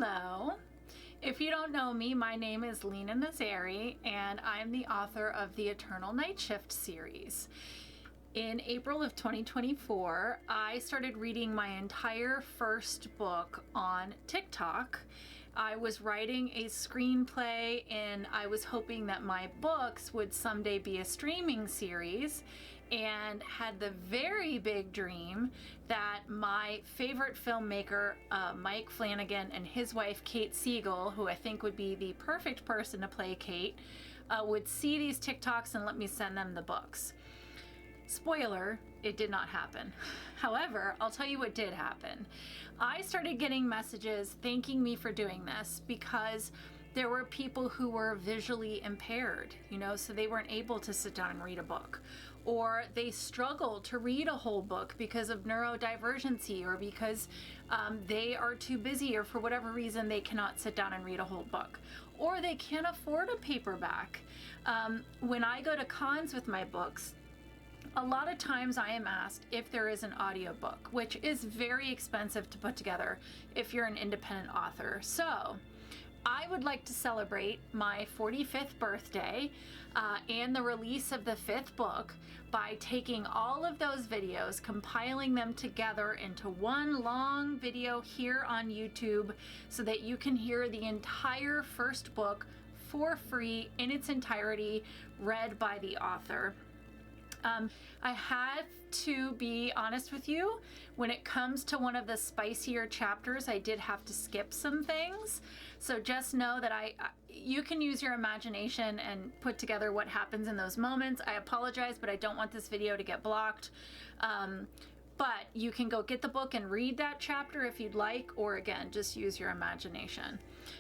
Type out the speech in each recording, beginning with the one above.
Hello. If you don't know me, my name is Lena Nazari, and I'm the author of the Eternal Night Shift series. In April of 2024, I started reading my entire first book on TikTok. I was writing a screenplay, and I was hoping that my books would someday be a streaming series, and had the very big dream that my favorite filmmaker, Mike Flanagan, and his wife, Kate Siegel, who I think would be the perfect person to play Kate, would see these TikToks and let me send them the books. Spoiler, it did not happen. However, I'll tell you what did happen. I started getting messages thanking me for doing this because there were people who were visually impaired, so they weren't able to sit down and read a book. Or they struggled to read a whole book because of neurodivergency, or because they are too busy, or for whatever reason they cannot sit down and read a whole book. Or they can't afford a paperback. When I go to cons with my books, a lot of times I am asked if there is an audiobook, which is very expensive to put together if you're an independent author. So I would like to celebrate my 45th birthday and the release of the 5th book by taking all of those videos, compiling them together into one long video here on YouTube so that you can hear the entire first book for free in its entirety, read by the author. I have to be honest with you, when it comes to one of the spicier chapters, I did have to skip some things. So just know that you can use your imagination and put together what happens in those moments. I apologize, but I don't want this video to get blocked. But you can go get the book and read that chapter if you'd like, or again, just use your imagination.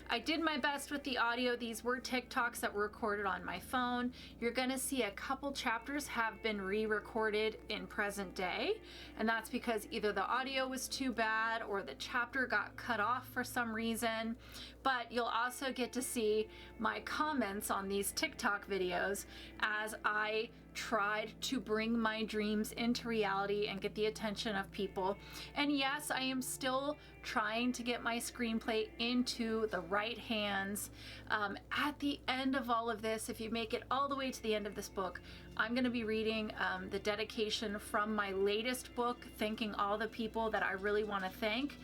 I did my best with the audio. These were TikToks that were recorded on my phone. You're gonna see a couple chapters have been re-recorded in present day, and that's because either the audio was too bad or the chapter got cut off for some reason. But you'll also get to see my comments on these TikTok videos as I tried to bring my dreams into reality and get the attention of people. And yes, I am still trying to get my screenplay into the right hands. At the end of all of this, if you make it all the way to the end of this book, I'm going to be reading the dedication from my latest book, thanking all the people that I really want to thank.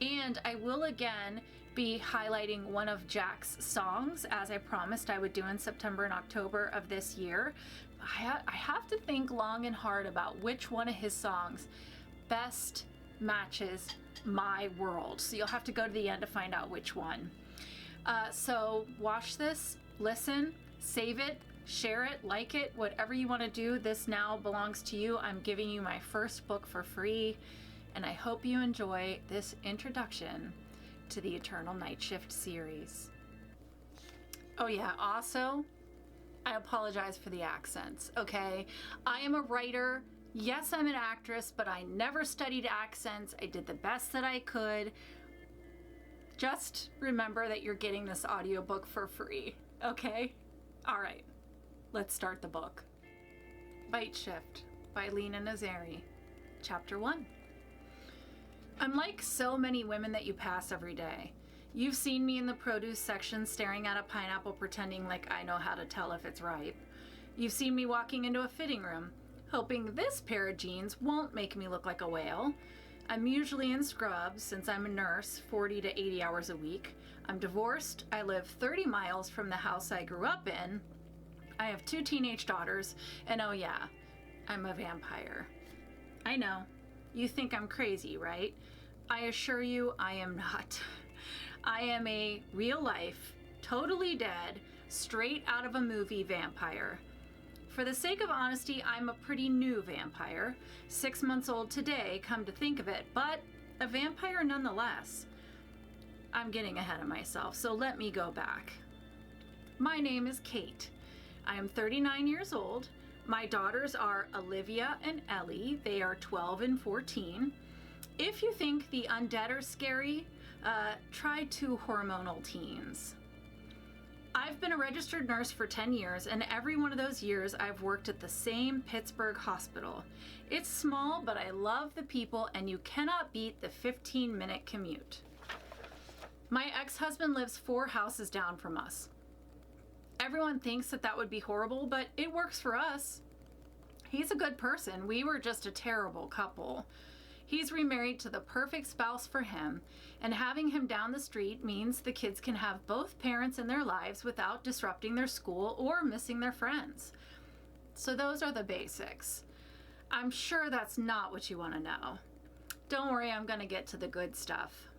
And I will again be highlighting one of Jack's songs, as I promised I would do in September and October of this year. I have to think long and hard about which one of his songs best matches my world. So you'll have to go to the end to find out which one. So watch this, listen, save it, share it, like it, whatever you want to do. This now belongs to you. I'm giving you my first book for free. And I hope you enjoy this introduction to the Eternal Night Shift series. Oh yeah, also, I apologize for the accents, okay? I am a writer. Yes, I'm an actress, but I never studied accents. I did the best that I could. Just remember that you're getting this audiobook for free, okay? All right, let's start the book. Night Shift by Lena Nazari, Chapter 1. I'm like so many women that you pass every day. You've seen me in the produce section staring at a pineapple pretending like I know how to tell if it's ripe. You've seen me walking into a fitting room, hoping this pair of jeans won't make me look like a whale. I'm usually in scrubs since I'm a nurse 40 to 80 hours a week. I'm divorced. I live 30 miles from the house I grew up in. I have 2 teenage daughters, and oh yeah, I'm a vampire. I know. You think I'm crazy, right? I assure you I am not. I am a real-life, totally dead, straight out of a movie vampire. For the sake of honesty, I'm a pretty new vampire. 6 months old today, come to think of it, but a vampire nonetheless. I'm getting ahead of myself, so let me go back. My name is Kate. I am 39 years old. My daughters are Olivia and Ellie. They are 12 and 14. If you think the undead are scary, try 2 hormonal teens. I've been a registered nurse for 10 years, and every one of those years I've worked at the same Pittsburgh hospital. It's small, but I love the people, and you cannot beat the 15-minute commute. My ex-husband lives 4 houses down from us. Everyone thinks that that would be horrible, but it works for us. He's a good person. We were just a terrible couple. He's remarried to the perfect spouse for him, and having him down the street means the kids can have both parents in their lives without disrupting their school or missing their friends. So those are the basics. I'm sure that's not what you want to know. Don't worry, I'm going to get to the good stuff.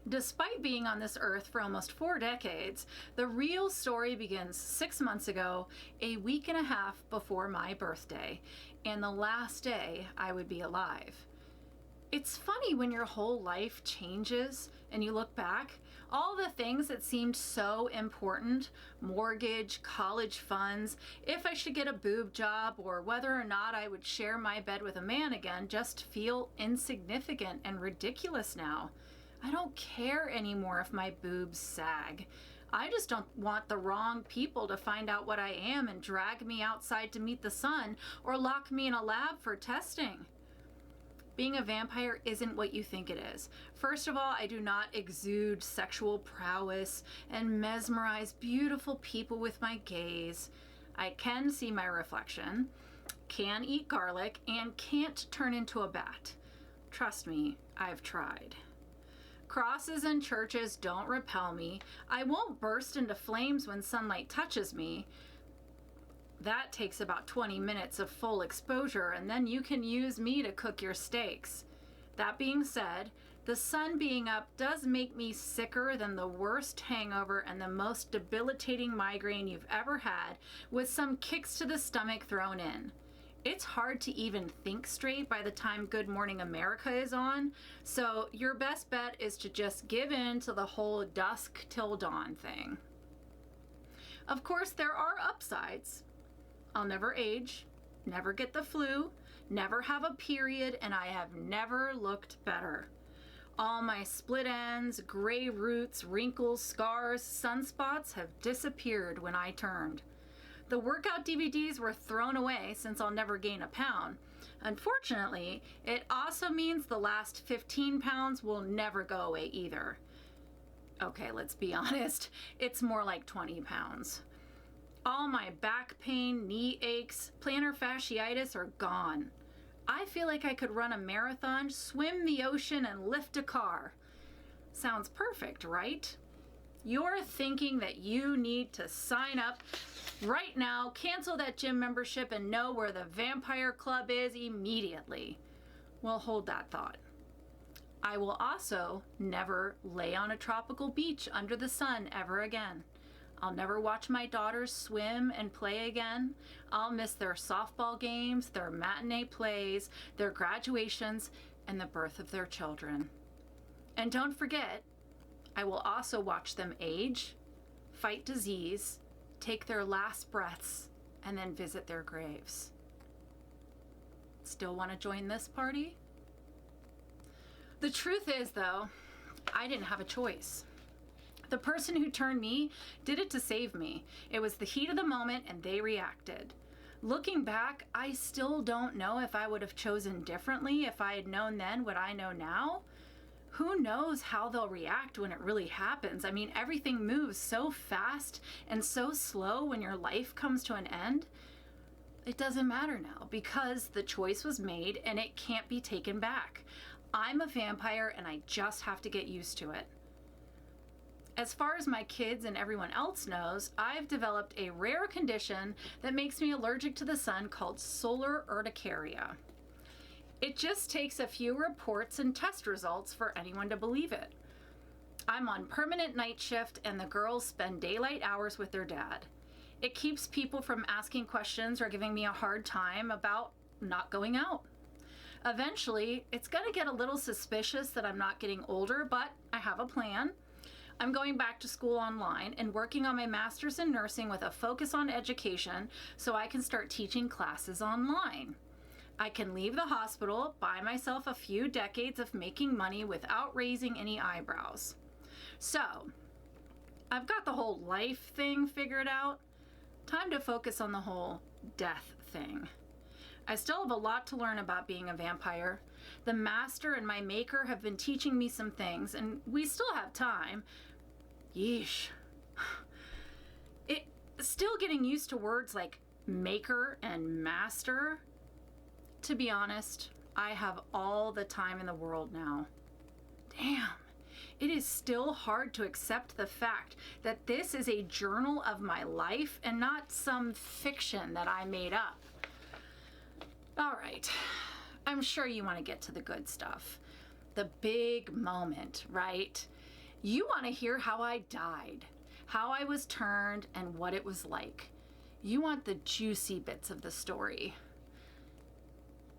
Despite being on this earth for almost 4 decades, the real story begins 6 months ago, a week and a half before my birthday, and the last day I would be alive. It's funny when your whole life changes and you look back, all the things that seemed so important, mortgage, college funds, if I should get a boob job, or whether or not I would share my bed with a man again, just feel insignificant and ridiculous now. I don't care anymore if my boobs sag. I just don't want the wrong people to find out what I am and drag me outside to meet the sun or lock me in a lab for testing. Being a vampire isn't what you think it is. First of all, I do not exude sexual prowess and mesmerize beautiful people with my gaze. I can see my reflection, can eat garlic, and can't turn into a bat. Trust me, I've tried. Crosses and churches don't repel me. I won't burst into flames when sunlight touches me. That takes about 20 minutes of full exposure, and then you can use me to cook your steaks. That being said, the sun being up does make me sicker than the worst hangover and the most debilitating migraine you've ever had, with some kicks to the stomach thrown in. It's hard to even think straight by the time Good Morning America is on, so your best bet is to just give in to the whole dusk till dawn thing. Of course, there are upsides. I'll never age, never get the flu, never have a period, and I have never looked better. All my split ends, gray roots, wrinkles, scars, sunspots have disappeared when I turned. The workout DVDs were thrown away since I'll never gain a pound. Unfortunately, it also means the last 15 pounds will never go away either. Okay, let's be honest, it's more like 20 pounds. All my back pain, knee aches, plantar fasciitis are gone. I feel like I could run a marathon, swim the ocean, and lift a car. Sounds perfect, right? You're thinking that you need to sign up right now, cancel that gym membership, and know where the Vampire Club is immediately. Well, hold that thought. I will also never lay on a tropical beach under the sun ever again. I'll never watch my daughters swim and play again. I'll miss their softball games, their matinee plays, their graduations, and the birth of their children. And don't forget, I will also watch them age, fight disease, take their last breaths, and then visit their graves. Still want to join this party? The truth is, though, I didn't have a choice. The person who turned me did it to save me. It was the heat of the moment, and they reacted. Looking back, I still don't know if I would have chosen differently if I had known then what I know now. Who knows how they'll react when it really happens? I mean, everything moves so fast and so slow when your life comes to an end. It doesn't matter now because the choice was made and it can't be taken back. I'm a vampire and I just have to get used to it. As far as my kids and everyone else knows, I've developed a rare condition that makes me allergic to the sun called solar urticaria. It just takes a few reports and test results for anyone to believe it. I'm on permanent night shift and the girls spend daylight hours with their dad. It keeps people from asking questions or giving me a hard time about not going out. Eventually, it's going to get a little suspicious that I'm not getting older, but I have a plan. I'm going back to school online and working on my master's in nursing with a focus on education so I can start teaching classes online. I can leave the hospital, buy myself a few decades of making money without raising any eyebrows. So, I've got the whole life thing figured out. Time to focus on the whole death thing. I still have a lot to learn about being a vampire. The master and my maker have been teaching me some things, and we still have time. Yeesh. Still getting used to words like maker and master. To be honest, I have all the time in the world now. Damn. It is still hard to accept the fact that this is a journal of my life and not some fiction that I made up. All right, I'm sure you want to get to the good stuff. The big moment, right? You want to hear how I died, how I was turned, and what it was like. You want the juicy bits of the story.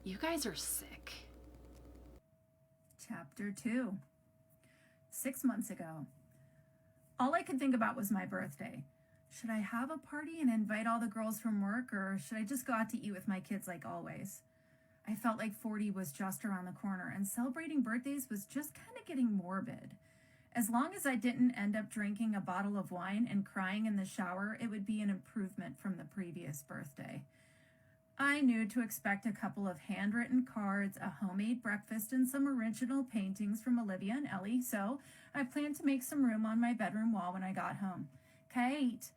You guys are sick. Chapter 2. 6 months ago. All I could think about was my birthday. Should I have a party and invite all the girls from work, or should I just go out to eat with my kids like always? I felt like 40 was just around the corner, and celebrating birthdays was just kind of getting morbid. As long as I didn't end up drinking a bottle of wine and crying in the shower, it would be an improvement from the previous birthday. I knew to expect a couple of handwritten cards, a homemade breakfast, and some original paintings from Olivia and Ellie, so I planned to make some room on my bedroom wall when I got home. Kate!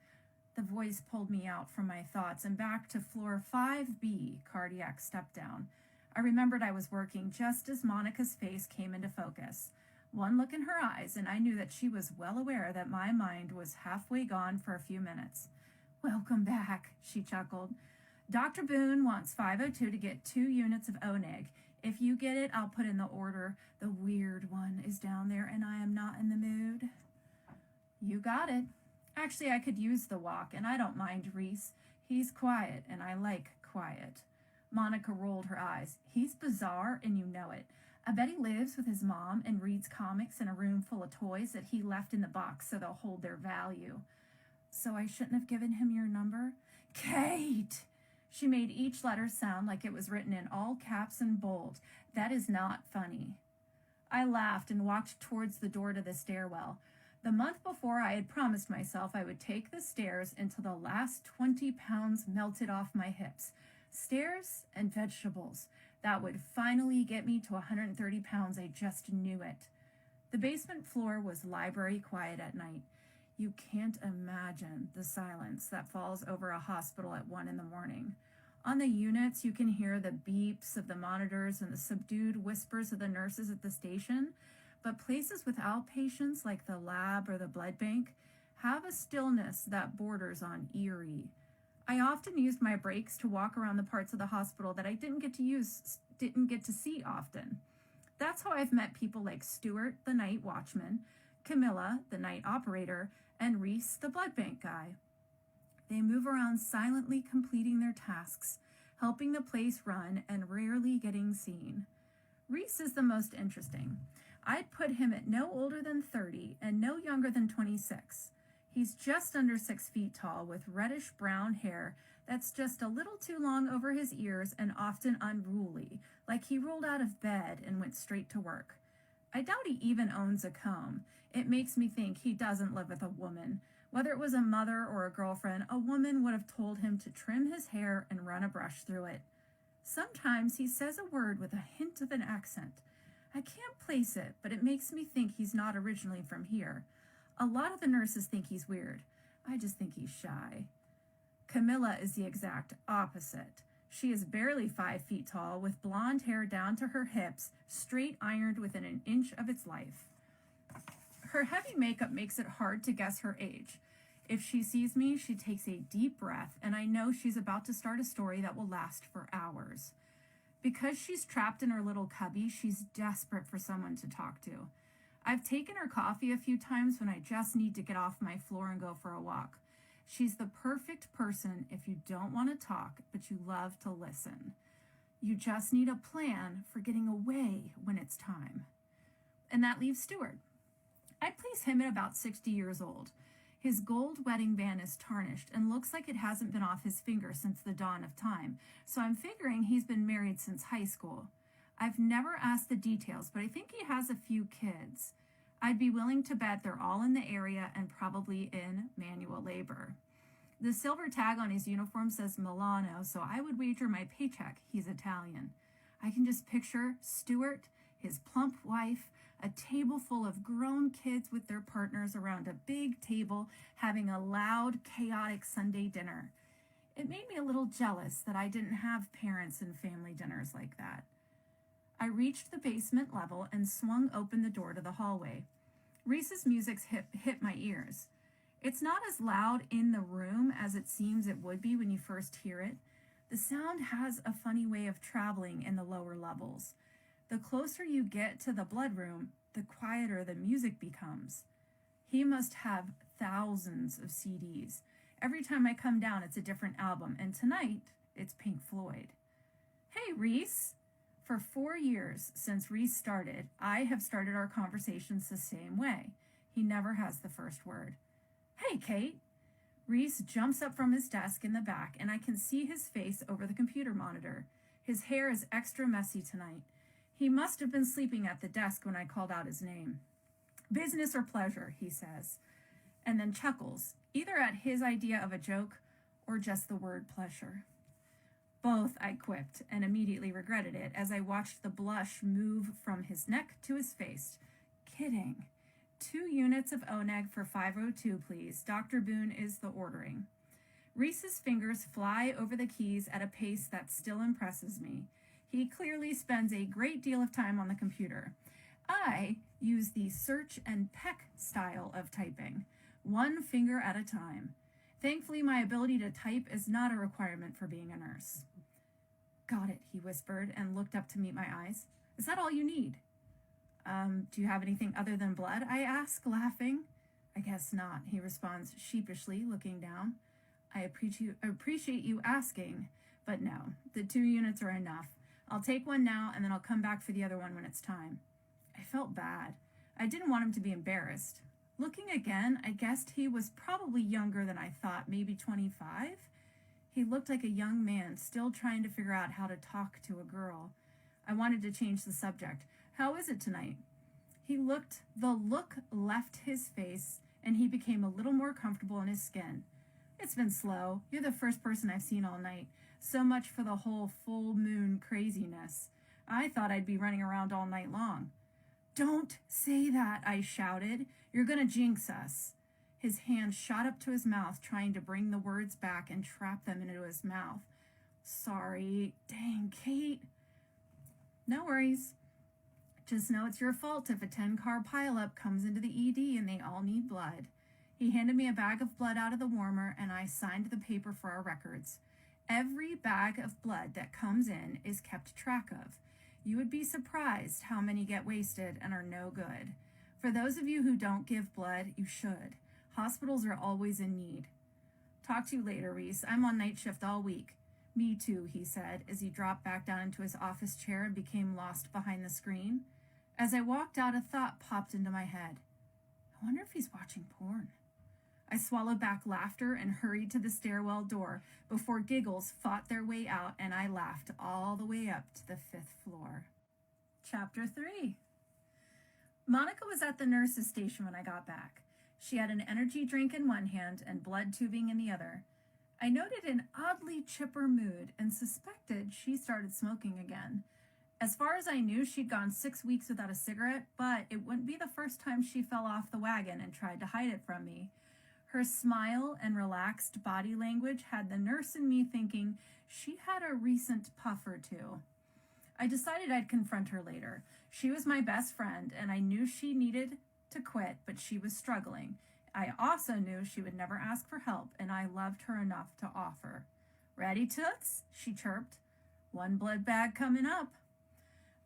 The voice pulled me out from my thoughts and back to floor 5B, cardiac step down. I remembered I was working just as Monica's face came into focus. One look in her eyes, and I knew that she was well aware that my mind was halfway gone for a few minutes. "Welcome back," she chuckled. "Dr. Boone wants 502 to get 2 units of O-neg. If you get it, I'll put in the order. The weird one is down there, and I am not in the mood." "You got it. Actually, I could use the walk, and I don't mind Reese. He's quiet, and I like quiet." Monica rolled her eyes. "He's bizarre, and you know it. I bet he lives with his mom and reads comics in a room full of toys that he left in the box so they'll hold their value." "So I shouldn't have given him your number?" "Kate!" She made each letter sound like it was written in all caps and bold. "That is not funny." I laughed and walked towards the door to the stairwell. The month before, I had promised myself I would take the stairs until the last 20 pounds melted off my hips. Stairs and vegetables. That would finally get me to 130 pounds. I just knew it. The basement floor was library quiet at night. You can't imagine the silence that falls over a hospital at 1 a.m. On the units, you can hear the beeps of the monitors and the subdued whispers of the nurses at the station. But places with outpatients like the lab or the blood bank have a stillness that borders on eerie. I often used my breaks to walk around the parts of the hospital that I didn't get to see often. That's how I've met people like Stuart, the night watchman, Camilla, the night operator, and Reese, the blood bank guy. They move around silently, completing their tasks, helping the place run, and rarely getting seen. Reese is the most interesting. I'd put him at no older than 30 and no younger than 26. He's just under 6 feet tall with reddish brown hair that's just a little too long over his ears and often unruly, like he rolled out of bed and went straight to work. I doubt he even owns a comb. It makes me think he doesn't live with a woman. Whether it was a mother or a girlfriend, a woman would have told him to trim his hair and run a brush through it. Sometimes he says a word with a hint of an accent. I can't place it, but it makes me think he's not originally from here. A lot of the nurses think he's weird. I just think he's shy. Camilla is the exact opposite. She is barely 5 feet tall, with blonde hair down to her hips, straight ironed within an inch of its life. Her heavy makeup makes it hard to guess her age. If she sees me, she takes a deep breath, and I know she's about to start a story that will last for hours. Because she's trapped in her little cubby, she's desperate for someone to talk to. I've taken her coffee a few times when I just need to get off my floor and go for a walk. She's the perfect person if you don't want to talk, but you love to listen. You just need a plan for getting away when it's time. And that leaves Stuart. I'd place him at about 60 years old. His gold wedding band is tarnished and looks like it hasn't been off his finger since the dawn of time, so I'm figuring he's been married since high school. I've never asked the details, but I think he has a few kids. I'd be willing to bet they're all in the area and probably in manual labor. The silver tag on his uniform says Milano, so I would wager my paycheck he's Italian. I can just picture Stuart, his plump wife, a table full of grown kids with their partners around a big table having a loud, chaotic Sunday dinner. It made me a little jealous that I didn't have parents and family dinners like that. I reached the basement level and swung open the door to the hallway. Reese's music hit my ears. It's not as loud in the room as it seems it would be when you first hear it. The sound has a funny way of traveling in the lower levels. The closer you get to the blood room, the quieter the music becomes. He must have thousands of CDs. Every time I come down, it's a different album, and tonight, it's Pink Floyd. Hey, Reese! For 4 years since Reese started, I have started our conversations the same way. He never has the first word. Hey, Kate! Reese jumps up from his desk in the back, and I can see his face over the computer monitor. His hair is extra messy tonight. He must have been sleeping at the desk when I called out his name. Business or pleasure, he says, and then chuckles, either at his idea of a joke or just the word pleasure. Both, I quipped, and immediately regretted it as I watched the blush move from his neck to his face. Kidding. 2 units of ONEG for 502, please. Dr. Boone is the ordering. Reese's fingers fly over the keys at a pace that still impresses me. He clearly spends a great deal of time on the computer. I use the search and peck style of typing, 1 finger at a time. Thankfully, my ability to type is not a requirement for being a nurse. Got it, he whispered and looked up to meet my eyes. Is that all you need? Do you have anything other than blood? I ask, laughing. I guess not, he responds sheepishly, looking down. I appreciate you asking, but no, the 2 units are enough. I'll take 1 now, and then I'll come back for the other one when it's time. I felt bad. I didn't want him to be embarrassed. Looking again, I guessed he was probably younger than I thought, maybe 25. He looked like a young man, still trying to figure out how to talk to a girl. I wanted to change the subject. How is it tonight? The look left his face, and he became a little more comfortable in his skin. It's been slow. You're the first person I've seen all night. So much for the whole full moon craziness. I thought I'd be running around all night long. Don't say that, I shouted. You're gonna jinx us. His hand shot up to his mouth, trying to bring the words back and trap them into his mouth. Sorry. Dang, Kate. No worries. Just know it's your fault if a 10-car pileup comes into the ED and they all need blood. He handed me a bag of blood out of the warmer, and I signed the paper for our records. Every bag of blood that comes in is kept track of. You would be surprised how many get wasted and are no good. For those of you who don't give blood, you should. Hospitals are always in need. Talk to you later, Reese. I'm on night shift all week. Me too, he said, as he dropped back down into his office chair and became lost behind the screen. As I walked out, a thought popped into my head. I wonder if he's watching porn. I swallowed back laughter and hurried to the stairwell door before giggles fought their way out, and I laughed all the way up to the 5th floor. Chapter 3. Monica was at the nurse's station when I got back. She had an energy drink in one hand and blood tubing in the other. I noted an oddly chipper mood and suspected she started smoking again. As far as I knew, she'd gone 6 weeks without a cigarette, but it wouldn't be the first time she fell off the wagon and tried to hide it from me. Her smile and relaxed body language had the nurse in me thinking she had a recent puff or two. I decided I'd confront her later. She was my best friend, and I knew she needed to quit, but she was struggling. I also knew she would never ask for help, and I loved her enough to offer. Ready, Toots? She chirped. 1 blood bag coming up.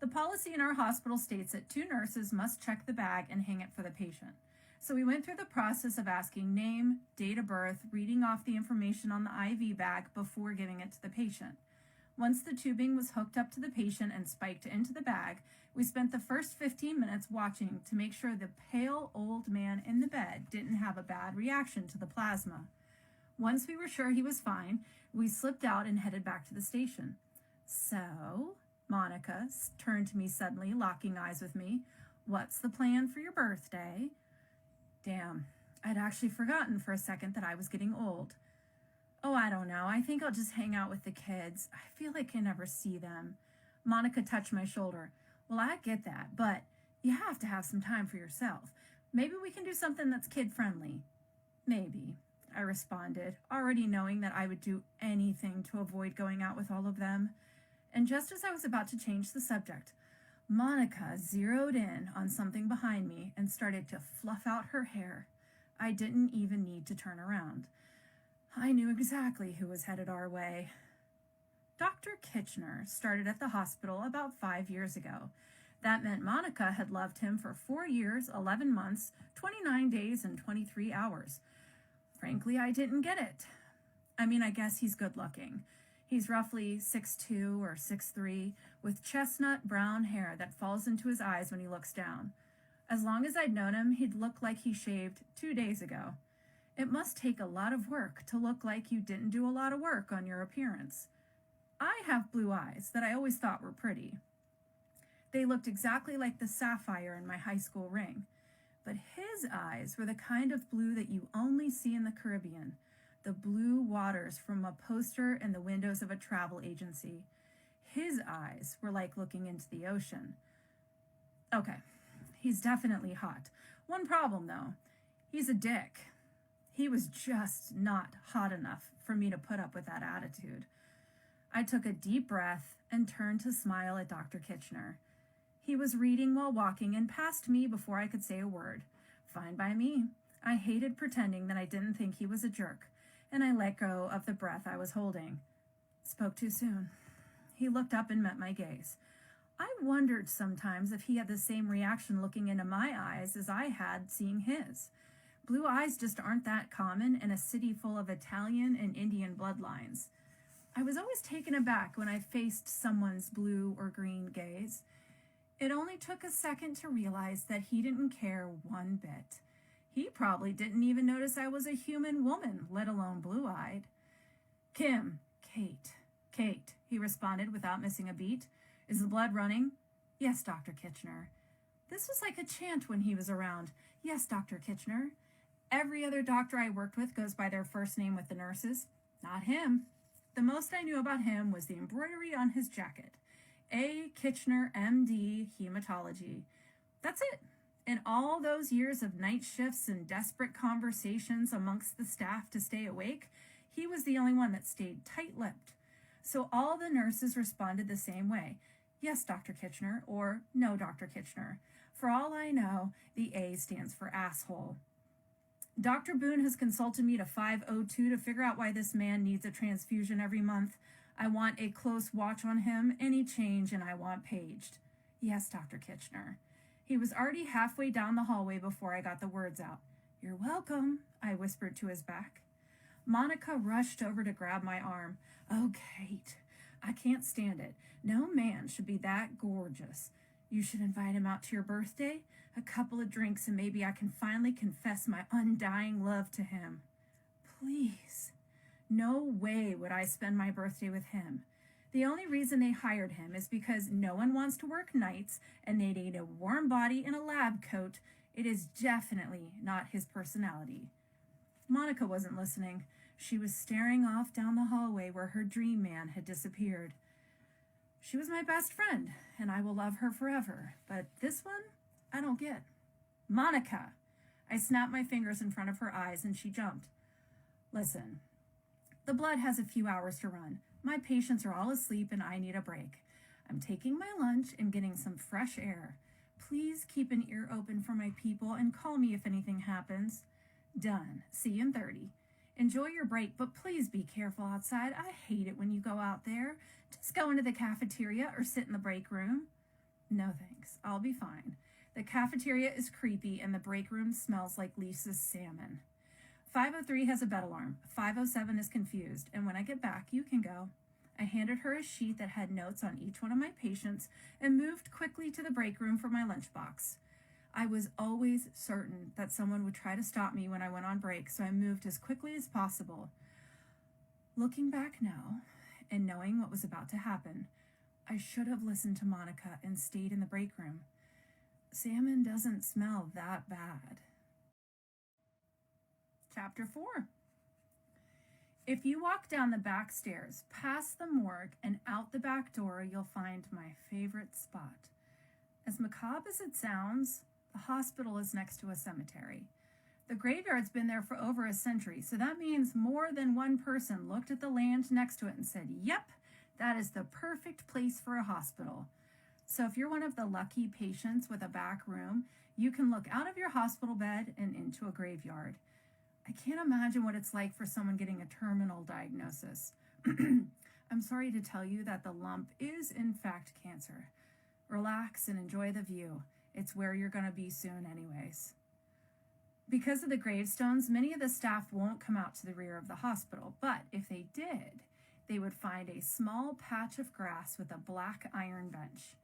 The policy in our hospital states that 2 nurses must check the bag and hang it for the patient. So we went through the process of asking name, date of birth, reading off the information on the IV bag before giving it to the patient. Once the tubing was hooked up to the patient and spiked into the bag, we spent the first 15 minutes watching to make sure the pale old man in the bed didn't have a bad reaction to the plasma. Once we were sure he was fine, we slipped out and headed back to the station. So, Monica turned to me suddenly, locking eyes with me. What's the plan for your birthday? Damn, I'd actually forgotten for a second that I was getting old. Oh, I don't know. I think I'll just hang out with the kids. I feel like I never see them. Monica touched my shoulder. Well, I get that, but you have to have some time for yourself. Maybe we can do something that's kid-friendly. Maybe, I responded, already knowing that I would do anything to avoid going out with all of them. And just as I was about to change the subject, Monica zeroed in on something behind me and started to fluff out her hair. I didn't even need to turn around. I knew exactly who was headed our way. Dr. Kitchener started at the hospital about 5 years ago. That meant Monica had loved him for 4 years, 11 months, 29 days, and 23 hours. Frankly, I didn't get it. I guess he's good looking. He's roughly 6'2" or 6'3", with chestnut brown hair that falls into his eyes when he looks down. As long as I'd known him, he'd look like he shaved 2 days ago. It must take a lot of work to look like you didn't do a lot of work on your appearance. I have blue eyes that I always thought were pretty. They looked exactly like the sapphire in my high school ring. But his eyes were the kind of blue that you only see in the Caribbean, the blue waters from a poster in the windows of a travel agency. His eyes were like looking into the ocean. Okay, he's definitely hot. One problem, though. He's a dick. He was just not hot enough for me to put up with that attitude. I took a deep breath and turned to smile at Dr. Kitchener. He was reading while walking and passed me before I could say a word. Fine by me. I hated pretending that I didn't think he was a jerk, and I let go of the breath I was holding. Spoke too soon. He looked up and met my gaze. I wondered sometimes if he had the same reaction looking into my eyes as I had seeing his. Blue eyes just aren't that common in a city full of Italian and Indian bloodlines. I was always taken aback when I faced someone's blue or green gaze. It only took a second to realize that he didn't care one bit. He probably didn't even notice I was a human woman, let alone blue-eyed. Kate, he responded without missing a beat. Is the blood running? Yes, Dr. Kitchener. This was like a chant when he was around. Yes, Dr. Kitchener. Every other doctor I worked with goes by their first name with the nurses. Not him. The most I knew about him was the embroidery on his jacket. A. Kitchener, M.D., Hematology. That's it. In all those years of night shifts and desperate conversations amongst the staff to stay awake, he was the only one that stayed tight-lipped. So all the nurses responded the same way. Yes, Dr. Kitchener, or no, Dr. Kitchener. For all I know, the A stands for asshole. Dr. Boone has consulted me to 502 to figure out why this man needs a transfusion every month. I want a close watch on him, any change, and I want paged. Yes, Dr. Kitchener. He was already halfway down the hallway before I got the words out. You're welcome, I whispered to his back. Monica rushed over to grab my arm. Oh, Kate, I can't stand it. No man should be that gorgeous. You should invite him out to your birthday, a couple of drinks, and maybe I can finally confess my undying love to him. Please. No way would I spend my birthday with him. The only reason they hired him is because no one wants to work nights and they need a warm body in a lab coat. It is definitely not his personality. Monica wasn't listening. She was staring off down the hallway where her dream man had disappeared. She was my best friend, and I will love her forever. But this one, I don't get. Monica! I snapped my fingers in front of her eyes, and she jumped. Listen. The blood has a few hours to run. My patients are all asleep and I need a break. I'm taking my lunch and getting some fresh air. Please keep an ear open for my people and call me if anything happens. Done. See you in 30. Enjoy your break, but please be careful outside. I hate it when you go out there. Just go into the cafeteria or sit in the break room. No thanks. I'll be fine. The cafeteria is creepy and the break room smells like Lisa's salmon. 503 has a bed alarm. 507 is confused, and when I get back, you can go. I handed her a sheet that had notes on each one of my patients and moved quickly to the break room for my lunchbox. I was always certain that someone would try to stop me when I went on break, so I moved as quickly as possible. Looking back now, and knowing what was about to happen, I should have listened to Monica and stayed in the break room. Salmon doesn't smell that bad. Chapter 4. If you walk down the back stairs, past the morgue, and out the back door, you'll find my favorite spot. As macabre as it sounds, the hospital is next to a cemetery. The graveyard's been there for over a century, so that means more than one person looked at the land next to it and said, "Yep, that is the perfect place for a hospital." So if you're one of the lucky patients with a back room, you can look out of your hospital bed and into a graveyard. I can't imagine what it's like for someone getting a terminal diagnosis. I'm sorry to tell you that the lump is in fact cancer. Relax and enjoy the view. It's where you're going to be soon anyways. Because of the gravestones, many of the staff won't come out to the rear of the hospital, but if they did, they would find a small patch of grass with a black iron bench.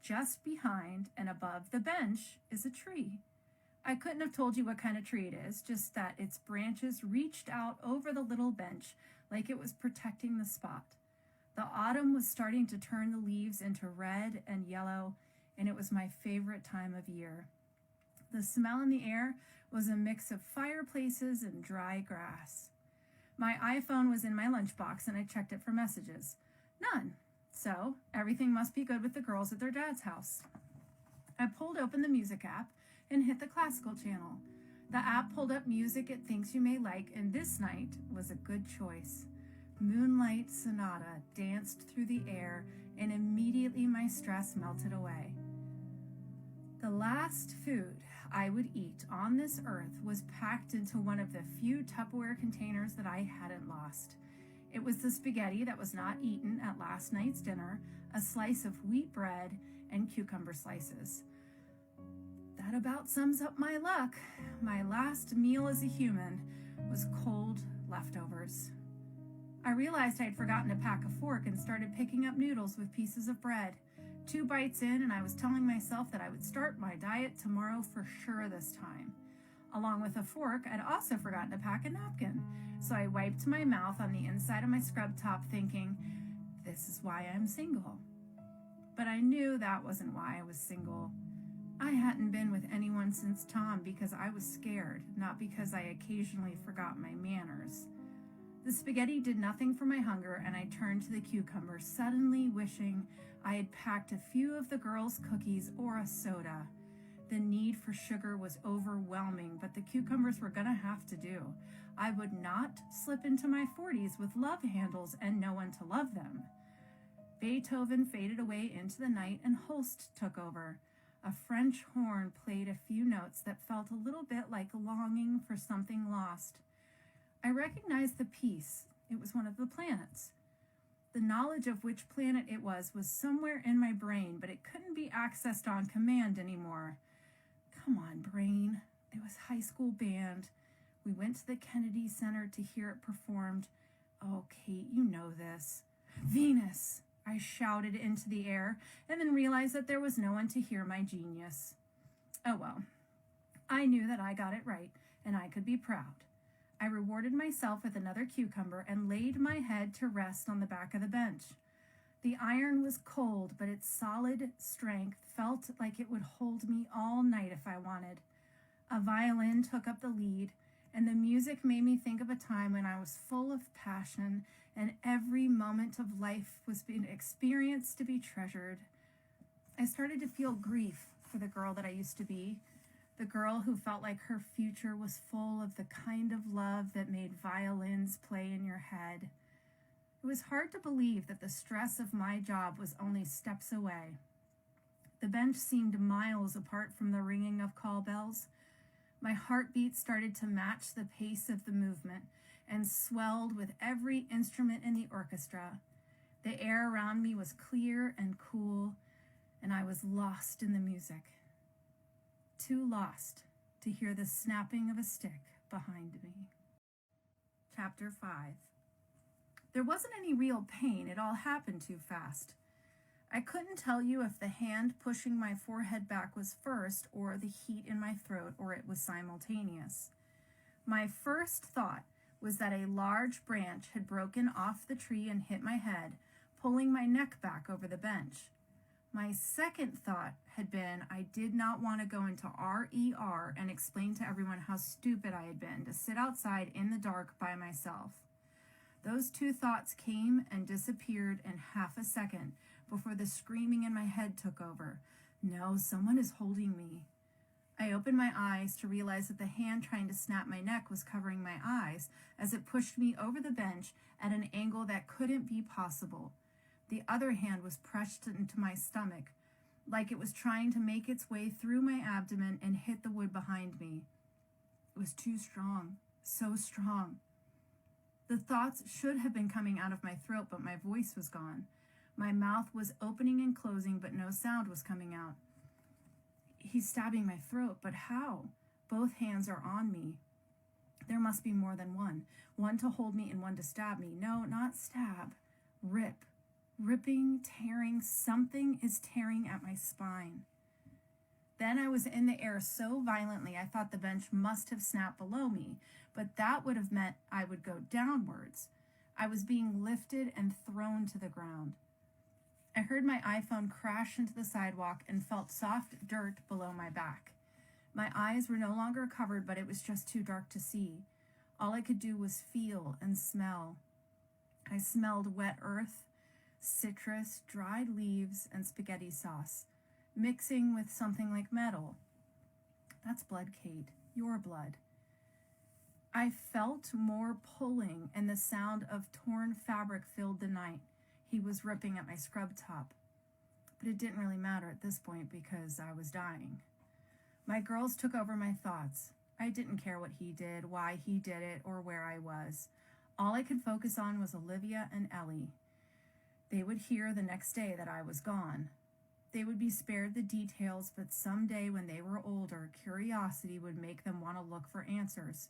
Just behind and above the bench is a tree. I couldn't have told you what kind of tree it is, just that its branches reached out over the little bench like it was protecting the spot. The autumn was starting to turn the leaves into red and yellow, and it was my favorite time of year. The smell in the air was a mix of fireplaces and dry grass. My iPhone was in my lunchbox, and I checked it for messages. None. So everything must be good with the girls at their dad's house. I pulled open the music app and hit the classical channel. The app pulled up music it thinks you may like, and this night was a good choice. Moonlight Sonata danced through the air, and immediately my stress melted away. The last food I would eat on this earth was packed into one of the few Tupperware containers that I hadn't lost. It was the spaghetti that was not eaten at last night's dinner, a slice of wheat bread, and cucumber slices. That about sums up my luck. My last meal as a human was cold leftovers. I realized I'd forgotten to pack a fork and started picking up noodles with pieces of bread. 2 bites in, and I was telling myself that I would start my diet tomorrow for sure this time. Along with a fork, I'd also forgotten to pack a napkin, so I wiped my mouth on the inside of my scrub top thinking, this is why I'm single. But I knew that wasn't why I was single. I hadn't been with anyone since Tom because I was scared, not because I occasionally forgot my manners. The spaghetti did nothing for my hunger, and I turned to the cucumbers, suddenly wishing I had packed a few of the girls' cookies or a soda. The need for sugar was overwhelming, but the cucumbers were gonna have to do. I would not slip into my 40s with love handles and no one to love them. Beethoven faded away into the night, and Holst took over. A French horn played a few notes that felt a little bit like longing for something lost. I recognized the piece. It was one of the planets. The knowledge of which planet it was somewhere in my brain, but it couldn't be accessed on command anymore. Come on, brain. It was high school band. We went to the Kennedy Center to hear it performed. Oh, Kate, you know this. Venus, I shouted into the air, and then realized that there was no one to hear my genius. Oh well, I knew that I got it right, and I could be proud. I rewarded myself with another cucumber and laid my head to rest on the back of the bench. The iron was cold, but its solid strength felt like it would hold me all night if I wanted. A violin took up the lead, and the music made me think of a time when I was full of passion and every moment of life was being experienced to be treasured. I started to feel grief for the girl that I used to be. The girl who felt like her future was full of the kind of love that made violins play in your head. It was hard to believe that the stress of my job was only steps away. The bench seemed miles apart from the ringing of call bells. My heartbeat started to match the pace of the movement and swelled with every instrument in the orchestra. The air around me was clear and cool, and I was lost in the music. Too lost to hear the snapping of a stick behind me. Chapter 5. There wasn't any real pain. It all happened too fast. I couldn't tell you if the hand pushing my forehead back was first, or the heat in my throat, or it was simultaneous. My first thought was that a large branch had broken off the tree and hit my head, pulling my neck back over the bench. My second thought had been I did not want to go into RER and explain to everyone how stupid I had been to sit outside in the dark by myself. Those two thoughts came and disappeared in half a second before the screaming in my head took over. No, someone is holding me. I opened my eyes to realize that the hand trying to snap my neck was covering my eyes as it pushed me over the bench at an angle that couldn't be possible. The other hand was pressed into my stomach, like it was trying to make its way through my abdomen and hit the wood behind me. It was too strong, so strong. The thoughts should have been coming out of my throat, but my voice was gone. My mouth was opening and closing, but no sound was coming out. He's stabbing my throat, but how? Both hands are on me. There must be more than one. One to hold me and one to stab me. No, not stab. Rip. Ripping, tearing. Something is tearing at my spine. Then I was in the air so violently I thought the bench must have snapped below me, but that would have meant I would go downwards. I was being lifted and thrown to the ground. I heard my iPhone crash into the sidewalk and felt soft dirt below my back. My eyes were no longer covered, but it was just too dark to see. All I could do was feel and smell. I smelled wet earth, citrus, dried leaves, and spaghetti sauce, mixing with something like metal. That's blood, Kate. Your blood. I felt more pulling, and the sound of torn fabric filled the night. He was ripping at my scrub top. But it didn't really matter at this point because I was dying. My girls took over my thoughts. I didn't care what he did, why he did it, or where I was. All I could focus on was Olivia and Ellie. They would hear the next day that I was gone. They would be spared the details, but someday when they were older, curiosity would make them want to look for answers.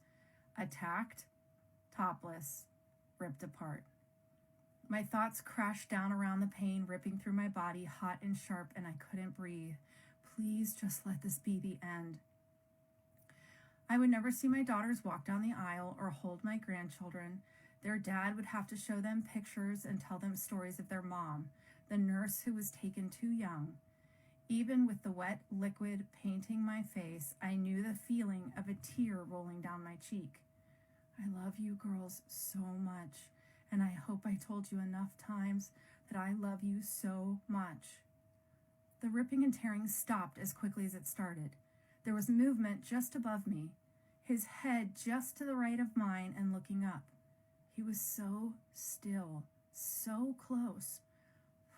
Attacked, topless, ripped apart. My thoughts crashed down around the pain, ripping through my body, hot and sharp, and I couldn't breathe. Please just let this be the end. I would never see my daughters walk down the aisle or hold my grandchildren. Their dad would have to show them pictures and tell them stories of their mom, the nurse who was taken too young. Even with the wet liquid painting my face, I knew the feeling of a tear rolling down my cheek. I love you girls so much, and I hope I told you enough times that I love you so much. The ripping and tearing stopped as quickly as it started. There was movement just above me, his head just to the right of mine and looking up. He was so still, so close.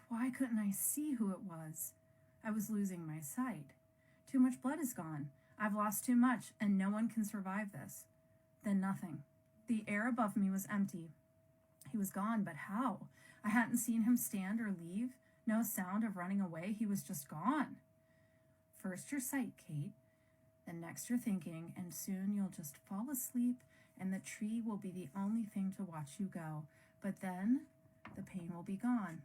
Why couldn't I see who it was? I was losing my sight. Too much blood is gone. I've lost too much, and no one can survive this. Then nothing. The air above me was empty. He was gone, but how? I hadn't seen him stand or leave. No sound of running away. He was just gone. First your sight, Kate. Then next your thinking, and soon you'll just fall asleep, and the tree will be the only thing to watch you go. But then the pain will be gone.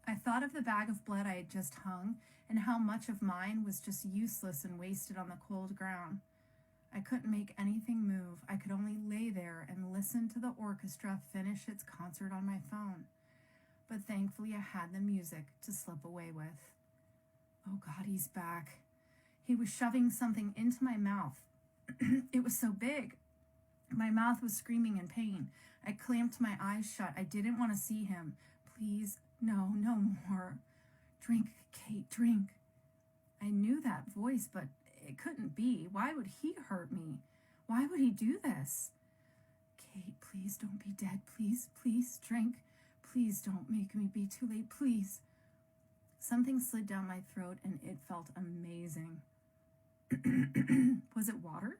I thought of the bag of blood I had just hung, and how much of mine was just useless and wasted on the cold ground. I couldn't make anything move. I could only lay there and listen to the orchestra finish its concert on my phone. But thankfully I had the music to slip away with. Oh God, he's back. He was shoving something into my mouth. It was so big. My mouth was screaming in pain. I clamped my eyes shut. I didn't want to see him. Please, no, no more. Drink, Kate, drink. I knew that voice, but it couldn't be. Why would he hurt me? Why would he do this? Kate, please don't be dead. Please, please drink. Please don't make me be too late. Please. Something slid down my throat and it felt amazing. Was it water?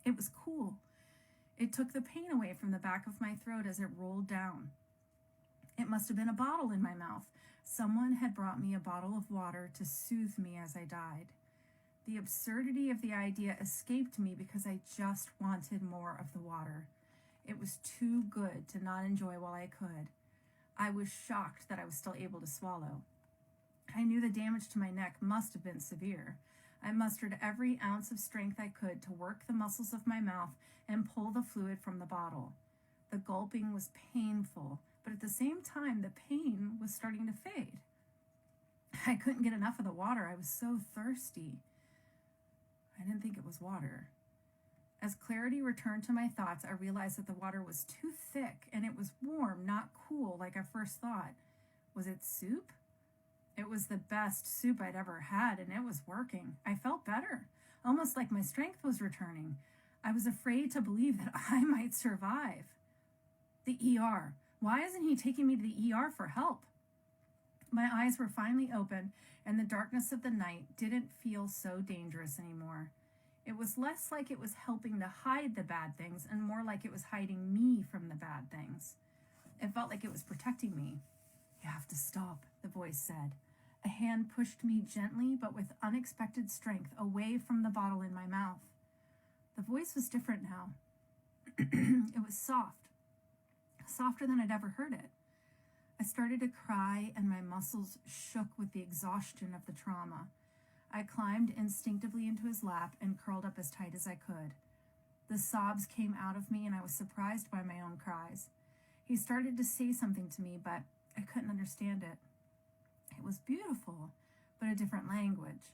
It was cool. It took the pain away from the back of my throat as it rolled down. It must have been a bottle in my mouth. Someone had brought me a bottle of water to soothe me as I died. The absurdity of the idea escaped me because I just wanted more of the water. It was too good to not enjoy while I could. I was shocked that I was still able to swallow. I knew the damage to my neck must have been severe. I mustered every ounce of strength I could to work the muscles of my mouth and pull the fluid from the bottle. The gulping was painful, but at the same time, the pain was starting to fade. I couldn't get enough of the water. I was so thirsty. I didn't think it was water. As clarity returned to my thoughts, I realized that the water was too thick and it was warm, not cool like I first thought. Was it soup? It was the best soup I'd ever had, and it was working. I felt better, almost like my strength was returning. I was afraid to believe that I might survive. The ER. Why isn't he taking me to the ER for help? My eyes were finally open, and the darkness of the night didn't feel so dangerous anymore. It was less like it was helping to hide the bad things and more like it was hiding me from the bad things. It felt like it was protecting me. You have to stop, the voice said. A hand pushed me gently but with unexpected strength away from the bottle in my mouth. The voice was different now. It was soft, softer than I'd ever heard it. I started to cry and my muscles shook with the exhaustion of the trauma. I climbed instinctively into his lap and curled up as tight as I could. The sobs came out of me and I was surprised by my own cries. He started to say something to me, but I couldn't understand it. It was beautiful, but a different language.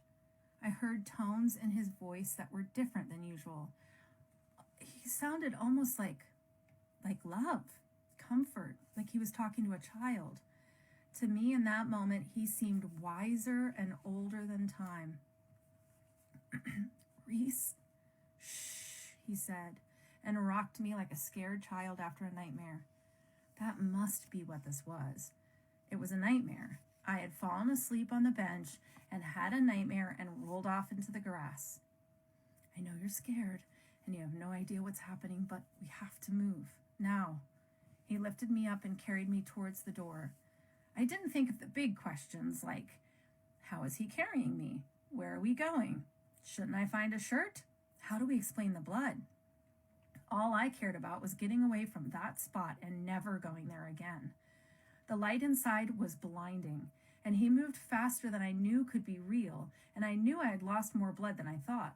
I heard tones in his voice that were different than usual. He sounded almost like love, comfort, like he was talking to a child. To me, in that moment, he seemed wiser and older than time. Reese, shh, he said, and rocked me like a scared child after a nightmare. That must be what this was. It was a nightmare. I had fallen asleep on the bench and had a nightmare and rolled off into the grass. I know you're scared and you have no idea what's happening, but we have to move. Now. He lifted me up and carried me towards the door. I didn't think of the big questions like, how is he carrying me? Where are we going? Shouldn't I find a shirt? How do we explain the blood? All I cared about was getting away from that spot and never going there again. The light inside was blinding, and he moved faster than I knew could be real, and I knew I had lost more blood than I thought.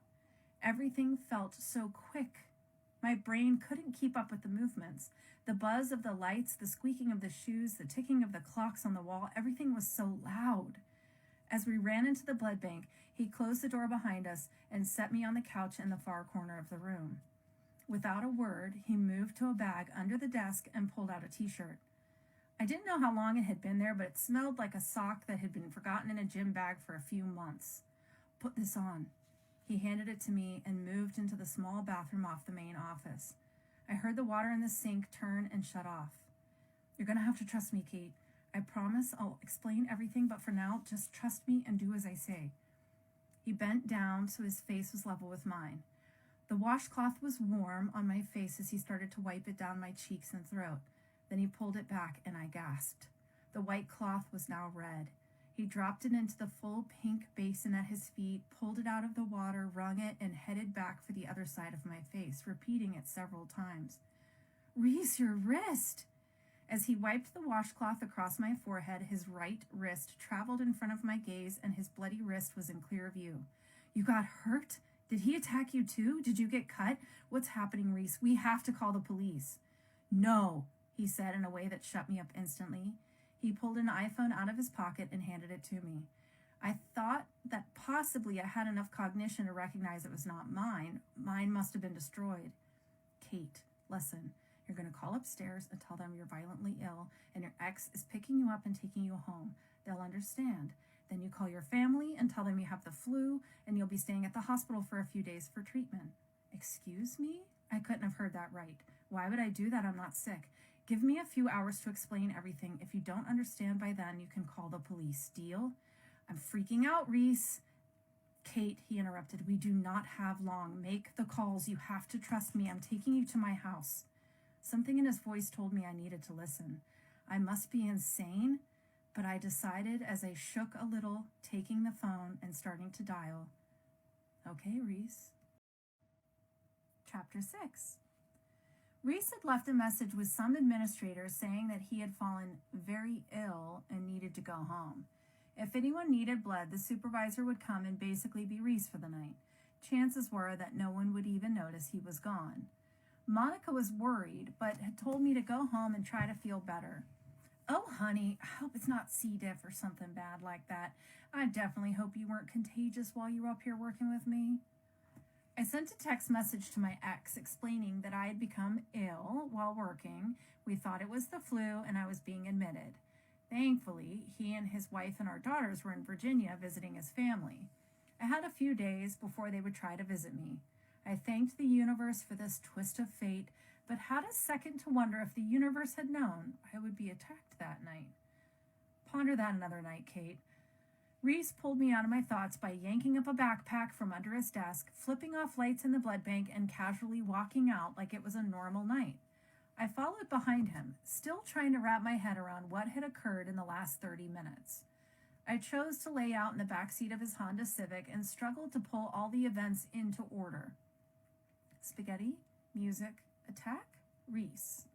Everything felt so quick. My brain couldn't keep up with the movements. The buzz of the lights, the squeaking of the shoes, the ticking of the clocks on the wall, everything was so loud. As we ran into the blood bank, he closed the door behind us and set me on the couch in the far corner of the room. Without a word, he moved to a bag under the desk and pulled out a t-shirt. I didn't know how long it had been there, but it smelled like a sock that had been forgotten in a gym bag for a few months. Put this on. He handed it to me and moved into the small bathroom off the main office. I heard the water in the sink turn and shut off. You're going to have to trust me, Kate. I promise I'll explain everything, but for now, just trust me and do as I say. He bent down so his face was level with mine. The washcloth was warm on my face as he started to wipe it down my cheeks and throat. Then he pulled it back and I gasped. The white cloth was now red. He dropped it into the full pink basin at his feet, pulled it out of the water, wrung it, and headed back for the other side of my face, repeating it several times. Reese, your wrist! As he wiped the washcloth across my forehead, his right wrist traveled in front of my gaze and his bloody wrist was in clear view. You got hurt? Did he attack you too? Did you get cut? What's happening, Reese? We have to call the police. No, he said in a way that shut me up instantly. He pulled an iPhone out of his pocket and handed it to me. I thought that possibly I had enough cognition to recognize it was not mine. Mine must have been destroyed. Kate, listen, you're going to call upstairs and tell them you're violently ill and your ex is picking you up and taking you home. They'll understand. Then you call your family and tell them you have the flu and you'll be staying at the hospital for a few days for treatment. Excuse me? I couldn't have heard that right. Why would I do that? I'm not sick. Give me a few hours to explain everything. If you don't understand by then, you can call the police. Deal? I'm freaking out, Reese. Kate, he interrupted, we do not have long. Make the calls. You have to trust me. I'm taking you to my house. Something in his voice told me I needed to listen. I must be insane, but I decided as I shook a little, taking the phone and starting to dial. Okay, Reese. Chapter 6. Reese had left a message with some administrator saying that he had fallen very ill and needed to go home. If anyone needed blood, the supervisor would come and basically be Reese for the night. Chances were that no one would even notice he was gone. Monica was worried, but had told me to go home and try to feel better. Oh, honey, I hope it's not C. diff or something bad like that. I definitely hope you weren't contagious while you were up here working with me. I sent a text message to my ex explaining that I had become ill while working. We thought it was the flu and I was being admitted. Thankfully, he and his wife and our daughters were in Virginia visiting his family. I had a few days before they would try to visit me. I thanked the universe for this twist of fate, but had a second to wonder if the universe had known I would be attacked that night. Ponder that another night, Kate. Reese pulled me out of my thoughts by yanking up a backpack from under his desk, flipping off lights in the blood bank, and casually walking out like it was a normal night. I followed behind him, still trying to wrap my head around what had occurred in the last 30 minutes. I chose to lay out in the backseat of his Honda Civic and struggled to pull all the events into order. Spaghetti, music, attack, Reese.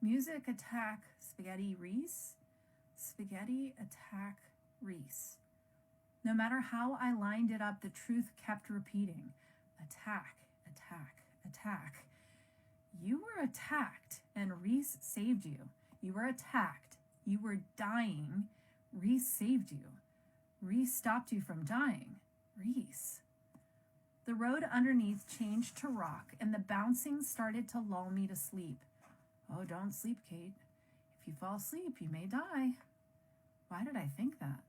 Music, attack, spaghetti, Reese. Spaghetti, attack, Reese. No matter how I lined it up, the truth kept repeating. Attack, attack, attack. You were attacked, and Reese saved you. You were attacked. You were dying. Reese saved you. Reese stopped you from dying. Reese. The road underneath changed to rock, and the bouncing started to lull me to sleep. Oh, don't sleep, Kate. If you fall asleep, you may die. Why did I think that?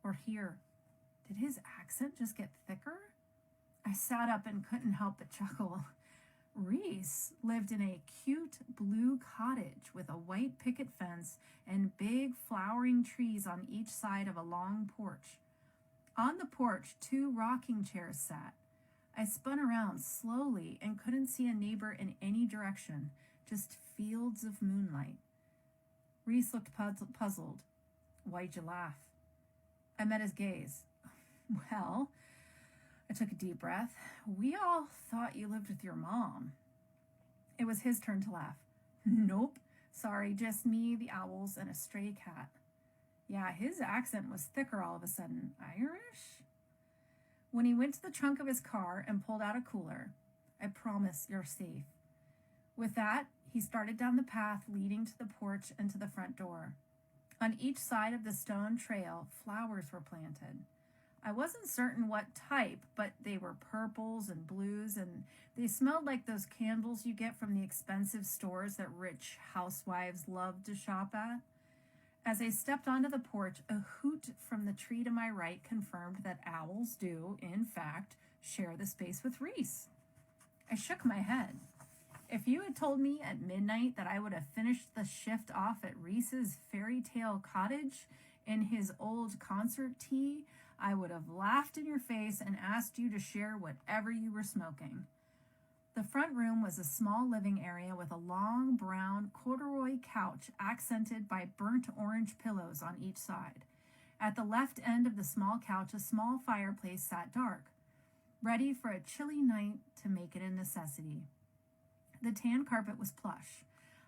Or hear, did his accent just get thicker? I sat up and couldn't help but chuckle. Reese lived in a cute blue cottage with a white picket fence and big flowering trees on each side of a long porch. On the porch, 2 rocking chairs sat. I spun around slowly and couldn't see a neighbor in any direction, just fields of moonlight. Reese looked puzzled. Why'd you laugh? I met his gaze. Well, I took a deep breath. We all thought you lived with your mom. It was his turn to laugh. Nope. Sorry, just me, the owls, and a stray cat. Yeah, his accent was thicker all of a sudden. Irish? When he went to the trunk of his car and pulled out a cooler, I promise you're safe. With that, he started down the path leading to the porch and to the front door. On each side of the stone trail, flowers were planted. I wasn't certain what type, but they were purples and blues, and they smelled like those candles you get from the expensive stores that rich housewives love to shop at. As I stepped onto the porch, a hoot from the tree to my right confirmed that owls do, in fact, share the space with Reese. I shook my head. If you had told me at midnight that I would have finished the shift off at Reese's fairy tale cottage in his old concert tee, I would have laughed in your face and asked you to share whatever you were smoking. The front room was a small living area with a long brown corduroy couch accented by burnt orange pillows on each side. At the left end of the small couch, a small fireplace sat dark, ready for a chilly night to make it a necessity. The tan carpet was plush.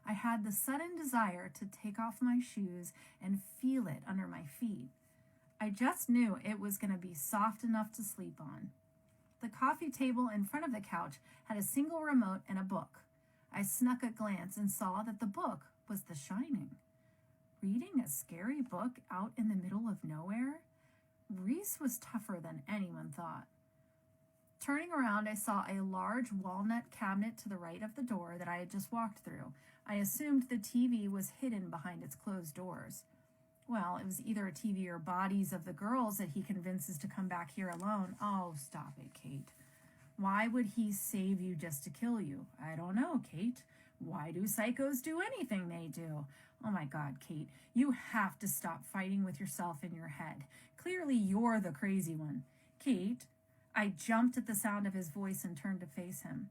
I had the sudden desire to take off my shoes and feel it under my feet. I just knew it was going to be soft enough to sleep on. The coffee table in front of the couch had a single remote and a book. I snuck a glance and saw that the book was The Shining. Reading a scary book out in the middle of nowhere? Reese was tougher than anyone thought. Turning around, I saw a large walnut cabinet to the right of the door that I had just walked through. I assumed the TV was hidden behind its closed doors. Well, it was either a TV or bodies of the girls that he convinces to come back here alone. Oh, stop it, Kate. Why would he save you just to kill you? I don't know, Kate. Why do psychos do anything they do? Oh my God, Kate, you have to stop fighting with yourself in your head. Clearly you're the crazy one. Kate, I jumped at the sound of his voice and turned to face him.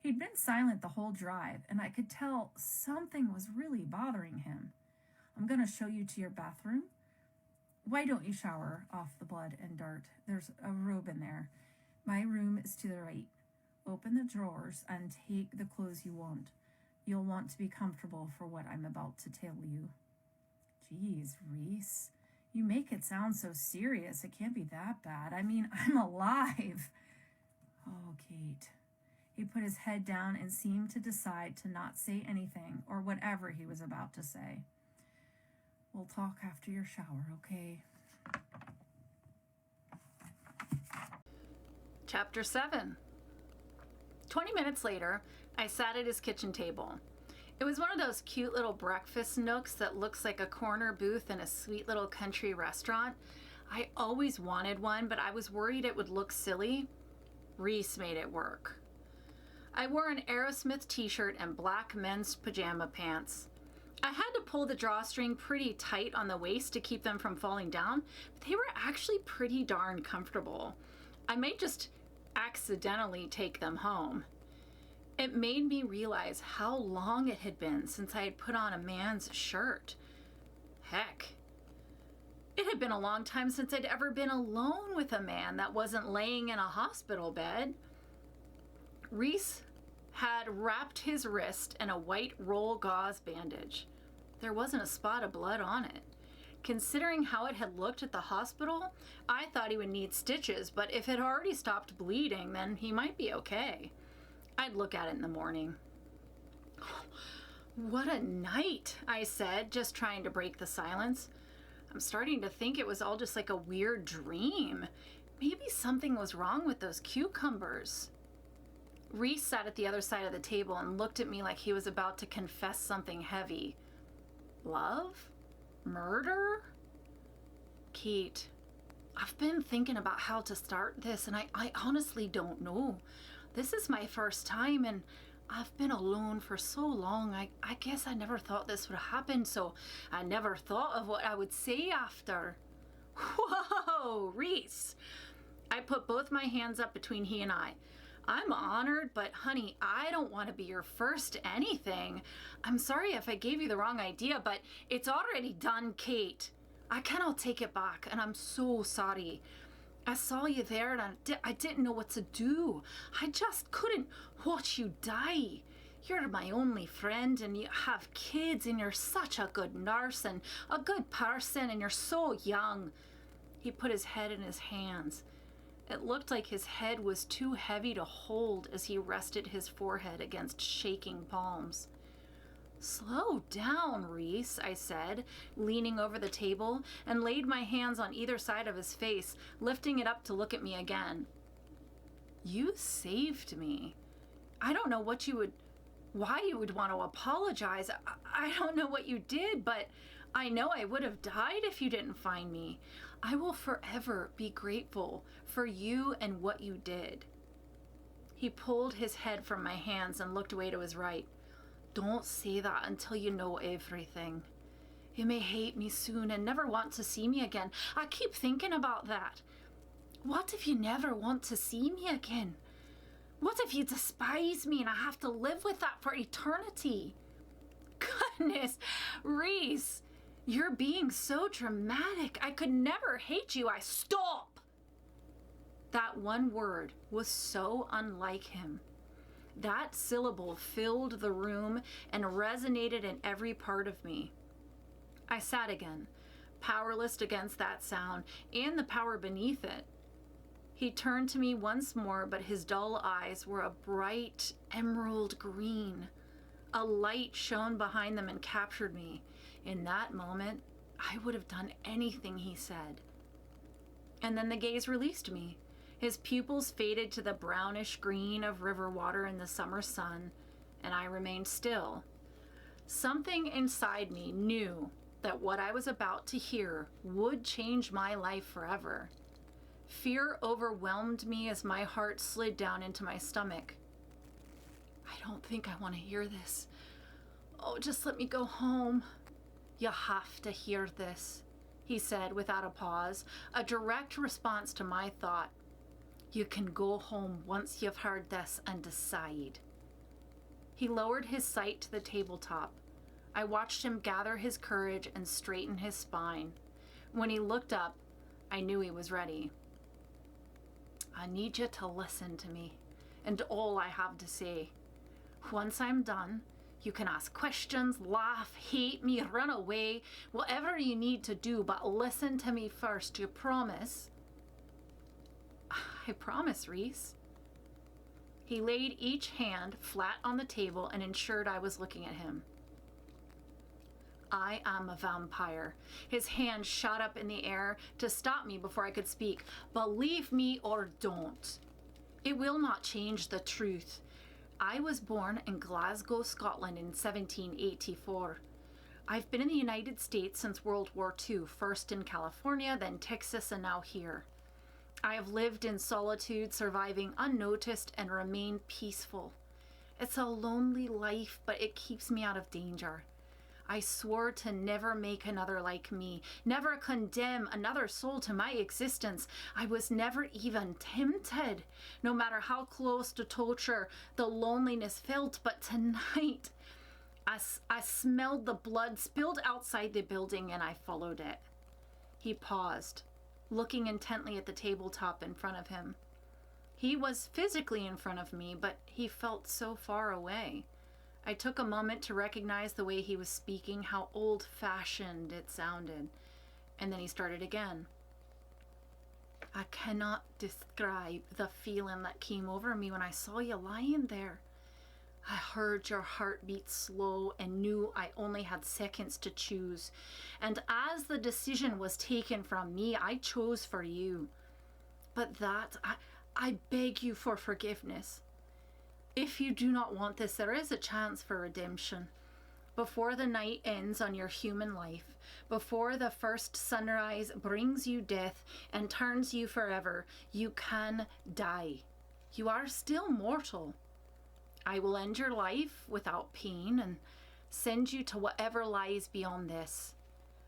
He'd been silent the whole drive, and I could tell something was really bothering him. I'm going to show you to your bathroom. Why don't you shower off the blood and dirt? There's a robe in there. My room is to the right. Open the drawers and take the clothes you want. You'll want to be comfortable for what I'm about to tell you. Geez, Reese, you make it sound so serious. It can't be that bad. I mean, I'm alive. Oh, Kate. He put his head down and seemed to decide to not say anything or whatever he was about to say. We'll talk after your shower, okay? Chapter 7. 20 minutes later, I sat at his kitchen table. It was one of those cute little breakfast nooks that looks like a corner booth in a sweet little country restaurant. I always wanted one, but I was worried it would look silly. Reese made it work. I wore an Aerosmith t-shirt and black men's pajama pants. I had to pull the drawstring pretty tight on the waist to keep them from falling down, but they were actually pretty darn comfortable. I might just accidentally take them home. It made me realize how long it had been since I had put on a man's shirt. Heck, it had been a long time since I'd ever been alone with a man that wasn't laying in a hospital bed. Reese had wrapped his wrist in a white roll gauze bandage. There wasn't a spot of blood on it. Considering how it had looked at the hospital, I thought he would need stitches, but if it already stopped bleeding, then he might be okay. I'd look at it in the morning. What a night, I said, just trying to break the silence. I'm starting to think it was all just like a weird dream. Maybe something was wrong with those cucumbers. Reese sat at the other side of the table and looked at me like he was about to confess something heavy. Love? Murder? Kate, I've been thinking about how to start this, and I honestly don't know. This is my first time, and I've been alone for so long. I guess I never thought this would happen, so I never thought of what I would say after. Whoa, Reese! I put both my hands up between he and I. I'm honored, but honey, I don't want to be your first anything. I'm sorry if I gave you the wrong idea, but it's already done, Kate. I cannot take it back, and I'm so sorry. I saw you there, and I didn't know what to do. I just couldn't watch you die. You're my only friend, and you have kids, and you're such a good nurse and a good person, and you're so young. He put his head in his hands. It looked like his head was too heavy to hold as he rested his forehead against shaking palms. Slow down, Reese, I said, leaning over the table and laid my hands on either side of his face, lifting it up to look at me again. You saved me. I don't know why you would want to apologize. I don't know what you did, but I know I would have died if you didn't find me. I will forever be grateful for you and what you did. He pulled his head from my hands and looked away to his right. Don't say that until you know everything. You may hate me soon and never want to see me again. I keep thinking about that. What if you never want to see me again? What if you despise me and I have to live with that for eternity? Goodness, Reese, you're being so dramatic. I could never hate you. Stop! That one word was so unlike him. That syllable filled the room and resonated in every part of me. I sat again, powerless against that sound and the power beneath it. He turned to me once more, but his dull eyes were a bright emerald green. A light shone behind them and captured me. In that moment, I would have done anything he said. And then the gaze released me. His pupils faded to the brownish green of river water in the summer sun, and I remained still. Something inside me knew that what I was about to hear would change my life forever. Fear overwhelmed me as my heart slid down into my stomach. I don't think I want to hear this. Oh, just let me go home. You have to hear this, he said without a pause, a direct response to my thought. You can go home once you've heard this and decide. He lowered his sight to the tabletop. I watched him gather his courage and straighten his spine. When he looked up, I knew he was ready. I need you to listen to me and all I have to say. Once I'm done, you can ask questions, laugh, hate me, run away, whatever you need to do, but listen to me first. You promise? I promise, Reese. He laid each hand flat on the table and ensured I was looking at him. I am a vampire. His hand shot up in the air to stop me before I could speak. Believe me or don't. It will not change the truth. I was born in Glasgow, Scotland in 1784. I've been in the United States since World War II, first in California, then Texas, and now here. I have lived in solitude, surviving unnoticed, and remained peaceful. It's a lonely life, but it keeps me out of danger. I swore to never make another like me, never condemn another soul to my existence. I was never even tempted, no matter how close to torture the loneliness felt. But tonight, I smelled the blood spilled outside the building and I followed it. He paused, looking intently at the tabletop in front of him. He was physically in front of me, but he felt so far away. I took a moment to recognize the way he was speaking, how old-fashioned it sounded. And then he started again. I cannot describe the feeling that came over me when I saw you lying there. I heard your heartbeat slow and knew I only had seconds to choose. And as the decision was taken from me, I chose for you. But I beg you for forgiveness. If you do not want this, there is a chance for redemption. Before the night ends on your human life, before the first sunrise brings you death and turns you forever, you can die. You are still mortal. I will end your life without pain and send you to whatever lies beyond this.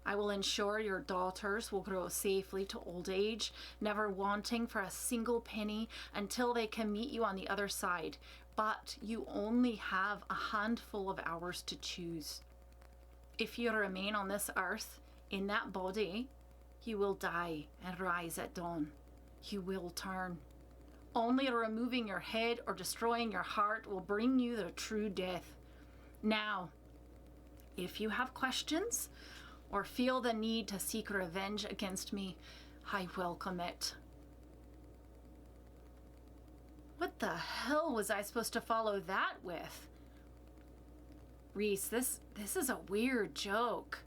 I will ensure your daughters will grow safely to old age, never wanting for a single penny until they can meet you on the other side. But you only have a handful of hours to choose. If you remain on this earth, in that body, you will die and rise at dawn. You will turn. Only removing your head or destroying your heart will bring you the true death. Now, if you have questions or feel the need to seek revenge against me, I welcome it. What the hell was I supposed to follow that with? Reese, this is a weird joke.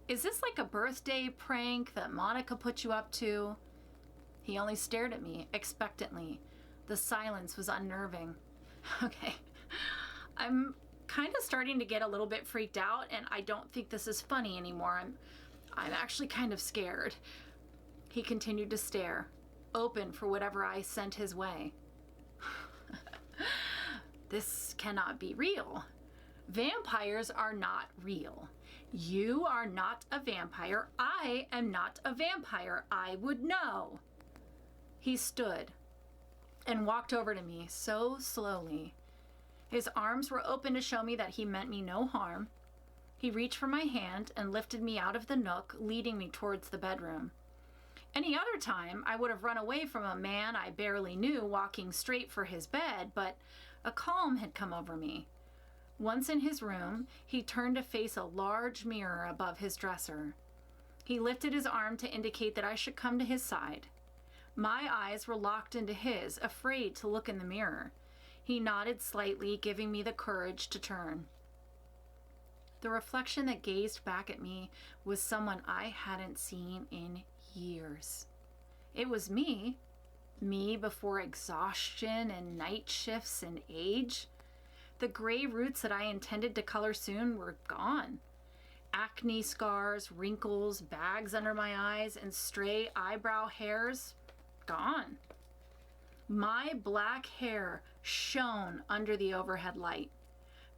Is this like a birthday prank that Monica put you up to? He only stared at me expectantly. The silence was unnerving. Okay, I'm kind of starting to get a little bit freaked out, and I don't think this is funny anymore. I'm actually kind of scared. He continued to stare, open for whatever I sent his way. This cannot be real. Vampires are not real. You are not a vampire. I am not a vampire. I would know. He stood and walked over to me so slowly. His arms were open to show me that he meant me no harm. He reached for my hand and lifted me out of the nook, leading me towards the bedroom. Any other time, I would have run away from a man I barely knew walking straight for his bed, but a calm had come over me. Once in his room, he turned to face a large mirror above his dresser. He lifted his arm to indicate that I should come to his side. My eyes were locked into his, afraid to look in the mirror. He nodded slightly, giving me the courage to turn. The reflection that gazed back at me was someone I hadn't seen in years. It was me before exhaustion and night shifts and age. The gray roots that I intended to color soon were gone. Acne scars, wrinkles, bags under my eyes, and stray eyebrow hairs, gone. My black hair shone under the overhead light.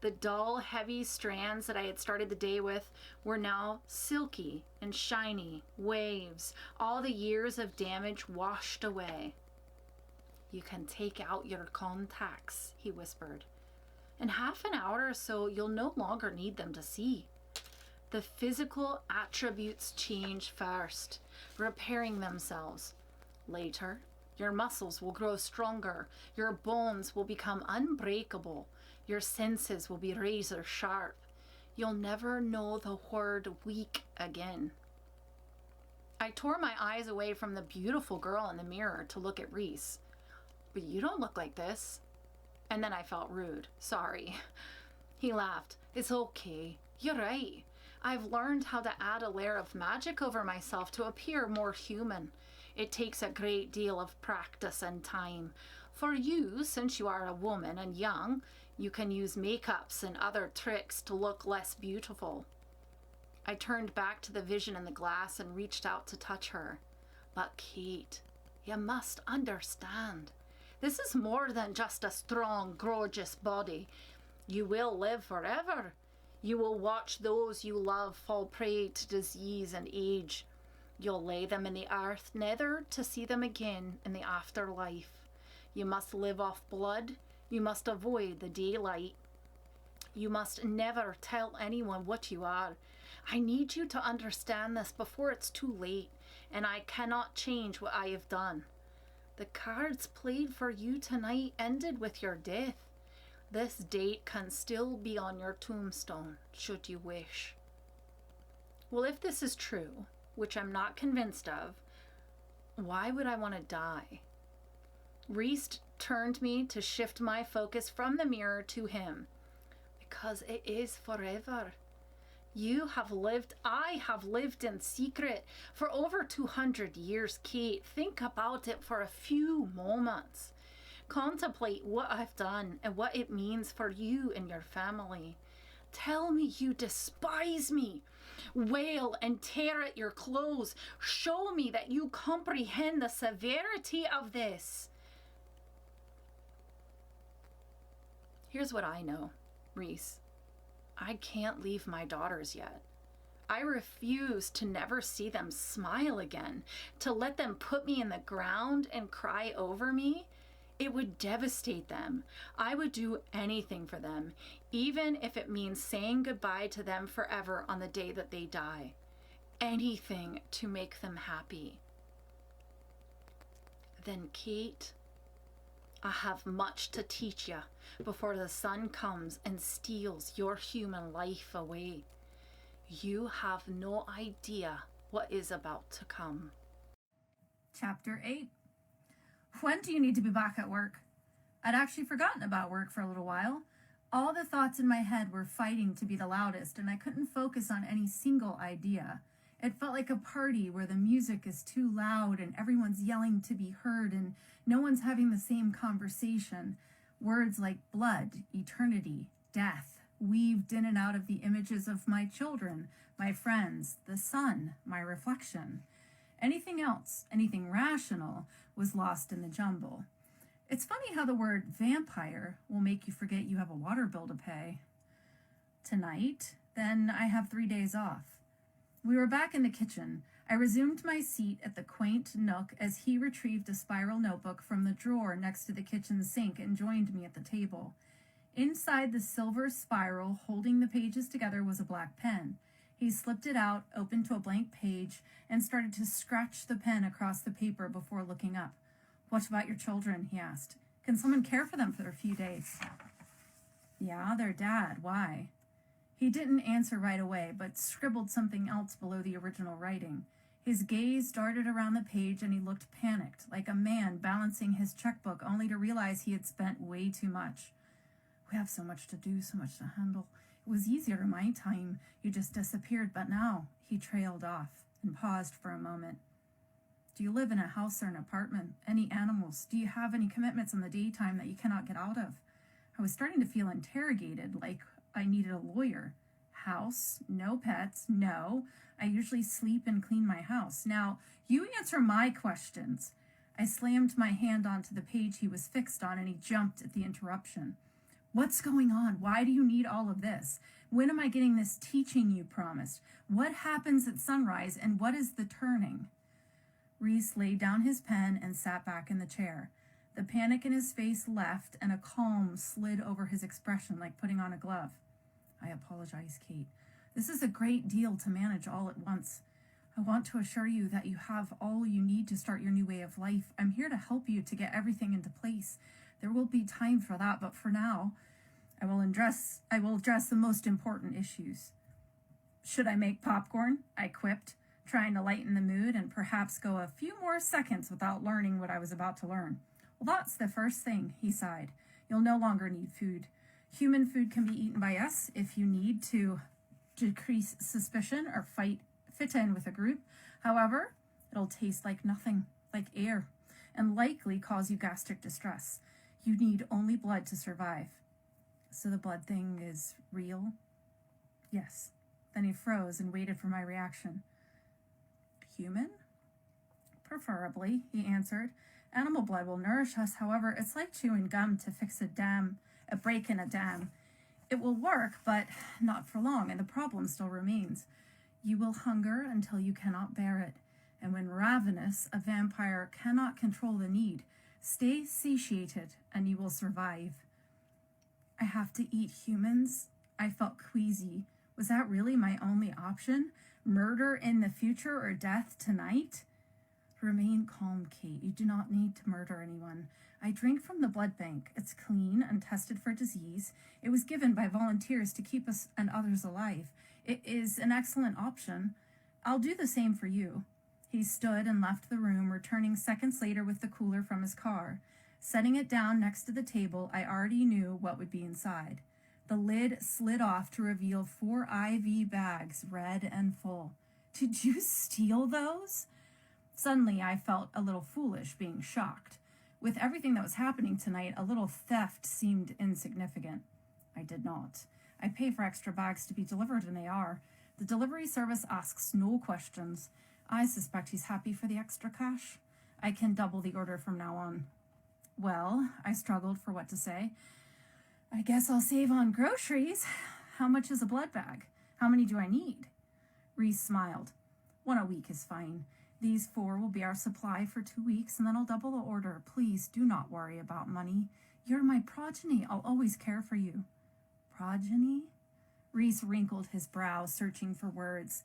The dull, heavy strands that I had started the day with were now silky and shiny, waves, all the years of damage washed away. You can take out your contacts, he whispered. In half an hour or so, you'll no longer need them to see. The physical attributes change first, repairing themselves. Later, your muscles will grow stronger, your bones will become unbreakable, your senses will be razor sharp. You'll never know the word weak again. I tore my eyes away from the beautiful girl in the mirror to look at Reese. But you don't look like this. And then I felt rude. Sorry. He laughed. It's okay. You're right. I've learned how to add a layer of magic over myself to appear more human. It takes a great deal of practice and time. For you, since you are a woman and young, you can use makeups and other tricks to look less beautiful. I turned back to the vision in the glass and reached out to touch her. But Kate, you must understand. This is more than just a strong, gorgeous body. You will live forever. You will watch those you love fall prey to disease and age. You'll lay them in the earth, never to see them again in the afterlife. You must live off blood. You must avoid the daylight. You must never tell anyone what you are. I need you to understand this before it's too late, and I cannot change what I have done. The cards played for you tonight ended with your death. This date can still be on your tombstone, should you wish. Well, if this is true, which I'm not convinced of, why would I want to die? Reese turned me to shift my focus from the mirror to him. Because it is forever. You have lived, I have lived in secret for over 200 years, Kate. Think about it for a few moments. Contemplate what I've done and what it means for you and your family. Tell me you despise me. Wail and tear at your clothes. Show me that you comprehend the severity of this. Here's what I know, Reese. I can't leave my daughters yet. I refuse to never see them smile again, to let them put me in the ground and cry over me. It would devastate them. I would do anything for them, even if it means saying goodbye to them forever on the day that they die. Anything to make them happy. Then, Kate, I have much to teach you before the sun comes and steals your human life away. You have no idea what is about to come. Chapter 8. When do you need to be back at work? I'd actually forgotten about work for a little while. All the thoughts in my head were fighting to be the loudest, and I couldn't focus on any single idea. It felt like a party where the music is too loud and everyone's yelling to be heard and no one's having the same conversation. Words like blood, eternity, death, weaved in and out of the images of my children, my friends, the sun, my reflection. Anything else, anything rational, was lost in the jumble. It's funny how the word vampire will make you forget you have a water bill to pay. Tonight, then I have 3 days off. We were back in the kitchen. I resumed my seat at the quaint nook as he retrieved a spiral notebook from the drawer next to the kitchen sink and joined me at the table. Inside the silver spiral, holding the pages together, was a black pen. He slipped it out, opened to a blank page, and started to scratch the pen across the paper before looking up. "What about your children?" he asked. "Can someone care for them for a few days?" "Yeah, their dad. Why?" He didn't answer right away, but scribbled something else below the original writing. His gaze darted around the page, and he looked panicked, like a man balancing his checkbook only to realize he had spent way too much. "We have so much to do, so much to handle. It was easier in my time. You just disappeared, but now," he trailed off and paused for a moment. "Do you live in a house or an apartment? Any animals? Do you have any commitments in the daytime that you cannot get out of?" I was starting to feel interrogated, like I needed a lawyer. "House, no pets, no. I usually sleep and clean my house. Now, you answer my questions." I slammed my hand onto the page he was fixed on, and he jumped at the interruption. "What's going on? Why do you need all of this? When am I getting this teaching you promised? What happens at sunrise, and what is the turning?" Reese laid down his pen and sat back in the chair. The panic in his face left, and a calm slid over his expression like putting on a glove. "I apologize, Kate. This is a great deal to manage all at once. I want to assure you that you have all you need to start your new way of life. I'm here to help you to get everything into place. There will be time for that, but for now, I will address the most important issues." "Should I make popcorn?" I quipped, trying to lighten the mood and perhaps go a few more seconds without learning what I was about to learn. "Well, that's the first thing," he sighed. "You'll no longer need food. Human food can be eaten by us if you need to decrease suspicion or fit in with a group. However, it'll taste like nothing, like air. and likely cause you gastric distress. You need only blood to survive. So the blood thing is real? Yes. Then he froze and waited for my reaction. Human? Preferably, he answered. Animal blood will nourish us, however, it's like chewing gum to fix a break in a dam. It will work, but not for long, and the problem still remains. You will hunger until you cannot bear it, and when ravenous, a vampire cannot control the need. Stay satiated, and you will survive. I have to eat humans? I felt queasy. Was that really my only option? Murder in the future or death tonight? Remain calm, Kate. You do not need to murder anyone. I drink from the blood bank. It's clean and tested for disease. It was given by volunteers to keep us and others alive. It is an excellent option. I'll do the same for you. He stood and left the room, returning seconds later with the cooler from his car. Setting it down next to the table, I already knew what would be inside. The lid slid off to reveal 4 IV bags, red and full. Did you steal those? Suddenly, I felt a little foolish, being shocked. With everything that was happening tonight, a little theft seemed insignificant. I did not. I pay for extra bags to be delivered, and they are. The delivery service asks no questions. I suspect he's happy for the extra cash. I can double the order from now on. Well, I struggled for what to say. I guess I'll save on groceries. How much is a blood bag? How many do I need? Reese smiled. 1 a week is fine. These 4 will be our supply for 2 weeks, and then I'll double the order. Please do not worry about money. You're my progeny. I'll always care for you. Progeny? Reese wrinkled his brow, searching for words.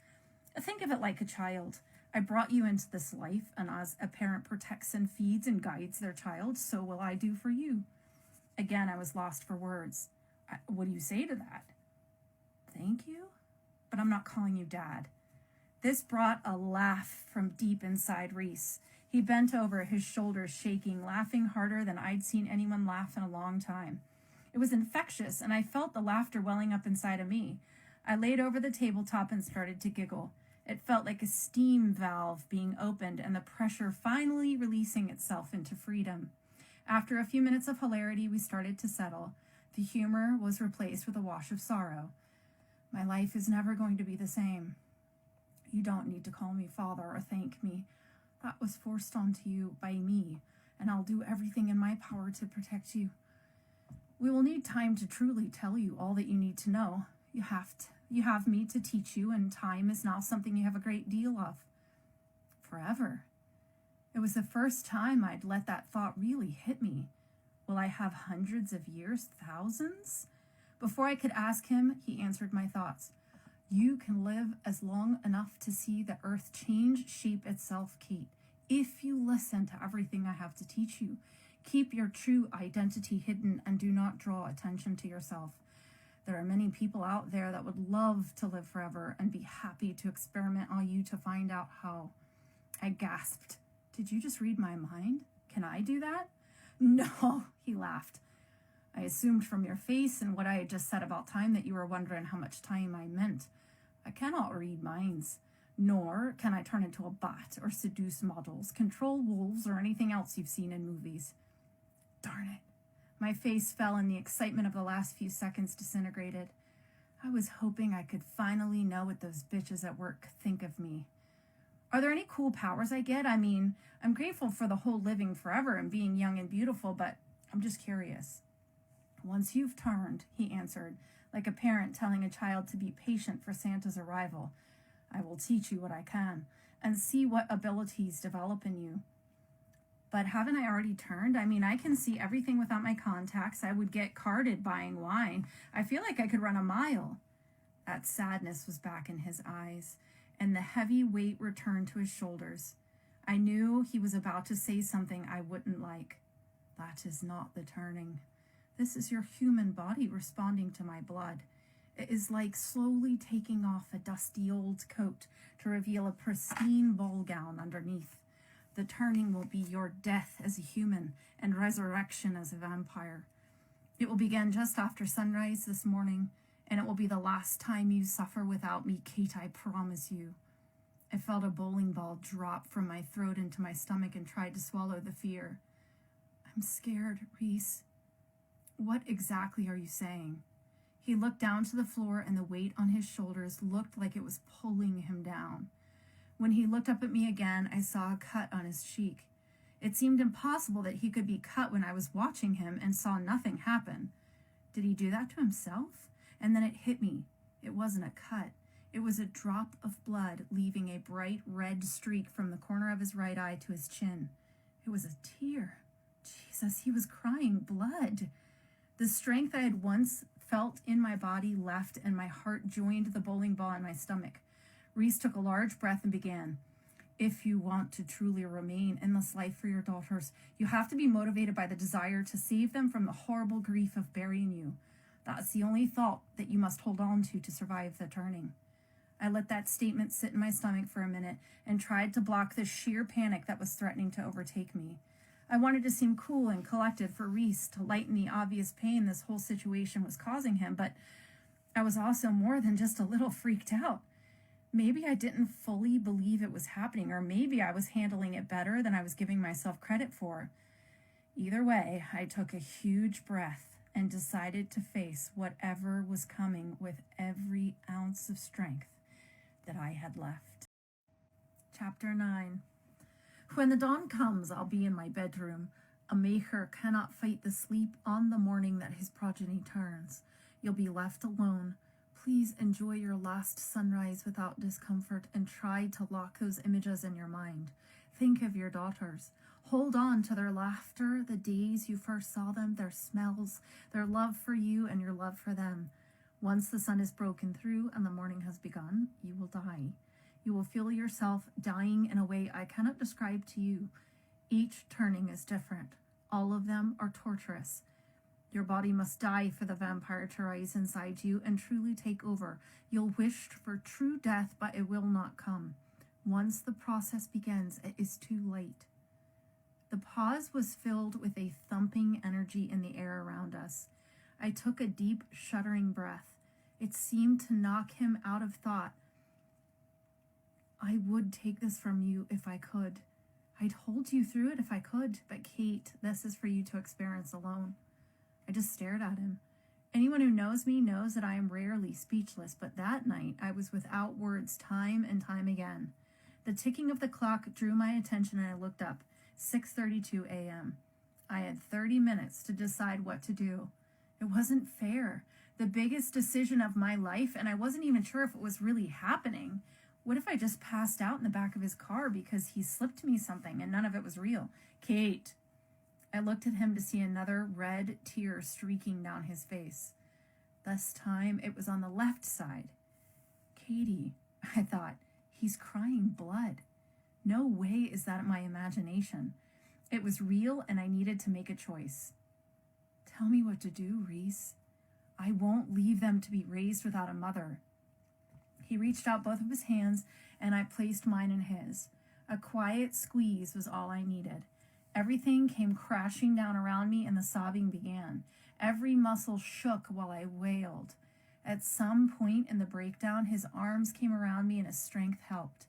Think of it like a child. I brought you into this life, and as a parent protects and feeds and guides their child, so will I do for you. Again, I was lost for words. What do you say to that? Thank you? But I'm not calling you Dad. This brought a laugh from deep inside Reese. He bent over, his shoulders shaking, laughing harder than I'd seen anyone laugh in a long time. It was infectious, and I felt the laughter welling up inside of me. I laid over the tabletop and started to giggle. It felt like a steam valve being opened and the pressure finally releasing itself into freedom. After a few minutes of hilarity, we started to settle. The humor was replaced with a wash of sorrow. My life is never going to be the same. You don't need to call me father or thank me. That was forced onto you by me, and I'll do everything in my power to protect you. We will need time to truly tell you all that you need to know. You have me to teach you, and time is now something you have a great deal of. Forever. It was the first time I'd let that thought really hit me. Will I have hundreds of years, thousands? Before I could ask him, he answered my thoughts. You can live as long enough to see the earth change, shape itself, Kate, if you listen to everything I have to teach you. Keep your true identity hidden and do not draw attention to yourself. There are many people out there that would love to live forever and be happy to experiment on you to find out how. I gasped. Did you just read my mind? Can I do that? No, he laughed. I assumed from your face and what I had just said about time that you were wondering how much time I meant. I cannot read minds, nor can I turn into a bat or seduce models, control wolves, or anything else you've seen in movies. Darn it. My face fell and the excitement of the last few seconds disintegrated. I was hoping I could finally know what those bitches at work think of me. Are there any cool powers I get? I mean, I'm grateful for the whole living forever and being young and beautiful, but I'm just curious. Once you've turned, he answered, like a parent telling a child to be patient for Santa's arrival. I will teach you what I can and see what abilities develop in you. But haven't I already turned? I mean, I can see everything without my contacts. I would get carded buying wine. I feel like I could run a mile. That sadness was back in his eyes, and the heavy weight returned to his shoulders. I knew he was about to say something I wouldn't like. That is not the turning. This is your human body responding to my blood. It is like slowly taking off a dusty old coat to reveal a pristine ball gown underneath. The turning will be your death as a human and resurrection as a vampire. It will begin just after sunrise this morning, and it will be the last time you suffer without me, Kate, I promise you. I felt a bowling ball drop from my throat into my stomach and tried to swallow the fear. I'm scared, Reese. What exactly are you saying? He looked down to the floor and the weight on his shoulders looked like it was pulling him down. When he looked up at me again, I saw a cut on his cheek. It seemed impossible that he could be cut when I was watching him and saw nothing happen. Did he do that to himself? And then it hit me. It wasn't a cut. It was a drop of blood, leaving a bright red streak from the corner of his right eye to his chin. It was a tear. Jesus, he was crying blood. The strength I had once felt in my body left, and my heart joined the bowling ball in my stomach. Reese took a large breath and began. If you want to truly remain in this life for your daughters, you have to be motivated by the desire to save them from the horrible grief of burying you. That's the only thought that you must hold on to survive the turning. I let that statement sit in my stomach for a minute and tried to block the sheer panic that was threatening to overtake me. I wanted to seem cool and collected for Reese to lighten the obvious pain this whole situation was causing him, but I was also more than just a little freaked out. Maybe I didn't fully believe it was happening, or maybe I was handling it better than I was giving myself credit for. Either way, I took a huge breath and decided to face whatever was coming with every ounce of strength that I had left. Chapter 9. When the dawn comes, I'll be in my bedroom. A maker cannot fight the sleep on the morning that his progeny turns. You'll be left alone. Please enjoy your last sunrise without discomfort and try to lock those images in your mind. Think of your daughters. Hold on to their laughter, the days you first saw them, their smells, their love for you and your love for them. Once the sun is broken through and the morning has begun, you will die. You will feel yourself dying in a way I cannot describe to you. Each turning is different. All of them are torturous. Your body must die for the vampire to rise inside you and truly take over. You'll wish for true death, but it will not come. Once the process begins, it is too late. The pause was filled with a thumping energy in the air around us. I took a deep, shuddering breath. It seemed to knock him out of thought. I would take this from you if I could. I'd hold you through it if I could, but Kate, this is for you to experience alone. I just stared at him. Anyone who knows me knows that I am rarely speechless, but that night I was without words time and time again. The ticking of the clock drew my attention and I looked up. 6:32 a.m. I had 30 minutes to decide what to do. It wasn't fair. The biggest decision of my life, and I wasn't even sure if it was really happening. What if I just passed out in the back of his car because he slipped me something and none of it was real? Kate. I looked at him to see another red tear streaking down his face. This time it was on the left side. Katie, I thought, he's crying blood. No way is that my imagination. It was real and I needed to make a choice. Tell me what to do, Reese. I won't leave them to be raised without a mother. He reached out both of his hands and I placed mine in his. A quiet squeeze was all I needed. Everything came crashing down around me and the sobbing began. Every muscle shook while I wailed. At some point in the breakdown, his arms came around me and his strength helped.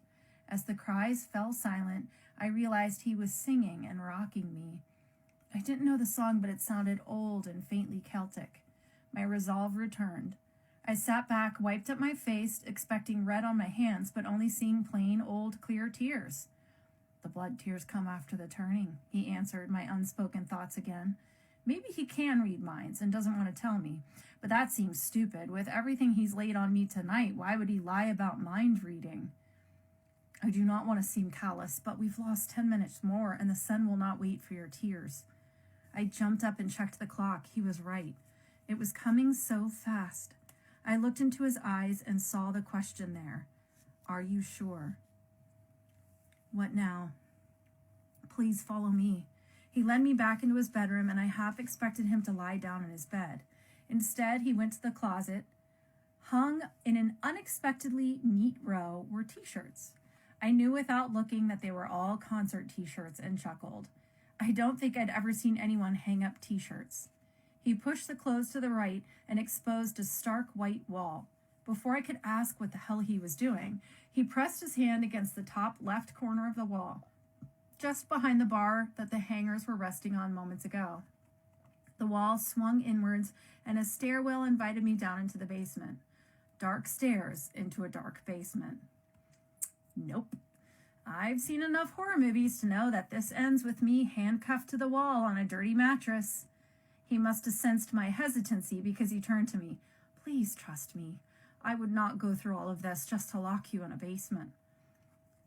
As the cries fell silent, I realized he was singing and rocking me. I didn't know the song, but it sounded old and faintly Celtic. My resolve returned. I sat back, wiped up my face, expecting red on my hands, but only seeing plain, old, clear tears. The blood tears come after the turning, he answered my unspoken thoughts again. Maybe he can read minds and doesn't want to tell me, but that seems stupid. With everything he's laid on me tonight, why would he lie about mind reading? I do not want to seem callous, but we've lost 10 minutes more, and the sun will not wait for your tears. I jumped up and checked the clock. He was right. It was coming so fast. I looked into his eyes and saw the question there. Are you sure? What now? Please follow me. He led me back into his bedroom, and I half expected him to lie down in his bed. Instead, he went to the closet. Hung in an unexpectedly neat row were t-shirts. I knew without looking that they were all concert t-shirts and chuckled. I don't think I'd ever seen anyone hang up t-shirts. He pushed the clothes to the right and exposed a stark white wall. Before I could ask what the hell he was doing, he pressed his hand against the top left corner of the wall, just behind the bar that the hangers were resting on moments ago. The wall swung inwards, and a stairwell invited me down into the basement. Dark stairs into a dark basement. Nope. I've seen enough horror movies to know that this ends with me handcuffed to the wall on a dirty mattress. He must have sensed my hesitancy because he turned to me. Please trust me. I would not go through all of this just to lock you in a basement.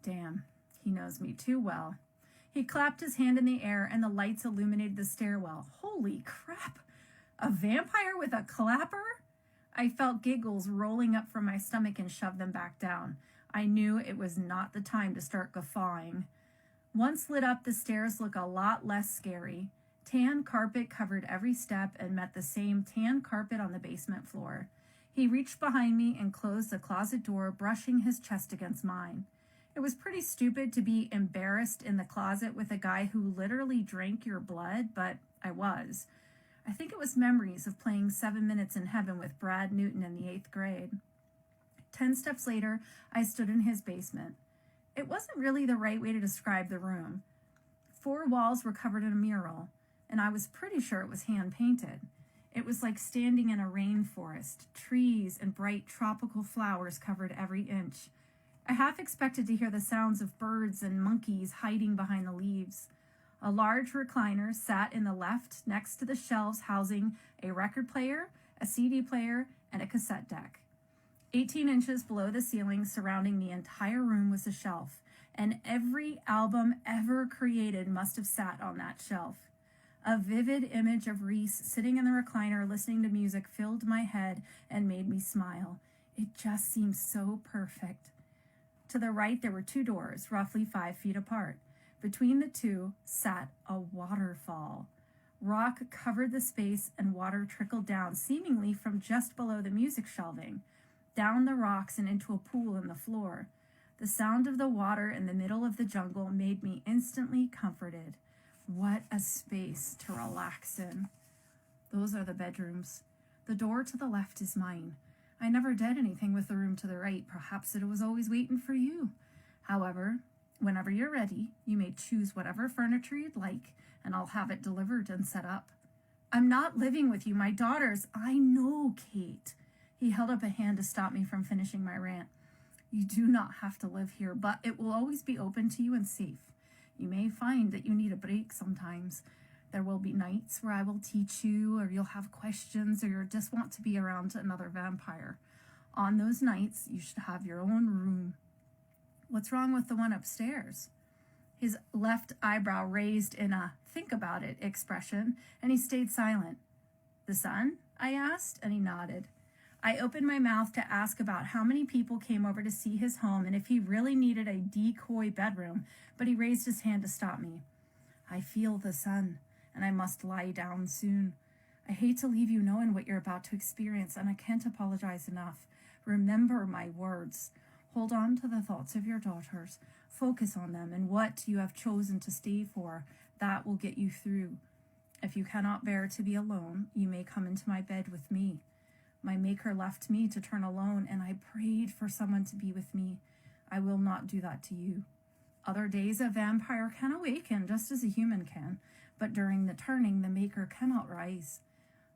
Damn, he knows me too well. He clapped his hand in the air and the lights illuminated the stairwell. Holy crap! A vampire with a clapper? I felt giggles rolling up from my stomach and shoved them back down. I knew it was not the time to start guffawing. Once lit up, the stairs look a lot less scary. Tan carpet covered every step and met the same tan carpet on the basement floor. He reached behind me and closed the closet door, brushing his chest against mine. It was pretty stupid to be embarrassed in the closet with a guy who literally drank your blood, but I was. I think it was memories of playing 7 Minutes in Heaven with Brad Newton in the 8th grade. 10 steps later, I stood in his basement. It wasn't really the right way to describe the room. 4 walls were covered in a mural, and I was pretty sure it was hand-painted. It was like standing in a rainforest. Trees and bright tropical flowers covered every inch. I half expected to hear the sounds of birds and monkeys hiding behind the leaves. A large recliner sat in the left next to the shelves housing a record player, a CD player, and a cassette deck. 18 inches below the ceiling surrounding the entire room was a shelf, and every album ever created must have sat on that shelf. A vivid image of Reese sitting in the recliner listening to music filled my head and made me smile. It just seemed so perfect. To the right, there were 2 doors, roughly 5 feet apart. Between the 2 sat a waterfall. Rock covered the space and water trickled down, seemingly from just below the music shelving, down the rocks and into a pool in the floor. The sound of the water in the middle of the jungle made me instantly comforted. What a space to relax in. Those are the bedrooms. The door to the left is mine. I never did anything with the room to the right. Perhaps it was always waiting for you. However, whenever you're ready, you may choose whatever furniture you'd like, and I'll have it delivered and set up. I'm not living with you, my daughters. I know, Kate. He held up a hand to stop me from finishing my rant. You do not have to live here, but it will always be open to you and safe. You may find that you need a break sometimes. There will be nights where I will teach you, or you'll have questions, or you just want to be around another vampire. On those nights, you should have your own room. What's wrong with the one upstairs? His left eyebrow raised in a think about it expression, and he stayed silent. The sun? I asked, and he nodded. I opened my mouth to ask about how many people came over to see his home and if he really needed a decoy bedroom, but he raised his hand to stop me. I feel the sun, and I must lie down soon. I hate to leave you knowing what you're about to experience, and I can't apologize enough. Remember my words. Hold on to the thoughts of your daughters. Focus on them and what you have chosen to stay for. That will get you through. If you cannot bear to be alone, you may come into my bed with me. My Maker left me to turn alone, and I prayed for someone to be with me. I will not do that to you. Other days, a vampire can awaken just as a human can, but during the turning, the Maker cannot rise.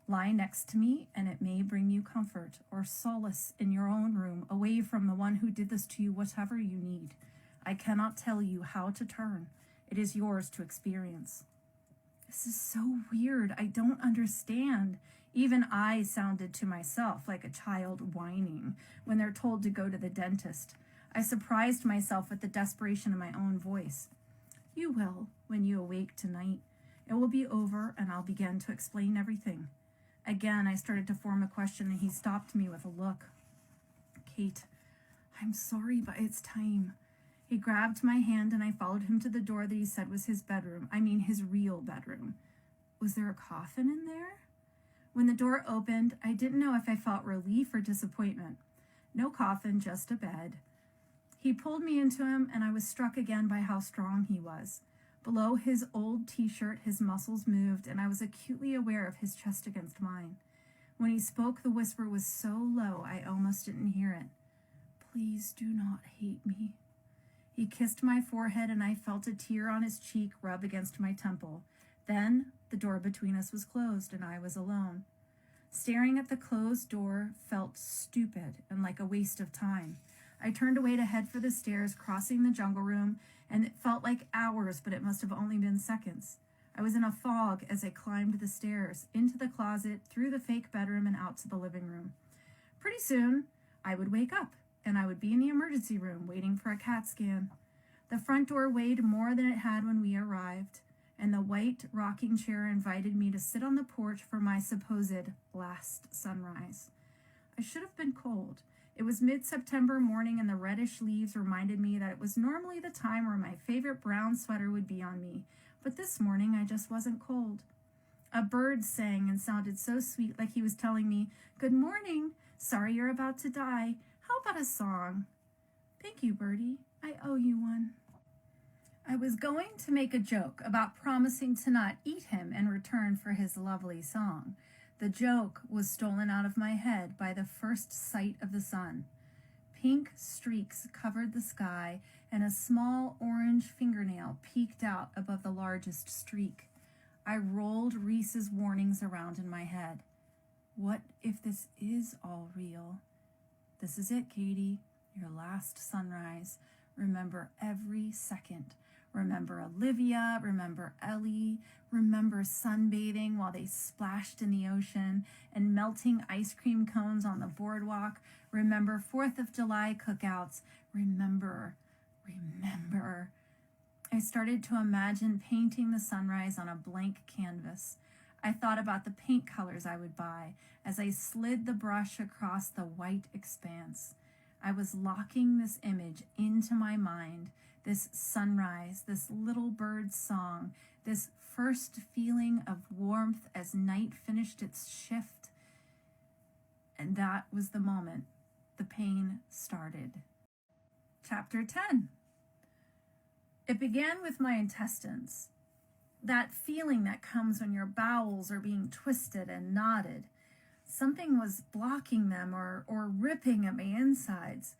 Lie next to me, and it may bring you comfort or solace in your own room, away from the one who did this to you, whatever you need. I cannot tell you how to turn. It is yours to experience. This is so weird. I don't understand. Even I sounded to myself like a child whining when they're told to go to the dentist. I surprised myself with the desperation in my own voice. You will, when you awake tonight. It will be over, and I'll begin to explain everything. Again, I started to form a question, and he stopped me with a look. Kate, I'm sorry, but it's time. He grabbed my hand, and I followed him to the door that he said was his bedroom. I mean, his real bedroom. Was there a coffin in there? When the door opened, I didn't know if I felt relief or disappointment. No coffin, just a bed. He pulled me into him, and I was struck again by how strong he was. Below his old t-shirt, his muscles moved, and I was acutely aware of his chest against mine. When he spoke, the whisper was so low I almost didn't hear it. Please do not hate me. He kissed my forehead, and I felt a tear on his cheek rub against my temple. Then the door between us was closed, and I was alone. Staring at the closed door felt stupid and like a waste of time. I turned away to head for the stairs, crossing the jungle room, and it felt like hours, but it must have only been seconds. I was in a fog as I climbed the stairs, into the closet, through the fake bedroom, and out to the living room. Pretty soon, I would wake up, and I would be in the emergency room waiting for a CAT scan. The front door weighed more than it had when we arrived, and the white rocking chair invited me to sit on the porch for my supposed last sunrise. I should have been cold. It was mid-September morning, and the reddish leaves reminded me that it was normally the time where my favorite brown sweater would be on me, but this morning I just wasn't cold. A bird sang and sounded so sweet, like he was telling me, "Good morning. Sorry you're about to die. How about a song?" "Thank you, birdie. I owe you one." I was going to make a joke about promising to not eat him in return for his lovely song. The joke was stolen out of my head by the first sight of the sun. Pink streaks covered the sky, and a small orange fingernail peeked out above the largest streak. I rolled Reese's warnings around in my head. What if this is all real? This is it, Katie, your last sunrise. Remember every second. Remember Olivia, remember Ellie, remember sunbathing while they splashed in the ocean and melting ice cream cones on the boardwalk. Remember 4th of July cookouts. Remember. I started to imagine painting the sunrise on a blank canvas. I thought about the paint colors I would buy as I slid the brush across the white expanse. I was locking this image into my mind, this sunrise, this little bird's song, this first feeling of warmth as night finished its shift. And that was the moment the pain started. Chapter 10. It began with my intestines. That feeling that comes when your bowels are being twisted and knotted. Something was blocking them or ripping at my insides.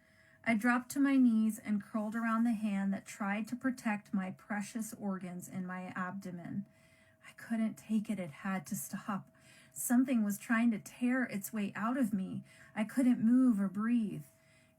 I dropped to my knees and curled around the hand that tried to protect my precious organs in my abdomen. I couldn't take it. It had to stop. Something was trying to tear its way out of me. I couldn't move or breathe.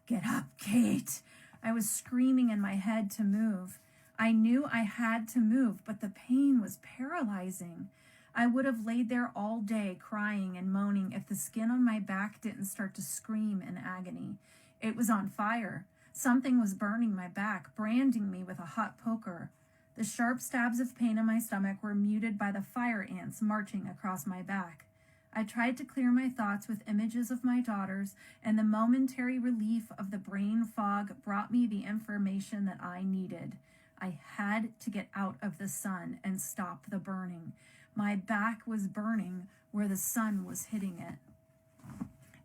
"Get up, Kate." I was screaming in my head to move. I knew I had to move, but the pain was paralyzing. I would have laid there all day crying and moaning if the skin on my back didn't start to scream in agony. It was on fire. Something was burning my back, branding me with a hot poker. The sharp stabs of pain in my stomach were muted by the fire ants marching across my back. I tried to clear my thoughts with images of my daughters, and the momentary relief of the brain fog brought me the information that I needed. I had to get out of the sun and stop the burning. My back was burning where the sun was hitting it.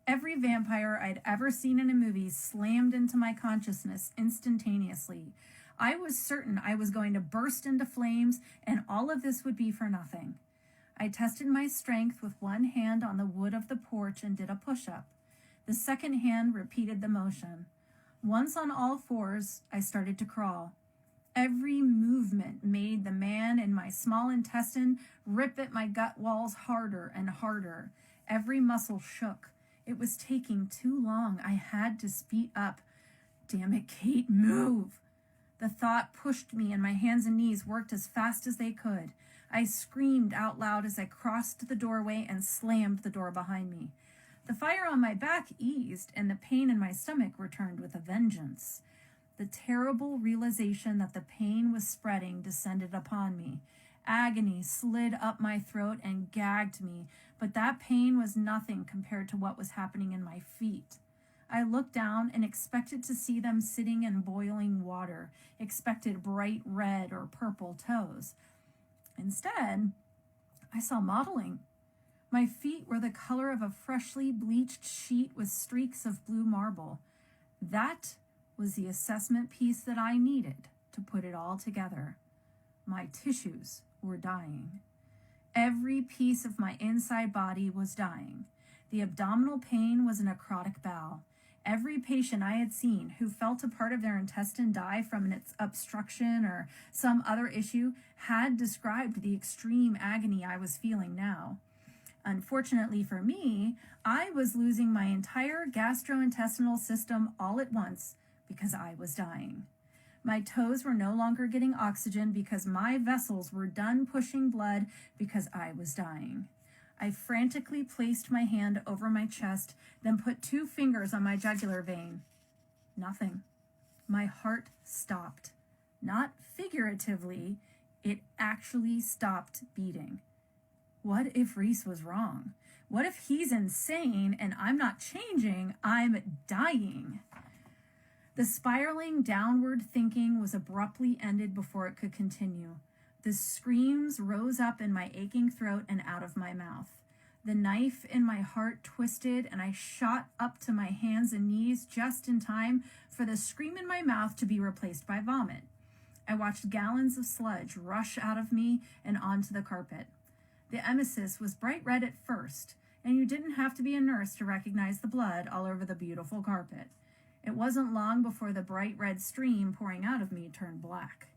Every vampire I'd ever seen in a movie slammed into my consciousness instantaneously. I was certain I was going to burst into flames, and all of this would be for nothing. I tested my strength with one hand on the wood of the porch and did a push-up. The second hand repeated the motion. Once on all fours, I started to crawl. Every movement made the man in my small intestine rip at my gut walls harder and harder. Every muscle shook. It was taking too long. I had to speed up. Damn it, Kate, move. The thought pushed me, and my hands and knees worked as fast as they could. I screamed out loud as I crossed the doorway and slammed the door behind me. The fire on my back eased, and the pain in my stomach returned with a vengeance. The terrible realization that the pain was spreading descended upon me. Agony slid up my throat and gagged me, but that pain was nothing compared to what was happening in my feet. I looked down and expected to see them sitting in boiling water, expected bright red or purple toes. Instead, I saw modeling. My feet were the color of a freshly bleached sheet with streaks of blue marble. That was the assessment piece that I needed to put it all together. My tissues were dying. Every piece of my inside body was dying. The abdominal pain was a necrotic bowel. Every patient I had seen who felt a part of their intestine die from its obstruction or some other issue had described the extreme agony I was feeling now. Unfortunately for me, I was losing my entire gastrointestinal system all at once because I was dying. My toes were no longer getting oxygen because my vessels were done pushing blood because I was dying. I frantically placed my hand over my chest, then put 2 fingers on my jugular vein. Nothing. My heart stopped. Not figuratively, it actually stopped beating. What if Reese was wrong? What if he's insane and I'm not changing, I'm dying? The spiraling downward thinking was abruptly ended before it could continue. The screams rose up in my aching throat and out of my mouth. The knife in my heart twisted, and I shot up to my hands and knees just in time for the scream in my mouth to be replaced by vomit. I watched gallons of sludge rush out of me and onto the carpet. The emesis was bright red at first, and you didn't have to be a nurse to recognize the blood all over the beautiful carpet. It wasn't long before the bright red stream pouring out of me turned black.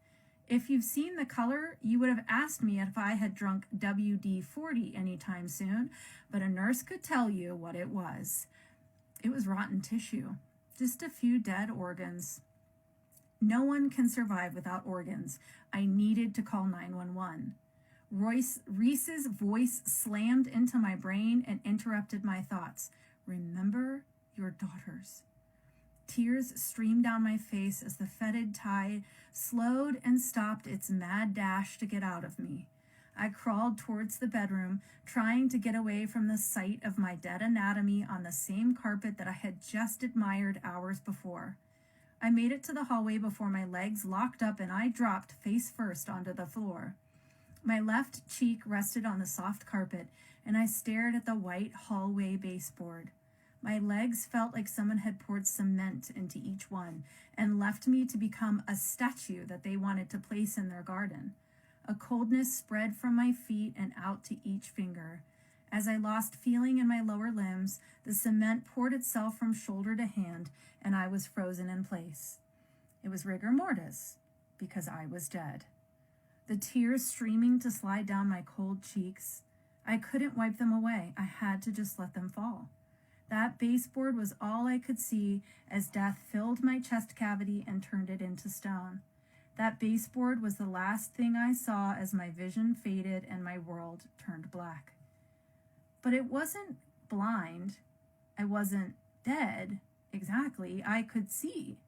If you've seen the color, you would have asked me if I had drunk WD-40 anytime soon, but a nurse could tell you what it was. It was rotten tissue, just a few dead organs. No one can survive without organs. I needed to call 911. Reese's voice slammed into my brain and interrupted my thoughts. Remember your daughters. Tears streamed down my face as the fetid tide slowed and stopped its mad dash to get out of me. I crawled towards the bedroom, trying to get away from the sight of my dead anatomy on the same carpet that I had just admired hours before. I made it to the hallway before my legs locked up and I dropped face first onto the floor. My left cheek rested on the soft carpet, and I stared at the white hallway baseboard. My legs felt like someone had poured cement into each one and left me to become a statue that they wanted to place in their garden. A coldness spread from my feet and out to each finger. As I lost feeling in my lower limbs, the cement poured itself from shoulder to hand, and I was frozen in place. It was rigor mortis, because I was dead. The tears streaming to slide down my cold cheeks. I couldn't wipe them away. I had to just let them fall. That baseboard was all I could see as death filled my chest cavity and turned it into stone. That baseboard was the last thing I saw as my vision faded and my world turned black. But it wasn't blind. I wasn't dead, exactly. I could see.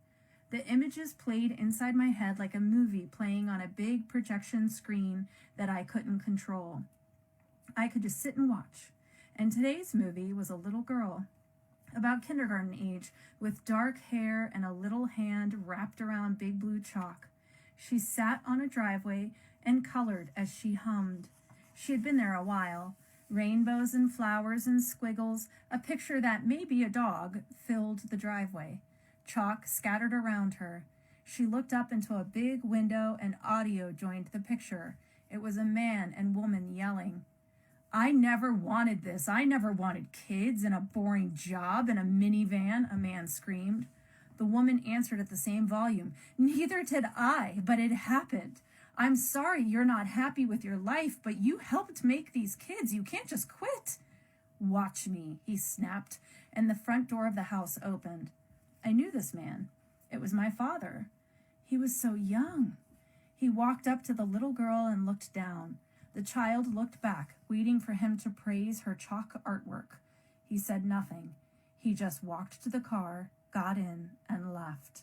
The images played inside my head like a movie playing on a big projection screen that I couldn't control. I could just sit and watch. And today's movie was a little girl, about kindergarten age, with dark hair and a little hand wrapped around big blue chalk. She sat on a driveway and colored as she hummed. She had been there a while. Rainbows and flowers and squiggles, a picture that may be a dog, filled the driveway. Chalk scattered around her. She looked up into a big window and audio joined the picture. It was a man and woman yelling. I never wanted this. I never wanted kids and a boring job and a minivan, a man screamed. The woman answered at the same volume. Neither did I, but it happened. I'm sorry you're not happy with your life, but you helped make these kids. You can't just quit. Watch me, he snapped, and the front door of the house opened. I knew this man. It was my father. He was so young. He walked up to the little girl and looked down. The child looked back, waiting for him to praise her chalk artwork. He said nothing. He just walked to the car, got in, and left.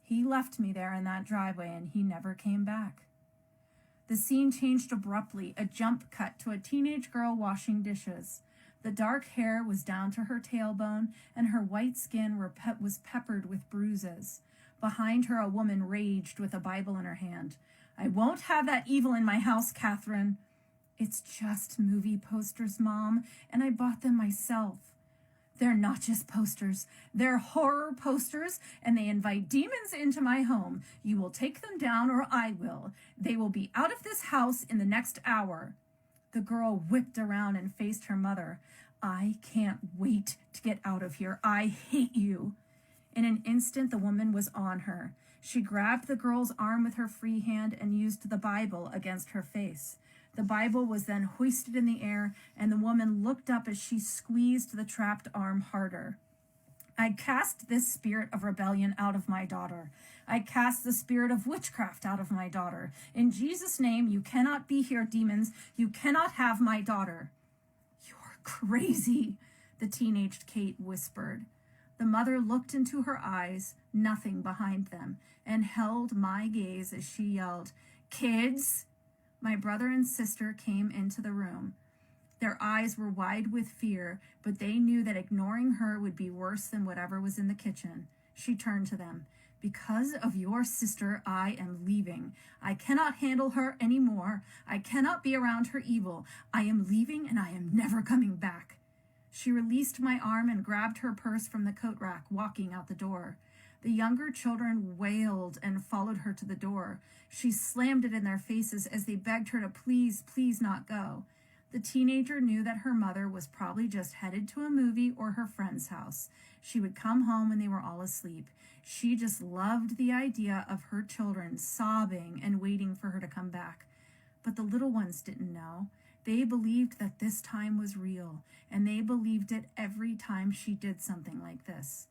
He left me there in that driveway, and he never came back. The scene changed abruptly, a jump cut to a teenage girl washing dishes. The dark hair was down to her tailbone, and her white skin was peppered with bruises. Behind her, a woman raged with a Bible in her hand. I won't have that evil in my house, Catherine. It's just movie posters, Mom, and I bought them myself. They're not just posters. They're horror posters, and they invite demons into my home. You will take them down, or I will. They will be out of this house in the next hour. The girl whipped around and faced her mother. I can't wait to get out of here. I hate you. In an instant, the woman was on her. She grabbed the girl's arm with her free hand and used the Bible against her face. The Bible was then hoisted in the air, and the woman looked up as she squeezed the trapped arm harder. I cast this spirit of rebellion out of my daughter. I cast the spirit of witchcraft out of my daughter. In Jesus' name, you cannot be here, demons. You cannot have my daughter. You're crazy, the teenaged Kate whispered. The mother looked into her eyes, nothing behind them, and held my gaze as she yelled, "Kids!" My brother and sister came into the room. Their eyes were wide with fear, but they knew that ignoring her would be worse than whatever was in the kitchen. She turned to them. "Because of your sister, I am leaving. I cannot handle her anymore. I cannot be around her evil. I am leaving and I am never coming back." She released my arm and grabbed her purse from the coat rack, walking out the door. The younger children wailed and followed her to the door. She slammed it in their faces as they begged her to please, please not go. The teenager knew that her mother was probably just headed to a movie or her friend's house. She would come home when they were all asleep. She just loved the idea of her children sobbing and waiting for her to come back. But the little ones didn't know. They believed that this time was real, and they believed it every time she did something like this.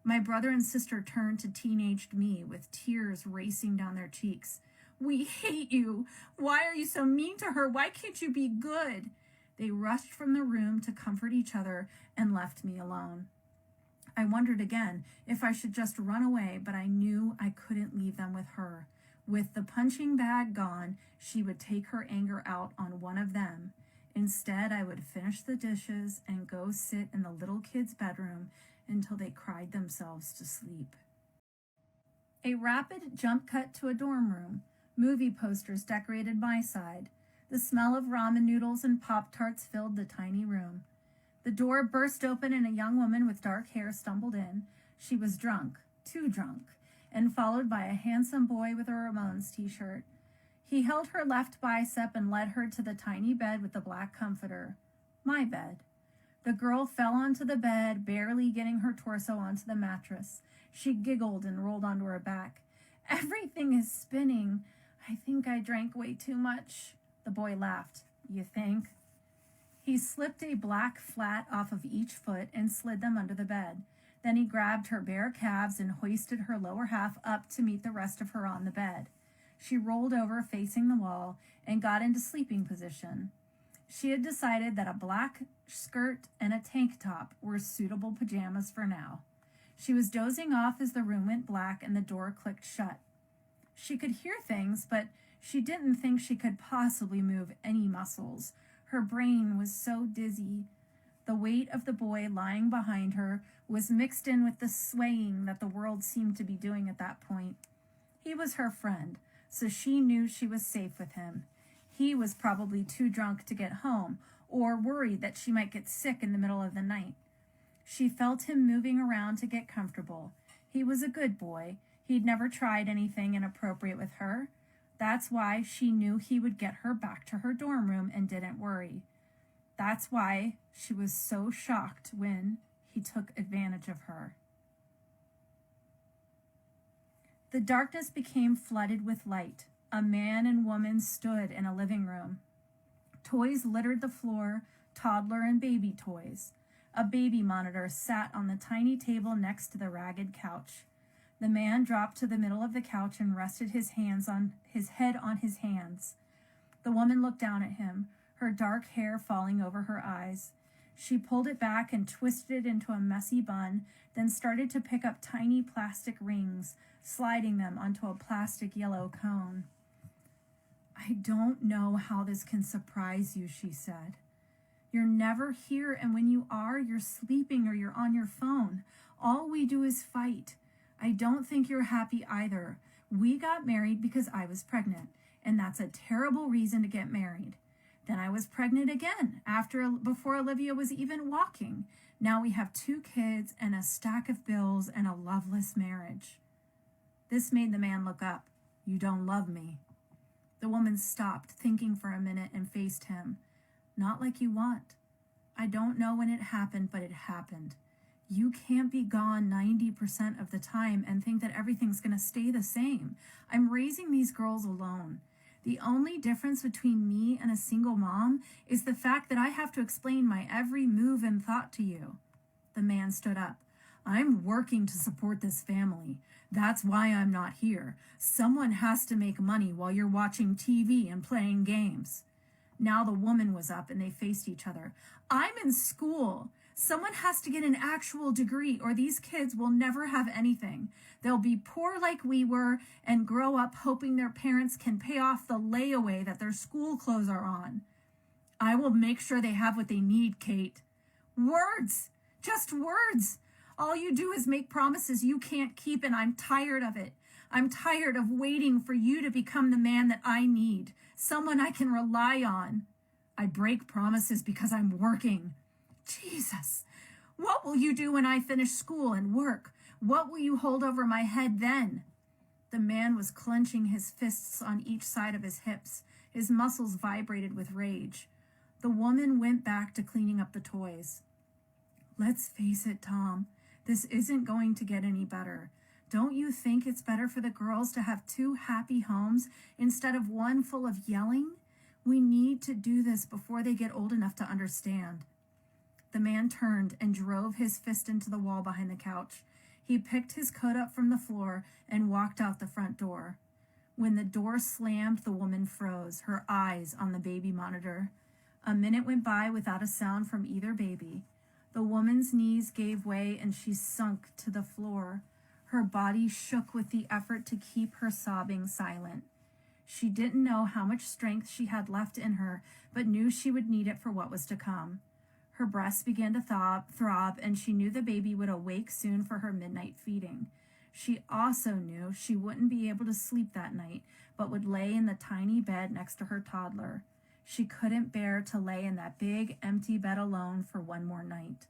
My brother and sister turned to teenaged me with tears racing down their cheeks. "We hate you. Why are you so mean to her? Why can't you be good?" They rushed from the room to comfort each other and left me alone. I wondered again if I should just run away, but I knew I couldn't leave them with her. With the punching bag gone, she would take her anger out on one of them. Instead, I would finish the dishes and go sit in the little kids' bedroom until they cried themselves to sleep. A rapid jump cut to a dorm room. Movie posters decorated my side. The smell of ramen noodles and Pop-Tarts filled the tiny room. The door burst open and a young woman with dark hair stumbled in. She was drunk, too drunk, and followed by a handsome boy with a Ramones t-shirt. He held her left bicep and led her to the tiny bed with the black comforter. My bed. The girl fell onto the bed, barely getting her torso onto the mattress. She giggled and rolled onto her back. "Everything is spinning. I think I drank way too much." The boy laughed. "You think?" He slipped a black flat off of each foot and slid them under the bed. Then he grabbed her bare calves and hoisted her lower half up to meet the rest of her on the bed. She rolled over facing the wall and got into sleeping position. She had decided that a black skirt and a tank top were suitable pajamas for now. She was dozing off as the room went black and the door clicked shut. She could hear things, but she didn't think she could possibly move any muscles. Her brain was so dizzy. The weight of the boy lying behind her was mixed in with the swaying that the world seemed to be doing at that point. He was her friend, so she knew she was safe with him. He was probably too drunk to get home, or worried that she might get sick in the middle of the night. She felt him moving around to get comfortable. He was a good boy. He'd never tried anything inappropriate with her. That's why she knew he would get her back to her dorm room and didn't worry. That's why she was so shocked when he took advantage of her. The darkness became flooded with light. A man and woman stood in a living room. Toys littered the floor, toddler and baby toys. A baby monitor sat on the tiny table next to the ragged couch. The man dropped to the middle of the couch and rested his head on his hands. The woman looked down at him, her dark hair falling over her eyes. She pulled it back and twisted it into a messy bun, then started to pick up tiny plastic rings, sliding them onto a plastic yellow cone. "I don't know how this can surprise you," she said. "You're never here, and when you are, you're sleeping or you're on your phone. All we do is fight. I don't think you're happy either. We got married because I was pregnant, and that's a terrible reason to get married. Then I was pregnant again before Olivia was even walking. Now we have 2 kids and a stack of bills and a loveless marriage." This made the man look up. "You don't love me." The woman stopped, thinking for a minute, and faced him. "Not like you want. I don't know when it happened, but it happened. You can't be gone 90% of the time and think that everything's going to stay the same. I'm raising these girls alone. The only difference between me and a single mom is the fact that I have to explain my every move and thought to you." The man stood up. "I'm working to support this family. That's why I'm not here. Someone has to make money while you're watching TV and playing games." Now the woman was up and they faced each other. "I'm in school. Someone has to get an actual degree or these kids will never have anything. They'll be poor like we were and grow up hoping their parents can pay off the layaway that their school clothes are on. I will make sure they have what they need, Kate." Words, just words. All you do is make promises you can't keep, and I'm tired of it. I'm tired of waiting for you to become the man that I need, someone I can rely on. I break promises because I'm working. Jesus, what will you do when I finish school and work? What will you hold over my head then? The man was clenching his fists on each side of his hips. His muscles vibrated with rage. The woman went back to cleaning up the toys. "Let's face it, Tom. This isn't going to get any better. Don't you think it's better for the girls to have 2 happy homes instead of one full of yelling? We need to do this before they get old enough to understand." The man turned and drove his fist into the wall behind the couch. He picked his coat up from the floor and walked out the front door. When the door slammed, the woman froze, her eyes on the baby monitor. A minute went by without a sound from either baby. The woman's knees gave way and she sunk to the floor. Her body shook with the effort to keep her sobbing silent. She didn't know how much strength she had left in her, but knew she would need it for what was to come. Her breasts began to throb, and she knew the baby would awake soon for her midnight feeding. She also knew she wouldn't be able to sleep that night, but would lay in the tiny bed next to her toddler. She couldn't bear to lay in that big, empty bed alone for one more night.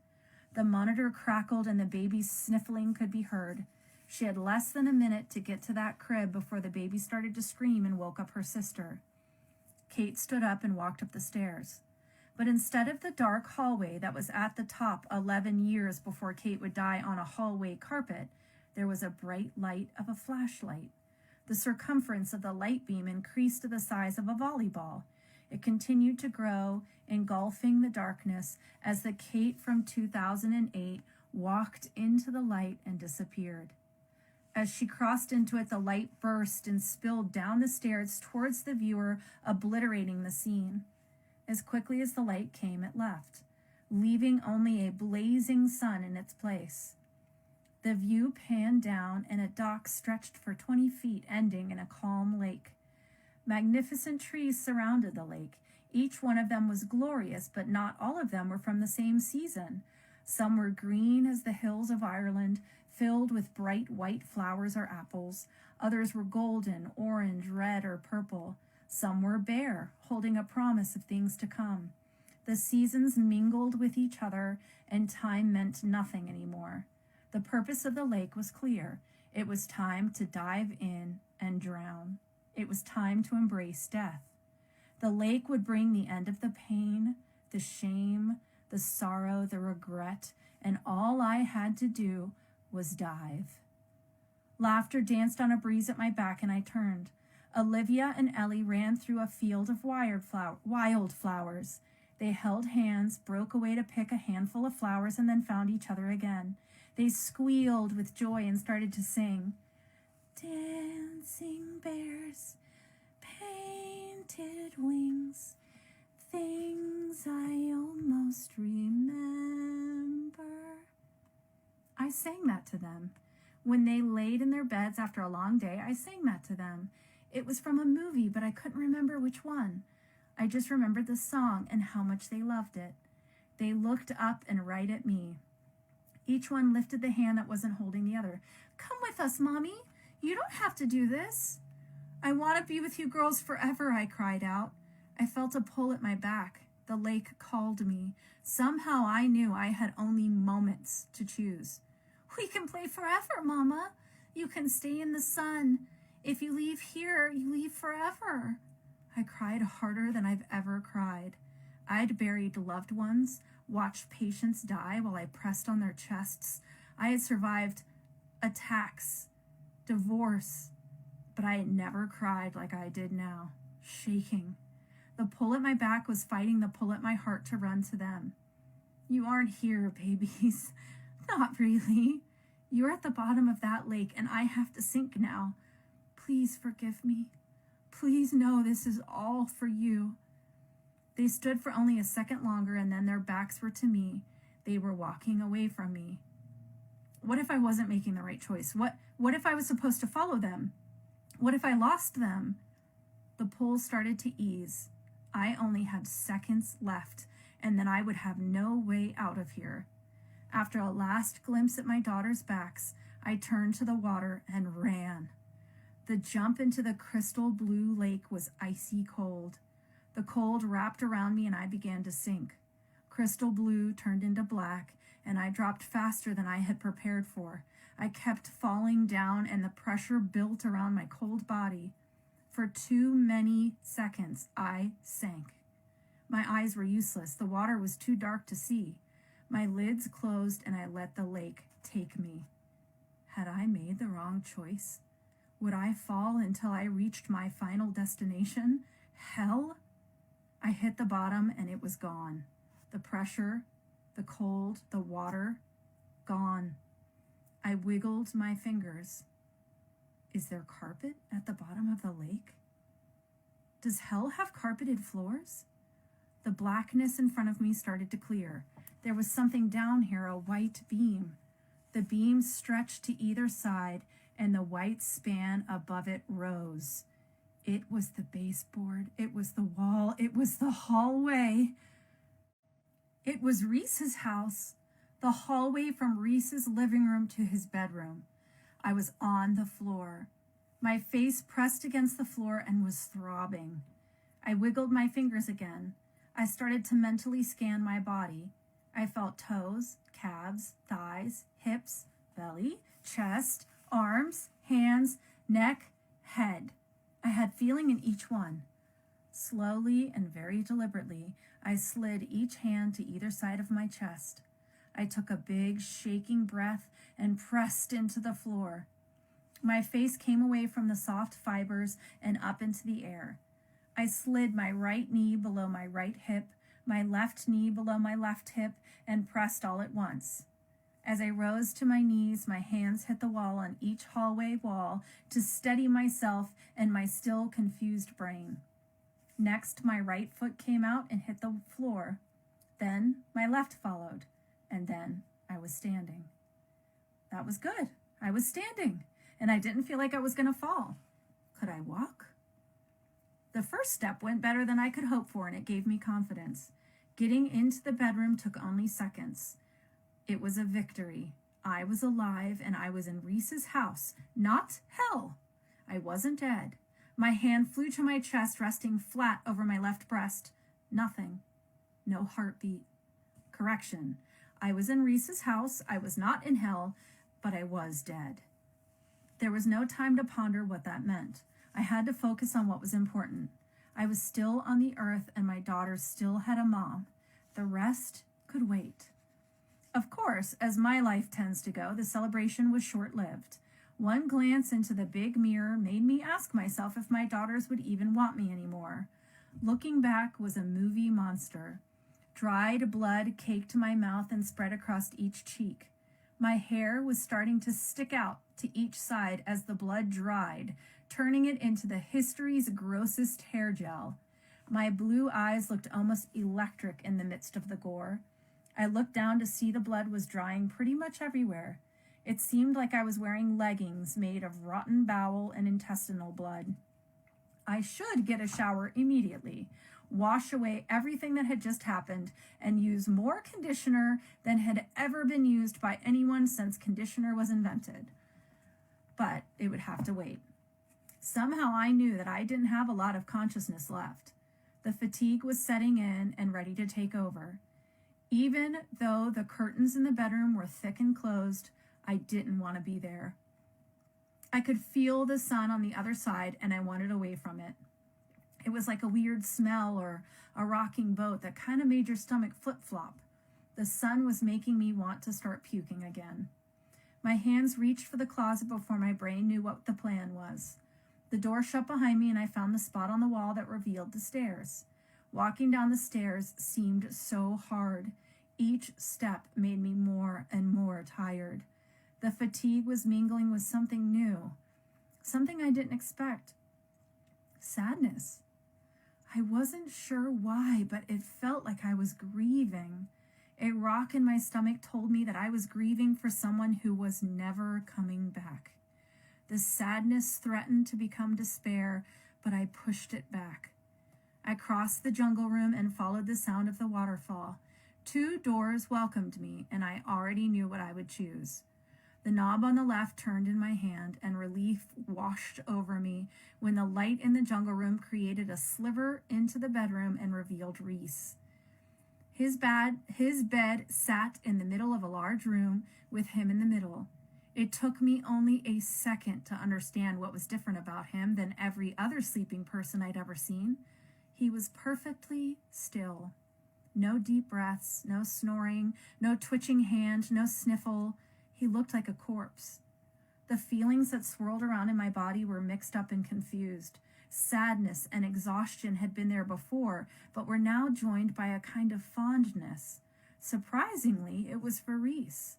The monitor crackled and the baby's sniffling could be heard. She had less than a minute to get to that crib before the baby started to scream and woke up her sister. Kate stood up and walked up the stairs. But instead of the dark hallway that was at the top 11 years before Kate would die on a hallway carpet, there was a bright light of a flashlight. The circumference of the light beam increased to the size of a volleyball. It continued to grow, engulfing the darkness as the Kate from 2008 walked into the light and disappeared. As she crossed into it, the light burst and spilled down the stairs towards the viewer, obliterating the scene. As quickly as the light came, it left, leaving only a blazing sun in its place. The view panned down, and a dock stretched for 20 feet, ending in a calm lake. Magnificent trees surrounded the lake. Each one of them was glorious, but not all of them were from the same season. Some were green as the hills of Ireland, filled with bright white flowers or apples. Others were golden, orange, red, or purple. Some were bare, holding a promise of things to come. The seasons mingled with each other, and time meant nothing anymore. The purpose of the lake was clear. It was time to dive in and drown. It was time to embrace death. The lake would bring the end of the pain, the shame, the sorrow, the regret, and all I had to do was dive. Laughter danced on a breeze at my back, and I turned. Olivia and Ellie ran through a field of wildflowers. They held hands, broke away to pick a handful of flowers, and then found each other again. They squealed with joy and started to sing. Dancing bears, painted wings, things I almost remember. I sang that to them. When they laid in their beds after a long day, I sang that to them. It was from a movie, but I couldn't remember which one. I just remembered the song and how much they loved it. They looked up and right at me. Each one lifted the hand that wasn't holding the other. Come with us, Mommy. You don't have to do this. I want to be with you girls forever, I cried out. I felt a pull at my back. The lake called me. Somehow I knew I had only moments to choose. We can play forever, Mama. You can stay in the sun. If you leave here, you leave forever. I cried harder than I've ever cried. I'd buried loved ones, watched patients die while I pressed on their chests. I had survived attacks, divorce, but I had never cried like I did now, shaking. The pull at my back was fighting the pull at my heart to run to them. You aren't here, babies. Not really. You're at the bottom of that lake, and I have to sink now. Please forgive me. Please know this is all for you. They stood for only a second longer, and then their backs were to me. They were walking away from me. What if I wasn't making the right choice? What if I was supposed to follow them? What if I lost them? The pull started to ease. I only had seconds left, and then I would have no way out of here. After a last glimpse at my daughter's backs, I turned to the water and ran. The jump into the crystal blue lake was icy cold. The cold wrapped around me and I began to sink. Crystal blue turned into black, and I dropped faster than I had prepared for. I kept falling down, and the pressure built around my cold body. For too many seconds, I sank. My eyes were useless. The water was too dark to see. My lids closed, and I let the lake take me. Had I made the wrong choice? Would I fall until I reached my final destination? Hell? I hit the bottom, and it was gone. The pressure, the cold, the water, gone. I wiggled my fingers. Is there carpet at the bottom of the lake? Does hell have carpeted floors? The blackness in front of me started to clear. There was something down here, a white beam. The beam stretched to either side, and the white span above it rose. It was the baseboard. It was the wall. It was the hallway. It was Reese's house, the hallway from Reese's living room to his bedroom. I was on the floor. My face pressed against the floor and was throbbing. I wiggled my fingers again. I started to mentally scan my body. I felt toes, calves, thighs, hips, belly, chest, arms, hands, neck, head. I had feeling in each one. Slowly and very deliberately, I slid each hand to either side of my chest. I took a big, shaking breath and pressed into the floor. My face came away from the soft fibers and up into the air. I slid my right knee below my right hip, my left knee below my left hip, and pressed all at once. As I rose to my knees, my hands hit the wall on each hallway wall to steady myself and my still confused brain. Next, my right foot came out and hit the floor. Then my left followed, and then I was standing. That was good. I was standing, and I didn't feel like I was going to fall. Could I walk? The first step went better than I could hope for, and it gave me confidence. Getting into the bedroom took only seconds. It was a victory. I was alive, and I was in Reese's house, not hell. I wasn't dead. My hand flew to my chest, resting flat over my left breast. Nothing. No heartbeat. Correction. I was in Reese's house. I was not in hell, but I was dead. There was no time to ponder what that meant. I had to focus on what was important. I was still on the earth, and my daughter still had a mom. The rest could wait. Of course, as my life tends to go, the celebration was short-lived. One glance into the big mirror made me ask myself if my daughters would even want me anymore. Looking back was a movie monster. Dried blood caked my mouth and spread across each cheek. My hair was starting to stick out to each side as the blood dried, turning it into the history's grossest hair gel. My blue eyes looked almost electric in the midst of the gore. I looked down to see the blood was drying pretty much everywhere. It seemed like I was wearing leggings made of rotten bowel and intestinal blood. I should get a shower immediately, wash away everything that had just happened, and use more conditioner than had ever been used by anyone since conditioner was invented. But it would have to wait. Somehow I knew that I didn't have a lot of consciousness left. The fatigue was setting in and ready to take over. Even though the curtains in the bedroom were thick and closed, I didn't want to be there. I could feel the sun on the other side, and I wanted away from it. It was like a weird smell or a rocking boat that kind of made your stomach flip-flop. The sun was making me want to start puking again. My hands reached for the closet before my brain knew what the plan was. The door shut behind me and I found the spot on the wall that revealed the stairs. Walking down the stairs seemed so hard. Each step made me more and more tired. The fatigue was mingling with something new, something I didn't expect. Sadness. I wasn't sure why, but it felt like I was grieving. A rock in my stomach told me that I was grieving for someone who was never coming back. The sadness threatened to become despair, but I pushed it back. I crossed the jungle room and followed the sound of the waterfall. 2 doors welcomed me, and I already knew what I would choose. The knob on the left turned in my hand, and relief washed over me when the light in the jungle room created a sliver into the bedroom and revealed Reese. His bed sat in the middle of a large room with him in the middle. It took me only a second to understand what was different about him than every other sleeping person I'd ever seen. He was perfectly still. No deep breaths, no snoring, no twitching hand, no sniffle. He looked like a corpse. The feelings that swirled around in my body were mixed up and confused. Sadness and exhaustion had been there before, but were now joined by a kind of fondness. Surprisingly, it was for Reese.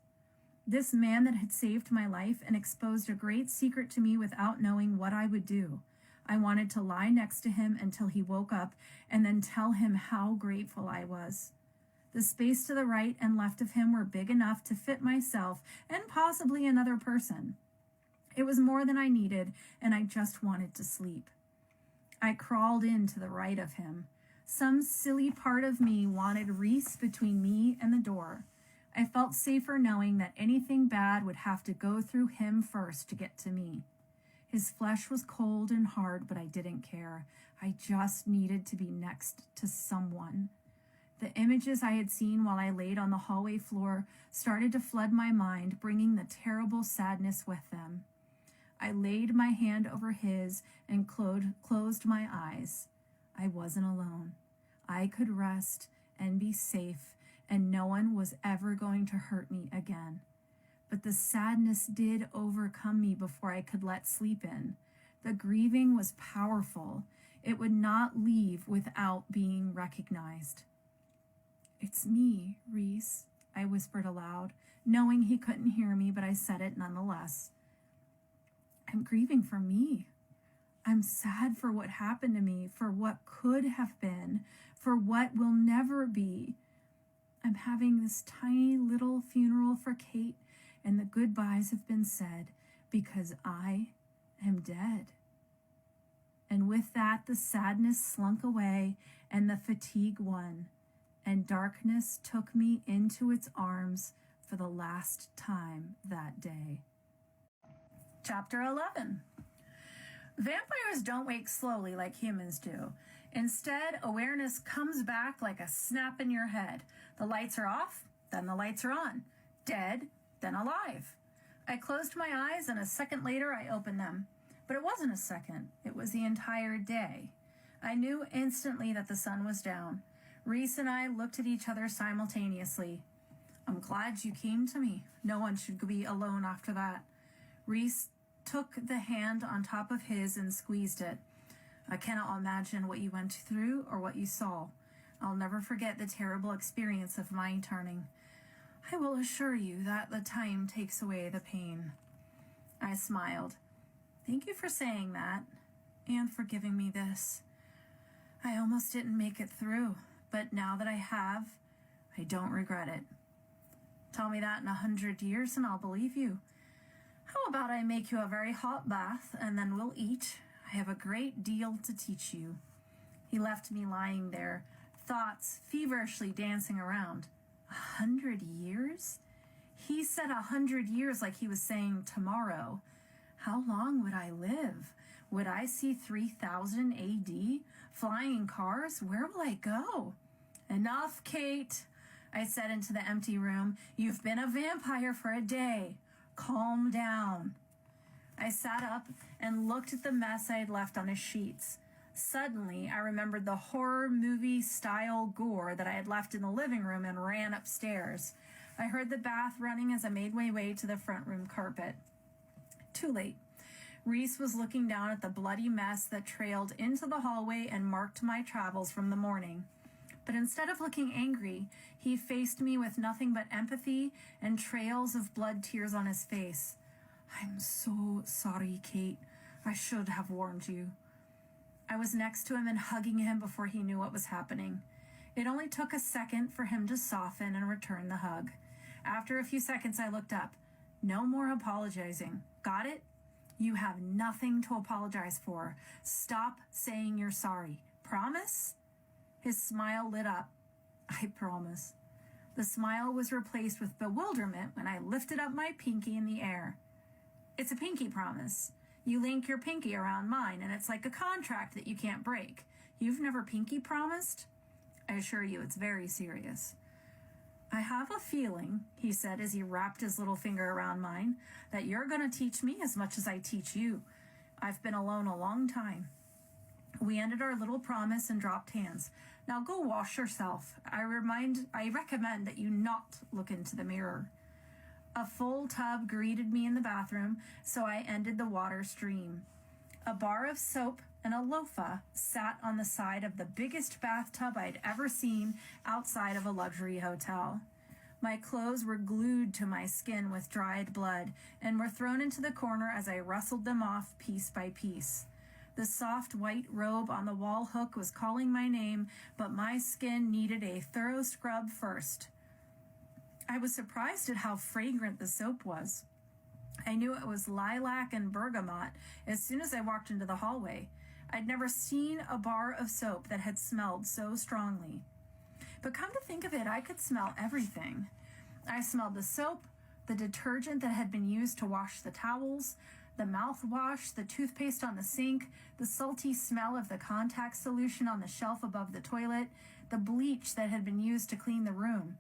This man that had saved my life and exposed a great secret to me without knowing what I would do. I wanted to lie next to him until he woke up and then tell him how grateful I was. The space to the right and left of him were big enough to fit myself and possibly another person. It was more than I needed, and I just wanted to sleep. I crawled in to the right of him. Some silly part of me wanted Reese between me and the door. I felt safer knowing that anything bad would have to go through him first to get to me. His flesh was cold and hard, but I didn't care. I just needed to be next to someone. The images I had seen while I laid on the hallway floor started to flood my mind, bringing the terrible sadness with them. I laid my hand over his and closed my eyes. I wasn't alone. I could rest and be safe, and no one was ever going to hurt me again. But the sadness did overcome me before I could let sleep in. The grieving was powerful. It would not leave without being recognized. "It's me, Reese," I whispered aloud, knowing he couldn't hear me, but I said it nonetheless. "I'm grieving for me. I'm sad for what happened to me, for what could have been, for what will never be. I'm having this tiny little funeral for Kate, and the goodbyes have been said because I am dead." And with that, the sadness slunk away and the fatigue won, and darkness took me into its arms for the last time that day. Chapter 11. Vampires don't wake slowly like humans do. Instead, awareness comes back like a snap in your head. The lights are off, then the lights are on. Dead, then alive. I closed my eyes, and a second later I opened them. But it wasn't a second. It was the entire day. I knew instantly that the sun was down. Reese and I looked at each other simultaneously. "I'm glad you came to me. No one should be alone after that." Reese took the hand on top of his and squeezed it. "I cannot imagine what you went through or what you saw. I'll never forget the terrible experience of my turning. I will assure you that the time takes away the pain." I smiled. "Thank you for saying that, and for giving me this. I almost didn't make it through, but now that I have, I don't regret it. Tell me that in 100 years and I'll believe you. How about I make you a very hot bath and then we'll eat? I have a great deal to teach you." He left me lying there, thoughts feverishly dancing around. 100 years? He said 100 years like he was saying tomorrow. How long would I live? Would I see 3000 AD? Flying cars? Where will I go? "Enough, Kate," I said into the empty room. "You've been a vampire for a day. Calm down." I sat up and looked at the mess I had left on his sheets. Suddenly, I remembered the horror movie-style gore that I had left in the living room and ran upstairs. I heard the bath running as I made my way to the front room carpet. Too late. Reese was looking down at the bloody mess that trailed into the hallway and marked my travels from the morning. But instead of looking angry, he faced me with nothing but empathy and trails of blood tears on his face. "I'm so sorry, Kate. I should have warned you." I was next to him and hugging him before he knew what was happening. It only took a second for him to soften and return the hug. After a few seconds, I looked up. "No more apologizing. Got it? You have nothing to apologize for. Stop saying you're sorry. Promise?" His smile lit up. "I promise." The smile was replaced with bewilderment when I lifted up my pinky in the air. "It's a pinky promise. You link your pinky around mine, and it's like a contract that you can't break. You've never pinky promised?" "I assure you, it's very serious." "I have a feeling," he said as he wrapped his little finger around mine, "that you're going to teach me as much as I teach you. I've been alone a long time." We ended our little promise and dropped hands. "Now go wash yourself. I recommend that you not look into the mirror." A full tub greeted me in the bathroom, so I ended the water stream. A bar of soap and a loofah sat on the side of the biggest bathtub I'd ever seen outside of a luxury hotel. My clothes were glued to my skin with dried blood and were thrown into the corner as I rustled them off piece by piece. The soft white robe on the wall hook was calling my name, but my skin needed a thorough scrub first. I was surprised at how fragrant the soap was. I knew it was lilac and bergamot as soon as I walked into the hallway. I'd never seen a bar of soap that had smelled so strongly. But come to think of it, I could smell everything. I smelled the soap, the detergent that had been used to wash the towels, the mouthwash, the toothpaste on the sink, the salty smell of the contact solution on the shelf above the toilet, the bleach that had been used to clean the room.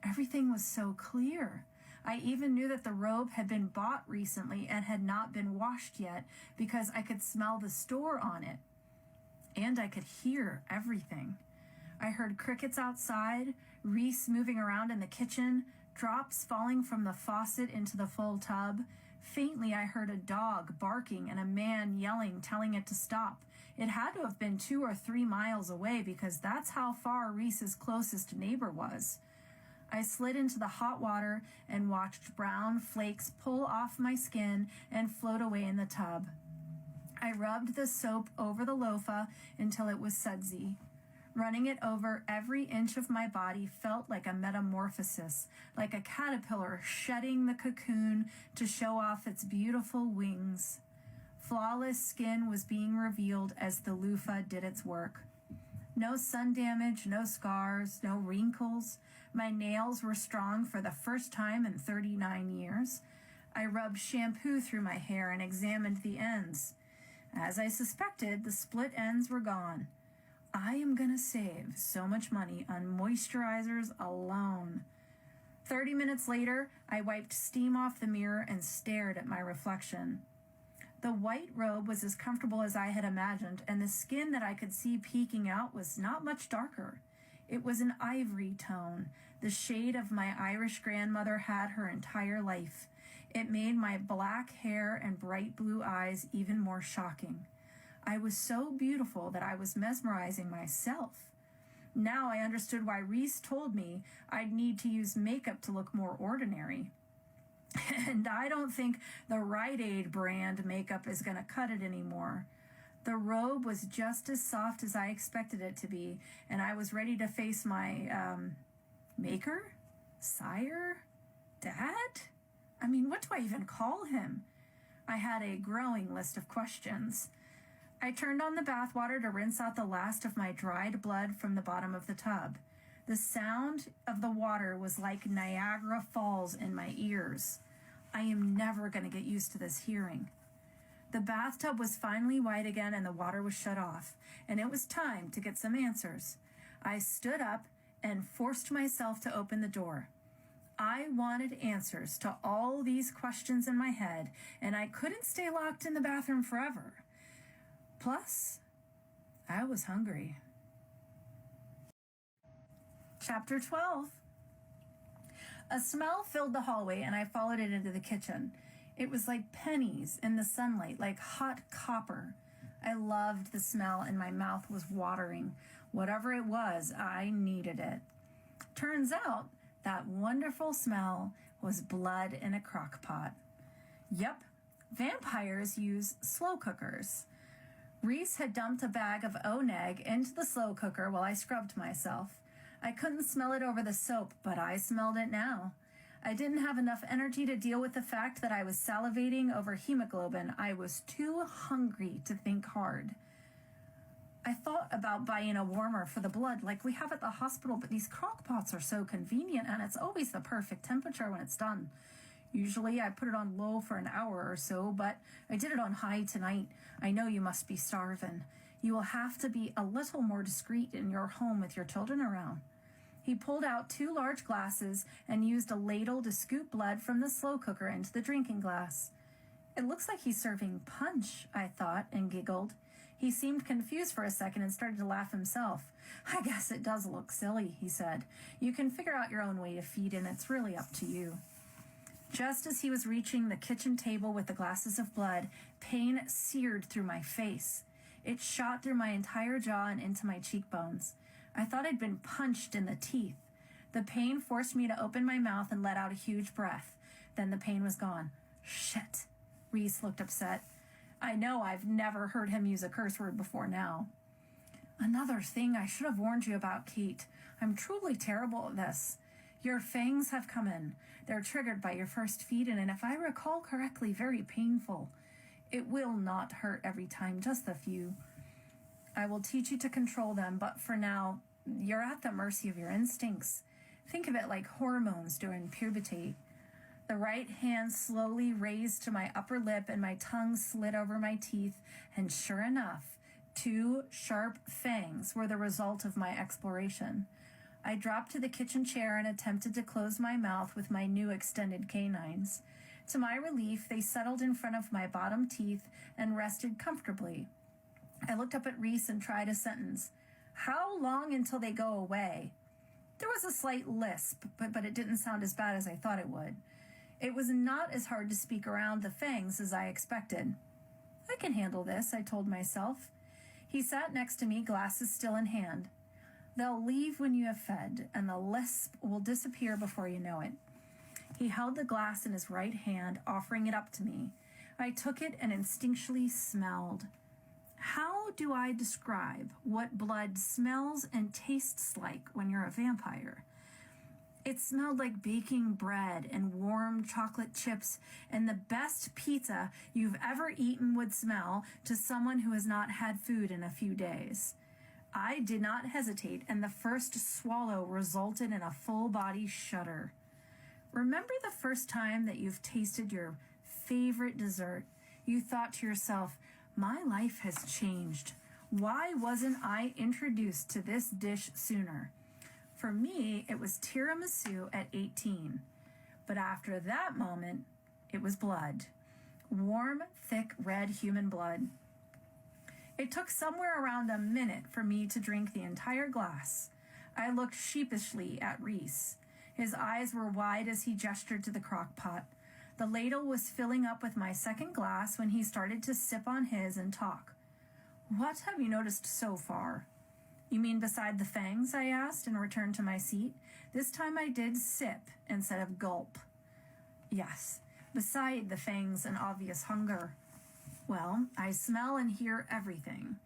Everything was so clear. I even knew that the robe had been bought recently and had not been washed yet because I could smell the store on it. And I could hear everything. I heard crickets outside, Reese moving around in the kitchen, drops falling from the faucet into the full tub. Faintly, I heard a dog barking and a man yelling, telling it to stop. It had to have been 2 or 3 miles away because that's how far Reese's closest neighbor was. I slid into the hot water and watched brown flakes pull off my skin and float away in the tub. I rubbed the soap over the loofah until it was sudsy. Running it over every inch of my body felt like a metamorphosis, like a caterpillar shedding the cocoon to show off its beautiful wings. Flawless skin was being revealed as the loofah did its work. No sun damage, no scars, no wrinkles. My nails were strong for the first time in 39 years. I rubbed shampoo through my hair and examined the ends. As I suspected, the split ends were gone. I am going to save so much money on moisturizers alone. 30 minutes later, I wiped steam off the mirror and stared at my reflection. The white robe was as comfortable as I had imagined, and the skin that I could see peeking out was not much darker. It was an ivory tone, the shade of my Irish grandmother had her entire life. It made my black hair and bright blue eyes even more shocking. I was so beautiful that I was mesmerizing myself. Now I understood why Reese told me I'd need to use makeup to look more ordinary. And I don't think the Rite Aid brand makeup is going to cut it anymore. The robe was just as soft as I expected it to be, and I was ready to face my, maker? Sire? Dad? I mean, what do I even call him? I had a growing list of questions. I turned on the bathwater to rinse out the last of my dried blood from the bottom of the tub. The sound of the water was like Niagara Falls in my ears. I am never going to get used to this hearing. The bathtub was finally white again and the water was shut off, and it was time to get some answers. I stood up and forced myself to open the door. I wanted answers to all these questions in my head, and I couldn't stay locked in the bathroom forever. Plus, I was hungry. Chapter 12. A smell filled the hallway, and I followed it into the kitchen. It was like pennies in the sunlight, like hot copper. I loved the smell, and my mouth was watering. Whatever it was, I needed it. Turns out, that wonderful smell was blood in a crock pot. Yep, vampires use slow cookers. Reese had dumped a bag of O-Neg into the slow cooker while I scrubbed myself. I couldn't smell it over the soap, but I smelled it now. I didn't have enough energy to deal with the fact that I was salivating over hemoglobin. I was too hungry to think hard. I thought about buying a warmer for the blood like we have at the hospital, but these crock pots are so convenient, and it's always the perfect temperature when it's done. Usually I put it on low for an hour or so, but I did it on high tonight. I know you must be starving. You will have to be a little more discreet in your home with your children around. He pulled out 2 large glasses and used a ladle to scoop blood from the slow cooker into the drinking glass. It looks like he's serving punch, I thought, and giggled. He seemed confused for a second and started to laugh himself. I guess it does look silly, he said. You can figure out your own way to feed, and it's really up to you. Just as he was reaching the kitchen table with the glasses of blood, pain seared through my face. It shot through my entire jaw and into my cheekbones. I thought I'd been punched in the teeth. The pain forced me to open my mouth and let out a huge breath. Then the pain was gone. Shit. Reese looked upset. I know I've never heard him use a curse word before now. Another thing I should have warned you about, Kate. I'm truly terrible at this. Your fangs have come in. They're triggered by your first feed-in, and if I recall correctly, very painful. It will not hurt every time, just a few. I will teach you to control them, but for now, you're at the mercy of your instincts. Think of it like hormones during puberty. The right hand slowly raised to my upper lip and my tongue slid over my teeth, and sure enough, 2 sharp fangs were the result of my exploration. I dropped to the kitchen chair and attempted to close my mouth with my new extended canines. To my relief, they settled in front of my bottom teeth and rested comfortably. I looked up at Reese and tried a sentence. How long until they go away? There was a slight lisp, but it didn't sound as bad as I thought it would. It was not as hard to speak around the fangs as I expected. I can handle this, I told myself. He sat next to me, glasses still in hand. They'll leave when you have fed, and the lisp will disappear before you know it. He held the glass in his right hand, offering it up to me. I took it and instinctually smelled. How do I describe what blood smells and tastes like when you're a vampire? It smelled like baking bread and warm chocolate chips, and the best pizza you've ever eaten would smell to someone who has not had food in a few days. I did not hesitate, and the first swallow resulted in a full-body shudder. Remember the first time that you've tasted your favorite dessert? You thought to yourself, my life has changed. Why wasn't I introduced to this dish sooner? For me, it was tiramisu at 18. But after that moment, it was blood. Warm, thick, red human blood. It took somewhere around a minute for me to drink the entire glass. I looked sheepishly at Reese. His eyes were wide as he gestured to the crock pot. The ladle was filling up with my second glass when he started to sip on his and talk. What have you noticed so far? You mean beside the fangs? I asked and returned to my seat. This time I did sip instead of gulp. Yes, beside the fangs and obvious hunger. Well, I smell and hear everything.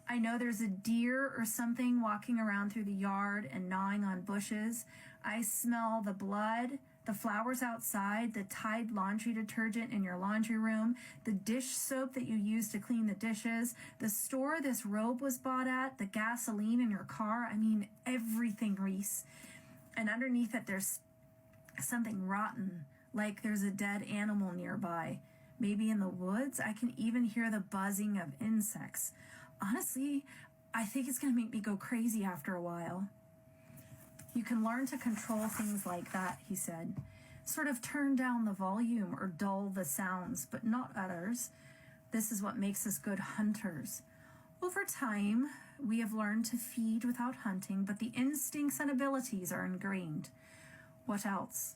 I know there's a deer or something walking around through the yard and gnawing on bushes. I smell the blood, the flowers outside, the Tide laundry detergent in your laundry room, the dish soap that you use to clean the dishes, the store this robe was bought at, the gasoline in your car. I mean, everything, Reese. And underneath it, there's something rotten, like there's a dead animal nearby. Maybe in the woods. I can even hear the buzzing of insects. Honestly, I think it's going to make me go crazy after a while. You can learn to control things like that, he said. Sort of turn down the volume or dull the sounds, but not others. This is what makes us good hunters. Over time, We have learned to feed without hunting, but the instincts and abilities are ingrained. What else?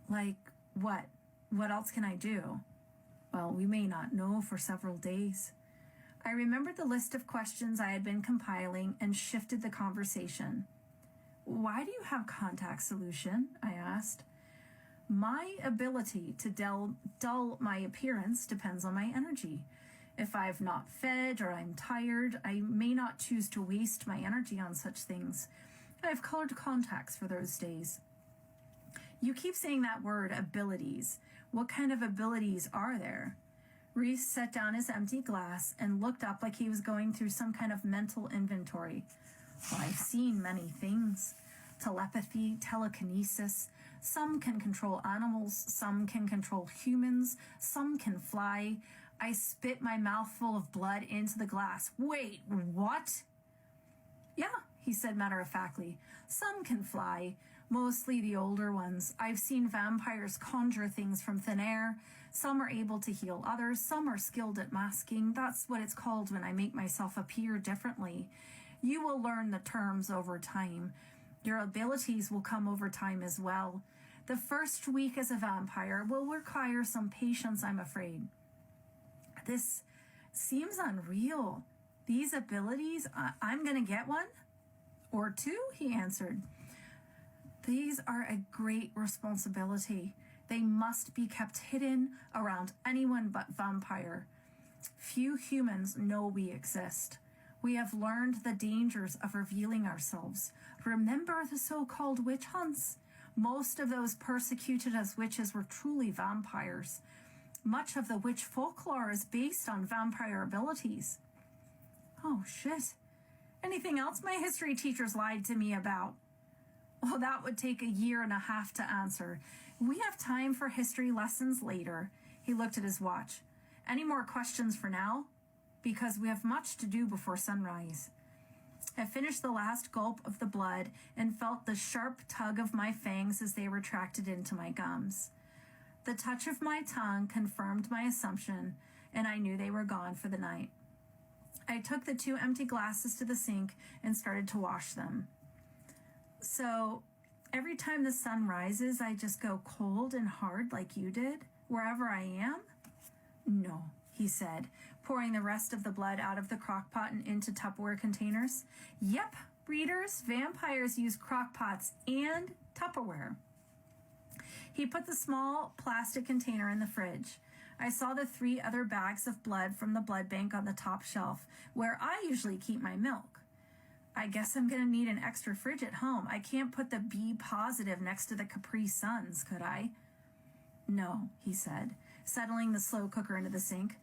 Like what? What else can I do? Well, we may not know for several days. I remembered the list of questions I had been compiling and shifted the conversation. Why do you have contact solution? I asked. My ability to dull my appearance depends on my energy. If I've not fed or I'm tired, I may not choose to waste my energy on such things. I have colored contacts for those days. You keep saying that word, abilities. What kind of abilities are there? Reese set down his empty glass and looked up like he was going through some kind of mental inventory. Well, I've seen many things. Telepathy, telekinesis. Some can control animals, some can control humans, some can fly. I spit my mouthful of blood into the glass. Wait, what? Yeah, he said matter-of-factly. Some can fly, mostly the older ones. I've seen vampires conjure things from thin air. Some are able to heal others. Some are skilled at masking. That's what it's called when I make myself appear differently. You will learn the terms over time. Your abilities will come over time as well. The first week as a vampire will require some patience, I'm afraid. This seems unreal. These abilities, I'm going to get one? Or two, he answered. These are a great responsibility. They must be kept hidden around anyone but vampire. Few humans know we exist. We have learned the dangers of revealing ourselves. Remember the so-called witch hunts? Most of those persecuted as witches were truly vampires. Much of the witch folklore is based on vampire abilities. Oh, shit. Anything else my history teachers lied to me about? Well, that would take 1.5 years to answer. We have time for history lessons later. He looked at his watch. Any more questions for now? Because we have much to do before sunrise. I finished the last gulp of the blood and felt the sharp tug of my fangs as they retracted into my gums. The touch of my tongue confirmed my assumption, and I knew they were gone for the night. I took the 2 empty glasses to the sink and started to wash them. So, every time the sun rises, I just go cold and hard like you did, wherever I am? No, he said, pouring the rest of the blood out of the crock pot and into Tupperware containers. Yep, readers, vampires use crock pots and Tupperware. He put the small plastic container in the fridge. I saw the 3 other bags of blood from the blood bank on the top shelf, where I usually keep my milk. I guess I'm going to need an extra fridge at home. I can't put the B positive next to the Capri Suns, could I? No, he said, settling the slow cooker into the sink.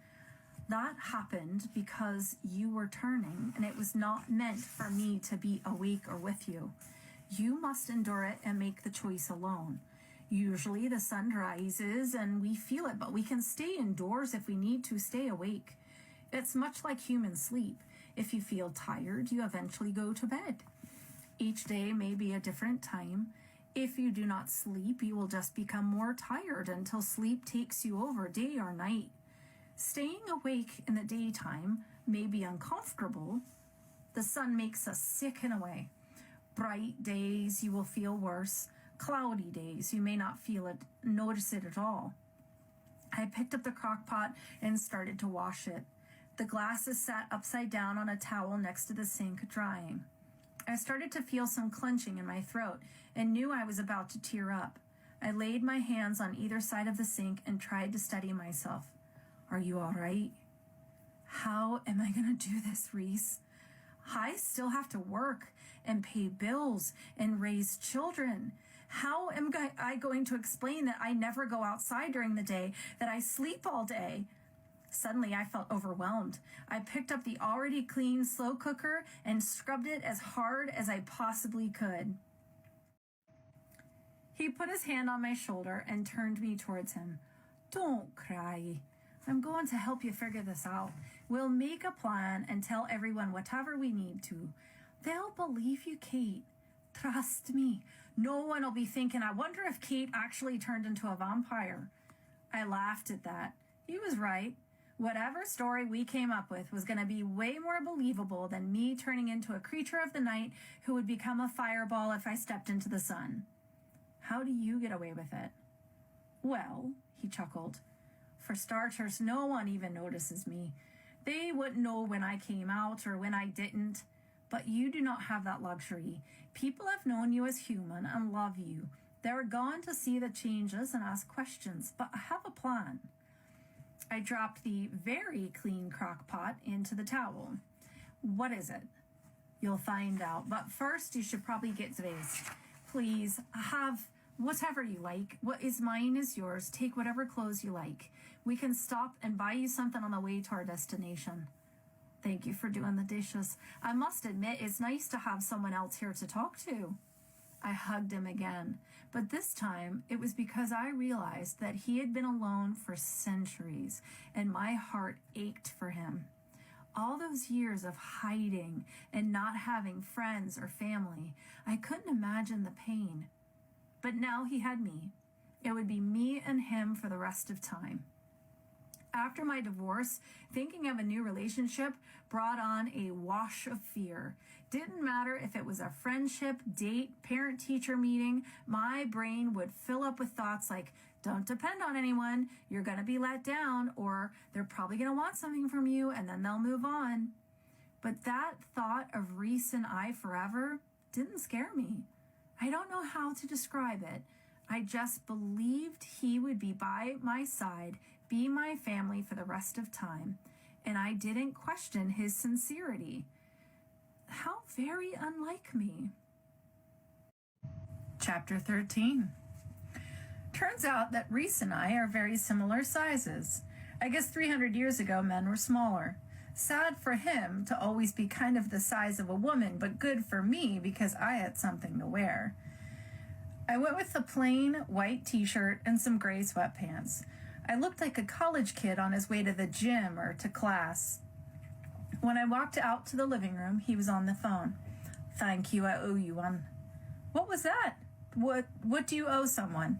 That happened because you were turning, and it was not meant for me to be awake or with you. You must endure it and make the choice alone. Usually the sun rises and we feel it, but we can stay indoors if we need to stay awake. It's much like human sleep. If you feel tired, you eventually go to bed. Each day may be a different time. If you do not sleep, you will just become more tired until sleep takes you over day or night. Staying awake in the daytime may be uncomfortable. The sun makes us sick in a way. Bright days, you will feel worse. Cloudy days, you may not notice it at all. I picked up the crock pot and started to wash it. The glasses sat upside down on a towel next to the sink, drying. I started to feel some clenching in my throat and knew I was about to tear up. I laid my hands on either side of the sink and tried to steady myself. Are you all right? How am I going to do this, Reese? I still have to work and pay bills and raise children. How am I going to explain that I never go outside during the day, that I sleep all day? Suddenly, I felt overwhelmed. I picked up the already clean slow cooker and scrubbed it as hard as I possibly could. He put his hand on my shoulder and turned me towards him. Don't cry. I'm going to help you figure this out. We'll make a plan and tell everyone whatever we need to. They'll believe you, Kate. Trust me. No one will be thinking, I wonder if Kate actually turned into a vampire. I laughed at that. He was right. Whatever story we came up with was going to be way more believable than me turning into a creature of the night who would become a fireball if I stepped into the sun. How do you get away with it? Well, he chuckled, for starters, no one even notices me. They wouldn't know when I came out or when I didn't. But you do not have that luxury. People have known you as human and love you. They're gone to see the changes and ask questions, but I have a plan. I dropped the very clean crock pot into the towel. What is it? You'll find out, but first you should probably get dressed. Please, have whatever you like. What is mine is yours. Take whatever clothes you like. We can stop and buy you something on the way to our destination. Thank you for doing the dishes. I must admit, it's nice to have someone else here to talk to. I hugged him again, but this time it was because I realized that he had been alone for centuries, and my heart ached for him. All those years of hiding and not having friends or family, I couldn't imagine the pain. But now he had me. It would be me and him for the rest of time. After my divorce, thinking of a new relationship brought on a wash of fear. Didn't matter if it was a friendship, date, parent-teacher meeting, my brain would fill up with thoughts like, don't depend on anyone, you're going to be let down, or they're probably going to want something from you and then they'll move on. But that thought of Reese and I forever didn't scare me. I don't know how to describe it. I just believed he would be by my side, be my family for the rest of time, and I didn't question his sincerity. How very unlike me. Chapter 13. Turns out that Reese and I are very similar sizes. I guess 300 years ago men were smaller. Sad for him to always be kind of the size of a woman, but good for me because I had something to wear. I went with a plain white t-shirt and some gray sweatpants. I looked like a college kid on his way to the gym or to class. When I walked out to the living room, he was on the phone. Thank you, I owe you one. What was that? What do you owe someone?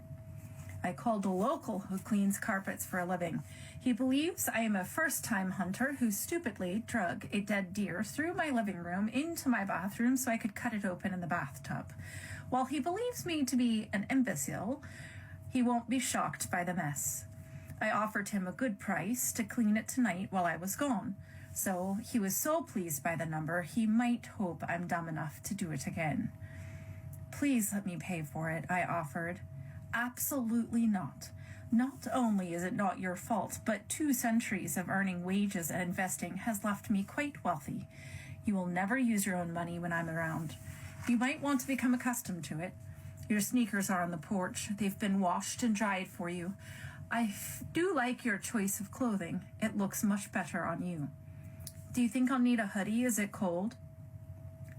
I called a local who cleans carpets for a living. He believes I am a first-time hunter who stupidly drug a dead deer through my living room into my bathroom so I could cut it open in the bathtub. While he believes me to be an imbecile, he won't be shocked by the mess. I offered him a good price to clean it tonight while I was gone, so he was so pleased by the number he might hope I'm dumb enough to do it again. Please let me pay for it, I offered. Absolutely not. Not only is it not your fault, but 2 centuries of earning wages and investing has left me quite wealthy. You will never use your own money when I'm around. You might want to become accustomed to it. Your sneakers are on the porch. They've been washed and dried for you. I do like your choice of clothing. It looks much better on you. Do you think I'll need a hoodie? Is it cold?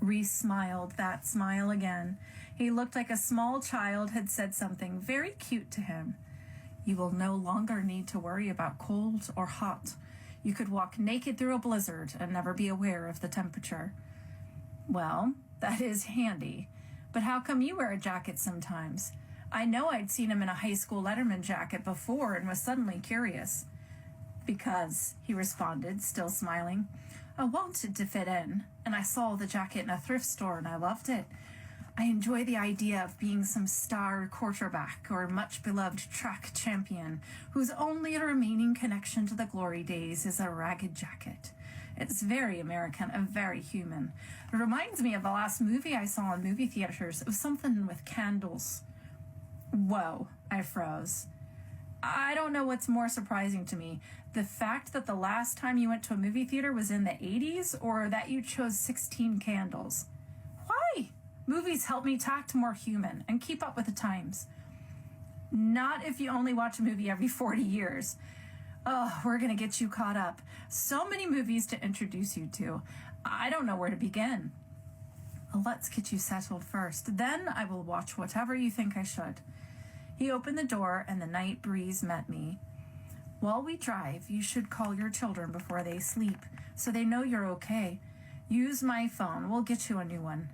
Reese smiled that smile again. He looked like a small child had said something very cute to him. You will no longer need to worry about cold or hot. You could walk naked through a blizzard and never be aware of the temperature. Well, that is handy. But how come you wear a jacket sometimes? I know I'd seen him in a high school Letterman jacket before and was suddenly curious. Because, he responded, still smiling. I wanted to fit in, and I saw the jacket in a thrift store and I loved it. I enjoy the idea of being some star quarterback or much-beloved track champion whose only remaining connection to the glory days is a ragged jacket. It's very American and very human. It reminds me of the last movie I saw in movie theaters. It was something with candles. Whoa, I froze. I don't know what's more surprising to me, the fact that the last time you went to a movie theater was in the 80s or that you chose 16 candles. Why? Movies help me act more human and keep up with the times. Not if you only watch a movie every 40 years. Oh, we're going to get you caught up. So many movies to introduce you to. I don't know where to begin. Let's get you settled first. Then I will watch whatever you think I should. He opened the door and the night breeze met me. While we drive, you should call your children before they sleep so they know you're okay. Use my phone. We'll get you a new one.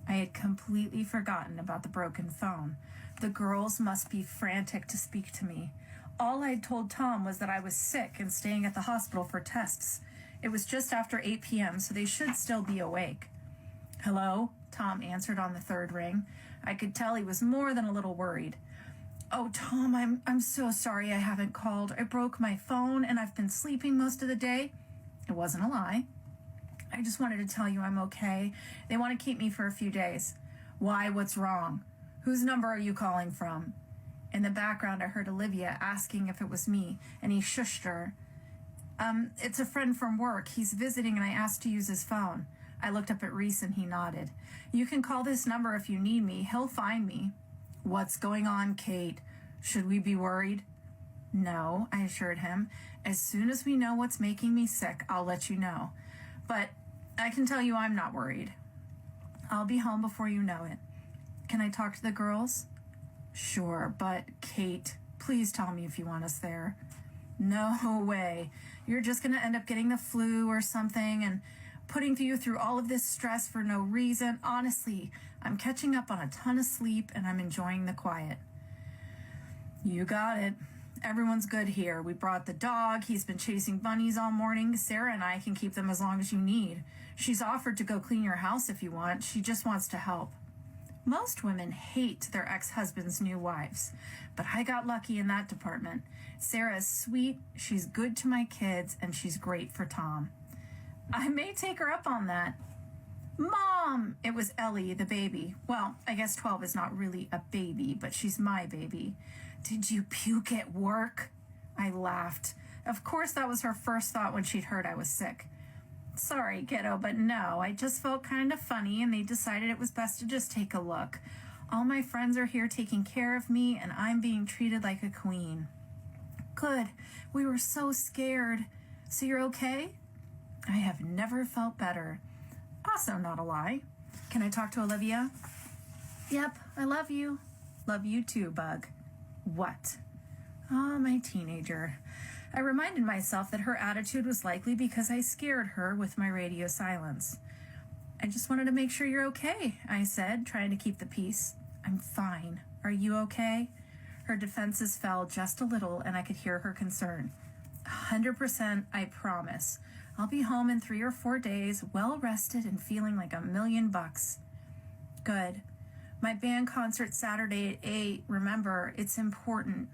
I had completely forgotten about the broken phone. The girls must be frantic to speak to me. All I'd told Tom was that I was sick and staying at the hospital for tests. It was just after 8 p.m., so they should still be awake. "Hello?" Tom answered on the third ring. I could tell he was more than a little worried. "Oh, Tom, I'm so sorry I haven't called. I broke my phone and I've been sleeping most of the day." It wasn't a lie. "I just wanted to tell you I'm okay. They want to keep me for a few days." "Why? What's wrong? Whose number are you calling from?" In the background, I heard Olivia asking if it was me, and he shushed her. It's a friend from work. He's visiting and I asked to use his phone." I looked up at Reese and he nodded. "You can call this number if you need me. He'll find me." "What's going on, Kate? Should we be worried?" "No," I assured him. "As soon as we know what's making me sick, I'll let you know. But I can tell you I'm not worried. I'll be home before you know it." "Can I talk to the girls?" "Sure, but Kate, please tell me if you want us there." "No way. You're just going to end up getting the flu or something and putting you through all of this stress for no reason. Honestly, I'm catching up on a ton of sleep and I'm enjoying the quiet." "You got it. Everyone's good here. We brought the dog. He's been chasing bunnies all morning. Sarah and I can keep them as long as you need. She's offered to go clean your house if you want. She just wants to help." Most women hate their ex-husband's new wives, but I got lucky in that department. Sarah is sweet, she's good to my kids, and she's great for Tom. I may take her up on that. "Mom!" It was Ellie, the baby. Well, I guess 12 is not really a baby, but she's my baby. "Did you puke at work?" I laughed. Of course, that was her first thought when she'd heard I was sick. "Sorry, kiddo, but no, I just felt kind of funny and they decided it was best to just take a look. All my friends are here taking care of me and I'm being treated like a queen." "Good. We were so scared. So you're okay?" "I have never felt better." Also not a lie. "Can I talk to Olivia?" "Yep, I love you." "Love you too, Bug." "What?" "Oh, my teenager." I reminded myself that her attitude was likely because I scared her with my radio silence. "I just wanted to make sure you're okay," I said, trying to keep the peace. "I'm fine. Are you okay?" Her defenses fell just a little and I could hear her concern. 100%, I promise. I'll be home in 3 or 4 days, well rested and feeling like $1,000,000. "Good. My band concert Saturday at 8. Remember, it's important.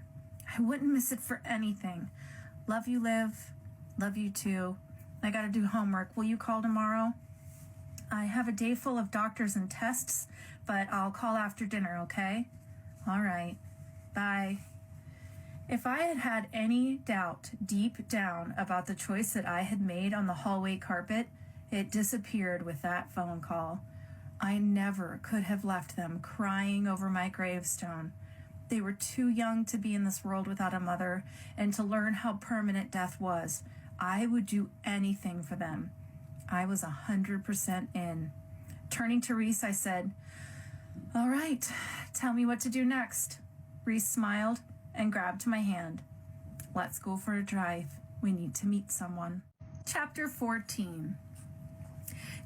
I wouldn't miss it for anything. Love you, Liv. Love you too. I gotta do homework. Will you call tomorrow?" "I have a day full of doctors and tests, but I'll call after dinner, okay?" "All right. Bye." If I had had any doubt deep down about the choice that I had made on the hallway carpet, it disappeared with that phone call. I never could have left them crying over my gravestone. They were too young to be in this world without a mother, and to learn how permanent death was. I would do anything for them. I was 100% in. Turning to Reese, I said, "All right, tell me what to do next." Reese smiled and grabbed my hand. "Let's go for a drive. We need to meet someone." Chapter 14.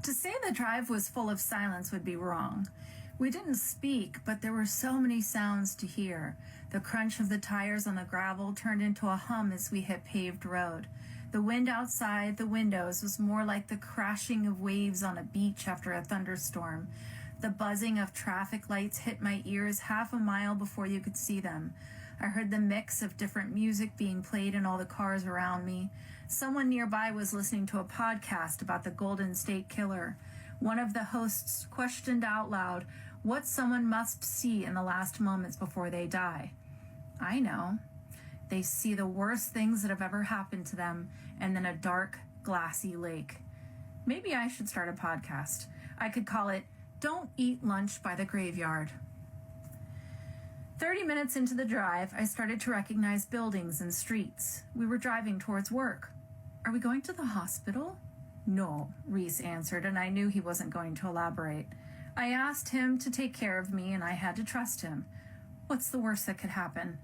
To say the drive was full of silence would be wrong. We didn't speak, but there were so many sounds to hear. The crunch of the tires on the gravel turned into a hum as we hit paved road. The wind outside the windows was more like the crashing of waves on a beach after a thunderstorm. The buzzing of traffic lights hit my ears half a mile before you could see them. I heard the mix of different music being played in all the cars around me. Someone nearby was listening to a podcast about the Golden State Killer. One of the hosts questioned out loud what someone must see in the last moments before they die. I know. They see the worst things that have ever happened to them, and then a dark, glassy lake. Maybe I should start a podcast. I could call it "Don't Eat Lunch by the Graveyard." 30 minutes into the drive, I started to recognize buildings and streets. We were driving towards work. "Are we going to the hospital?" "No," Reese answered, and I knew he wasn't going to elaborate. I asked him to take care of me, and I had to trust him. What's the worst that could happen?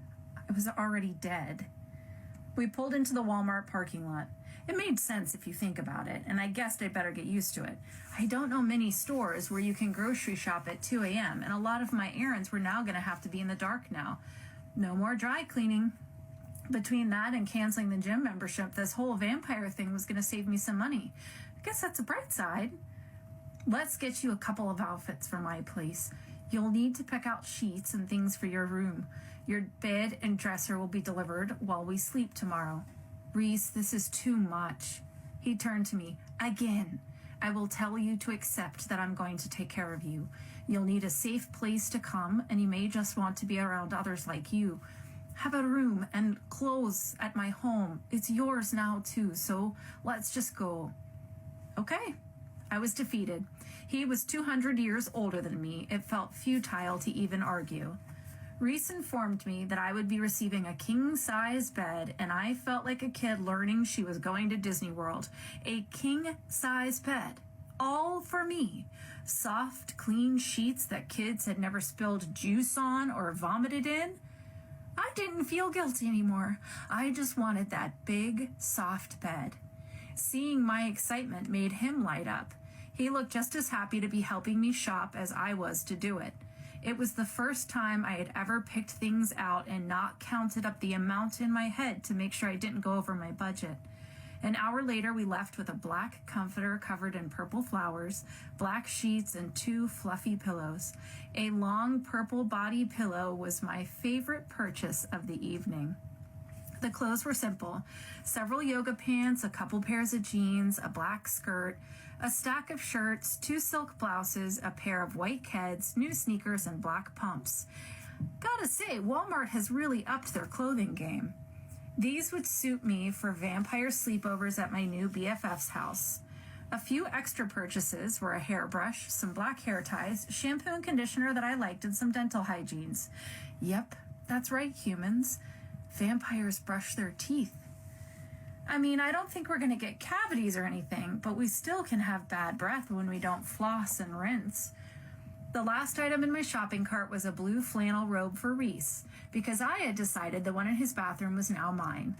I was already dead. We pulled into the Walmart parking lot. It made sense if you think about it, and I guessed I'd better get used to it. I don't know many stores where you can grocery shop at 2 a.m., and a lot of my errands were now going to have to be in the dark now. No more dry cleaning. Between that and canceling the gym membership, this whole vampire thing was going to save me some money. I guess that's a bright side. Let's get you a couple of outfits for my place. You'll need to pick out sheets and things for your room. Your bed and dresser will be delivered while we sleep tomorrow. Reese, this is too much. He turned to me. Again, I will tell you to accept that I'm going to take care of you. You'll need a safe place to come, and you may just want to be around others like you. Have a room and clothes at my home. It's yours now, too, so let's just go. Okay. I was defeated. He was 200 years older than me. It felt futile to even argue. Reese informed me that I would be receiving a king-size bed, and I felt like a kid learning she was going to Disney World. A king-size bed. All for me. Soft, clean sheets that kids had never spilled juice on or vomited in. I didn't feel guilty anymore. I just wanted that big, soft bed. Seeing my excitement made him light up. He looked just as happy to be helping me shop as I was to do it. It was the first time I had ever picked things out and not counted up the amount in my head to make sure I didn't go over my budget. An hour later, we left with a black comforter covered in purple flowers, black sheets, and 2 fluffy pillows. A long purple body pillow was my favorite purchase of the evening. The clothes were simple. Several yoga pants, a couple pairs of jeans, a black skirt, a stack of shirts, 2 silk blouses, a pair of white Keds, new sneakers, and black pumps. Gotta say, Walmart has really upped their clothing game. These would suit me for vampire sleepovers at my new BFF's house. A few extra purchases were a hairbrush, some black hair ties, shampoo and conditioner that I liked, and some dental hygienes. Yep, that's right, humans. Vampires brush their teeth. I mean, I don't think we're going to get cavities or anything, but we still can have bad breath when we don't floss and rinse. The last item in my shopping cart was a blue flannel robe for Reese, because I had decided the one in his bathroom was now mine.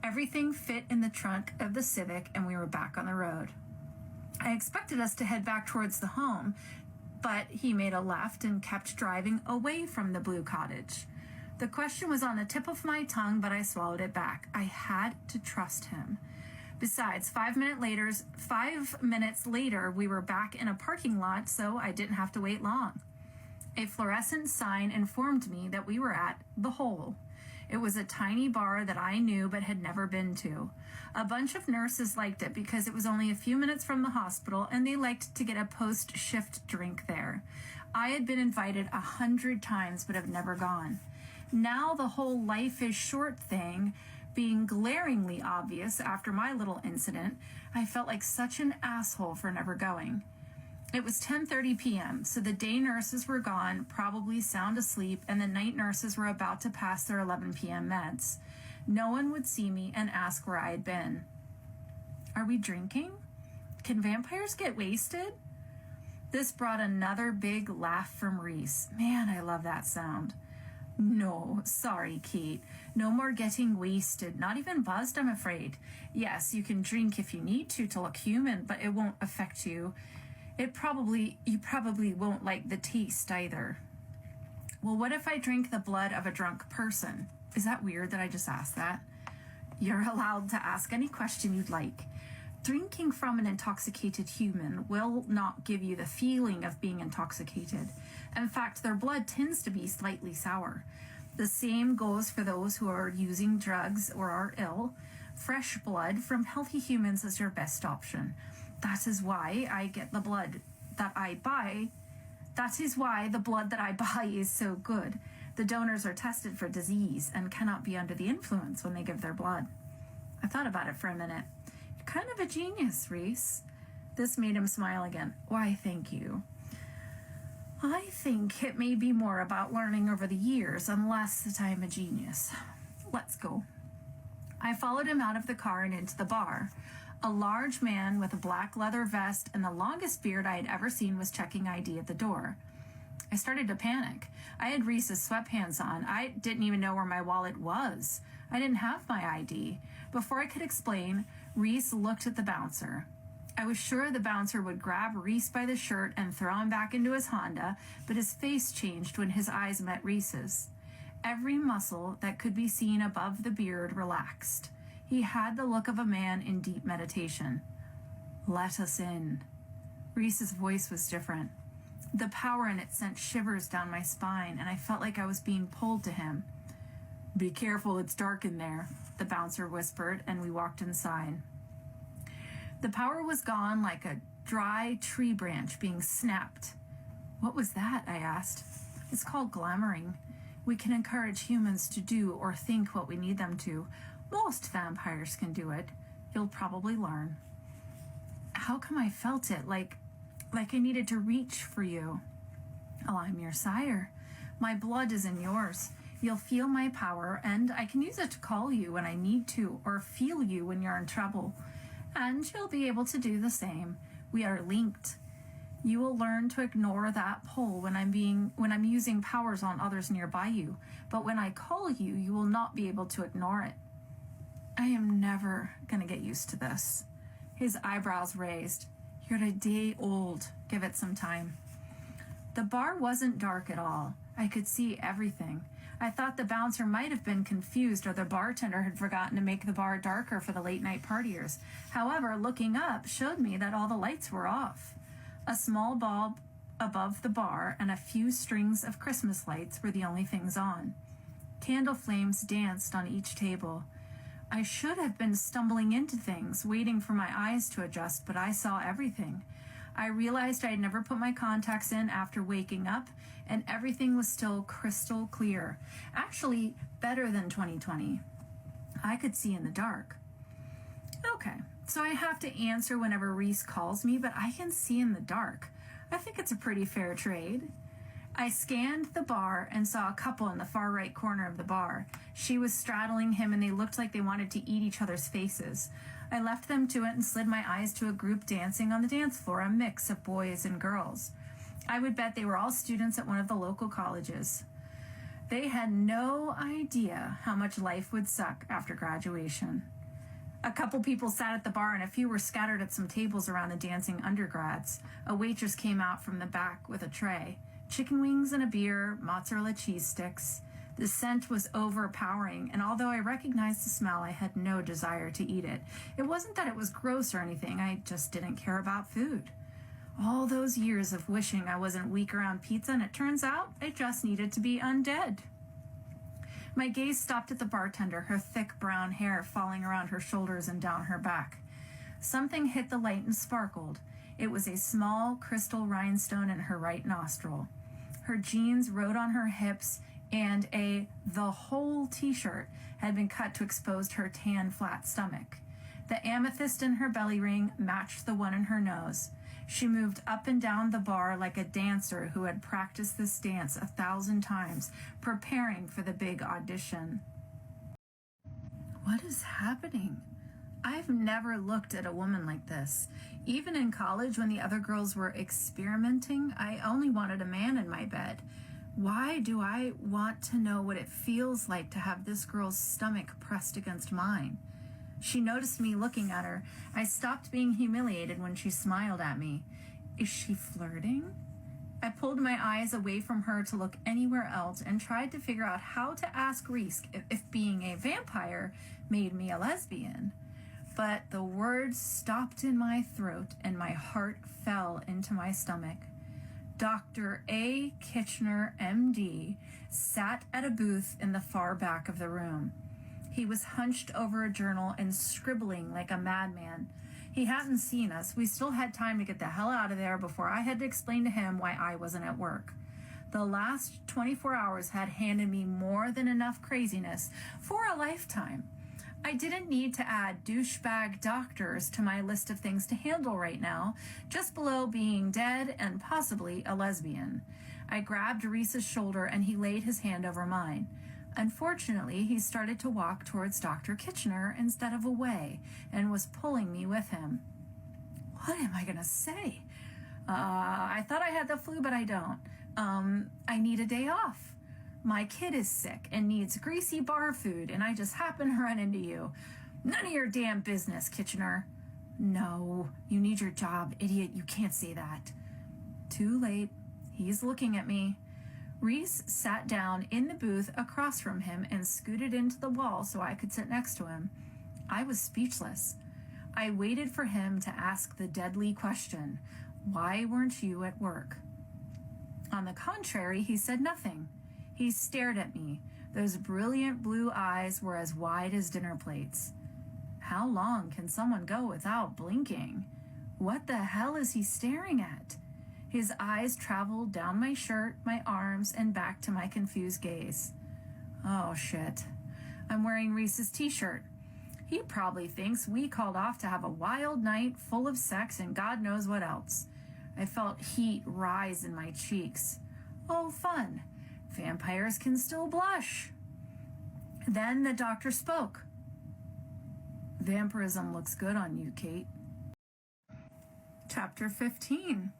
Everything fit in the trunk of the Civic, and we were back on the road. I expected us to head back towards the home, but he made a left and kept driving away from the blue cottage. The question was on the tip of my tongue, but I swallowed it back. I had to trust him. Besides, 5 minutes later, we were back in a parking lot, so I didn't have to wait long. A fluorescent sign informed me that we were at The Hole. It was a tiny bar that I knew but had never been to. A bunch of nurses liked it because it was only a few minutes from the hospital, and they liked to get a post-shift drink there. I had been invited 100 times but have never gone. Now the whole life is short thing being glaringly obvious after my little incident, I felt like such an asshole for never going. It was 10:30 p.m., so the day nurses were gone, probably sound asleep, and the night nurses were about to pass their 11 p.m. meds. No one would see me and ask where I had been. Are we drinking? Can vampires get wasted? This brought another big laugh from Reese. Man, I love that sound. No, sorry, Kate. No more getting wasted. Not even buzzed, I'm afraid. Yes, you can drink if you need to look human, but it won't affect you. You probably won't like the taste either. Well, what if I drink the blood of a drunk person? Is that weird that I just asked that? You're allowed to ask any question you'd like. Drinking from an intoxicated human will not give you the feeling of being intoxicated. In fact, their blood tends to be slightly sour. The same goes for those who are using drugs or are ill. Fresh blood from healthy humans is your best option. That is why I get the blood that I buy. That is why the blood that I buy is so good. The donors are tested for disease and cannot be under the influence when they give their blood. I thought about it for a minute. You're kind of a genius, Reese. This made him smile again. Why, thank you. I think it may be more about learning over the years and less that I am a genius. Let's go. I followed him out of the car and into the bar. A large man with a black leather vest and the longest beard I had ever seen was checking ID at the door. I started to panic. I had Reese's sweatpants on. I didn't even know where my wallet was. I didn't have my ID. Before I could explain, Reese looked at the bouncer. I was sure the bouncer would grab Reese by the shirt and throw him back into his Honda, but his face changed when his eyes met Reese's. Every muscle that could be seen above the beard relaxed. He had the look of a man in deep meditation. "Let us in." Reese's voice was different. The power in it sent shivers down my spine, and I felt like I was being pulled to him. "Be careful, it's dark in there," the bouncer whispered, and we walked inside. The power was gone like a dry tree branch being snapped. "What was that?" I asked. "It's called glamoring. We can encourage humans to do or think what we need them to. Most vampires can do it. You'll probably learn." "How come I felt it? Like I needed to reach for you?" "Oh, I'm your sire. My blood is in yours. You'll feel my power, and I can use it to call you when I need to, or feel you when you're in trouble. And you'll be able to do the same. We are linked. You will learn to ignore that pull when I'm using powers on others nearby you. But when I call you, you will not be able to ignore it." "I am never going to get used to this." His eyebrows raised. "You're a day old. Give it some time." The bar wasn't dark at all. I could see everything. I thought the bouncer might have been confused, or the bartender had forgotten to make the bar darker for the late-night partiers. However, looking up showed me that all the lights were off. A small bulb above the bar and a few strings of Christmas lights were the only things on. Candle flames danced on each table. I should have been stumbling into things, waiting for my eyes to adjust, but I saw everything. I realized I had never put my contacts in after waking up, and everything was still crystal clear. Actually, better than 2020. I could see in the dark. Okay, so I have to answer whenever Reese calls me, but I can see in the dark. I think it's a pretty fair trade. I scanned the bar and saw a couple in the far right corner of the bar. She was straddling him, and they looked like they wanted to eat each other's faces. I left them to it and slid my eyes to a group dancing on the dance floor, a mix of boys and girls. I would bet they were all students at one of the local colleges. They had no idea how much life would suck after graduation. A couple people sat at the bar, and a few were scattered at some tables around the dancing undergrads. A waitress came out from the back with a tray. Chicken wings and a beer, mozzarella cheese sticks. The scent was overpowering, and although I recognized the smell, I had no desire to eat it. It wasn't that it was gross or anything, I just didn't care about food. All those years of wishing I wasn't weak around pizza, and it turns out I just needed to be undead. My gaze stopped at the bartender, her thick brown hair falling around her shoulders and down her back. Something hit the light and sparkled. It was a small crystal rhinestone in her right nostril. Her jeans rode on her hips, and the whole t-shirt had been cut to expose her tan, flat stomach. The amethyst in her belly ring matched the one in her nose. She moved up and down the bar like a dancer who had practiced this dance 1,000 times, preparing for the big audition. What is happening? I've never looked at a woman like this. Even in college, when the other girls were experimenting, I only wanted a man in my bed. Why do I want to know what it feels like to have this girl's stomach pressed against mine? She noticed me looking at her. I stopped being humiliated when she smiled at me. Is she flirting? I pulled my eyes away from her to look anywhere else and tried to figure out how to ask Reese if being a vampire made me a lesbian. But the words stopped in my throat and my heart fell into my stomach. Dr. A. Kitchener, M.D., sat at a booth in the far back of the room. He was hunched over a journal and scribbling like a madman. He hadn't seen us. We still had time to get the hell out of there before I had to explain to him why I wasn't at work. The last 24 hours had handed me more than enough craziness for a lifetime. I didn't need to add douchebag doctors to my list of things to handle right now, just below being dead and possibly a lesbian. I grabbed Reese's shoulder and he laid his hand over mine. Unfortunately, he started to walk towards Dr. Kitchener instead of away and was pulling me with him. What am I going to say? I thought I had the flu, but I don't. I need a day off. My kid is sick and needs greasy bar food, and I just happened to run into you. None of your damn business, Kitchener. No, you need your job, idiot. You can't say that. Too late. He's looking at me. Reese sat down in the booth across from him and scooted into the wall so I could sit next to him. I was speechless. I waited for him to ask the deadly question, "Why weren't you at work?" On the contrary, he said nothing. He stared at me. Those brilliant blue eyes were as wide as dinner plates. How long can someone go without blinking? What the hell is he staring at? His eyes traveled down my shirt, my arms, and back to my confused gaze. Oh, shit. I'm wearing Reese's t-shirt. He probably thinks we called off to have a wild night full of sex and God knows what else. I felt heat rise in my cheeks. Oh, fun. Vampires can still blush. Then the doctor spoke. Vampirism looks good on you, Kate. Chapter 15.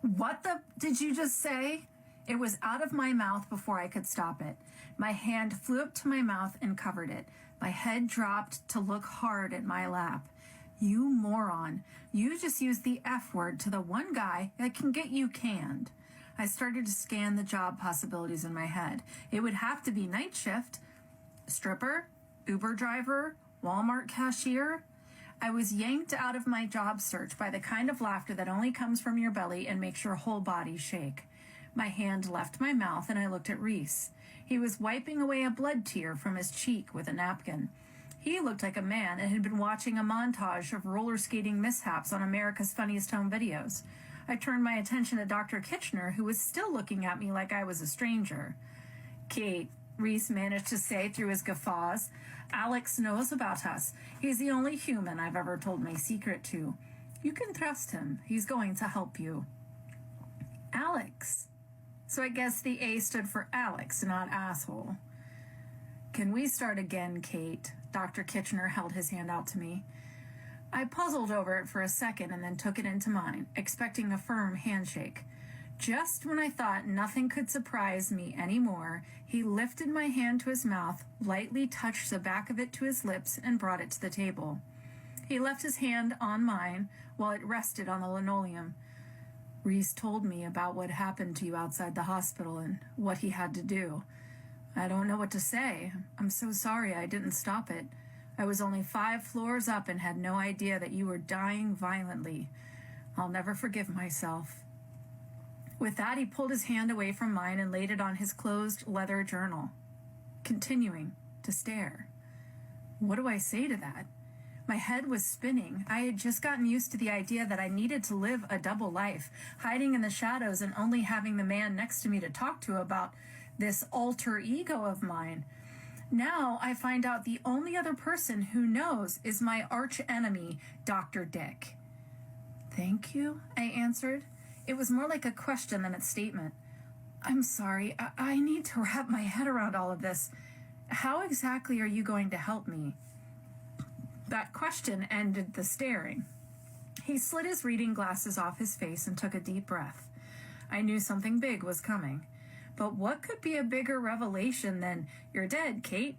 What the did you just say? It was out of my mouth before I could stop it. My hand flew up to my mouth and covered it. My head dropped to look hard at my lap. You moron. You just used the F word to the one guy that can get you canned. I started to scan the job possibilities in my head. It would have to be night shift. Stripper, Uber driver, Walmart cashier. I was yanked out of my job search by the kind of laughter that only comes from your belly and makes your whole body shake. My hand left my mouth and I looked at Reese. He was wiping away a blood tear from his cheek with a napkin. He looked like a man and had been watching a montage of roller skating mishaps on America's Funniest Home Videos. I turned my attention to Dr. Kitchener, who was still looking at me like I was a stranger. Kate, Reese managed to say through his guffaws, Alex knows about us. He's the only human I've ever told my secret to. You can trust him. He's going to help you. Alex. So I guess the A stood for Alex, not asshole. Can we start again, Kate? Dr. Kitchener held his hand out to me. I puzzled over it for a second and then took it into mine, expecting a firm handshake. Just when I thought nothing could surprise me anymore, he lifted my hand to his mouth, lightly touched the back of it to his lips, and brought it to the table. He left his hand on mine while it rested on the linoleum. Reese told me about what happened to you outside the hospital and what he had to do. I don't know what to say. I'm so sorry I didn't stop it. I was only 5 floors up and had no idea that you were dying violently. I'll never forgive myself. With that, he pulled his hand away from mine and laid it on his closed leather journal, continuing to stare. What do I say to that? My head was spinning. I had just gotten used to the idea that I needed to live a double life, hiding in the shadows and only having the man next to me to talk to about this alter ego of mine. Now I find out the only other person who knows is my arch enemy, Dr. Dick. Thank you, I answered. It was more like a question than a statement. I'm sorry, I need to wrap my head around all of this. How exactly are you going to help me? That question ended the staring. He slid his reading glasses off his face and took a deep breath. I knew something big was coming. But what could be a bigger revelation than, "You're dead, Kate"?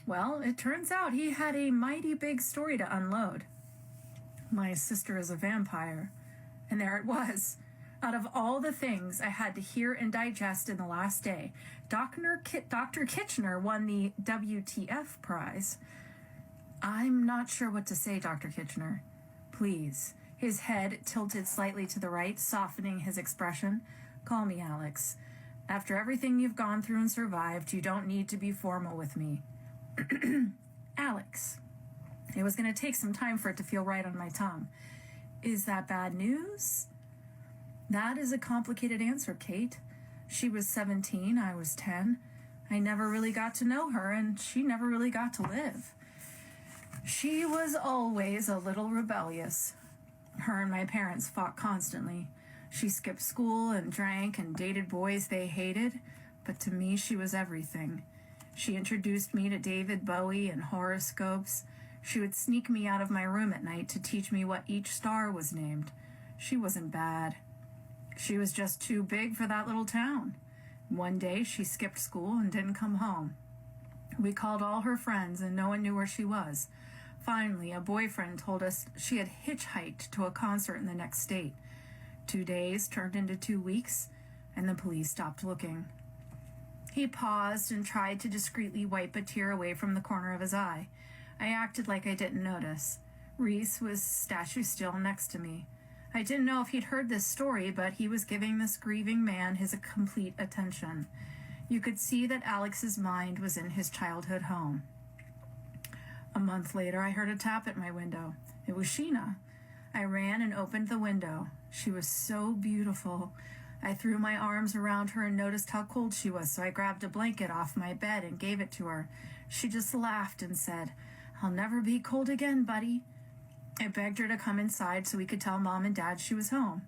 Well, it turns out he had a mighty big story to unload. My sister is a vampire. And there it was. Out of all the things I had to hear and digest in the last day, Dr. Kitchener won the WTF prize. I'm not sure what to say, Dr. Kitchener. Please. His head tilted slightly to the right, softening his expression. Call me Alex. After everything you've gone through and survived, you don't need to be formal with me. Alex. It was going to take some time for it to feel right on my tongue. Is that bad news? That is a complicated answer, Kate. She was 17, I was 10. I never really got to know her, and she never really got to live. She was always a little rebellious. Her and my parents fought constantly. She skipped school and drank and dated boys they hated, but to me she was everything. She introduced me to David Bowie and horoscopes. She would sneak me out of my room at night to teach me what each star was named. She wasn't bad. She was just too big for that little town. One day she skipped school and didn't come home. We called all her friends and no one knew where she was. Finally, a boyfriend told us she had hitchhiked to a concert in the next state. 2 days turned into 2 weeks. and the police stopped looking. He paused and tried to discreetly wipe a tear away from the corner of his eye. I acted like I didn't notice. Reese was statue still next to me. I didn't know if he'd heard this story, but he was giving this grieving man his complete attention. You could see that Alex's mind was in his childhood home. A month later, I heard a tap at my window. It was Sheena. I ran and opened the window. She was so beautiful. I threw my arms around her and noticed how cold she was, so I grabbed a blanket off my bed and gave it to her. She just laughed and said, "I'll never be cold again, buddy." I begged her to come inside so we could tell Mom and Dad she was home.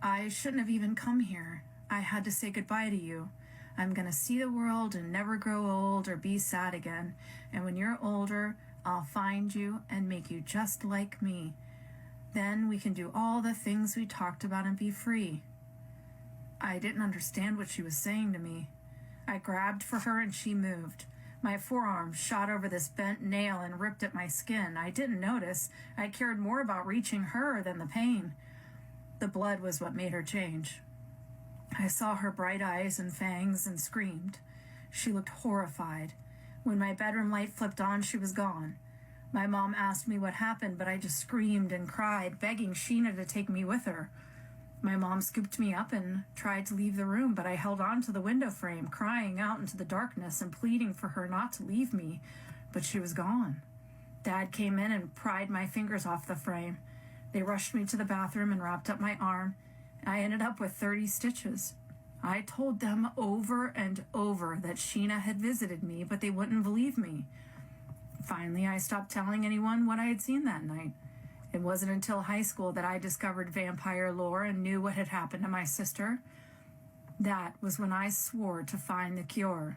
"I shouldn't have even come here. I had to say goodbye to you. I'm going to see the world and never grow old or be sad again. And when you're older, I'll find you and make you just like me. Then we can do all the things we talked about and be free." I didn't understand what she was saying to me. I grabbed for her and she moved. My forearm shot over this bent nail and ripped at my skin. I didn't notice. I cared more about reaching her than the pain. The blood was what made her change. I saw her bright eyes and fangs and screamed. She looked horrified. When my bedroom light flipped on, she was gone. My mom asked me what happened, but I just screamed and cried, begging Sheena to take me with her. My mom scooped me up and tried to leave the room, but I held on to the window frame, crying out into the darkness and pleading for her not to leave me, but she was gone. Dad came in and pried my fingers off the frame. They rushed me to the bathroom and wrapped up my arm. I ended up with 30 stitches. I told them over and over that Sheena had visited me, but they wouldn't believe me. Finally, I stopped telling anyone what I had seen that night. It wasn't until high school that I discovered vampire lore and knew what had happened to my sister. That was when I swore to find the cure.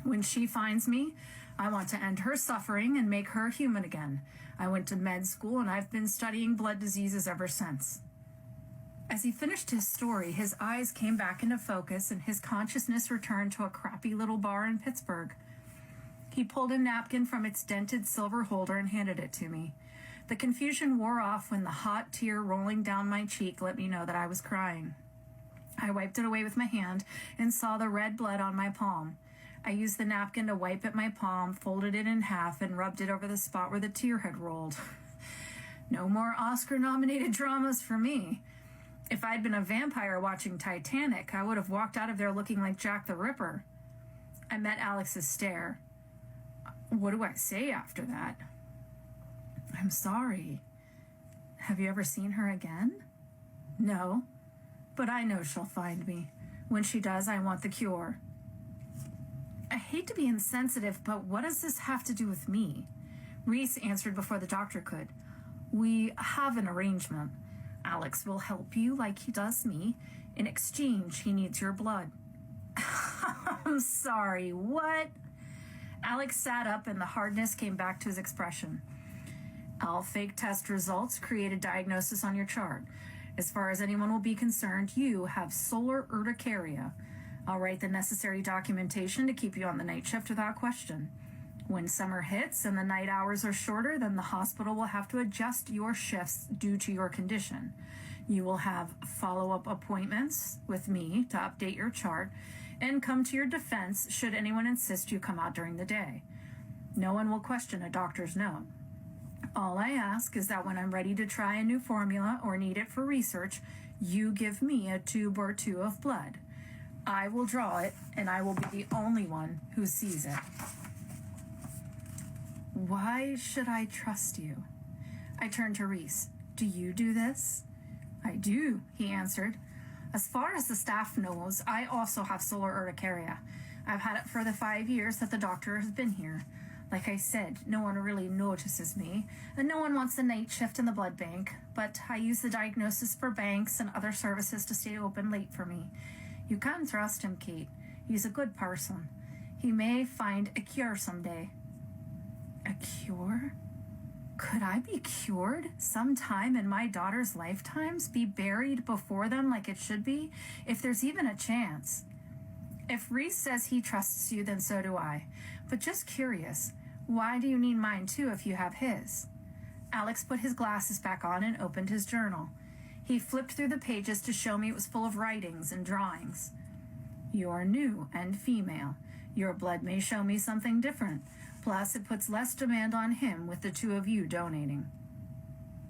When she finds me, I want to end her suffering and make her human again. I went to med school and I've been studying blood diseases ever since. As he finished his story, his eyes came back into focus and his consciousness returned to a crappy little bar in Pittsburgh. He pulled a napkin from its dented silver holder and handed it to me. The confusion wore off when the hot tear rolling down my cheek let me know that I was crying. I wiped it away with my hand and saw the red blood on my palm. I used the napkin to wipe at my palm, folded it in half, and rubbed it over the spot where the tear had rolled. No more Oscar-nominated dramas for me. If I'd been a vampire watching Titanic, I would have walked out of there looking like Jack the Ripper. I met Alex's stare. What do I say after that? "I'm sorry. Have you ever seen her again?" "No, but I know she'll find me. When she does, I want the cure." I hate to be insensitive, but what does this have to do with me? Reese answered before the doctor could. "We have an arrangement. Alex will help you like he does me. In exchange, he needs your blood." I'm sorry, what? Alex sat up and the hardness came back to his expression. "I'll fake test results, create a diagnosis on your chart. As far as anyone will be concerned, you have solar urticaria. I'll write the necessary documentation to keep you on the night shift without question. When summer hits and the night hours are shorter, then the hospital will have to adjust your shifts due to your condition. You will have follow-up appointments with me to update your chart and come to your defense should anyone insist you come out during the day. No one will question a doctor's note. All I ask is that when I'm ready to try a new formula or need it for research, you give me a tube or two of blood. I will draw it, and I will be the only one who sees it." "Why should I trust you?" I turned to Reese. "Do you do this?" "I do," he answered. "As far as the staff knows, I also have solar urticaria. I've had it for the 5 years that the doctor has been here. Like I said, no one really notices me, and no one wants the night shift in the blood bank, but I use the diagnosis for banks and other services to stay open late for me. You can trust him, Kate. He's a good person. He may find a cure someday." "A cure? Could I be cured sometime in my daughter's lifetimes? Be buried before them like it should be? If there's even a chance." "If Reese says he trusts you, then so do I. But just curious, why do you need mine too if you have his?" Alex put his glasses back on and opened his journal. He flipped through the pages to show me it was full of writings and drawings. You're new and female. Your blood may show me something different. Plus, it puts less demand on him with the two of you donating.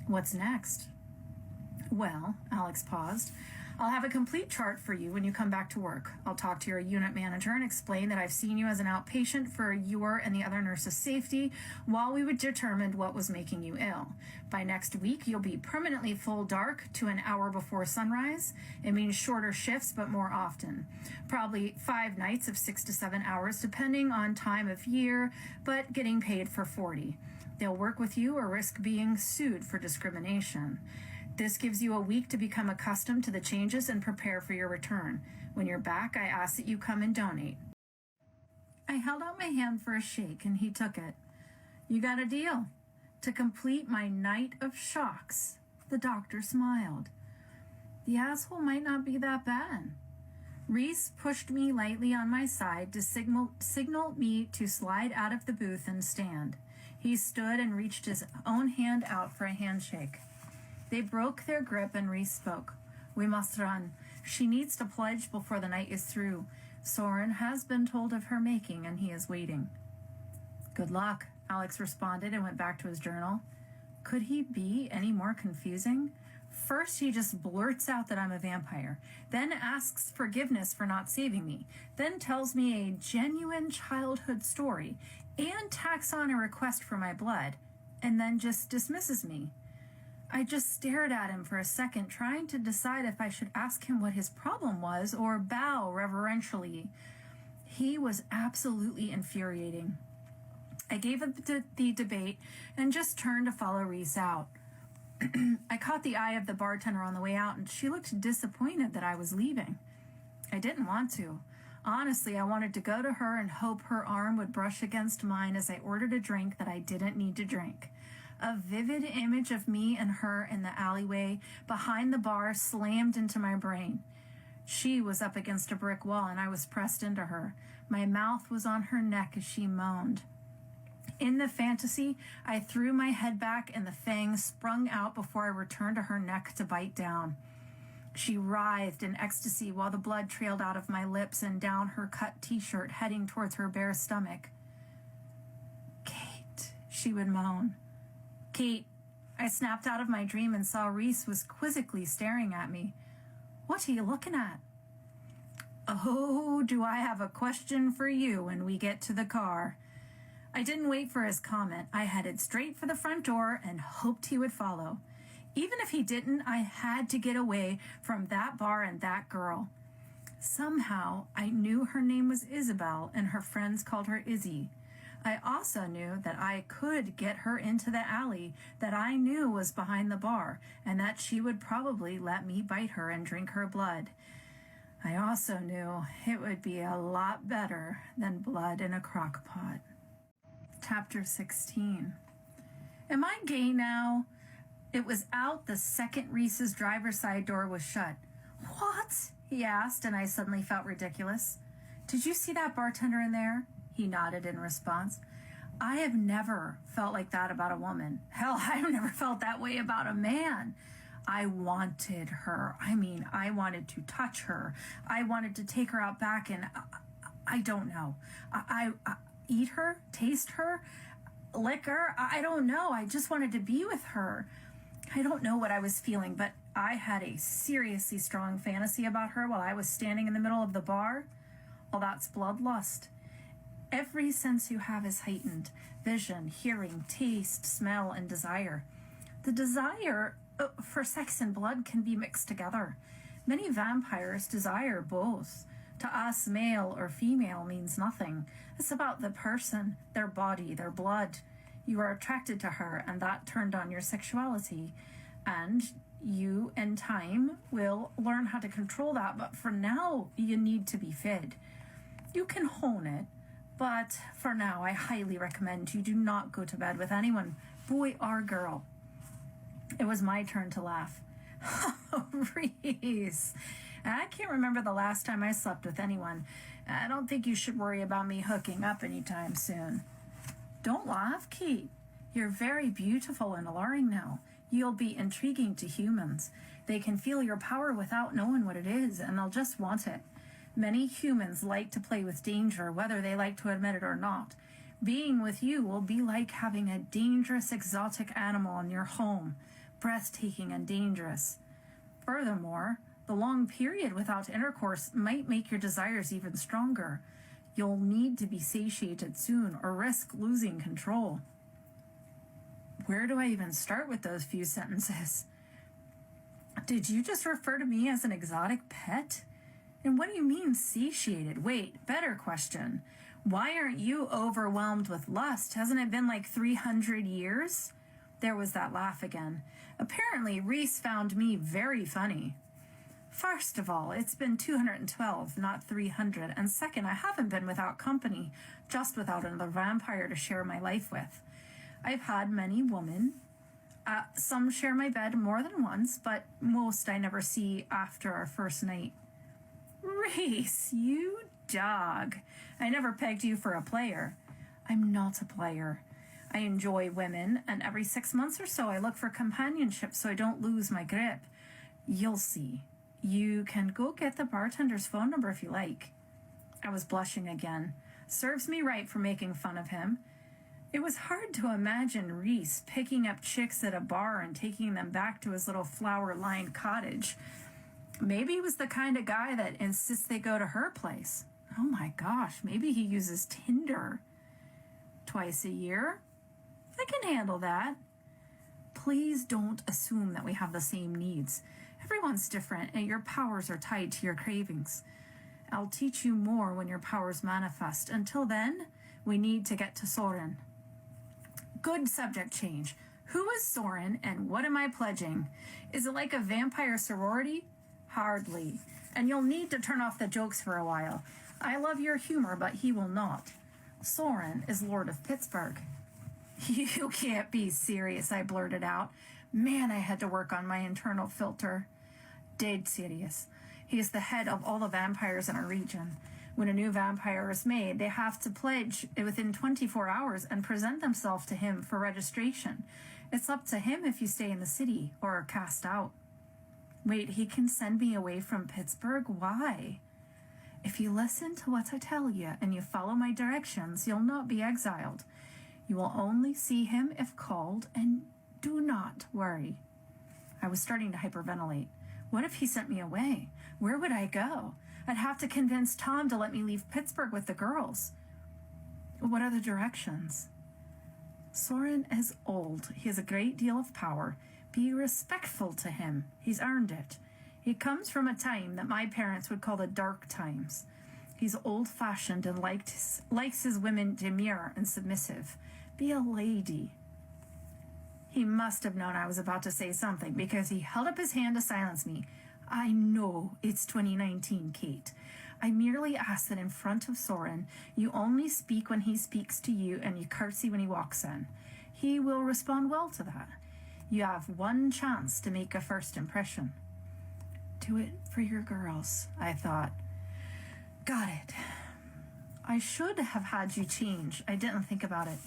What's next? Well, Alex paused. I'll have a complete chart for you when you come back to work. I'll talk to your unit manager and explain that I've seen you as an outpatient for your and the other nurses' safety while we would determine what was making you ill. By next week, you'll be permanently full dark to an hour before sunrise. It means shorter shifts, but more often. Probably 5 nights of 6 to 7 hours, depending on time of year, but getting paid for 40. They'll work with you or risk being sued for discrimination. This gives you a week to become accustomed to the changes and prepare for your return. When you're back, I ask that you come and donate. I held out my hand for a shake, and he took it. You got a deal. To complete my night of shocks, the doctor smiled. The asshole might not be that bad. Reese pushed me lightly on my side to signal me to slide out of the booth and stand. He stood and reached his own hand out for a handshake. They broke their grip and Reese spoke. We must run. She needs to pledge before the night is through. Soren has been told of her making and he is waiting. Good luck, Alex responded and went back to his journal. Could he be any more confusing? First, he just blurts out that I'm a vampire, then asks forgiveness for not saving me, then tells me a genuine childhood story and tacks on a request for my blood, and then just dismisses me. I just stared at him for a second, trying to decide if I should ask him what his problem was or bow reverentially. He was absolutely infuriating. I gave up the debate and just turned to follow Reese out. I caught the eye of the bartender on the way out, and she looked disappointed that I was leaving. I didn't want to. Honestly, I wanted to go to her and hope her arm would brush against mine as I ordered a drink that I didn't need to drink. A vivid image of me and her in the alleyway behind the bar slammed into my brain. She was up against a brick wall and I was pressed into her. My mouth was on her neck as she moaned. In the fantasy, I threw my head back and the fangs sprung out before I returned to her neck to bite down. She writhed in ecstasy while the blood trailed out of my lips and down her cut t-shirt heading towards her bare stomach. Kate, she would moan. Kate, I snapped out of my dream and saw Reese was quizzically staring at me. What are you looking at? Oh, do I have a question for you when we get to the car? I didn't wait for his comment. I headed straight for the front door and hoped he would follow. Even if he didn't, I had to get away from that bar and that girl. Somehow, I knew her name was Isabel and her friends called her Izzy. I also knew that I could get her into the alley that I knew was behind the bar and that she would probably let me bite her and drink her blood. I also knew it would be a lot better than blood in a crock pot. Chapter 16. Am I gay now? It was out the second Reese's driver's side door was shut. What? He asked, and I suddenly felt ridiculous. Did you see that bartender in there? He nodded in response. I have never felt like that about a woman. Hell, I've never felt that way about a man. I wanted her. I wanted to touch her. I wanted to take her out back and I don't know. I eat her, taste her, lick her. I don't know. I just wanted to be with her. I don't know what I was feeling, but I had a seriously strong fantasy about her while I was standing in the middle of the bar. Well, that's bloodlust. Every sense you have is heightened. Vision, hearing, taste, smell, and desire. The desire for sex and blood can be mixed together. Many vampires desire both. To us, male or female means nothing. It's about the person, their body, their blood. You are attracted to her, and that turned on your sexuality. And you, in time, will learn how to control that. But for now, you need to be fed. You can hone it. But for now, I highly recommend you do not go to bed with anyone, boy or girl. It was my turn to laugh. Reese, I can't remember the last time I slept with anyone. I don't think you should worry about me hooking up anytime soon. Don't laugh, Kate. You're very beautiful and alluring now. You'll be intriguing to humans. They can feel your power without knowing what it is, and they'll just want it. Many humans like to play with danger, whether they like to admit it or not. Being with you will be like having a dangerous exotic animal in your home, breathtaking and dangerous. Furthermore, the long period without intercourse might make your desires even stronger. You'll need to be satiated soon or risk losing control. Where do I even start with those few sentences? Did you just refer to me as an exotic pet? And what do you mean satiated? Wait, better question. Why aren't you overwhelmed with lust? Hasn't it been like 300 years? There was that laugh again. Apparently, Reese found me very funny. First of all, it's been 212, not 300. And second, I haven't been without company, just without another vampire to share my life with. I've had many women. Some share my bed more than once, but most I never see after our first night. Reese, you dog. I never pegged you for a player. I'm not a player. I enjoy women, and every 6 months or so I look for companionship so I don't lose my grip. You'll see. You can go get the bartender's phone number if you like. I was blushing again. Serves me right for making fun of him. It was hard to imagine Reese picking up chicks at a bar and taking them back to his little flower-lined cottage. Maybe he was the kind of guy that insists they go to her place. Oh my gosh, maybe he uses Tinder. Twice a year? I can handle that. Please don't assume that we have the same needs. Everyone's different, and your powers are tied to your cravings. I'll teach you more when your powers manifest. Until then, we need to get to Soren. Good subject change. Who is Soren, and what am I pledging? Is it like a vampire sorority? Hardly. And you'll need to turn off the jokes for a while. I love your humor, but he will not. Soren is Lord of Pittsburgh. You can't be serious, I blurted out. Man, I had to work on my internal filter. Dead serious. He is the head of all the vampires in our region. When a new vampire is made, they have to pledge within 24 hours and present themselves to him for registration. It's up to him if you stay in the city or are cast out. Wait, he can send me away from Pittsburgh? Why? If you listen to what I tell you and you follow my directions, you'll not be exiled. You will only see him if called, and do not worry. I was starting to hyperventilate. What if he sent me away? Where would I go? I'd have to convince Tom to let me leave Pittsburgh with the girls. What are the directions? Soren is old. He has a great deal of power. Be respectful to him. He's earned it. He comes from a time that my parents would call the dark times. He's old-fashioned and likes his women demure and submissive. Be a lady. He must have known I was about to say something because he held up his hand to silence me. I know it's 2019, Kate. I merely ask that in front of Soren, you only speak when he speaks to you and you curtsy when he walks in. He will respond well to that. You have one chance to make a first impression. Do it for your girls, I thought. Got it. I should have had you change. I didn't think about it.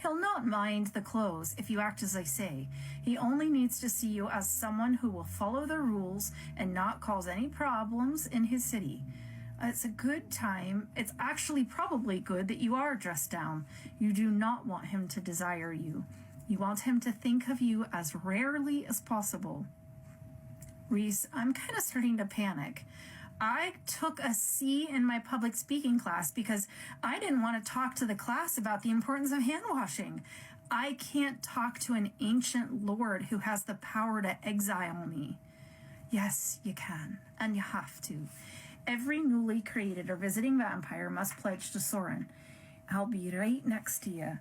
He'll not mind the clothes if you act as I say. He only needs to see you as someone who will follow the rules and not cause any problems in his city. It's a good time. It's actually probably good that you are dressed down. You do not want him to desire you. You want him to think of you as rarely as possible. Reese, I'm kind of starting to panic. I took a C in my public speaking class because I didn't want to talk to the class about the importance of hand washing. I can't talk to an ancient lord who has the power to exile me. Yes, you can, and you have to. Every newly created or visiting vampire must pledge to Soren. I'll be right next to you.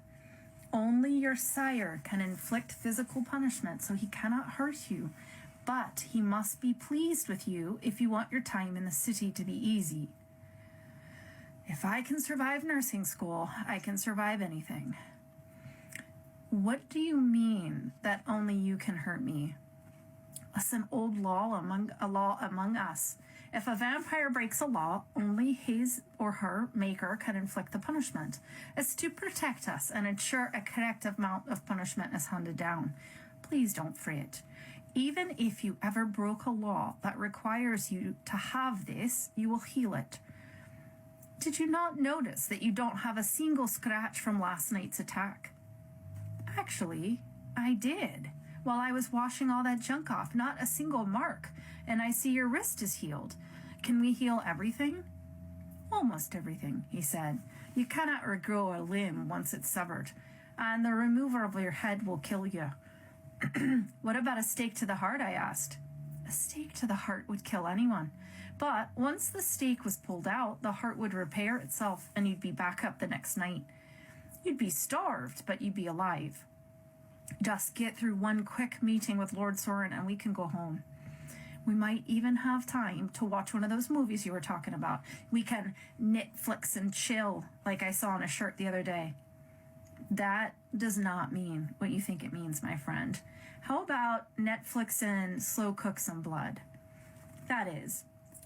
Only your sire can inflict physical punishment, so he cannot hurt you. But he must be pleased with you if you want your time in the city to be easy. If I can survive nursing school, I can survive anything. What do you mean that only you can hurt me? It's an old law among us. If a vampire breaks a law, only his or her maker can inflict the punishment. It's to protect us and ensure a correct amount of punishment is handed down. Please don't fret. Even if you ever broke a law that requires you to have this, you will heal it. Did you not notice that you don't have a single scratch from last night's attack? Actually, I did. While I was washing all that junk off, not a single mark, and I see your wrist is healed. Can we heal everything? Almost everything, he said. You cannot regrow a limb once it's severed, and the removal of your head will kill you. What about a stake to the heart? I asked. A stake to the heart would kill anyone. But once the stake was pulled out, the heart would repair itself and you'd be back up the next night. You'd be starved, but you'd be alive. Just get through one quick meeting with Lord Soren and we can go home. We might even have time to watch one of those movies you were talking about. We can Netflix and chill, like I saw on a shirt the other day. That does not mean what you think it means, my friend. How about Netflix and slow cook some blood? That is,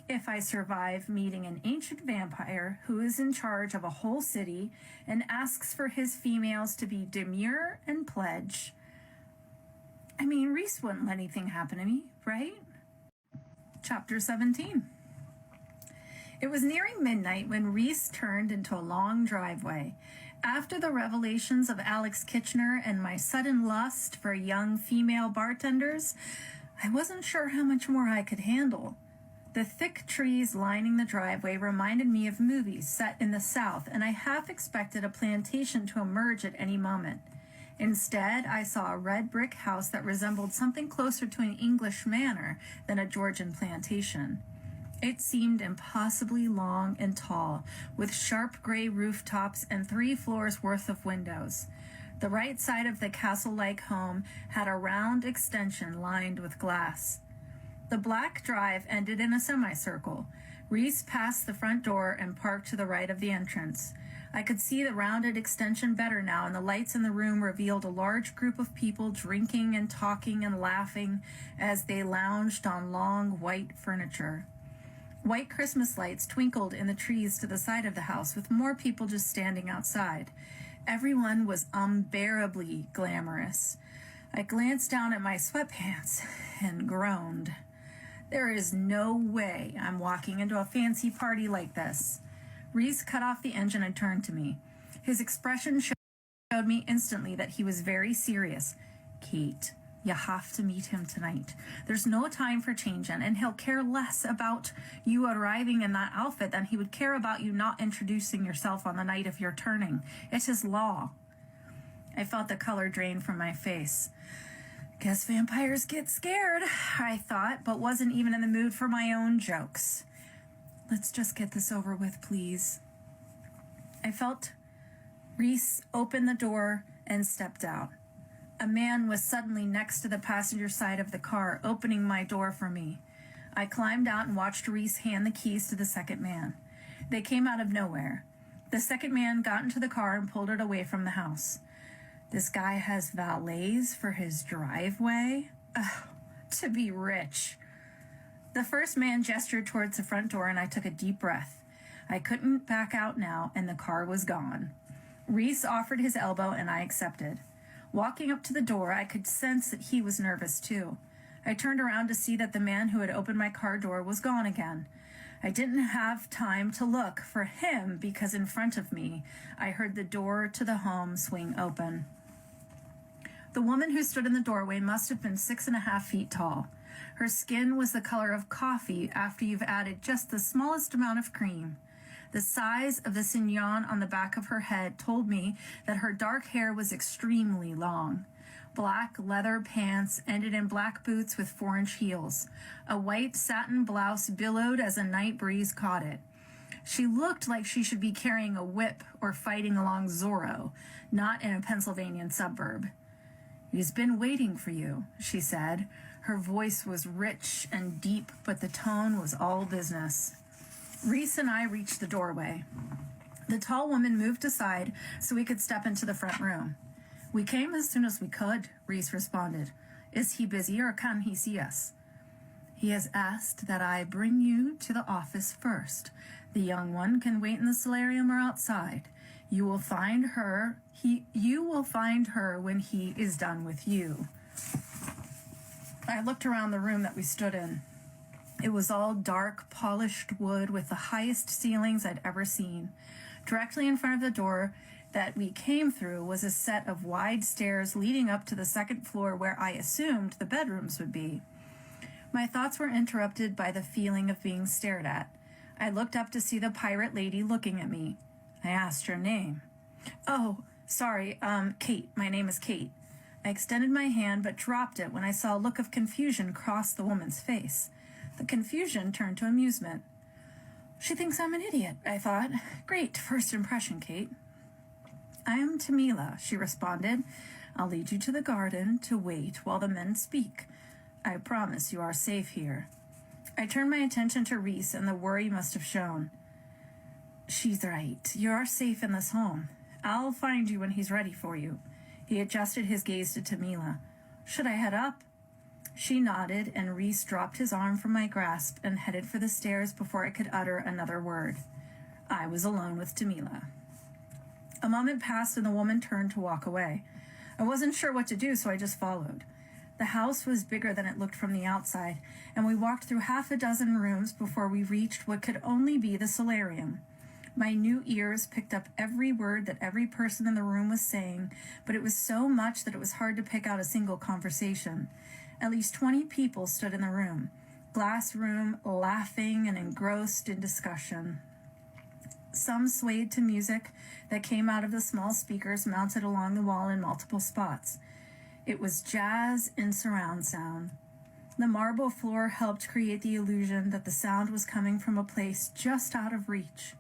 if I survive meeting an ancient vampire who is in charge of a whole city and asks for his females to be demure and pledge. I mean, Reese wouldn't let anything happen to me, right? Chapter 17. It was nearing midnight when Reese turned into a long driveway. After the revelations of Alex Kitchener and my sudden lust for young female bartenders, I wasn't sure how much more I could handle. The thick trees lining the driveway reminded me of movies set in the South, and I half expected a plantation to emerge at any moment. Instead, I saw a red brick house that resembled something closer to an English manor than a Georgian plantation. It seemed impossibly long and tall, with sharp gray rooftops and 3 floors worth of windows. The right side of the castle-like home had a round extension lined with glass. The black drive ended in a semicircle. Reese passed the front door and parked to the right of the entrance. I could see the rounded extension better now, and the lights in the room revealed a large group of people drinking and talking and laughing as they lounged on long white furniture. White Christmas lights twinkled in the trees to the side of the house, with more people just standing outside. Everyone was unbearably glamorous. I glanced down at my sweatpants and groaned. There is no way I'm walking into a fancy party like this. Reese cut off the engine and turned to me. His expression showed me instantly that he was very serious. Kate, you have to meet him tonight. There's no time for changing, and he'll care less about you arriving in that outfit than he would care about you not introducing yourself on the night of your turning. It's his law. I felt the color drain from my face. Guess vampires get scared, I thought, but wasn't even in the mood for my own jokes. Let's just get this over with, please. I felt Reese open the door and stepped out. A man was suddenly next to the passenger side of the car, opening my door for me. I climbed out and watched Reese hand the keys to the second man. They came out of nowhere. The second man got into the car and pulled it away from the house. This guy has valets for his driveway? Ugh, to be rich. The first man gestured towards the front door, and I took a deep breath. I couldn't back out now, and the car was gone. Reese offered his elbow, and I accepted. Walking up to the door, I could sense that he was nervous too. I turned around to see that the man who had opened my car door was gone again. I didn't have time to look for him because in front of me, I heard the door to the home swing open. The woman who stood in the doorway must have been 6.5 feet tall. Her skin was the color of coffee after you've added just the smallest amount of cream. The size of the chignon on the back of her head told me that her dark hair was extremely long. Black leather pants ended in black boots with 4-inch heels. A white satin blouse billowed as a night breeze caught it. She looked like she should be carrying a whip or fighting along Zorro, not in a Pennsylvanian suburb. He's been waiting for you, she said. Her voice was rich and deep, but the tone was all business. Reese and I reached the doorway. The tall woman moved aside so we could step into the front room. We came as soon as we could, Reese responded. Is he busy or can he see us? He has asked that I bring you to the office first. The young one can wait in the solarium or outside. You will find her when he is done with you. I looked around the room that we stood in. It was all dark, polished wood with the highest ceilings I'd ever seen. Directly in front of the door that we came through was a set of wide stairs leading up to the second floor where I assumed the bedrooms would be. My thoughts were interrupted by the feeling of being stared at. I looked up to see the pirate lady looking at me. I asked her name. "Oh, sorry, Kate. My name is Kate." I extended my hand but dropped it when I saw a look of confusion cross the woman's face. The confusion turned to amusement. "She thinks I'm an idiot," I thought. "Great first impression, Kate." "I am Tamila," she responded. "I'll lead you to the garden to wait while the men speak. I promise you are safe here." I turned my attention to Reese, and the worry must have shown. "She's right. You are safe in this home. I'll find you when he's ready for you." He adjusted his gaze to Tamila. "Should I head up?" She nodded, and Reese dropped his arm from my grasp and headed for the stairs before I could utter another word. I was alone with Tamila. A moment passed, and the woman turned to walk away. I wasn't sure what to do, so I just followed. The house was bigger than it looked from the outside, and we walked through half a dozen rooms before we reached what could only be the solarium. My new ears picked up every word that every person in the room was saying, but it was so much that it was hard to pick out a single conversation. At least 20 people stood in the room, glass room, laughing and engrossed in discussion. Some swayed to music that came out of the small speakers mounted along the wall in multiple spots. It was jazz in surround sound. The marble floor helped create the illusion that the sound was coming from a place just out of reach.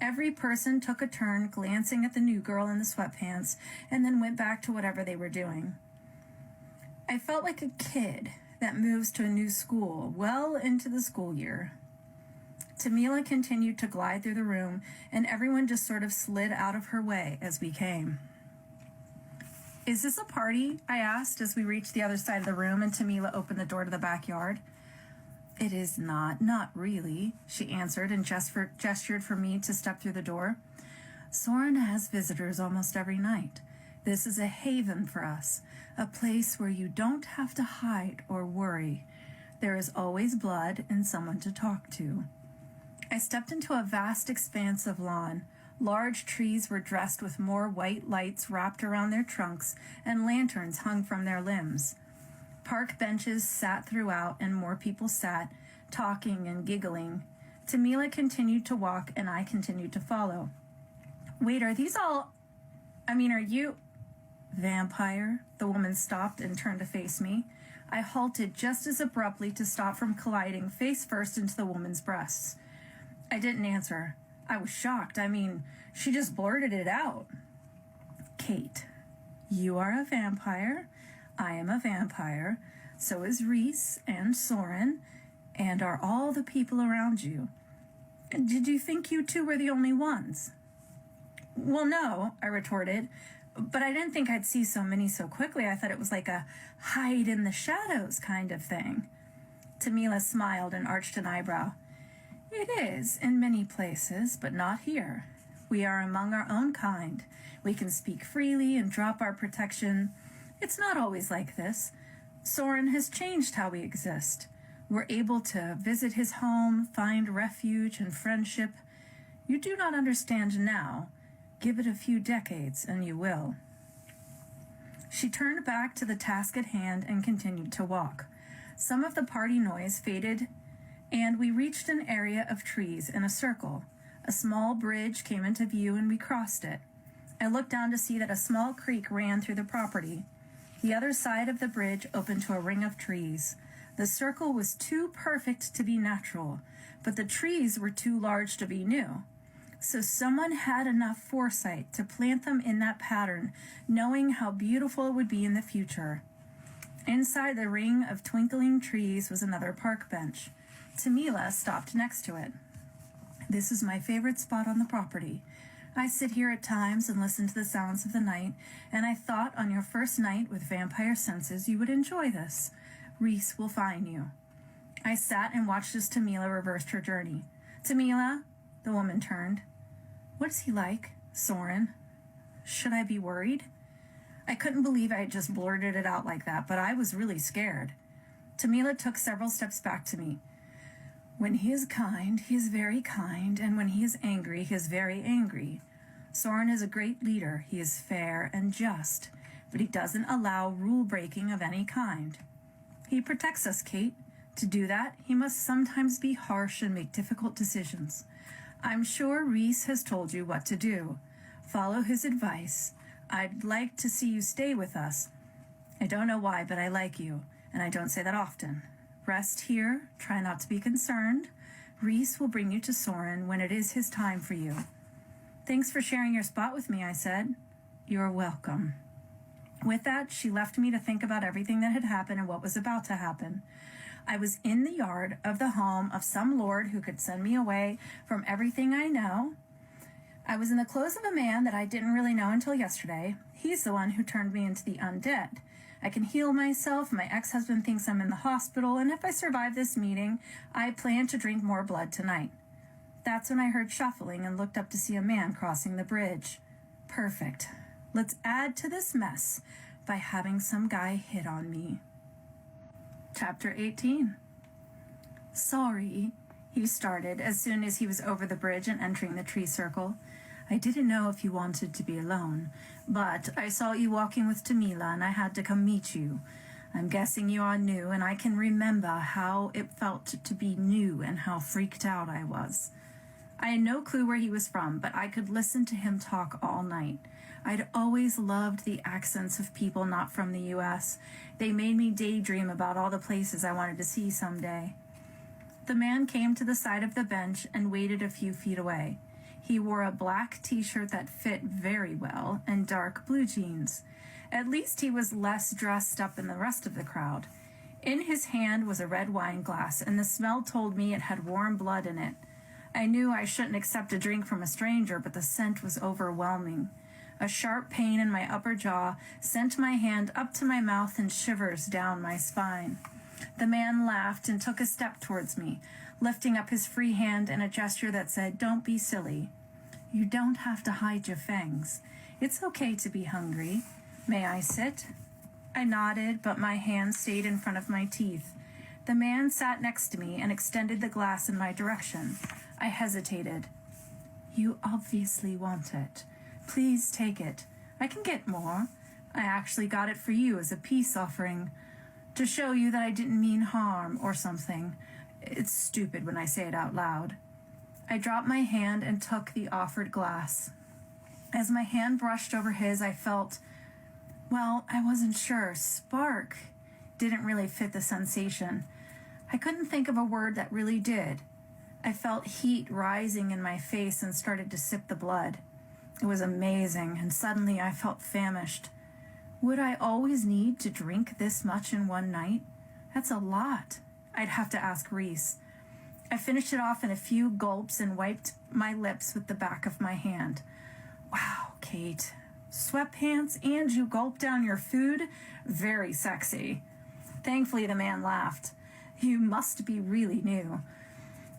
Every person took a turn glancing at the new girl in the sweatpants and then went back to whatever they were doing. I felt like a kid that moves to a new school well into the school year. Tamila continued to glide through the room, and everyone just sort of slid out of her way as we came. "Is this a party?" I asked as we reached the other side of the room and Tamila opened the door to the backyard. "It is not really," she answered and gestured for me to step through the door. "Soren has visitors almost every night. This is a haven for us, a place where you don't have to hide or worry. There is always blood and someone to talk to." I stepped into a vast expanse of lawn. Large trees were dressed with more white lights wrapped around their trunks, and lanterns hung from their limbs. Park benches sat throughout, and more people sat, talking and giggling. Tamila continued to walk, and I continued to follow. "Wait, are you... Vampire?" The woman stopped and turned to face me. I halted just as abruptly to stop from colliding face first into the woman's breasts. I didn't answer. I was shocked. She just blurted it out. "Kate, you are a vampire. I am a vampire. So is Reese and Soren, and are all the people around you. Did you think you two were the only ones?" "Well, no," I retorted, "but I didn't think I'd see so many so quickly. I thought it was like a hide in the shadows kind of thing." Tamila smiled and arched an eyebrow. "It is in many places, but not here. We are among our own kind. We can speak freely and drop our protection. It's not always like this. Soren has changed how we exist. We're able to visit his home, find refuge and friendship. You do not understand now. Give it a few decades and you will." She turned back to the task at hand and continued to walk. Some of the party noise faded, and we reached an area of trees in a circle. A small bridge came into view and we crossed it. I looked down to see that a small creek ran through the property. The other side of the bridge opened to a ring of trees. The circle was too perfect to be natural, but the trees were too large to be new. So someone had enough foresight to plant them in that pattern, knowing how beautiful it would be in the future. Inside the ring of twinkling trees was another park bench. Tamila stopped next to it. "This is my favorite spot on the property. I sit here at times and listen to the sounds of the night, and I thought on your first night with vampire senses you would enjoy this. Reese will find you." I sat and watched as Tamila reversed her journey. "Tamila," the woman turned. "What is he like, Soren? Should I be worried?" I couldn't believe I had just blurted it out like that, but I was really scared. Tamila took several steps back to me. When he is kind, he is very kind, and when he is angry, he is very angry. Soren is a great leader. He is fair and just, but he doesn't allow rule-breaking of any kind. He protects us, Kate. To do that, he must sometimes be harsh and make difficult decisions. I'm sure Reese has told you what to do. Follow his advice. I'd like to see you stay with us. I don't know why, but I like you, and I don't say that often. Rest here. Try not to be concerned. Reese will bring you to Soren when it is his time for you. Thanks for sharing your spot with me, I said. You're welcome. With that, she left me to think about everything that had happened and what was about to happen. I was in the yard of the home of some lord who could send me away from everything I know. I was in the clothes of a man that I didn't really know until yesterday. He's the one who turned me into the undead. I can heal myself. My ex-husband thinks I'm in the hospital, and if I survive this meeting, I plan to drink more blood tonight. That's when I heard shuffling and looked up to see a man crossing the bridge. Perfect. Let's add to this mess by having some guy hit on me. Chapter 18. Sorry, he started as soon as he was over the bridge and entering the tree circle. I didn't know if you wanted to be alone, but I saw you walking with Tamila and I had to come meet you. I'm guessing you are new, and I can remember how it felt to be new and how freaked out I was. I had no clue where he was from, but I could listen to him talk all night. I'd always loved the accents of people not from the U.S. They made me daydream about all the places I wanted to see someday. The man came to the side of the bench and waited a few feet away. He wore a black t-shirt that fit very well and dark blue jeans. At least he was less dressed up than the rest of the crowd. In his hand was a red wine glass, and the smell told me it had warm blood in it. I knew I shouldn't accept a drink from a stranger, but the scent was overwhelming. A sharp pain in my upper jaw sent my hand up to my mouth and shivers down my spine. The man laughed and took a step towards me, lifting up his free hand in a gesture that said, "Don't be silly. You don't have to hide your fangs. It's okay to be hungry. May I sit?" I nodded, but my hand stayed in front of my teeth. The man sat next to me and extended the glass in my direction. I hesitated. "You obviously want it. Please take it. I can get more. I actually got it for you as a peace offering, to show you that I didn't mean harm or something. It's stupid when I say it out loud." I dropped my hand and took the offered glass. As my hand brushed over his, I felt, well, I wasn't sure. Spark didn't really fit the sensation. I couldn't think of a word that really did. I felt heat rising in my face and started to sip the blood. It was amazing, and suddenly I felt famished. Would I always need to drink this much in one night? That's a lot. I'd have to ask Reese. I finished it off in a few gulps and wiped my lips with the back of my hand. Wow, Kate. Sweatpants and you gulp down your food? Very sexy. Thankfully, the man laughed. You must be really new.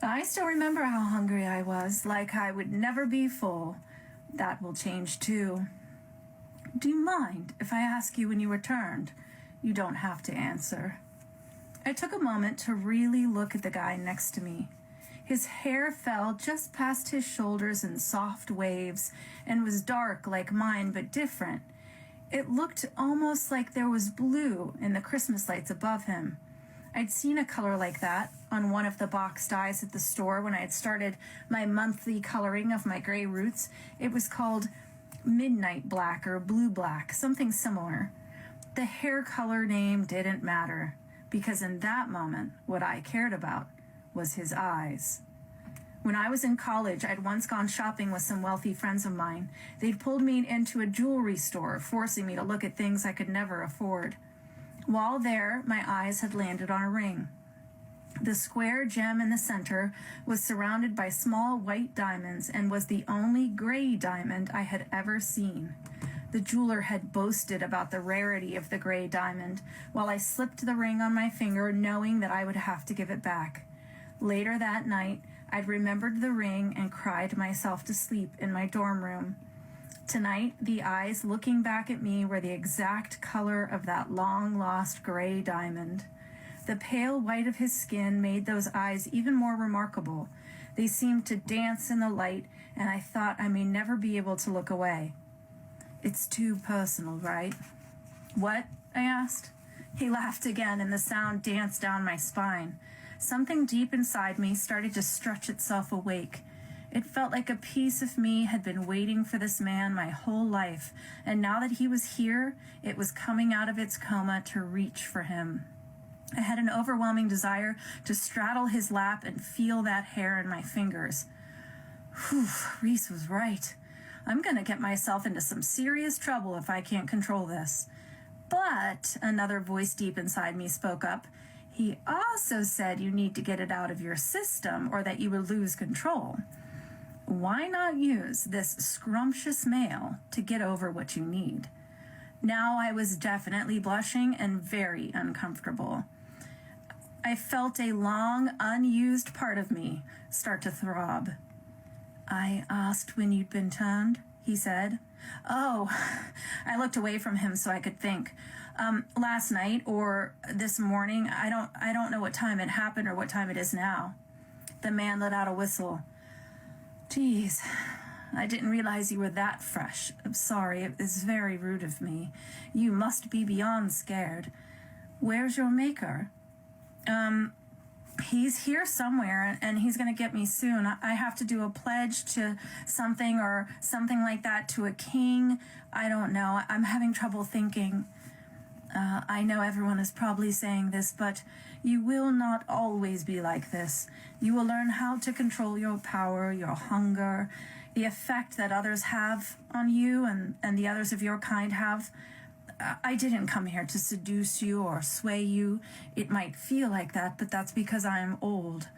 I still remember how hungry I was, like I would never be full. That will change too. Do you mind if I ask you when you returned? You don't have to answer. I took a moment to really look at the guy next to me. His hair fell just past his shoulders in soft waves and was dark like mine, but different. It looked almost like there was blue in the Christmas lights above him. I'd seen a color like that on one of the box dyes at the store when I had started my monthly coloring of my gray roots. It was called midnight black or blue black, something similar. The hair color name didn't matter, because in that moment, what I cared about was his eyes. When I was in college, I'd once gone shopping with some wealthy friends of mine. They'd pulled me into a jewelry store, forcing me to look at things I could never afford. While there, my eyes had landed on a ring. The square gem in the center was surrounded by small white diamonds and was the only gray diamond I had ever seen. The jeweler had boasted about the rarity of the gray diamond, while I slipped the ring on my finger, knowing that I would have to give it back. Later that night, I'd remembered the ring and cried myself to sleep in my dorm room. Tonight, the eyes looking back at me were the exact color of that long-lost gray diamond. The pale white of his skin made those eyes even more remarkable. They seemed to dance in the light, and I thought I may never be able to look away. It's too personal, right? What? I asked. He laughed again, and the sound danced down my spine. Something deep inside me started to stretch itself awake. It felt like a piece of me had been waiting for this man my whole life, and now that he was here, it was coming out of its coma to reach for him. I had an overwhelming desire to straddle his lap and feel that hair in my fingers. Whew, Reese was right. I'm going to get myself into some serious trouble if I can't control this. But, another voice deep inside me spoke up, he also said you need to get it out of your system or that you will lose control. Why not use this scrumptious male to get over what you need? Now I was definitely blushing and very uncomfortable. I felt a long, unused part of me start to throb. I asked when you'd been turned, he said. Oh, I looked away from him so I could think. Last night or this morning, I don't know what time it happened or what time it is now. The man let out a whistle. Geez, I didn't realize you were that fresh. I'm sorry, it was very rude of me. You must be beyond scared. Where's your maker? He's here somewhere, and he's going to get me soon. I have to do a pledge to something or something like that to a king. I don't know. I'm having trouble thinking. I know everyone is probably saying this, but you will not always be like this. You will learn how to control your power, your hunger, the effect that others have on you and the others of your kind have. I didn't come here to seduce you or sway you. It might feel like that, but that's because I am old.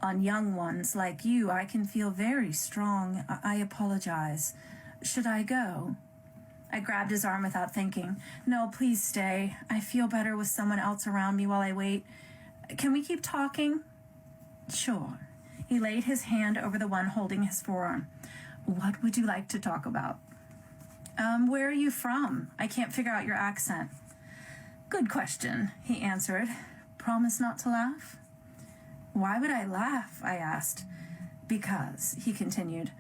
On young ones like you, I can feel very strong. I apologize. Should I go? I grabbed his arm without thinking. No, please stay. I feel better with someone else around me while I wait. Can we keep talking? Sure. He laid his hand over the one holding his forearm. What would you like to talk about? Where are you from? I can't figure out your accent. Good question, he answered. Promise not to laugh? Why would I laugh? I asked. Because, he continued,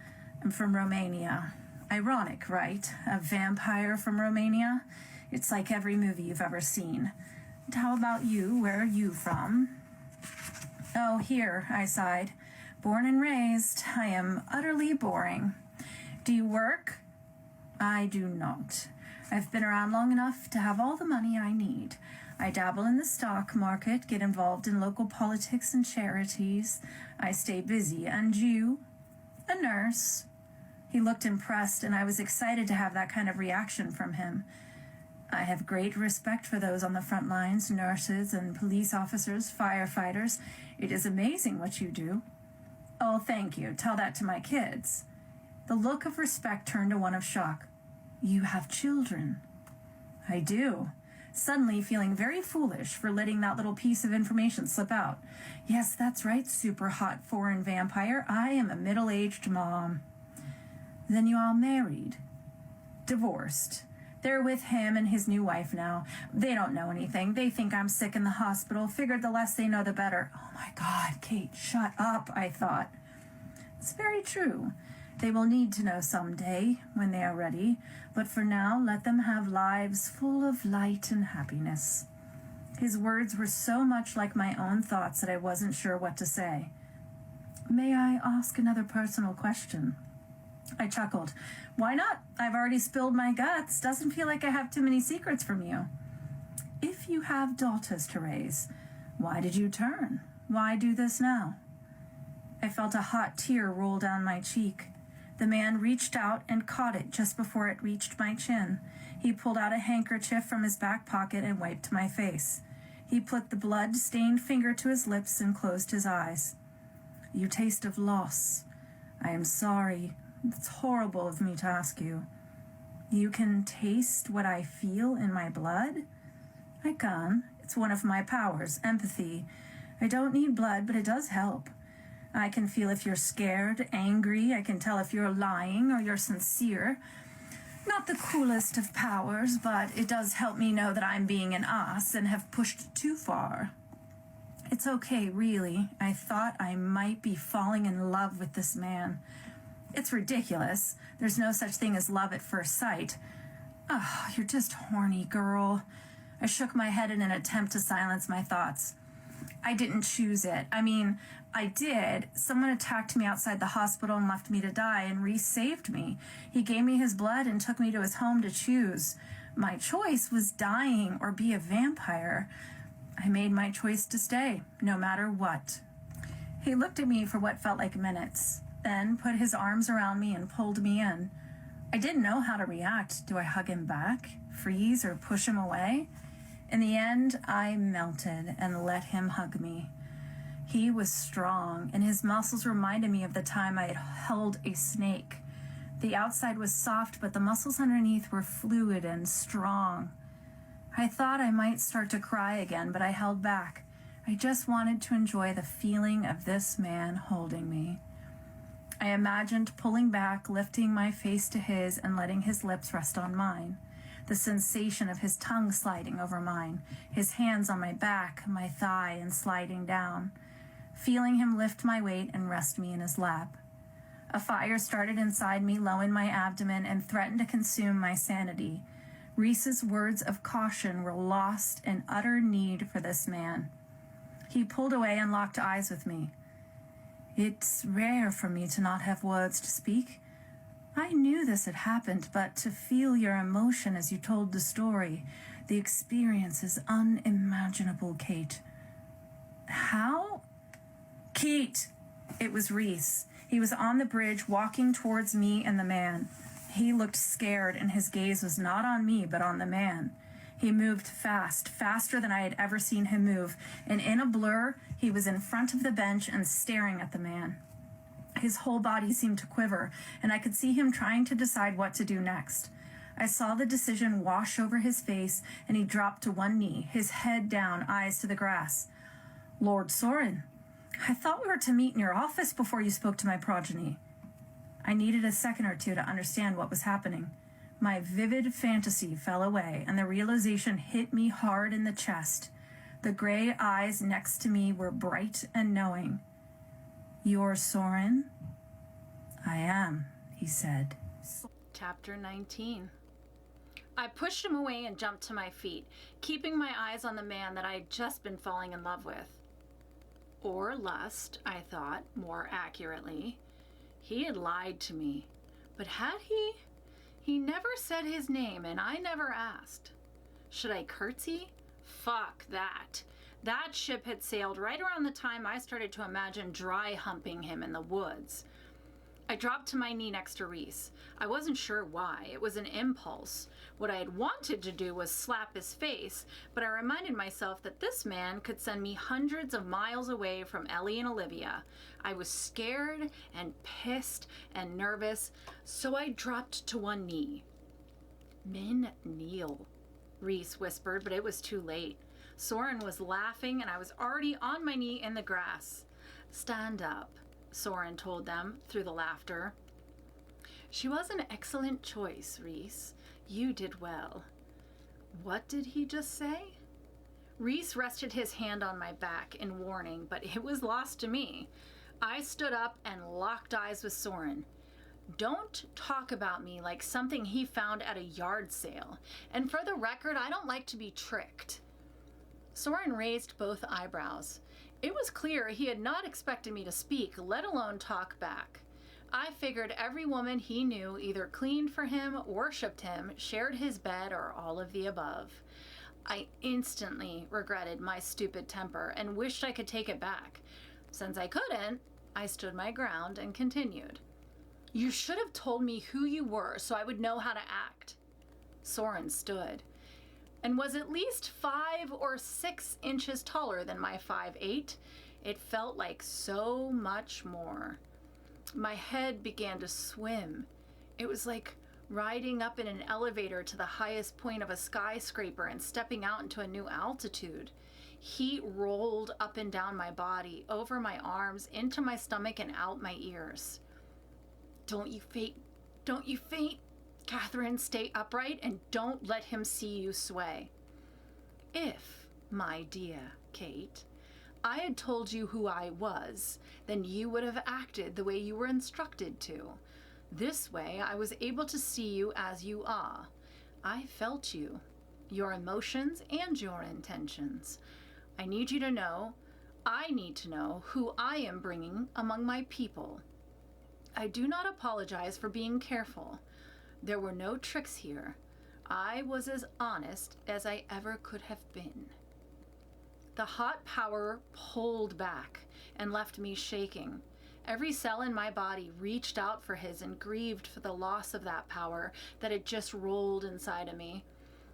I'm from Romania. Ironic, right? A vampire from Romania? It's like every movie you've ever seen. And how about you? Where are you from? Oh, here, I sighed. Born and raised, I am utterly boring. Do you work? I do not. I've been around long enough to have all the money I need. I dabble in the stock market, get involved in local politics and charities. I stay busy. And you? A nurse. He looked impressed, and I was excited to have that kind of reaction from him. I have great respect for those on the front lines, nurses and police officers, firefighters. It is amazing what you do. Oh, thank you. Tell that to my kids. The look of respect turned to one of shock. You have children. I do. Suddenly feeling very foolish for letting that little piece of information slip out. Yes, that's right, super hot foreign vampire. I am a middle-aged mom. Then you are married. Divorced. They're with him and his new wife now. They don't know anything. They think I'm sick in the hospital. Figured the less they know, the better. Oh my God, Kate, shut up, I thought. It's very true. They will need to know someday when they are ready, but for now, let them have lives full of light and happiness. His words were so much like my own thoughts that I wasn't sure what to say. May I ask another personal question? I chuckled. Why not? I've already spilled my guts. Doesn't feel like I have too many secrets from you. If you have daughters to raise, why did you turn? Why do this now? I felt a hot tear roll down my cheek. The man reached out and caught it just before it reached my chin. He pulled out a handkerchief from his back pocket and wiped my face. He put the blood-stained finger to his lips and closed his eyes. You taste of loss. I am sorry. It's horrible of me to ask you. You can taste what I feel in my blood? I can. It's one of my powers, empathy. I don't need blood, but it does help. I can feel if you're scared, angry. I can tell if you're lying or you're sincere. Not the coolest of powers, but it does help me know that I'm being an ass and have pushed too far. It's okay, really. I thought I might be falling in love with this man. It's ridiculous. There's no such thing as love at first sight. Oh, you're just horny, girl. I shook my head in an attempt to silence my thoughts. I didn't choose it. I mean, I did. Someone attacked me outside the hospital and left me to die, and Reese saved me. He gave me his blood and took me to his home to choose. My choice was dying or be a vampire. I made my choice to stay, no matter what. He looked at me for what felt like minutes, then put his arms around me and pulled me in. I didn't know how to react. Do I hug him back, freeze, or push him away? In the end, I melted and let him hug me. He was strong, and his muscles reminded me of the time I had held a snake. The outside was soft, but the muscles underneath were fluid and strong. I thought I might start to cry again, but I held back. I just wanted to enjoy the feeling of this man holding me. I imagined pulling back, lifting my face to his, and letting his lips rest on mine. The sensation of his tongue sliding over mine, his hands on my back, my thigh, and sliding down. Feeling him lift my weight and rest me in his lap. A fire started inside me, low in my abdomen, and threatened to consume my sanity. Reese's words of caution were lost in utter need for this man. He pulled away and locked eyes with me. It's rare for me to not have words to speak. I knew this had happened, but to feel your emotion as you told the story, the experience is unimaginable, Kate. How? Kate! It was Reese. He was on the bridge, walking towards me and the man. He looked scared, and his gaze was not on me, but on the man. He moved fast, faster than I had ever seen him move, and in a blur, he was in front of the bench and staring at the man. His whole body seemed to quiver, and I could see him trying to decide what to do next. I saw the decision wash over his face, and he dropped to one knee, his head down, eyes to the grass. Lord Soren, I thought we were to meet in your office before you spoke to my progeny. I needed a second or two to understand what was happening. My vivid fantasy fell away, and the realization hit me hard in the chest. The gray eyes next to me were bright and knowing. You're Soren? I am, he said. Chapter 19. I pushed him away and jumped to my feet, keeping my eyes on the man that I had just been falling in love with. Or lust, I thought, more accurately. He had lied to me. But had he? He never said his name, and I never asked. Should I curtsy? Fuck that. That ship had sailed right around the time I started to imagine dry humping him in the woods. I dropped to my knee next to Reese. I wasn't sure why. It was an impulse. What I had wanted to do was slap his face, but I reminded myself that this man could send me hundreds of miles away from Ellie and Olivia. I was scared and pissed and nervous, so I dropped to one knee. Min kneel, Reese whispered, but it was too late. Soren was laughing, and I was already on my knee in the grass. Stand up, Soren told them through the laughter. She was an excellent choice, Reese. You did well. What did he just say? Reese rested his hand on my back in warning, but it was lost to me. I stood up and locked eyes with Soren. Don't talk about me like something he found at a yard sale. And for the record, I don't like to be tricked. Soren raised both eyebrows. It was clear he had not expected me to speak, let alone talk back. I figured every woman he knew either cleaned for him, worshipped him, shared his bed, or all of the above. I instantly regretted my stupid temper and wished I could take it back. Since I couldn't, I stood my ground and continued. You should have told me who you were so I would know how to act. Soren stood and was at least 5 or 6 inches taller than my 5'8". It felt like so much more. My head began to swim. It was like riding up in an elevator to the highest point of a skyscraper and stepping out into a new altitude. Heat rolled up and down my body, over my arms, into my stomach, and out my ears. Don't you faint. Don't you faint. Catherine, stay upright and don't let him see you sway. If, my dear Kate, I had told you who I was, then you would have acted the way you were instructed to. This way, I was able to see you as you are. I felt you, your emotions and your intentions. I need to know who I am bringing among my people. I do not apologize for being careful. There were no tricks here. I was as honest as I ever could have been. The hot power pulled back and left me shaking. Every cell in my body reached out for his and grieved for the loss of that power that had just rolled inside of me.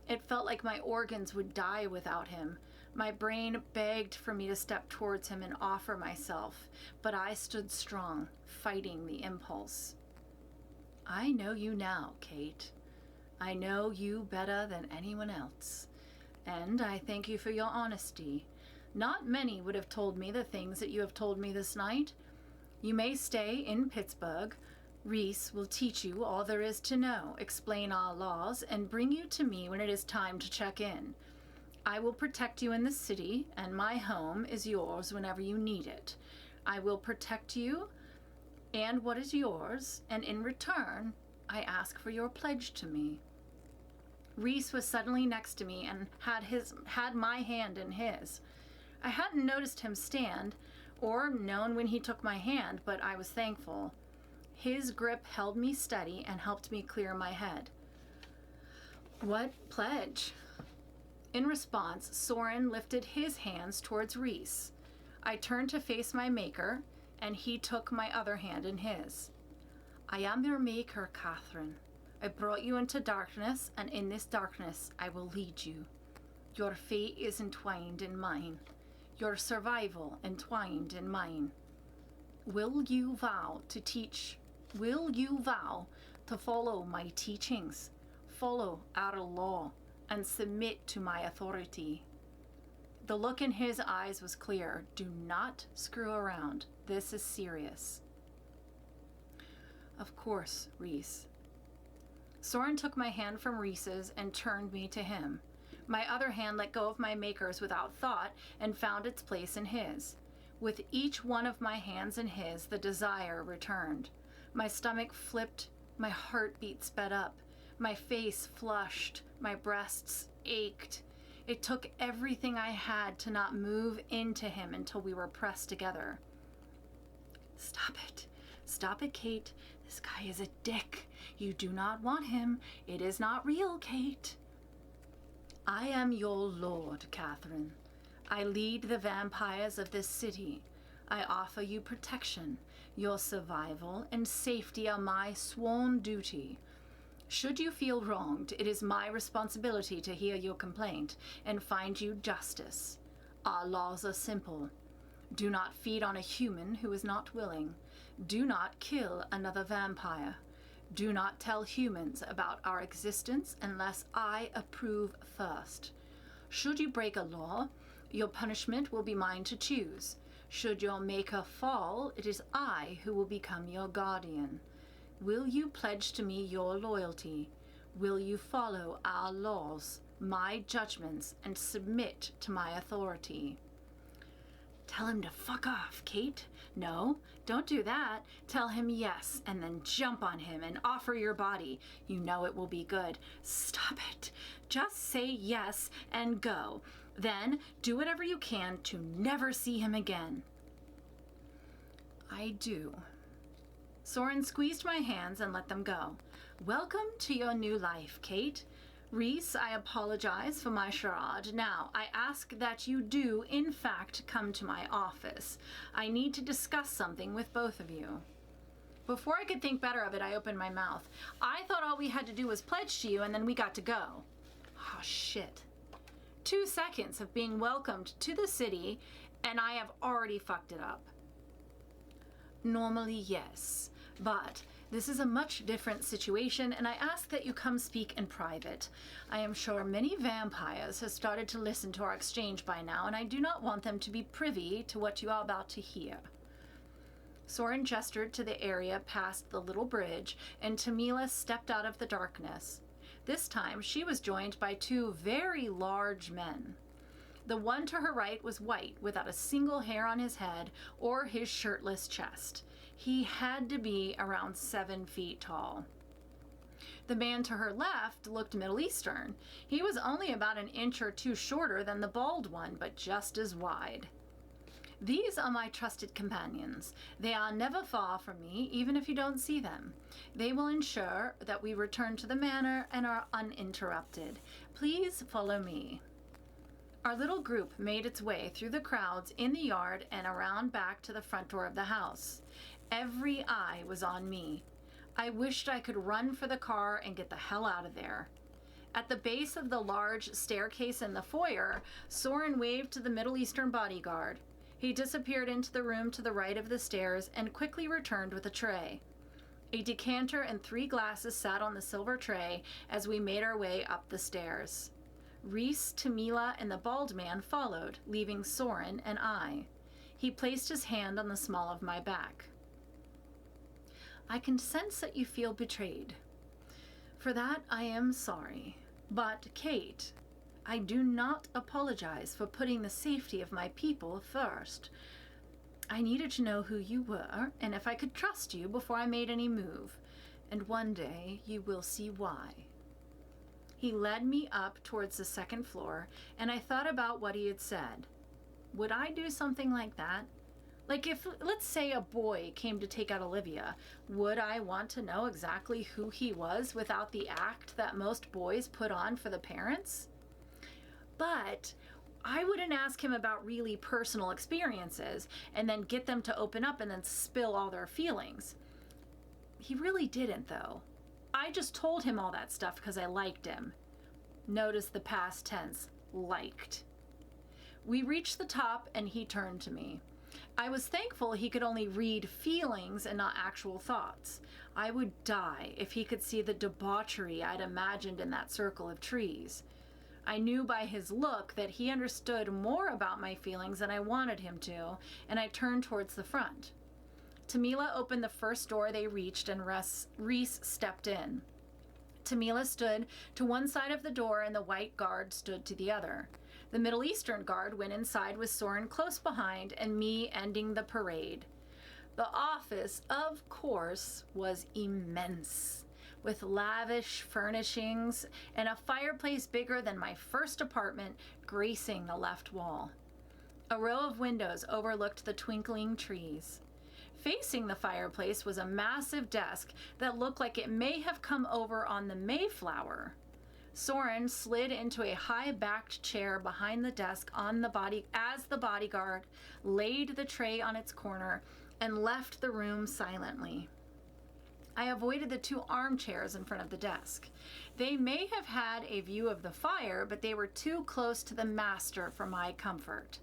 It felt like my organs would die without him. My brain begged for me to step towards him and offer myself, but I stood strong, fighting the impulse. I know you now, Kate. I know you better than anyone else. And I thank you for your honesty. Not many would have told me the things that you have told me this night. You may stay in Pittsburgh. Reese will teach you all there is to know, explain our laws, and bring you to me when it is time to check in. I will protect you in the city, and my home is yours whenever you need it. I will protect you and what is yours, and in return, I ask for your pledge to me. Reese was suddenly next to me and had my hand in his. I hadn't noticed him stand or known when he took my hand, but I was thankful. His grip held me steady and helped me clear my head. What pledge? In response, Soren lifted his hands towards Reese. I turned to face my maker, and he took my other hand in his. I am your maker, Catherine. I brought you into darkness, and in this darkness I will lead you. Your fate is entwined in mine. Your survival entwined in mine. Will you vow to follow my teachings, follow our law, and submit to my authority? The look in his eyes was clear. Do not screw around. This is serious. Of course, Reese. Soren took my hand from Reese's and turned me to him. My other hand let go of my maker's without thought and found its place in his. With each one of my hands in his, the desire returned. My stomach flipped, my heartbeat sped up, my face flushed, my breasts ached. It took everything I had to not move into him until we were pressed together. Stop it. Stop it, Kate. This guy is a dick. You do not want him. It is not real, Kate. I am your lord, Catherine. I lead the vampires of this city. I offer you protection. Your survival and safety are my sworn duty. Should you feel wronged, it is my responsibility to hear your complaint and find you justice. Our laws are simple. Do not feed on a human who is not willing. Do not kill another vampire. Do not tell humans about our existence unless I approve first. Should you break a law, your punishment will be mine to choose. Should your maker fall, it is I who will become your guardian. Will you pledge to me your loyalty? Will you follow our laws, my judgments, and submit to my authority? Tell him to fuck off, Kate. No, don't do that. Tell him yes, and then jump on him and offer your body. You know it will be good. Stop it. Just say yes and go. Then do whatever you can to never see him again. I do. Soren squeezed my hands and let them go. Welcome to your new life, Kate. Reese, I apologize for my charade. Now, I ask that you do, in fact, come to my office. I need to discuss something with both of you. Before I could think better of it, I opened my mouth. I thought all we had to do was pledge to you and then we got to go. Oh, shit. 2 seconds of being welcomed to the city and I have already fucked it up. Normally, yes, but this is a much different situation, and I ask that you come speak in private. I am sure many vampires have started to listen to our exchange by now, and I do not want them to be privy to what you are about to hear. Soren gestured to the area past the little bridge, and Tamila stepped out of the darkness. This time, she was joined by 2 very large men. The one to her right was white, without a single hair on his head or his shirtless chest. He had to be around 7 feet tall. The man to her left looked Middle Eastern. He was only about an inch or two shorter than the bald one, but just as wide. These are my trusted companions. They are never far from me, even if you don't see them. They will ensure that we return to the manor and are uninterrupted. Please follow me. Our little group made its way through the crowds in the yard and around back to the front door of the house. Every eye was on me. I wished I could run for the car and get the hell out of there. At the base of the large staircase in the foyer, Soren waved to the Middle Eastern bodyguard. He disappeared into the room to the right of the stairs and quickly returned with a tray. A decanter and 3 glasses sat on the silver tray as we made our way up the stairs. Reese, Tamila, and the bald man followed, leaving Soren and I. He placed his hand on the small of my back. I can sense that you feel betrayed. For that, I am sorry. But, Kate, I do not apologize for putting the safety of my people first. I needed to know who you were and if I could trust you before I made any move. And one day you will see why. He led me up towards the 2nd floor, and I thought about what he had said. Would I do something like that? Like if, let's say, a boy came to take out Olivia, would I want to know exactly who he was without the act that most boys put on for the parents? But I wouldn't ask him about really personal experiences and then get them to open up and then spill all their feelings. He really didn't, though. I just told him all that stuff because I liked him. Notice the past tense, liked. We reached the top and he turned to me. I was thankful he could only read feelings and not actual thoughts. I would die if he could see the debauchery I'd imagined in that circle of trees. I knew by his look that he understood more about my feelings than I wanted him to, and I turned towards the front. Tamila opened the first door they reached and Reese stepped in. Tamila stood to one side of the door and the white guard stood to the other. The Middle Eastern guard went inside with Soren close behind and me ending the parade. The office, of course, was immense, with lavish furnishings and a fireplace bigger than my first apartment gracing the left wall. A row of windows overlooked the twinkling trees. Facing the fireplace was a massive desk that looked like it may have come over on the Mayflower. Soren slid into a high-backed chair behind the desk as the bodyguard laid the tray on its corner and left the room silently. I avoided the 2 armchairs in front of the desk. They may have had a view of the fire, but they were too close to the master for my comfort.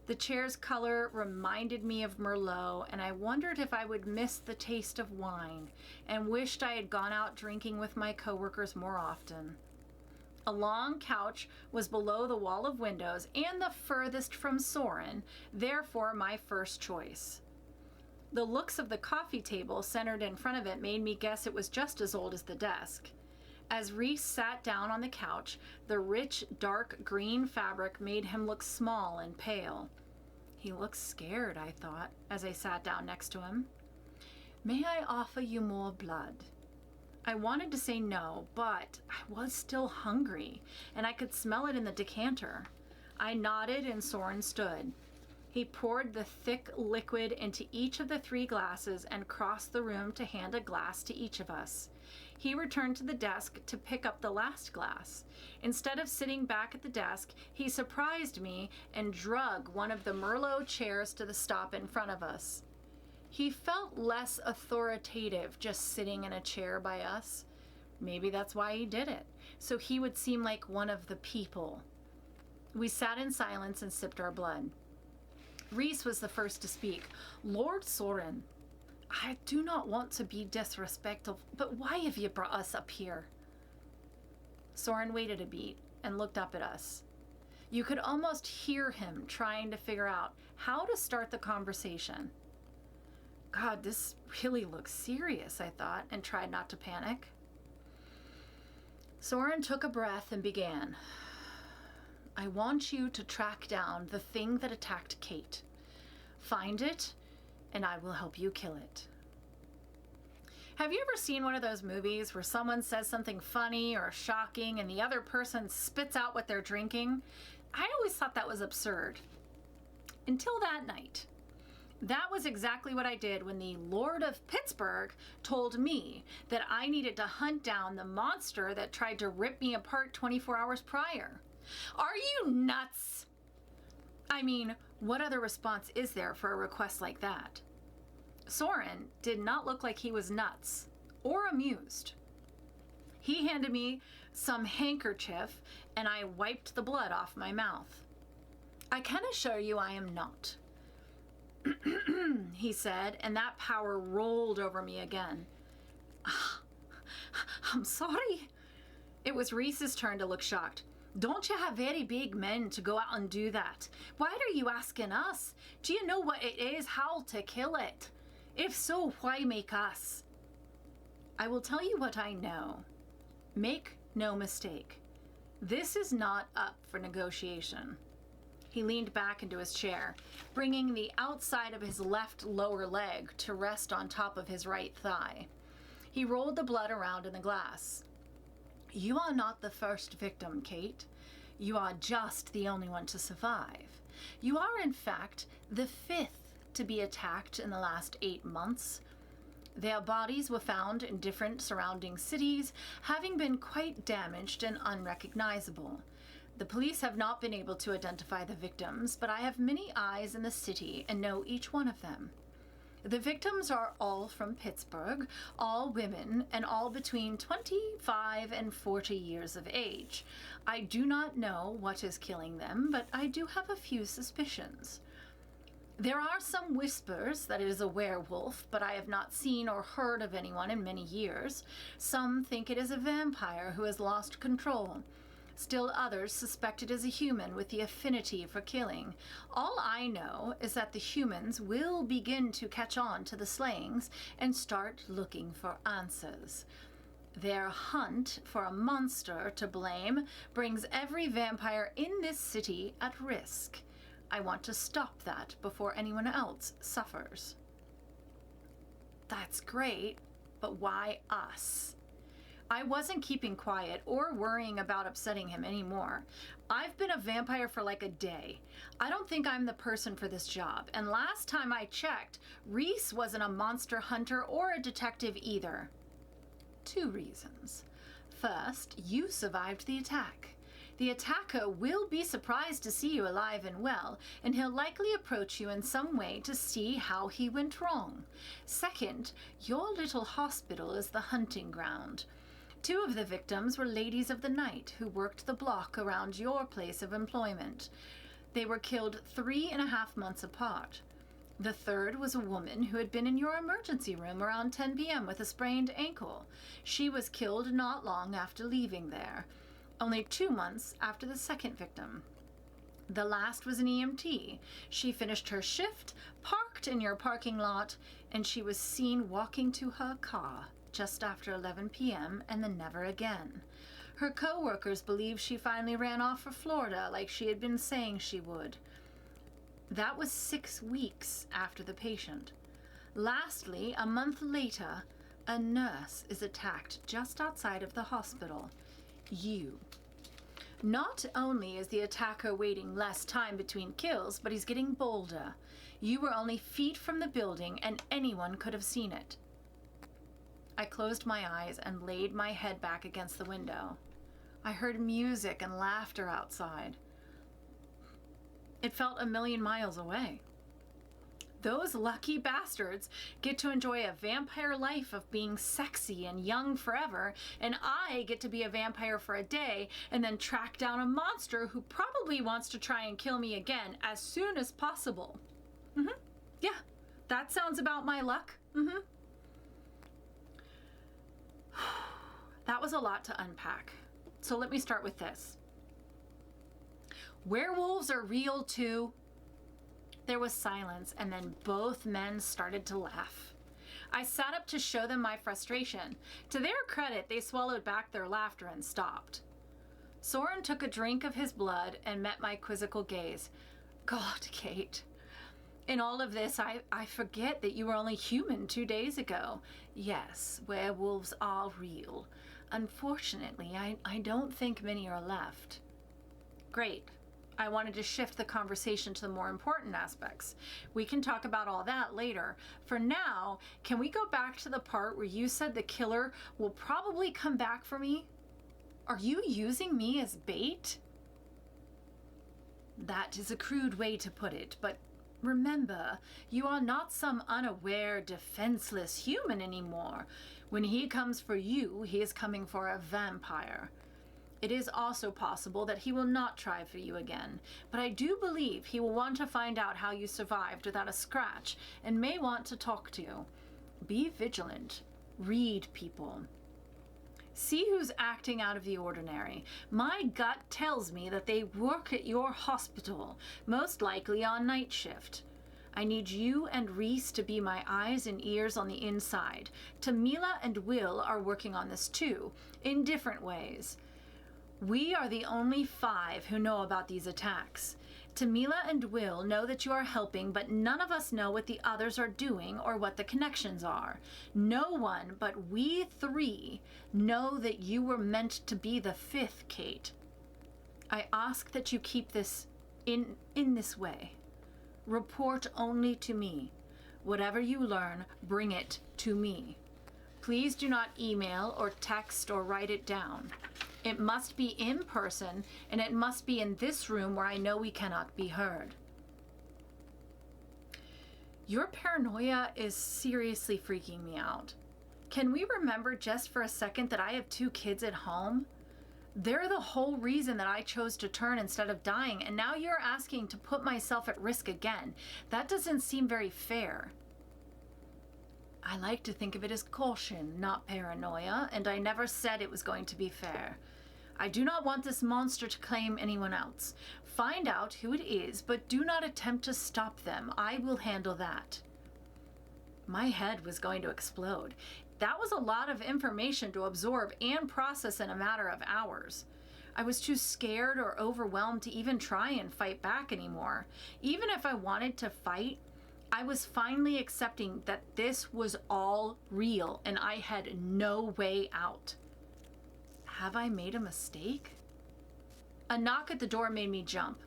The chair's color reminded me of Merlot, and I wondered if I would miss the taste of wine, and wished I had gone out drinking with my coworkers more often. A long couch was below the wall of windows and the furthest from Soren, therefore my first choice. The looks of the coffee table centered in front of it made me guess it was just as old as the desk. As Reese sat down on the couch, the rich, dark green fabric made him look small and pale. He looked scared, I thought, as I sat down next to him. May I offer you more blood? I wanted to say no, but I was still hungry, and I could smell it in the decanter. I nodded and Soren stood. He poured the thick liquid into each of the 3 glasses and crossed the room to hand a glass to each of us. He returned to the desk to pick up the last glass. Instead of sitting back at the desk, he surprised me and drug one of the Merlot chairs to the stop in front of us. He felt less authoritative just sitting in a chair by us. Maybe that's why he did it, so he would seem like one of the people. We sat in silence and sipped our blood. Reese was the first to speak. Lord Soren, I do not want to be disrespectful, but why have you brought us up here? Soren waited a beat and looked up at us. You could almost hear him trying to figure out how to start the conversation. God, this really looks serious, I thought, and tried not to panic. Soren took a breath and began. I want you to track down the thing that attacked Kate. Find it, and I will help you kill it. Have you ever seen one of those movies where someone says something funny or shocking and the other person spits out what they're drinking? I always thought that was absurd. Until that night. That was exactly what I did when the Lord of Pittsburgh told me that I needed to hunt down the monster that tried to rip me apart 24 hours prior. Are you nuts? I mean, what other response is there for a request like that? Soren did not look like he was nuts or amused. He handed me some handkerchief and I wiped the blood off my mouth. I can assure you I am not, he said, and that power rolled over me again. I'm sorry. It was Reese's turn to look shocked. Don't you have very big men to go out and do that? Why are you asking us? Do you know what it is, how to kill it? If so, why make us? I will tell you what I know. Make no mistake. This is not up for negotiation. He leaned back into his chair, bringing the outside of his left lower leg to rest on top of his right thigh. He rolled the blood around in the glass. You are not the first victim, Kate. You are just the only one to survive. You are, in fact, the fifth to be attacked in the last 8 months. Their bodies were found in different surrounding cities, having been quite damaged and unrecognizable. The police have not been able to identify the victims, but I have many eyes in the city and know each one of them. The victims are all from Pittsburgh, all women, and all between 25 and 40 years of age. I do not know what is killing them, but I do have a few suspicions. There are some whispers that it is a werewolf, but I have not seen or heard of anyone in many years. Some think it is a vampire who has lost control. Still others suspect it is a human with the affinity for killing. All I know is that the humans will begin to catch on to the slayings and start looking for answers. Their hunt for a monster to blame brings every vampire in this city at risk. I want to stop that before anyone else suffers. That's great, but why us? I wasn't keeping quiet or worrying about upsetting him anymore. I've been a vampire for like a day. I don't think I'm the person for this job, and last time I checked, Reese wasn't a monster hunter or a detective either. 2 reasons. First, you survived the attack. The attacker will be surprised to see you alive and well, and he'll likely approach you in some way to see how he went wrong. Second, your little hospital is the hunting ground. 2 of the victims were ladies of the night who worked the block around your place of employment. They were killed 3.5 months apart. The third was a woman who had been in your emergency room around 10 p.m. with a sprained ankle. She was killed not long after leaving there, only 2 months after the second victim. The last was an EMT. She finished her shift, parked in your parking lot, and she was seen walking to her car just after 11 p.m. and then never again. Her co-workers believe she finally ran off for Florida like she had been saying she would. That was 6 weeks after the patient. Lastly, a month later, a nurse is attacked just outside of the hospital. You. Not only is the attacker waiting less time between kills, but he's getting bolder. You were only feet from the building and anyone could have seen it. I closed my eyes and laid my head back against the window. I heard music and laughter outside. It felt a million miles away. Those lucky bastards get to enjoy a vampire life of being sexy and young forever, and I get to be a vampire for a day and then track down a monster who probably wants to try and kill me again as soon as possible. Yeah, that sounds about my luck. That was a lot to unpack. So let me start with this. Werewolves are real too. There was silence, and then both men started to laugh. I sat up to show them my frustration. To their credit, they swallowed back their laughter and stopped. Soren took a drink of his blood and met my quizzical gaze. God, Kate. In all of this, I forget that you were only human 2 days ago. Yes, werewolves are real. Unfortunately, I don't think many are left. Great. I wanted to shift the conversation to the more important aspects. We can talk about all that later. For now, can we go back to the part where you said the killer will probably come back for me? Are you using me as bait? That is a crude way to put it, but remember, you are not some unaware, defenseless human anymore. When he comes for you, he is coming for a vampire. It is also possible that he will not try for you again, but I do believe he will want to find out how you survived without a scratch and may want to talk to you. Be vigilant. Read people. See who's acting out of the ordinary. My gut tells me that they work at your hospital, most likely on night shift. I need you and Reese to be my eyes and ears on the inside. Tamila and Will are working on this too, in different ways. We are the only 5 who know about these attacks. Tamila and Will know that you are helping, but none of us know what the others are doing or what the connections are. No one but we 3 know that you were meant to be the 5th, Kate. I ask that you keep this in this way. Report only to me. Whatever you learn, bring it to me. Please do not email or text or write it down. It must be in person, and it must be in this room where I know we cannot be heard. Your paranoia is seriously freaking me out. Can we remember just for a second that I have 2 kids at home? They're the whole reason that I chose to turn instead of dying, and now you're asking to put myself at risk again. That doesn't seem very fair. I like to think of it as caution, not paranoia, and I never said it was going to be fair. I do not want this monster to claim anyone else. Find out who it is, but do not attempt to stop them. I will handle that. My head was going to explode. That was a lot of information to absorb and process in a matter of hours. I was too scared or overwhelmed to even try and fight back anymore. Even if I wanted to fight, I was finally accepting that this was all real and I had no way out. Have I made a mistake? A knock at the door made me jump.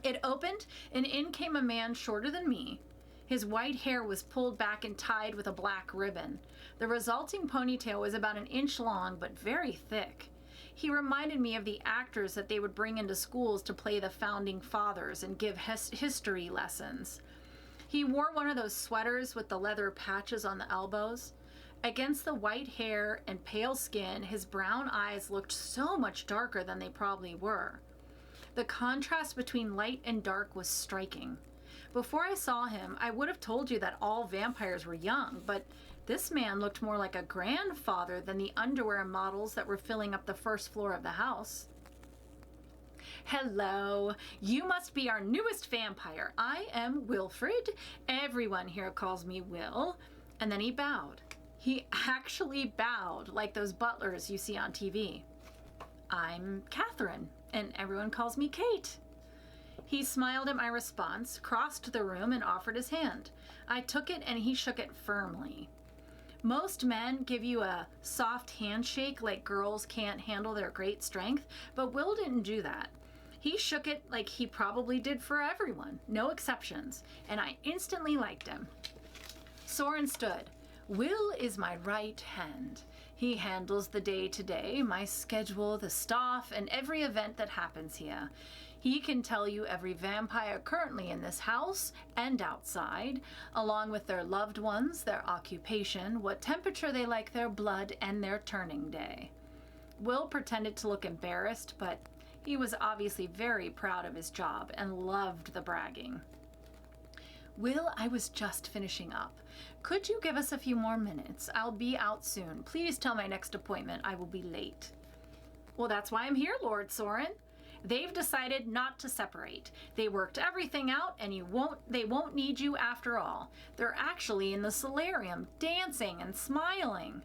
It opened, and in came a man shorter than me. His white hair was pulled back and tied with a black ribbon. The resulting ponytail was about 1 inch long, but very thick. He reminded me of the actors that they would bring into schools to play the founding fathers and give history lessons. He wore one of those sweaters with the leather patches on the elbows. Against the white hair and pale skin, his brown eyes looked so much darker than they probably were. The contrast between light and dark was striking. Before I saw him, I would have told you that all vampires were young, but this man looked more like a grandfather than the underwear models that were filling up the first floor of the house. Hello, you must be our newest vampire. I am Wilfred. Everyone here calls me Will. And then he bowed. He actually bowed like those butlers you see on TV. I'm Catherine, and everyone calls me Kate. He smiled at my response, crossed the room, and offered his hand. I took it, and he shook it firmly. Most men give you a soft handshake like girls can't handle their great strength, but Will didn't do that. He shook it like he probably did for everyone, no exceptions, and I instantly liked him. Soren stood. Will is my right hand. He handles the day-to-day, my schedule, the staff, and every event that happens here. He can tell you every vampire currently in this house and outside, along with their loved ones, their occupation, what temperature they like their blood, and their turning day. Will pretended to look embarrassed, but he was obviously very proud of his job and loved the bragging. Will, I was just finishing up. Could you give us a few more minutes? I'll be out soon. Please tell my next appointment I will be late. Well, that's why I'm here, Lord Soren. They've decided not to separate. They worked everything out, and they won't need you after all. They're actually in the solarium, dancing and smiling.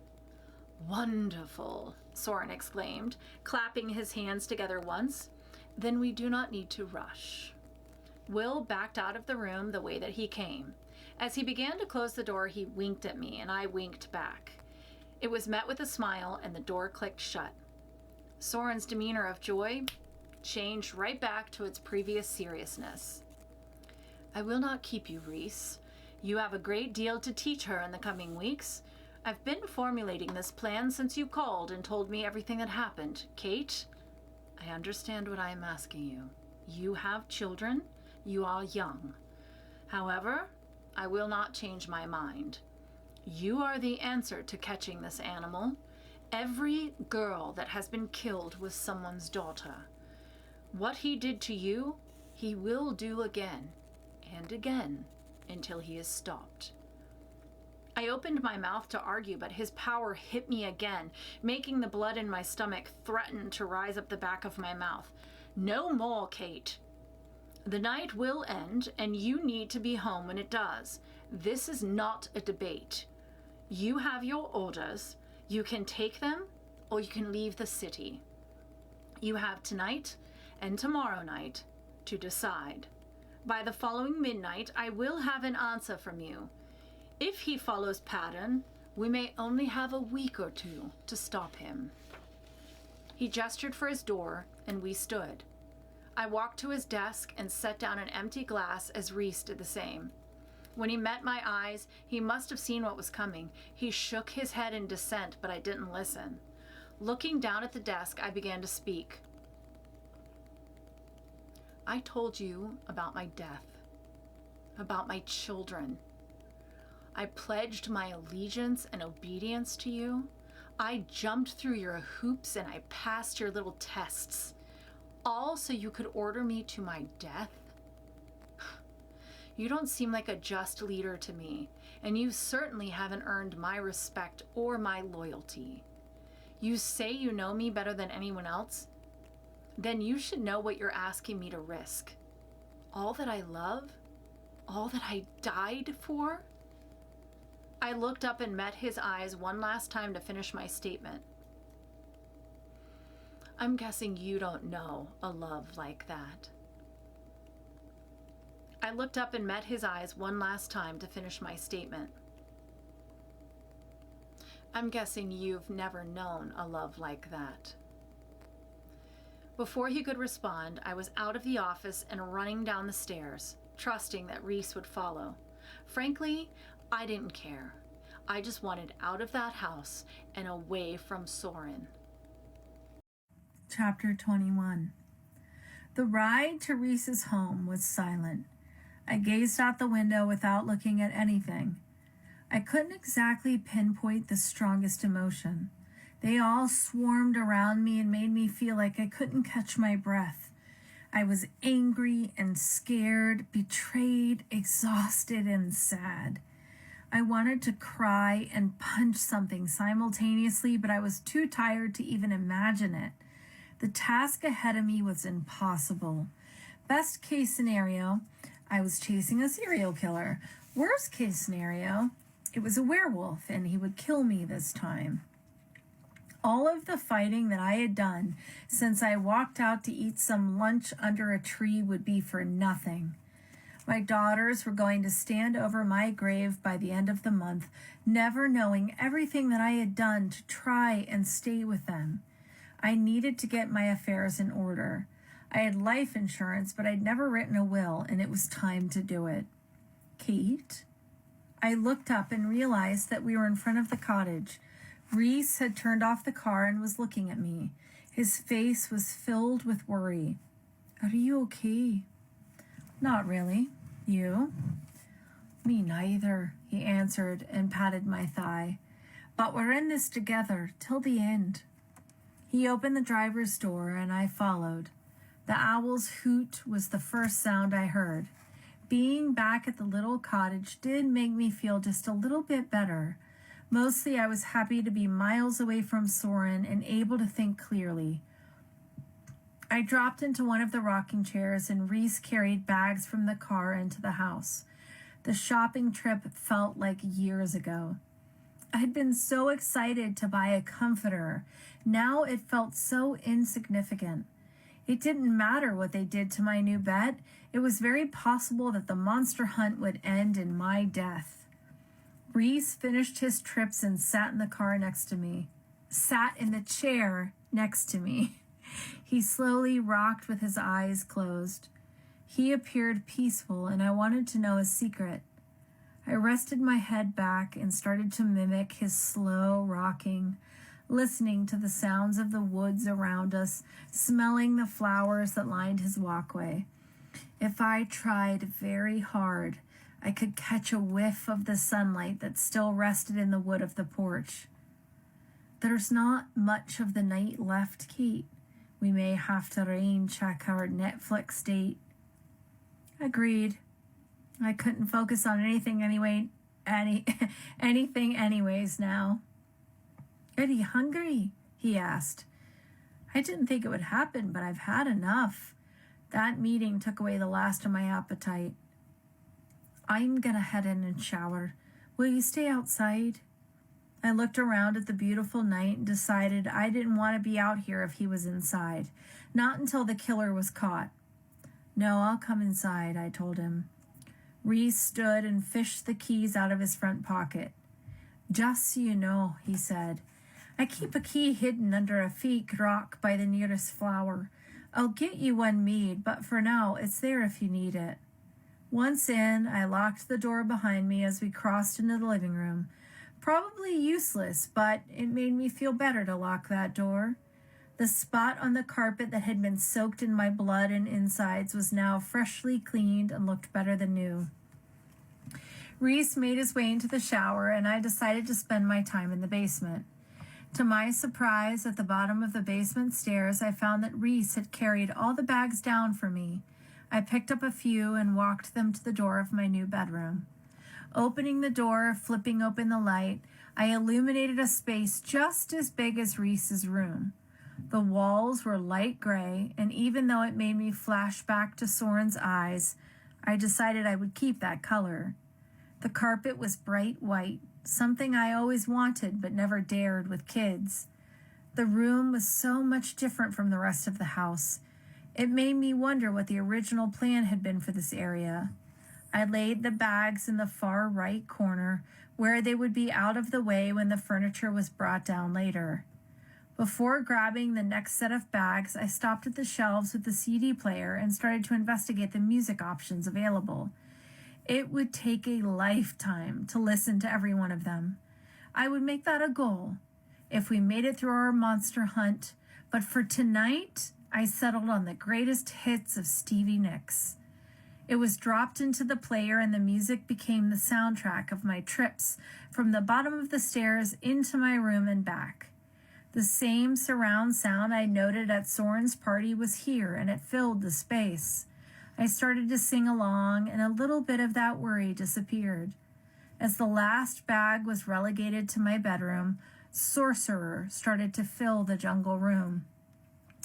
Wonderful, Soren exclaimed, clapping his hands together once. Then we do not need to rush. Will backed out of the room the way that he came. As he began to close the door, he winked at me, and I winked back. It was met with a smile, and the door clicked shut. Soren's demeanor of joy changed right back to its previous seriousness. I will not keep you, Reese. You have a great deal to teach her in the coming weeks. I've been formulating this plan since you called and told me everything that happened. Kate, I understand what I am asking you. You have children. You are young. However, I will not change my mind. You are the answer to catching this animal. Every girl that has been killed was someone's daughter. What he did to you, he will do again and again until he is stopped. I opened my mouth to argue, but his power hit me again, making the blood in my stomach threaten to rise up the back of my mouth. No more, Kate. The night will end, and you need to be home when it does. This is not a debate. You have your orders. You can take them, or you can leave the city. You have tonight and tomorrow night to decide. By the following midnight, I will have an answer from you. If he follows pattern, we may only have a week or two to stop him. He gestured for his door, and we stood. I walked to his desk and set down an empty glass as Reese did the same. When he met my eyes, he must have seen what was coming. He shook his head in dissent, but I didn't listen. Looking down at the desk, I began to speak. I told you about my death, about my children. I pledged my allegiance and obedience to you. I jumped through your hoops and I passed your little tests, all so you could order me to my death. You don't seem like a just leader to me, and you certainly haven't earned my respect or my loyalty. You say you know me better than anyone else? Then you should know what you're asking me to risk. All that I love? All that I died for? I looked up and met his eyes one last time to finish my statement. I'm guessing you don't know a love like that. I looked up and met his eyes one last time to finish my statement. I'm guessing you've never known a love like that. Before he could respond, I was out of the office and running down the stairs, trusting that Reese would follow. Frankly, I didn't care. I just wanted out of that house and away from Soren. Chapter 21. The ride to Reese's home was silent. I gazed out the window without looking at anything. I couldn't exactly pinpoint the strongest emotion. They all swarmed around me and made me feel like I couldn't catch my breath. I was angry and scared, betrayed, exhausted, and sad. I wanted to cry and punch something simultaneously, but I was too tired to even imagine it. The task ahead of me was impossible. Best case scenario, I was chasing a serial killer. Worst case scenario, it was a werewolf and he would kill me this time. All of the fighting that I had done since I walked out to eat some lunch under a tree would be for nothing. My daughters were going to stand over my grave by the end of the month, never knowing everything that I had done to try and stay with them. I needed to get my affairs in order. I had life insurance, but I'd never written a will, and it was time to do it. Kate? I looked up and realized that we were in front of the cottage. Reese had turned off the car and was looking at me. His face was filled with worry. Are you okay? Not really. You? Me neither, he answered and patted my thigh. But we're in this together till the end. He opened the driver's door and I followed. The owl's hoot was the first sound I heard. Being back at the little cottage did make me feel just a little bit better. Mostly I was happy to be miles away from Soren and able to think clearly. I dropped into one of the rocking chairs and Reese carried bags from the car into the house. The shopping trip felt like years ago. I had been so excited to buy a comforter. Now it felt so insignificant. It didn't matter what they did to my new bed. It was very possible that the monster hunt would end in my death. Reese finished his trips and sat in the chair next to me. He slowly rocked with his eyes closed. He appeared peaceful, and I wanted to know his secret. I rested my head back and started to mimic his slow rocking, listening to the sounds of the woods around us, smelling the flowers that lined his walkway. If I tried very hard, I could catch a whiff of the sunlight that still rested in the wood of the porch. There's not much of the night left, Kate. We may have to rain-check our Netflix date. Agreed. I couldn't focus on anything anyways now. Are you hungry? He asked. I didn't think it would happen, but I've had enough. That meeting took away the last of my appetite. I'm gonna head in and shower. Will you stay outside? I looked around at the beautiful night and decided I didn't want to be out here if he was inside. Not until the killer was caught. No, I'll come inside, I told him. Reese stood and fished the keys out of his front pocket. Just so you know, he said, I keep a key hidden under a fake rock by the nearest flower. I'll get you one made, but for now, it's there if you need it. Once in, I locked the door behind me as we crossed into the living room. Probably useless, but it made me feel better to lock that door. The spot on the carpet that had been soaked in my blood and insides was now freshly cleaned and looked better than new. Reese made his way into the shower, and I decided to spend my time in the basement. To my surprise, at the bottom of the basement stairs, I found that Reese had carried all the bags down for me. I picked up a few and walked them to the door of my new bedroom. Opening the door, flipping open the light, I illuminated a space just as big as Reese's room. The walls were light gray, and even though it made me flash back to Soren's eyes, I decided I would keep that color. The carpet was bright white, something I always wanted but never dared with kids. The room was so much different from the rest of the house. It made me wonder what the original plan had been for this area. I laid the bags in the far right corner, where they would be out of the way when the furniture was brought down later. Before grabbing the next set of bags, I stopped at the shelves with the CD player and started to investigate the music options available. It would take a lifetime to listen to every one of them. I would make that a goal if we made it through our monster hunt, but for tonight, I settled on the greatest hits of Stevie Nicks. It was dropped into the player, and the music became the soundtrack of my trips from the bottom of the stairs into my room and back. The same surround sound I noted at Soren's party was here, and it filled the space. I started to sing along, and a little bit of that worry disappeared. As the last bag was relegated to my bedroom, Sorcerer started to fill the jungle room.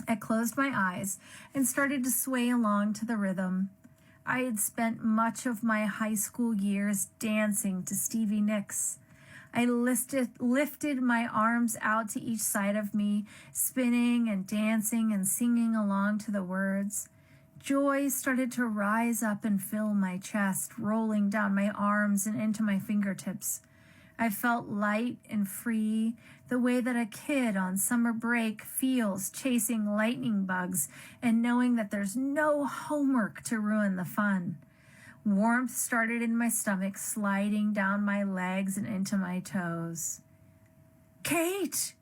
I closed my eyes and started to sway along to the rhythm. I had spent much of my high school years dancing to Stevie Nicks. I lifted my arms out to each side of me, spinning and dancing and singing along to the words. Joy started to rise up and fill my chest, rolling down my arms and into my fingertips. I felt light and free, the way that a kid on summer break feels chasing lightning bugs and knowing that there's no homework to ruin the fun. Warmth started in my stomach, sliding down my legs and into my toes. Kate!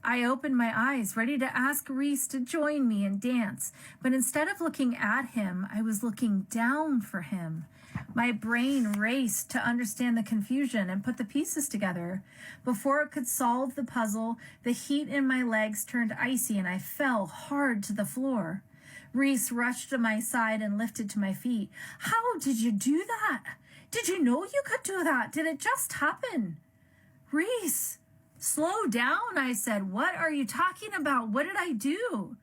I opened my eyes, ready to ask Reese to join me and dance, but instead of looking at him, I was looking down for him. My brain raced to understand the confusion and put the pieces together. Before it could solve the puzzle, the heat in my legs turned icy and I fell hard to the floor. Reese rushed to my side and lifted to my feet. How did you do that? Did you know you could do that? Did it just happen? Reese, slow down, I said. What are you talking about? What did I do?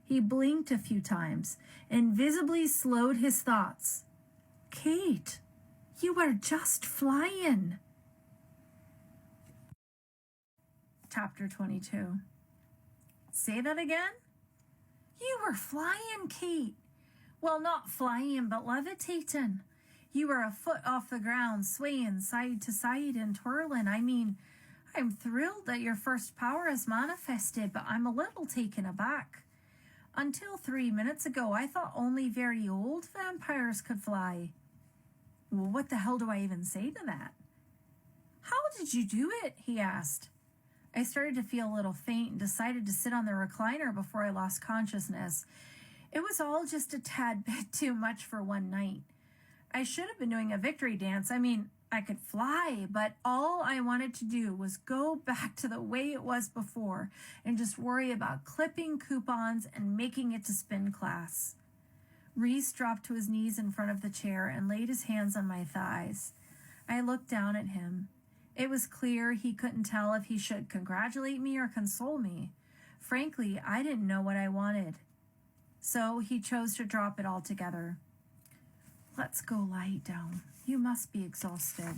He blinked a few times and visibly slowed his thoughts. Kate, you were just flying. Chapter 22. Say that again? You were flying, Kate. Well, not flying, but levitating. You were a foot off the ground, swaying side to side and twirling. I mean, I'm thrilled that your first power is manifested, but I'm a little taken aback. Until 3 minutes ago, I thought only very old vampires could fly. Well, what the hell do I even say to that? How did you do it? He asked. I started to feel a little faint and decided to sit on the recliner before I lost consciousness. It was all just a tad bit too much for one night. I should have been doing a victory dance. I mean, I could fly, but all I wanted to do was go back to the way it was before and just worry about clipping coupons and making it to spin class. Reese dropped to his knees in front of the chair and laid his hands on my thighs. I looked down at him. It was clear he couldn't tell if he should congratulate me or console me. Frankly, I didn't know what I wanted. So he chose to drop it altogether. Let's go lie down. You must be exhausted.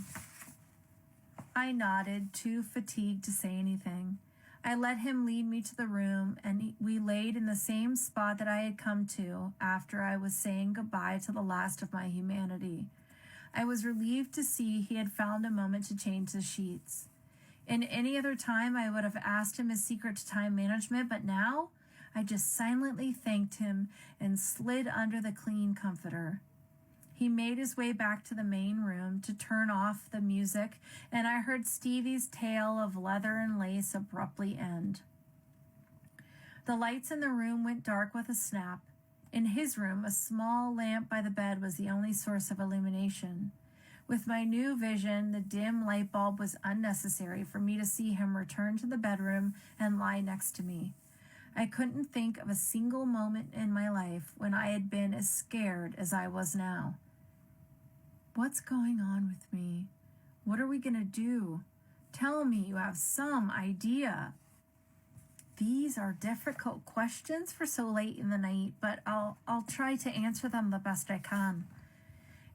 I nodded, too fatigued to say anything. I let him lead me to the room, and we laid in the same spot that I had come to after I was saying goodbye to the last of my humanity. I was relieved to see he had found a moment to change the sheets. In any other time, I would have asked him his secret to time management, but now I just silently thanked him and slid under the clean comforter. He made his way back to the main room to turn off the music, and I heard Stevie's tale of leather and lace abruptly end. The lights in the room went dark with a snap. In his room, a small lamp by the bed was the only source of illumination. With my new vision, the dim light bulb was unnecessary for me to see him return to the bedroom and lie next to me. I couldn't think of a single moment in my life when I had been as scared as I was now. What's going on with me? What are we going to do? Tell me you have some idea. These are difficult questions for so late in the night, but I'll try to answer them the best I can.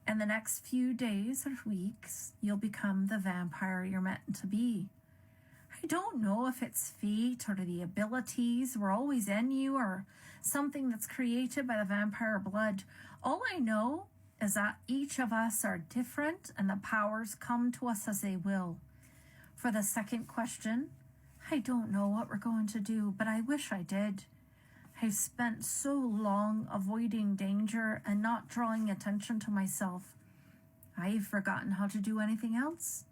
In the next few days or weeks, you'll become the vampire you're meant to be. I don't know if it's fate or the abilities were always in you or something that's created by the vampire blood. All I know is that each of us are different and the powers come to us as they will. For the second question, I don't know what we're going to do, but I wish I did. I've spent so long avoiding danger and not drawing attention to myself. I've forgotten how to do anything else.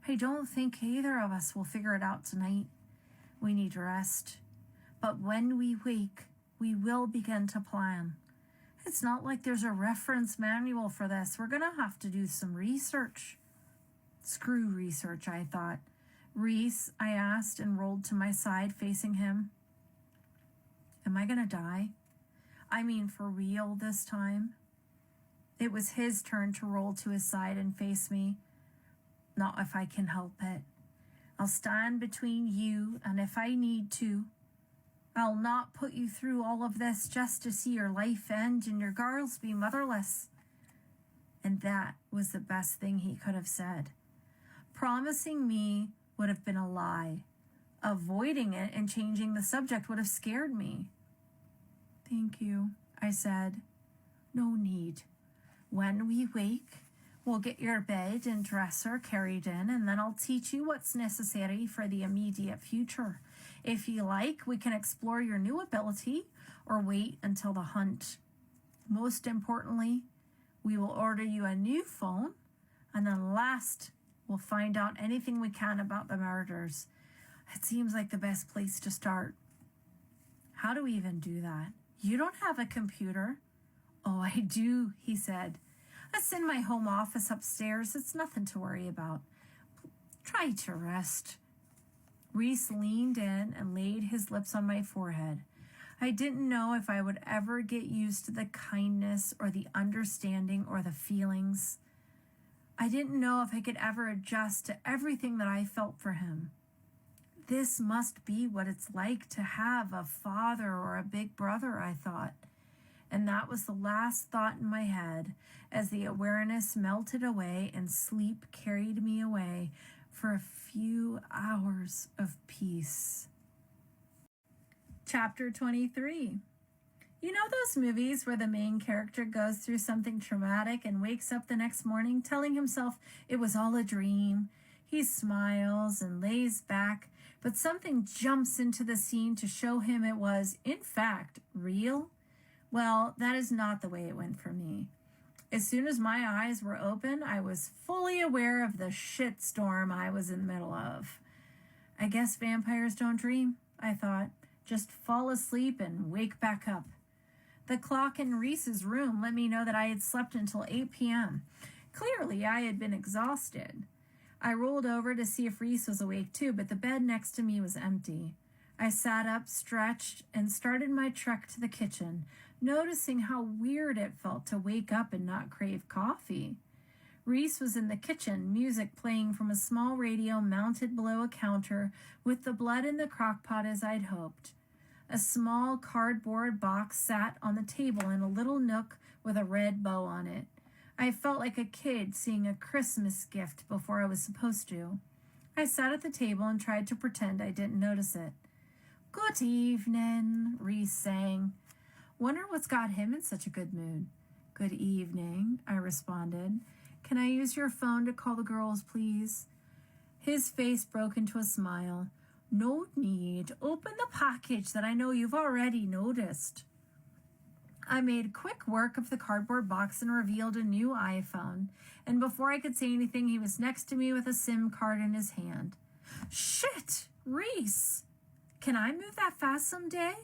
I don't think either of us will figure it out tonight. We need rest. But when we wake, we will begin to plan. It's not like there's a reference manual for this. We're going to have to do some research. Screw research, I thought. Reese, I asked and rolled to my side facing him. Am I going to die? I mean, for real this time? It was his turn to roll to his side and face me. Not if I can help it. I'll stand between you, and if I need to, I'll not put you through all of this just to see your life end and your girls be motherless. And that was the best thing he could have said. Promising me would have been a lie. Avoiding it and changing the subject would have scared me. Thank you, I said. No need. When we wake, we'll get your bed and dresser carried in, and then I'll teach you what's necessary for the immediate future. If you like, we can explore your new ability or wait until the hunt. Most importantly, we will order you a new phone, and then last, we'll find out anything we can about the murders. It seems like the best place to start. How do we even do that? You don't have a computer. Oh, I do, he said. It's in my home office upstairs. It's nothing to worry about. Try to rest. Reese leaned in and laid his lips on my forehead. I didn't know if I would ever get used to the kindness or the understanding or the feelings. I didn't know if I could ever adjust to everything that I felt for him. This must be what it's like to have a father or a big brother, I thought. And that was the last thought in my head as the awareness melted away and sleep carried me away for a few hours of peace. Chapter 23. You know those movies where the main character goes through something traumatic and wakes up the next morning telling himself it was all a dream? He smiles and lays back, but something jumps into the scene to show him it was, in fact, real? Well, that is not the way it went for me. As soon as my eyes were open, I was fully aware of the shitstorm I was in the middle of. I guess vampires don't dream, I thought. Just fall asleep and wake back up. The clock in Reese's room let me know that I had slept until 8 p.m. Clearly, I had been exhausted. I rolled over to see if Reese was awake too, but the bed next to me was empty. I sat up, stretched, and started my trek to the kitchen, noticing how weird it felt to wake up and not crave coffee. Reese was in the kitchen, music playing from a small radio mounted below a counter with the blood in the crock pot as I'd hoped. A small cardboard box sat on the table in a little nook with a red bow on it. I felt like a kid seeing a Christmas gift before I was supposed to. I sat at the table and tried to pretend I didn't notice it. "Good evening," Reese sang. Wonder what's got him in such a good mood. "Good evening," I responded. "Can I use your phone to call the girls, please?" His face broke into a smile. "No need. Open the package that I know you've already noticed." I made quick work of the cardboard box and revealed a new iPhone. And before I could say anything, he was next to me with a SIM card in his hand. "Shit, Reese! Can I move that fast someday?"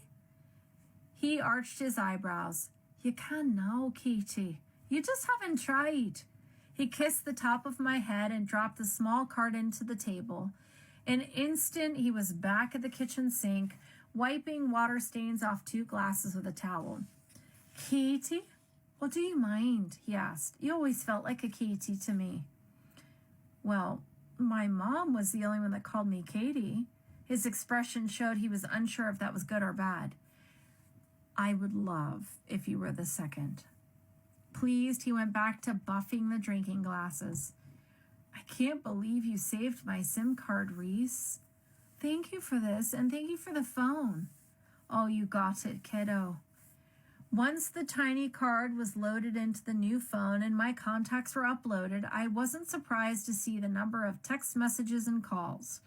He arched his eyebrows. "You can now, Katie. You just haven't tried." He kissed the top of my head and dropped the small card into the table. In an instant, he was back at the kitchen sink, wiping water stains off 2 glasses with a towel. "Katie? Well, do you mind?" he asked. "You always felt like a Katie to me." "Well, my mom was the only one that called me Katie." His expression showed he was unsure if that was good or bad. "I would love if you were the second." Pleased, he went back to buffing the drinking glasses. "I can't believe you saved my SIM card, Reese." "Thank you for this, and thank you for the phone." "Oh, you got it, kiddo." Once the tiny card was loaded into the new phone and my contacts were uploaded, I wasn't surprised to see the number of text messages and calls.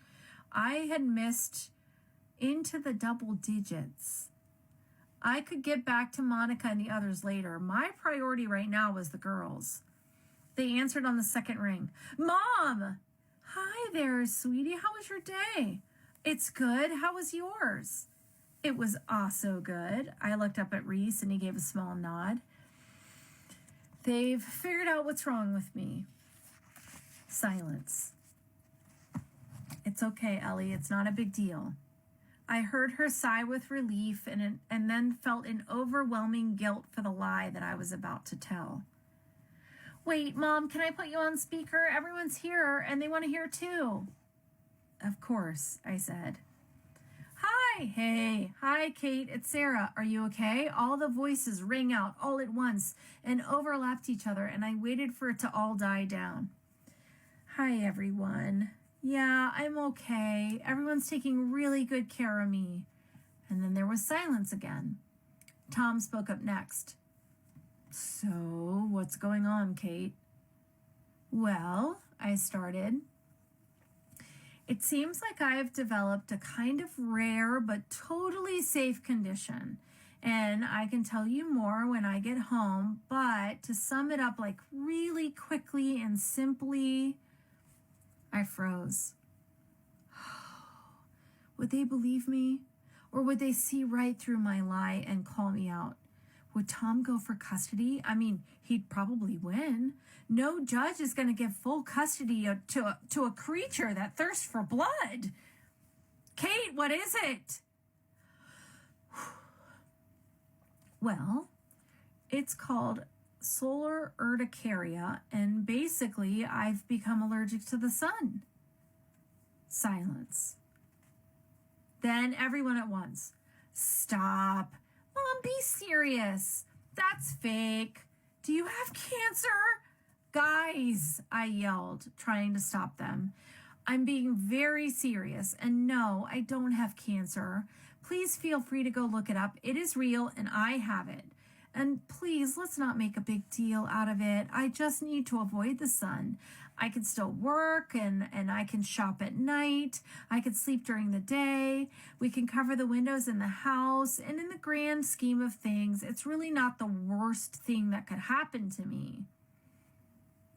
I had missed into the double digits. I could get back to Monica and the others later. My priority right now was the girls. They answered on the second ring. "Mom!" "Hi there, sweetie. How was your day?" "It's good. How was yours?" "It was also good." I looked up at Reese and he gave a small nod. "They've figured out what's wrong with me." Silence. "It's okay, Ellie. It's not a big deal." I heard her sigh with relief and then felt an overwhelming guilt for the lie that I was about to tell. "Wait, Mom, can I put you on speaker? Everyone's here and they want to hear too." "Of course," I said. "Hi, hey, hi, Kate, it's Sarah. Are you okay?" All the voices rang out all at once and overlapped each other, and I waited for it to all die down. "Hi, everyone. Yeah, I'm okay. Everyone's taking really good care of me." And then there was silence again. Tom spoke up next. "So, what's going on, Kate?" "Well," I started, "it seems like I have developed a kind of rare but totally safe condition. And I can tell you more when I get home, but to sum it up like really quickly and simply..." I froze. Would they believe me? Or would they see right through my lie and call me out? Would Tom go for custody? I mean, he'd probably win. No judge is going to give full custody to a creature that thirsts for blood. "Kate, what is it?" "Well, it's called solar urticaria, and basically I've become allergic to the sun." Silence. Then everyone at once. "Stop. Mom, be serious. That's fake. Do you have cancer?" "Guys," I yelled, trying to stop them. I'm being very serious, and no, I don't have cancer. Please feel free to go look it up. It is real, and I have it. And please, let's not make a big deal out of it. I just need to avoid the sun. I can still work and I can shop at night. I can sleep during the day. We can cover the windows in the house. And in the grand scheme of things, it's really not the worst thing that could happen to me.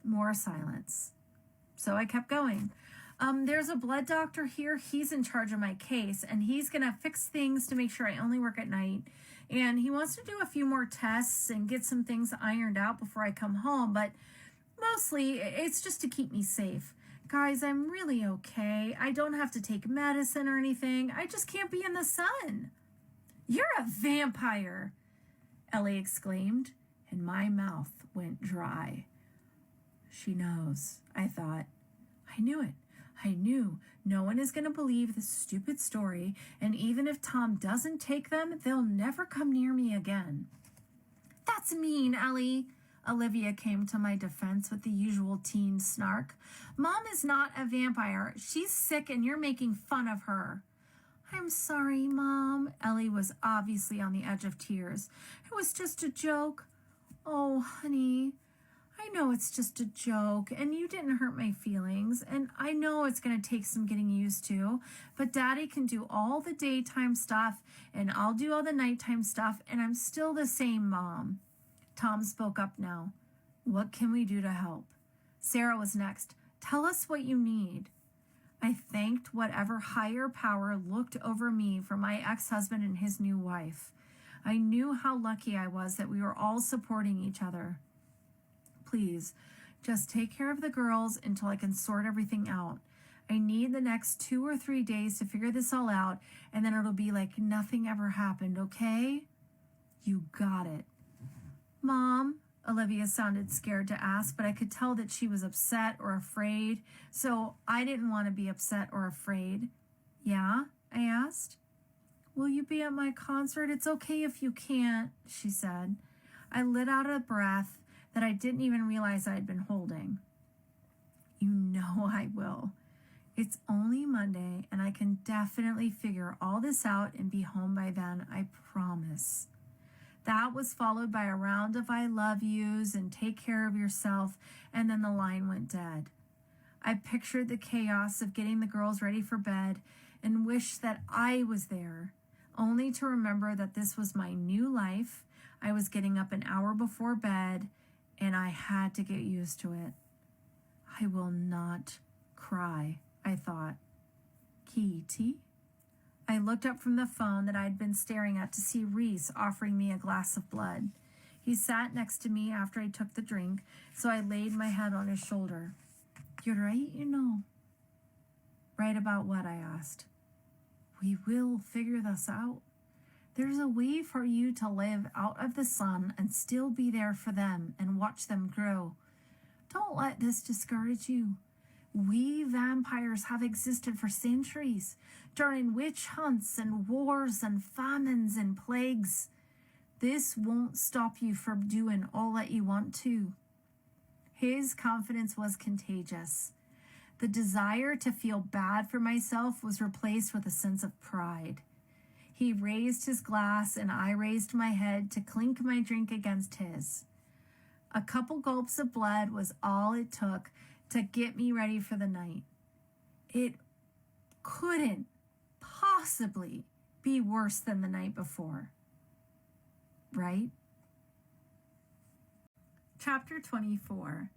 More silence. So I kept going. There's a blood doctor here. He's in charge of my case, and he's going to fix things to make sure I only work at night. And he wants to do a few more tests and get some things ironed out before I come home, but mostly it's just to keep me safe. Guys, I'm really okay. I don't have to take medicine or anything. I just can't be in the sun. You're a vampire, Ellie exclaimed, and my mouth went dry. She knows, I thought. I knew it. I knew no one is going to believe this stupid story, and even if Tom doesn't take them, they'll never come near me again. That's mean, Ellie. Olivia came to my defense with the usual teen snark. Mom is not a vampire. She's sick and you're making fun of her. I'm sorry, Mom. Ellie was obviously on the edge of tears. It was just a joke. Oh, honey. I know it's just a joke, and you didn't hurt my feelings, and I know it's going to take some getting used to, but Daddy can do all the daytime stuff, and I'll do all the nighttime stuff, and I'm still the same mom. Tom spoke up now. What can we do to help? Sarah was next. Tell us what you need. I thanked whatever higher power looked over me for my ex-husband and his new wife. I knew how lucky I was that we were all supporting each other. Please, just take care of the girls until I can sort everything out. I need the next 2 or 3 days to figure this all out, and then it'll be like nothing ever happened, okay? You got it. Mom, Olivia sounded scared to ask, but I could tell that she was upset or afraid, so I didn't want to be upset or afraid. Yeah? I asked. Will you be at my concert? It's okay if you can't, she said. I let out a breath that I didn't even realize I had been holding. You know I will. It's only Monday, and I can definitely figure all this out and be home by then, I promise. That was followed by a round of I love yous and take care of yourself, and then the line went dead. I pictured the chaos of getting the girls ready for bed and wished that I was there, only to remember that this was my new life. I was getting up an hour before bed, and I had to get used to it. I will not cry, I thought. Kitty? I looked up from the phone that I'd been staring at to see Reese offering me a glass of blood. He sat next to me after I took the drink, so I laid my head on his shoulder. You're right, you know. Right about what? I asked. We will figure this out. There's a way for you to live out of the sun and still be there for them and watch them grow. Don't let this discourage you. We vampires have existed for centuries, during witch hunts and wars and famines and plagues. This won't stop you from doing all that you want to. His confidence was contagious. The desire to feel bad for myself was replaced with a sense of pride. He raised his glass and I raised my head to clink my drink against his. A couple gulps of blood was all it took to get me ready for the night. It couldn't possibly be worse than the night before. Right? Chapter 24.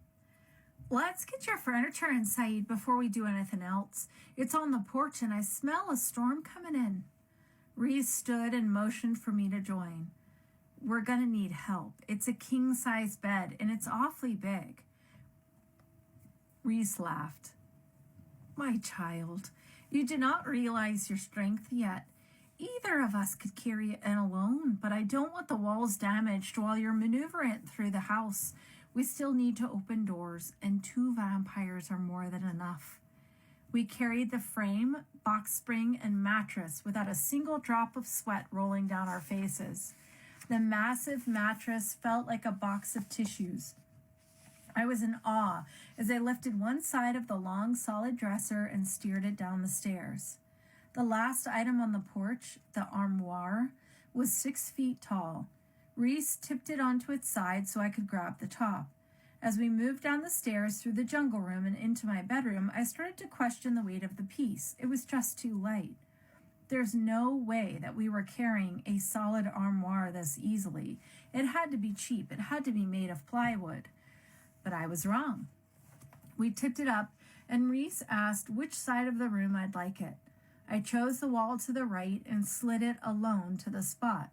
Let's get your furniture inside before we do anything else. It's on the porch and I smell a storm coming in. Reese stood and motioned for me to join. We're going to need help. It's a king-size bed, and it's awfully big. Reese laughed. My child, you do not realize your strength yet. Either of us could carry it in alone, but I don't want the walls damaged while you're maneuvering it through the house. We still need to open doors, and 2 vampires are more than enough. We carried the frame, box spring, and mattress without a single drop of sweat rolling down our faces. The massive mattress felt like a box of tissues. I was in awe as I lifted one side of the long, solid dresser and steered it down the stairs. The last item on the porch, the armoire, was 6 feet tall. Reese tipped it onto its side so I could grab the top. As we moved down the stairs through the jungle room and into my bedroom, I started to question the weight of the piece. It was just too light. There's no way that we were carrying a solid armoire this easily. It had to be cheap. It had to be made of plywood. But I was wrong. We tipped it up, and Reese asked which side of the room I'd like it. I chose the wall to the right and slid it alone to the spot.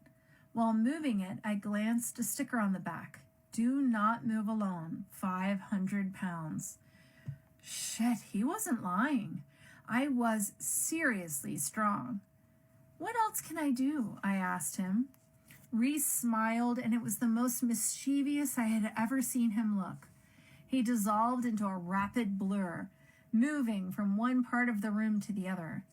While moving it, I glanced a sticker on the back. Do not move alone, 500 pounds. Shit, he wasn't lying. I was seriously strong. What else can I do? I asked him. Reese smiled, and it was the most mischievous I had ever seen him look. He dissolved into a rapid blur, moving from one part of the room to the other.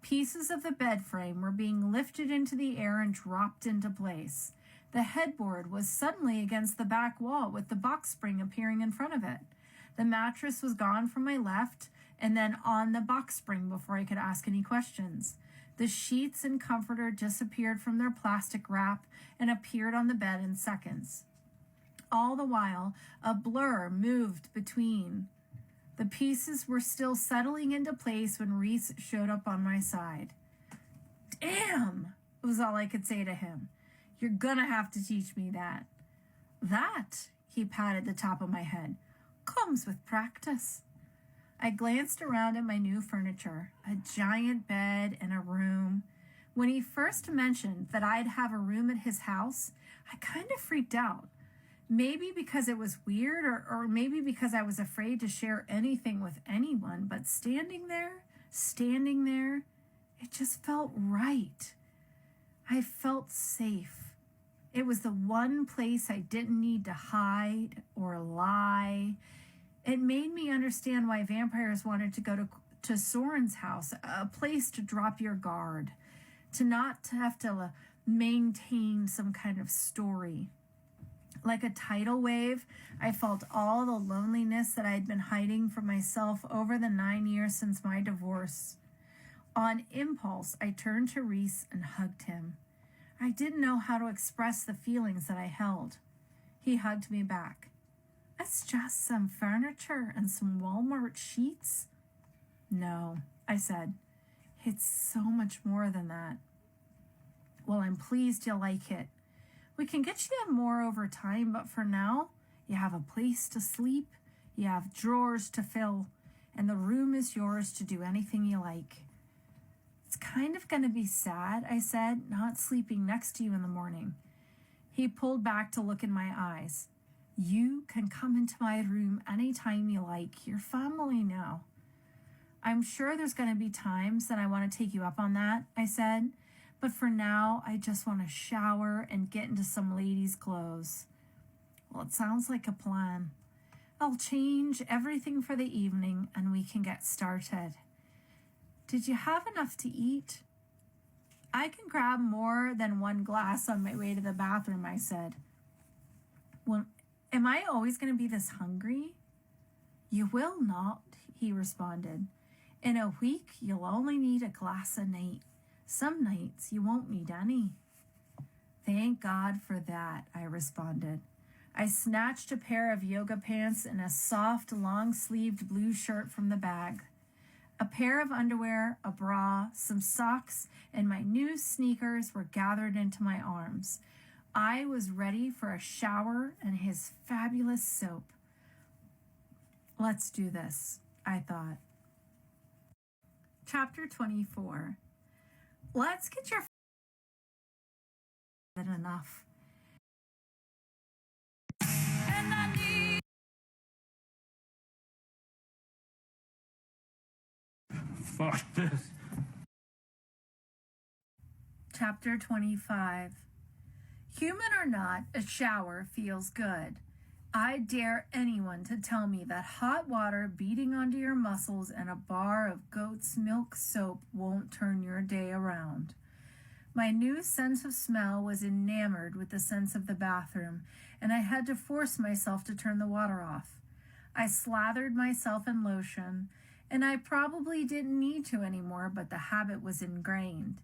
Pieces of the bed frame were being lifted into the air and dropped into place. The headboard was suddenly against the back wall with the box spring appearing in front of it. The mattress was gone from my left and then on the box spring before I could ask any questions. The sheets and comforter disappeared from their plastic wrap and appeared on the bed in seconds. All the while, a blur moved between. The pieces were still settling into place when Reese showed up on my side. Damn, was all I could say to him. You're gonna have to teach me that. That, he patted the top of my head, comes with practice. I glanced around at my new furniture, a giant bed and a room. When he first mentioned that I'd have a room at his house, I kind of freaked out. Maybe because it was weird or maybe because I was afraid to share anything with anyone, but standing there, it just felt right. I felt safe. It was the one place I didn't need to hide or lie. It made me understand why vampires wanted to go to Soren's house, a place to drop your guard, to not have to maintain some kind of story. Like a tidal wave, I felt all the loneliness that I had been hiding from myself over the 9 years since my divorce. On impulse, I turned to Reese and hugged him. I didn't know how to express the feelings that I held. He hugged me back. It's just some furniture and some Walmart sheets. No, I said. It's so much more than that. Well, I'm pleased you like it. We can get you more over time, but for now, you have a place to sleep, you have drawers to fill, and the room is yours to do anything you like. It's kind of going to be sad, I said, not sleeping next to you in the morning. He pulled back to look in my eyes. You can come into my room anytime you like. You're family now. I'm sure there's going to be times that I want to take you up on that, I said. But for now, I just want to shower and get into some ladies' clothes. Well, it sounds like a plan. I'll change everything for the evening and we can get started. Did you have enough to eat? I can grab more than one glass on my way to the bathroom, I said. Well, am I always going to be this hungry? You will not, he responded. In a week, you'll only need a glass a night. Some nights you won't need any. Thank God for that, I responded. I snatched a pair of yoga pants and a soft, long-sleeved blue shirt from the bag. A pair of underwear, a bra, some socks, and my new sneakers were gathered into my arms. I was ready for a shower and his fabulous soap. Let's do this, I thought. Chapter 24. Let's get your enough. And I need Fuck this. Chapter 25. Human or not, a shower feels good. I dare anyone to tell me that hot water beating onto your muscles and a bar of goat's milk soap won't turn your day around. My new sense of smell was enamored with the sense of the bathroom, and I had to force myself to turn the water off. I slathered myself in lotion, and I probably didn't need to anymore, but the habit was ingrained.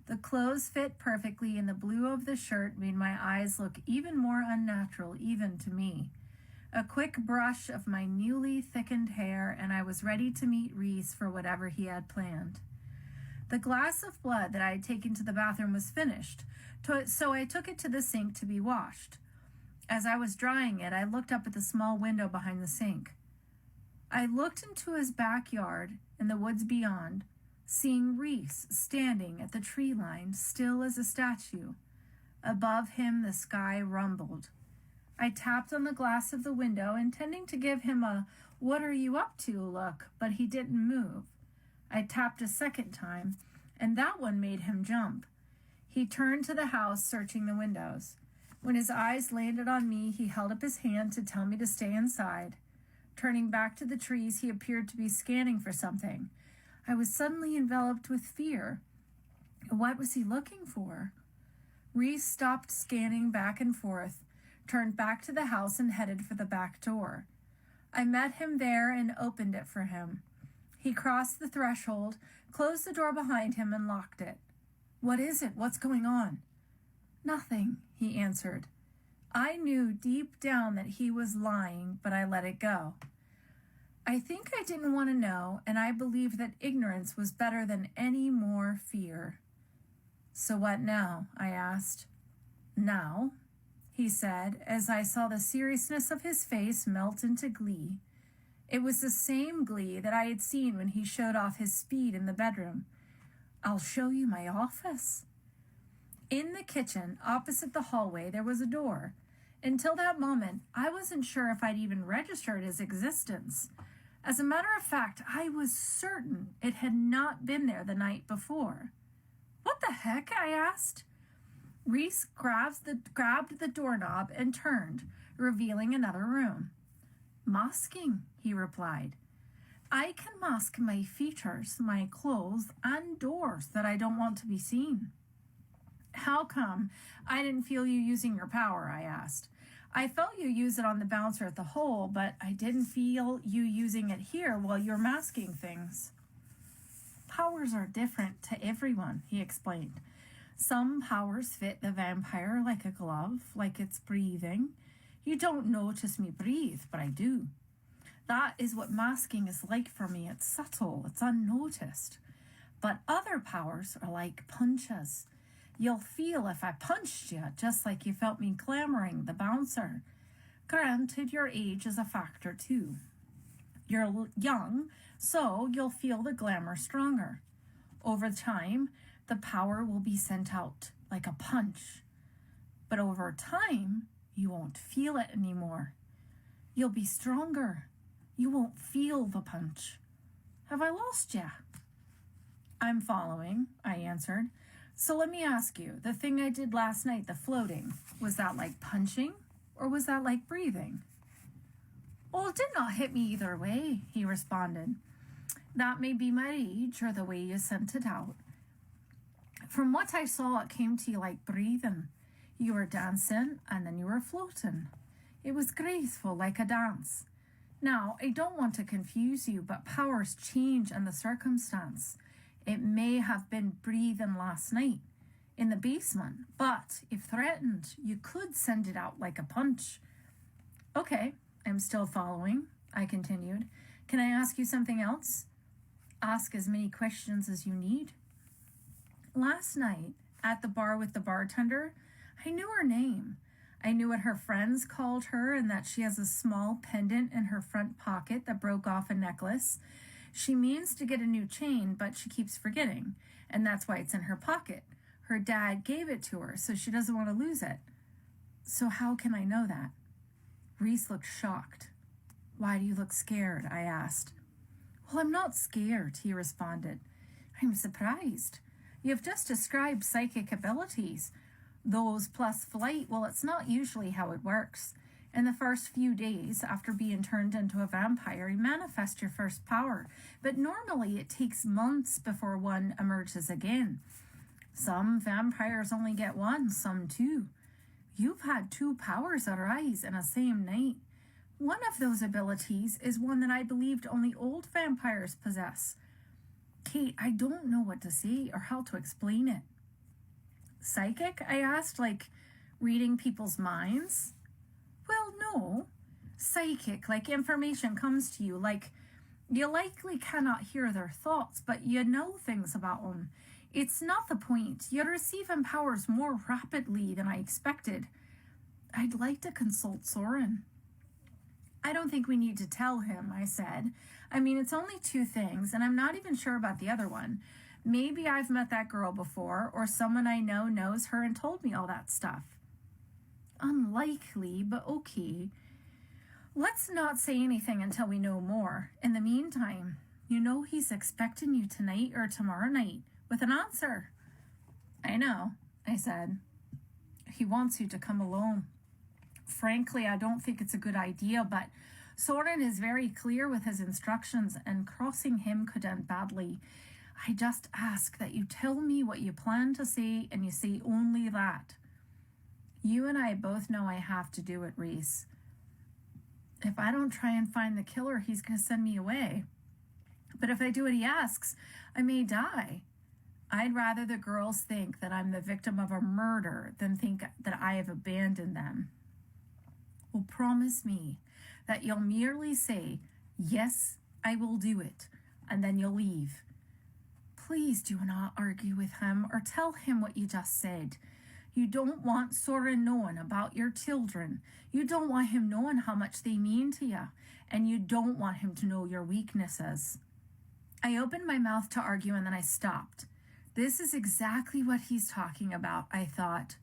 The clothes fit perfectly, and the blue of the shirt made my eyes look even more unnatural, even to me. A quick brush of my newly thickened hair, and I was ready to meet Reese for whatever he had planned. The glass of blood that I had taken to the bathroom was finished, so I took it to the sink to be washed. As I was drying it, I looked up at the small window behind the sink. I looked into his backyard and the woods beyond, seeing Reese standing at the tree line, still as a statue. Above him, the sky rumbled. I tapped on the glass of the window, intending to give him a "what are you up to" look, but he didn't move. I tapped a second time, and that one made him jump. He turned to the house, searching the windows. When his eyes landed on me, he held up his hand to tell me to stay inside. Turning back to the trees, he appeared to be scanning for something. I was suddenly enveloped with fear. What was he looking for? Reese stopped scanning back and forth, turned back to the house, and headed for the back door. I met him there and opened it for him. He crossed the threshold, closed the door behind him, and locked it. "What is it? What's going on?" "Nothing," he answered. I knew deep down that he was lying, but I let it go. I think I didn't want to know, and I believed that ignorance was better than any more fear. "So what now?" I asked. "Now," he said, as I saw the seriousness of his face melt into glee. It was the same glee that I had seen when he showed off his speed in the bedroom. "I'll show you my office." In the kitchen, opposite the hallway, there was a door. Until that moment, I wasn't sure if I'd even registered its existence. As a matter of fact, I was certain it had not been there the night before. "What the heck?" I asked. Reese grabbed the doorknob and turned, revealing another room. "Masking," he replied. "I can mask my features, my clothes, and doors that I don't want to be seen." "How come I didn't feel you using your power?" I asked. "I felt you use it on the bouncer at the hole, but I didn't feel you using it here while you're masking things." "Powers are different to everyone," he explained. "Some powers fit the vampire like a glove, like it's breathing. You don't notice me breathe, but I do. That is what masking is like for me. It's subtle, it's unnoticed. But other powers are like punches. You'll feel if I punched you, just like you felt me clamoring the bouncer. Granted, your age is a factor too. You're young, so you'll feel the glamour stronger. Over time, the power will be sent out like a punch. But over time, you won't feel it anymore. You'll be stronger. You won't feel the punch. Have I lost you?" "I'm following," I answered. "So let me ask you, the thing I did last night, the floating, was that like punching or was that like breathing?" "Oh, it did not hit me either way," he responded. "That may be my age or the way you sent it out. From what I saw, it came to you like breathing. You were dancing and then you were floating. It was graceful like a dance. Now, I don't want to confuse you, but powers change in the circumstance. It may have been breathing last night in the basement, but if threatened, you could send it out like a punch." "Okay, I'm still following," I continued. "Can I ask you something else?" "Ask as many questions as you need." "Last night, at the bar with the bartender, I knew her name. I knew what her friends called her and that she has a small pendant in her front pocket that broke off a necklace. She means to get a new chain, but she keeps forgetting, and that's why it's in her pocket. Her dad gave it to her, so she doesn't want to lose it." "So how can I know that?" Reese looked shocked. "Why do you look scared?" I asked. "Well, I'm not scared," he responded. "I'm surprised. You've just described psychic abilities. Those plus flight, well, it's not usually how it works. In the first few days after being turned into a vampire, you manifest your first power, but normally it takes months before one emerges again. Some vampires only get one, some two. You've had two powers arise in a same night. One of those abilities is one that I believed only old vampires possess. Kate, I don't know what to say or how to explain it. Psychic? I asked, like reading people's minds? Well, no. Psychic, like information comes to you, like you likely cannot hear their thoughts, but you know things about them. It's not the point. You receive powers more rapidly than I expected. I'd like to consult Soren. I don't think we need to tell him, I said. I mean, it's only 2 things, and I'm not even sure about the other one. Maybe I've met that girl before, or someone I know knows her and told me all that stuff. Unlikely, but okay. Let's not say anything until we know more. In the meantime, you know he's expecting you tonight or tomorrow night with an answer. I know, I said. He wants you to come alone. Frankly, I don't think it's a good idea, but Soren is very clear with his instructions, and crossing him could end badly. I just ask that you tell me what you plan to say, and you say only that. You and I both know I have to do it, Reese. If I don't try and find the killer, he's going to send me away. But if I do what he asks, I may die. I'd rather the girls think that I'm the victim of a murder than think that I have abandoned them. Well, promise me that you'll merely say, yes, I will do it, and then you'll leave. Please do not argue with him or tell him what you just said. You don't want Soren knowing about your children. You don't want him knowing how much they mean to you, and you don't want him to know your weaknesses. I opened my mouth to argue, and then I stopped. This is exactly what he's talking about, I thought.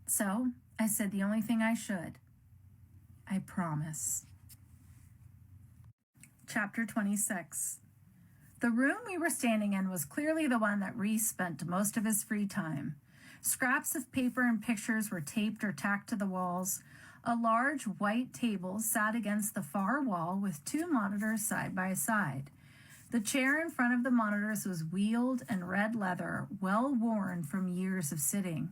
So I said the only thing I should. I promise. Chapter 26. The room we were standing in was clearly the one that Reese spent most of his free time. Scraps of paper and pictures were taped or tacked to the walls. A large white table sat against the far wall with 2 monitors side by side. The chair in front of the monitors was wheeled and red leather, well worn from years of sitting.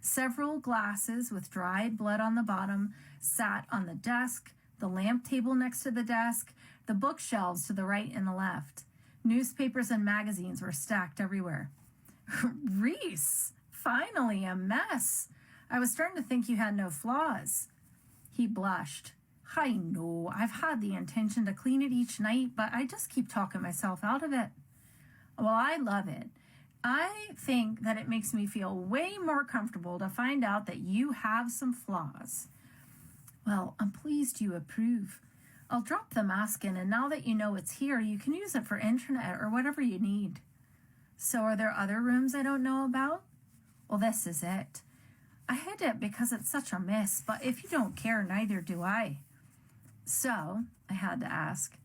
Several glasses with dried blood on the bottom sat on the desk, the lamp table next to the desk, the bookshelves to the right and the left. Newspapers and magazines were stacked everywhere. Reese, finally a mess. I was starting to think you had no flaws. He blushed. I know, I've had the intention to clean it each night, but I just keep talking myself out of it. Well, I love it. I think that it makes me feel way more comfortable to find out that you have some flaws. Well, I'm pleased you approve. I'll drop the mask in, and now that you know it's here, you can use it for internet or whatever you need. So are there other rooms I don't know about? Well, this is it. I hid it because it's such a mess, but if you don't care, neither do I. So, I had to ask,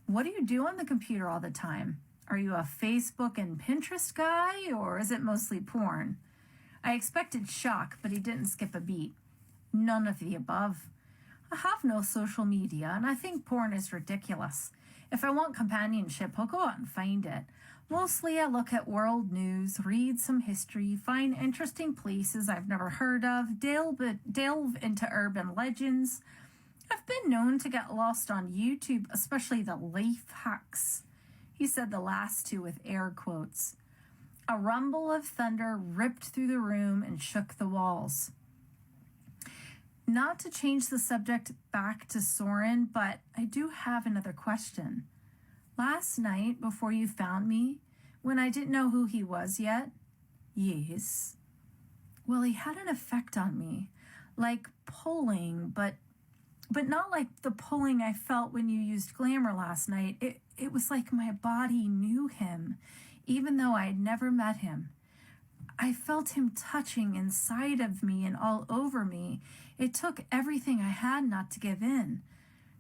what do you do on the computer all the time? Are you a Facebook and Pinterest guy, or is it mostly porn? I expected shock, but he didn't skip a beat. None of the above. I have no social media, and I think porn is ridiculous. If I want companionship, I'll go out and find it. Mostly I look at world news, read some history, find interesting places I've never heard of, delve into urban legends. I've been known to get lost on YouTube, especially the life hacks. He said the last 2 with air quotes. A rumble of thunder ripped through the room and shook the walls. Not to change the subject back to Soren, but I do have another question. Last night, before you found me, when I didn't know who he was yet? Yes. Well, he had an effect on me, like pulling, but not like the pulling I felt when you used glamour last night. It was like my body knew him, even though I'd never met him. I felt him touching inside of me and all over me. It took everything I had not to give in.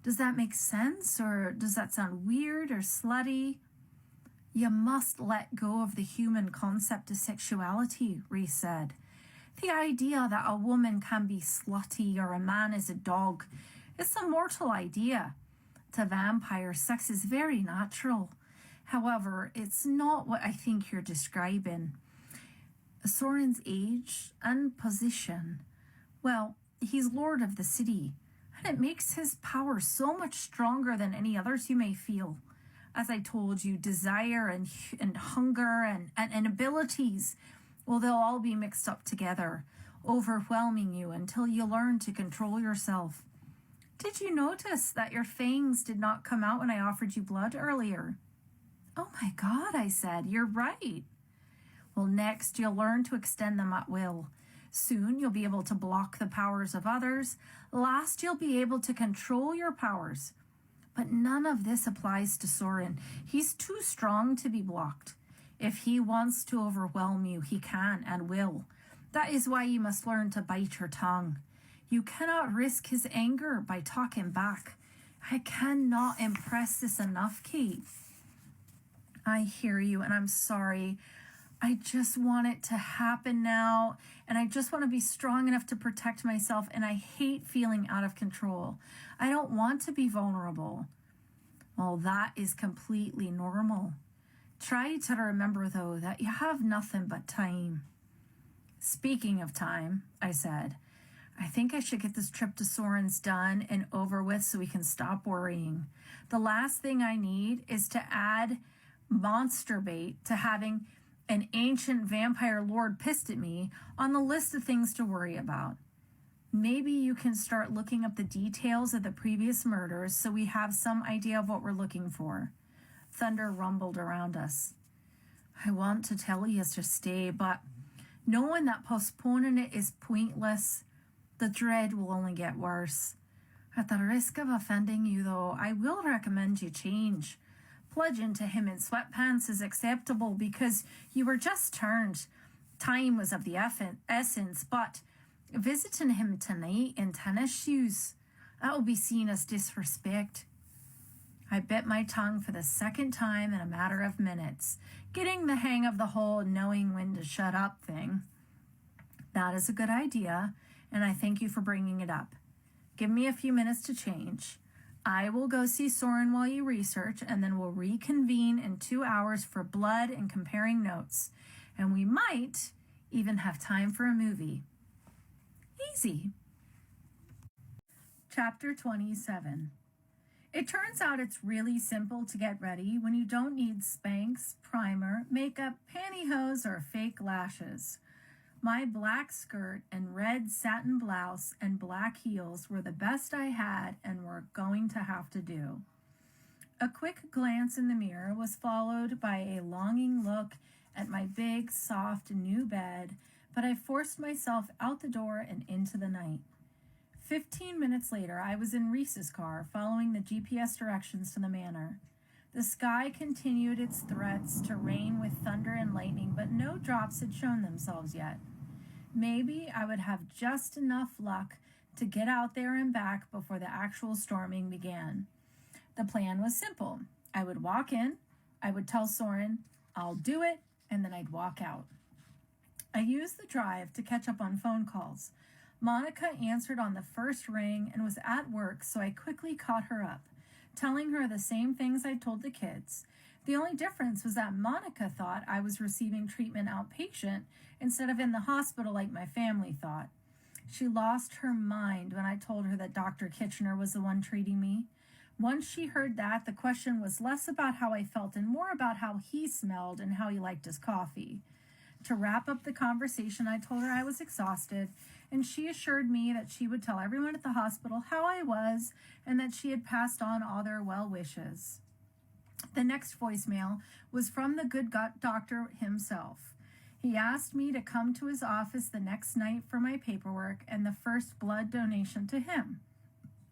Does that make sense, or does that sound weird or slutty? You must let go of the human concept of sexuality, Reese said. The idea that a woman can be slutty or a man is a dog, it's a mortal idea. To vampires, sex is very natural. However, it's not what I think you're describing. Soren's age and position. Well, he's lord of the city. And it makes his power so much stronger than any others you may feel. As I told you, desire and hunger and abilities, well, they'll all be mixed up together, overwhelming you until you learn to control yourself. Did you notice that your fangs did not come out when I offered you blood earlier? Oh my God, I said, you're right. Well, next you'll learn to extend them at will. Soon you'll be able to block the powers of others. Last, you'll be able to control your powers. But none of this applies to Soren. He's too strong to be blocked. If he wants to overwhelm you, he can and will. That is why you must learn to bite your tongue. You cannot risk his anger by talking back. I cannot impress this enough, Kate. I hear you, and I'm sorry. I just want it to happen now, and I just want to be strong enough to protect myself, and I hate feeling out of control. I don't want to be vulnerable. Well, that is completely normal. Try to remember, though, that you have nothing but time. Speaking of time, I said, I think I should get this trip to Soren's done and over with so we can stop worrying. The last thing I need is to add monster bait to having an ancient vampire lord pissed at me on the list of things to worry about. Maybe you can start looking up the details of the previous murders so we have some idea of what we're looking for. Thunder rumbled around us. I want to tell you to stay, but knowing that postponing it is pointless, the dread will only get worse. At the risk of offending you, though, I will recommend you change. Plunging to him in sweatpants is acceptable because you were just turned. Time was of the essence, but visiting him tonight in tennis shoes, that will be seen as disrespect. I bit my tongue for the second time in a matter of minutes, getting the hang of the whole knowing when to shut up thing. That is a good idea, and I thank you for bringing it up. Give me a few minutes to change. I will go see Soren while you research, and then we'll reconvene in 2 hours for blood and comparing notes. And we might even have time for a movie. Easy. Chapter 27. It turns out it's really simple to get ready when you don't need Spanx, primer, makeup, pantyhose, or fake lashes. My black skirt and red satin blouse and black heels were the best I had and were going to have to do. A quick glance in the mirror was followed by a longing look at my big, soft, new bed, but I forced myself out the door and into the night. 15 minutes later, I was in Reese's car, following the GPS directions to the manor. The sky continued its threats to rain with thunder and lightning, but no drops had shown themselves yet. Maybe I would have just enough luck to get out there and back before the actual storming began. The plan was simple. I would walk in, I would tell Soren, I'll do it, and then I'd walk out. I used the drive to catch up on phone calls. Monica answered on the first ring and was at work, so I quickly caught her up, telling her the same things I told the kids. The only difference was that Monica thought I was receiving treatment outpatient instead of in the hospital like my family thought. She lost her mind when I told her that Dr. Kitchener was the one treating me. Once she heard that, the question was less about how I felt and more about how he smelled and how he liked his coffee. To wrap up the conversation, I told her I was exhausted, and she assured me that she would tell everyone at the hospital how I was and that she had passed on all their well wishes. The next voicemail was from the good doctor himself. He asked me to come to his office the next night for my paperwork and the first blood donation to him.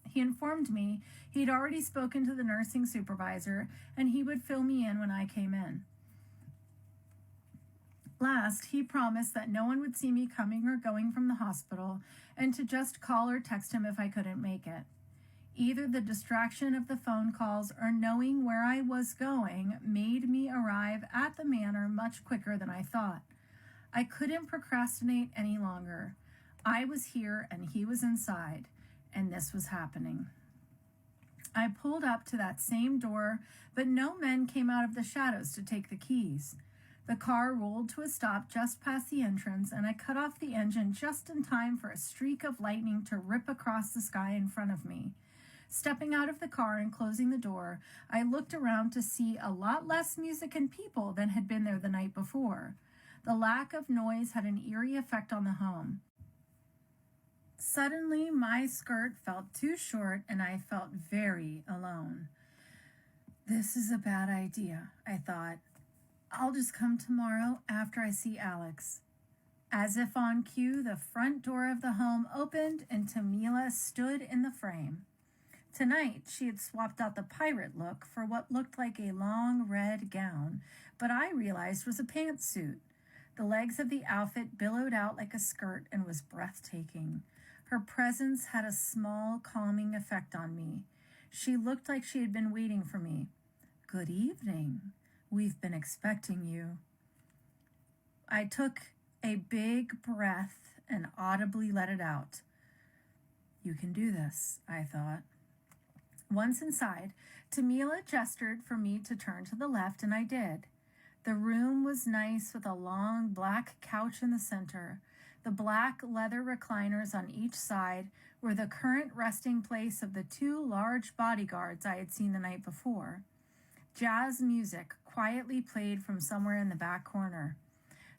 He informed me he'd already spoken to the nursing supervisor and he would fill me in when I came in. Last, he promised that no one would see me coming or going from the hospital and to just call or text him if I couldn't make it. Either the distraction of the phone calls or knowing where I was going made me arrive at the manor much quicker than I thought. I couldn't procrastinate any longer. I was here and he was inside, and this was happening. I pulled up to that same door, but no men came out of the shadows to take the keys. The car rolled to a stop just past the entrance, and I cut off the engine just in time for a streak of lightning to rip across the sky in front of me. Stepping out of the car and closing the door, I looked around to see a lot less music and people than had been there the night before. The lack of noise had an eerie effect on the home. Suddenly, my skirt felt too short, and I felt very alone. This is a bad idea, I thought. I'll just come tomorrow after I see Alex. As if on cue, the front door of the home opened and Tamila stood in the frame. Tonight, she had swapped out the pirate look for what looked like a long red gown, but I realized was a pantsuit. The legs of the outfit billowed out like a skirt and was breathtaking. Her presence had a small, calming effect on me. She looked like she had been waiting for me. Good evening. We've been expecting you. I took a big breath and audibly let it out. You can do this, I thought. Once inside, Tamila gestured for me to turn to the left, and I did. The room was nice with a long black couch in the center. The black leather recliners on each side were the current resting place of the two large bodyguards I had seen the night before. Jazz music quietly played from somewhere in the back corner.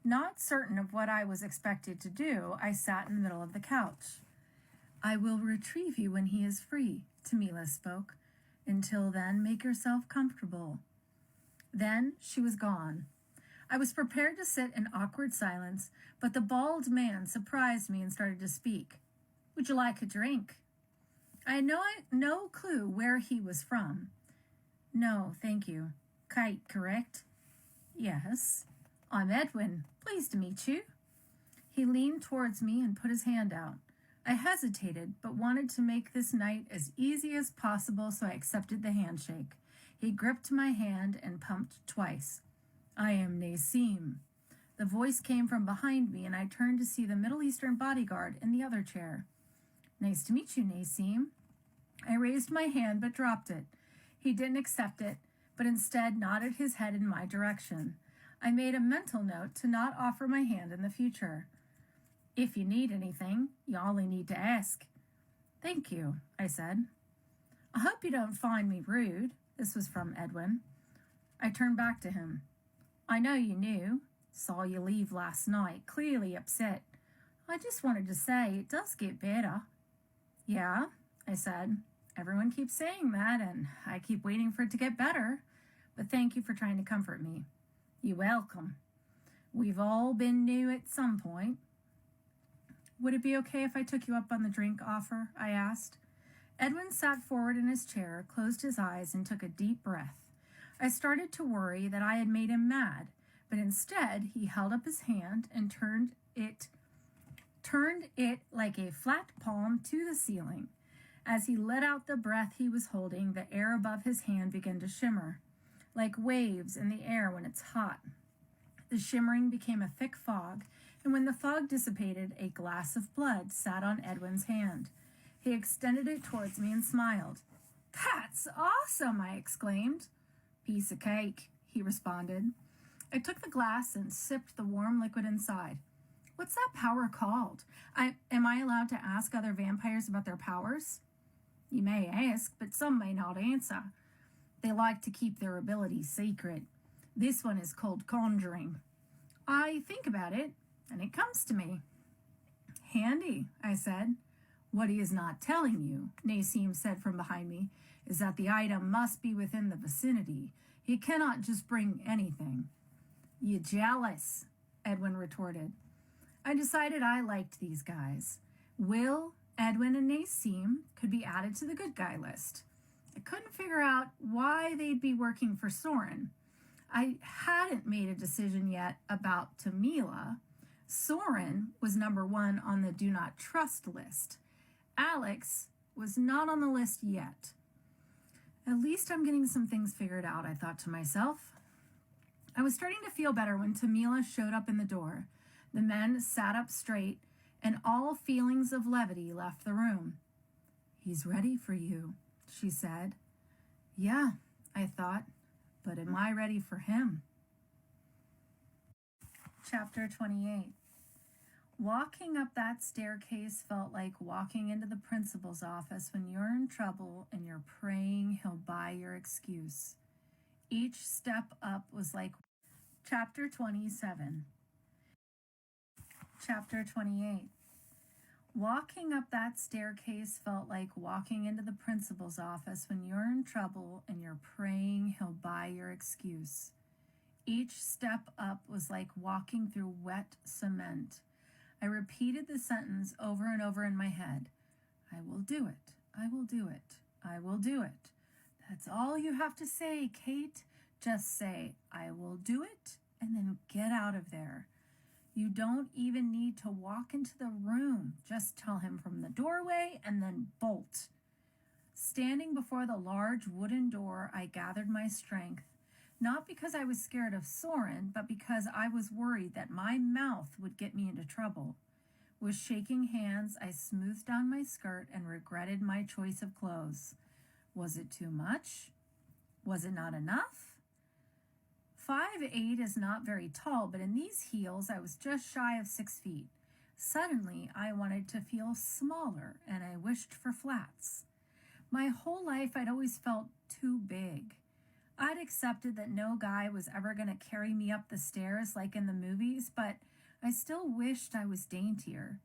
Not certain of what I was expected to do, I sat in the middle of the couch. I will retrieve you when he is free, Tamila spoke. Until then, make yourself comfortable. Then she was gone. I was prepared to sit in awkward silence, but the bald man surprised me and started to speak. Would you like a drink? I had no clue where he was from. No, thank you. Kite, correct? Yes. I'm Edwin. Pleased to meet you. He leaned towards me and put his hand out. I hesitated, but wanted to make this night as easy as possible, so I accepted the handshake. He gripped my hand and pumped twice. I am Nasim. The voice came from behind me, and I turned to see the Middle Eastern bodyguard in the other chair. Nice to meet you, Nasim. I raised my hand but dropped it. He didn't accept it, but instead nodded his head in my direction. I made a mental note to not offer my hand in the future. If you need anything, you only need to ask. Thank you, I said. I hope you don't find me rude. This was from Edwin. I turned back to him. I know you knew. Saw you leave last night, clearly upset. I just wanted to say it does get better. Yeah, I said. Everyone keeps saying that, and I keep waiting for it to get better. But thank you for trying to comfort me. You're welcome. We've all been new at some point. Would it be okay if I took you up on the drink offer? I asked. Edwin sat forward in his chair, closed his eyes, and took a deep breath. I started to worry that I had made him mad, but instead he held up his hand and turned it like a flat palm to the ceiling. As he let out the breath he was holding, the air above his hand began to shimmer, like waves in the air when it's hot. The shimmering became a thick fog, and when the fog dissipated, a glass of blood sat on Edwin's hand. He extended it towards me and smiled. That's awesome, I exclaimed. Piece of cake, he responded. I took the glass and sipped the warm liquid inside. What's that power called? Am I allowed to ask other vampires about their powers? You may ask, but some may not answer. They like to keep their abilities secret. This one is called conjuring. I think about it, and it comes to me. Handy, I said. What he is not telling you, Nasim said from behind me, is that the item must be within the vicinity. He cannot just bring anything. You jealous, Edwin retorted. I decided I liked these guys. Will, Edwin, and Nasim could be added to the good guy list. I couldn't figure out why they'd be working for Soren. I hadn't made a decision yet about Tamila. Soren was number 1 on the do not trust list. Alex was not on the list yet. At least I'm getting some things figured out, I thought to myself. I was starting to feel better when Tamila showed up in the door. The men sat up straight, and all feelings of levity left the room. He's ready for you, she said. Yeah, I thought, but am I ready for him? Chapter 28. Walking up that staircase felt like walking into the principal's office when you're in trouble and you're praying he'll buy your excuse. Each step up was like... Chapter 27. Chapter 28. Walking up that staircase felt like walking into the principal's office when you're in trouble and you're praying he'll buy your excuse. Each step up was like walking through wet cement. I repeated the sentence over and over in my head. I will do it. I will do it. I will do it. That's all you have to say, Kate. Just say, I will do it, and then get out of there. You don't even need to walk into the room. Just tell him from the doorway and then bolt. Standing before the large wooden door, I gathered my strength. Not because I was scared of Soren, but because I was worried that my mouth would get me into trouble. With shaking hands, I smoothed down my skirt and regretted my choice of clothes. Was it too much? Was it not enough? 5'8" is not very tall, but in these heels, I was just shy of 6 feet. Suddenly, I wanted to feel smaller, and I wished for flats. My whole life, I'd always felt too big. I'd accepted that no guy was ever going to carry me up the stairs like in the movies, but I still wished I was daintier.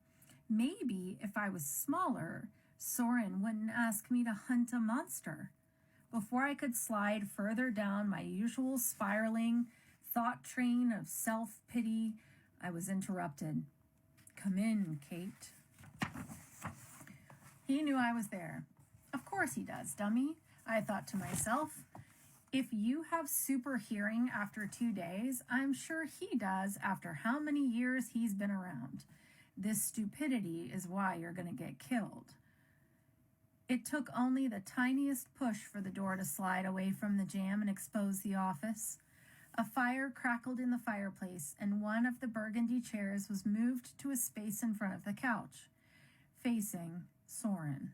Maybe if I was smaller, Soren wouldn't ask me to hunt a monster. Before I could slide further down my usual spiraling thought train of self-pity, I was interrupted. Come in, Kate. He knew I was there. Of course he does, dummy, I thought to myself. If you have super hearing after 2 days, I'm sure he does after how many years he's been around. This stupidity is why you're going to get killed. It took only the tiniest push for the door to slide away from the jamb and expose the office. A fire crackled in the fireplace, and one of the burgundy chairs was moved to a space in front of the couch, facing Soren.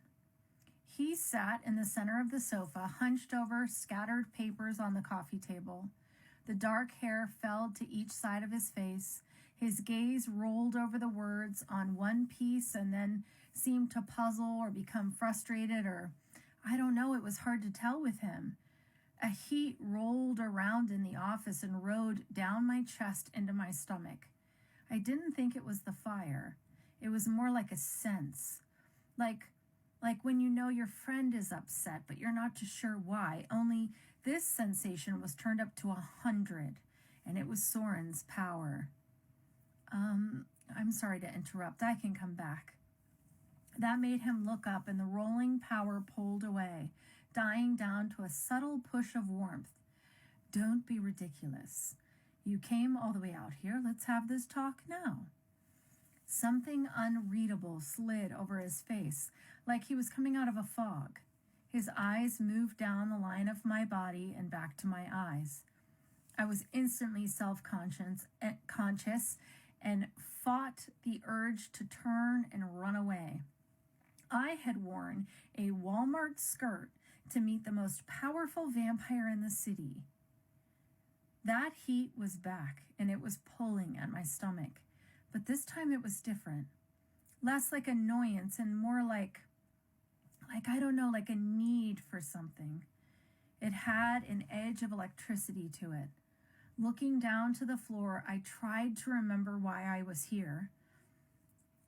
He sat in the center of the sofa, hunched over scattered papers on the coffee table. The dark hair fell to each side of his face. His gaze rolled over the words on one piece and then seemed to puzzle or become frustrated, or I don't know, it was hard to tell with him. A heat rolled around in the office and rode down my chest into my stomach. I didn't think it was the fire. It was more like a sense. Like when you know your friend is upset, but you're not too sure why. Only this sensation was turned up to 100, and it was Soren's power. I'm sorry to interrupt. I can come back. That made him look up, and the rolling power pulled away, dying down to a subtle push of warmth. Don't be ridiculous. You came all the way out here. Let's have this talk now. Something unreadable slid over his face, like he was coming out of a fog. His eyes moved down the line of my body and back to my eyes. I was instantly self-conscious and fought the urge to turn and run away. I had worn a Walmart skirt to meet the most powerful vampire in the city. That heat was back, and it was pulling at my stomach. But this time it was different. Less like annoyance and more like I don't know, like a need for something. It had an edge of electricity to it. Looking down to the floor, I tried to remember why I was here.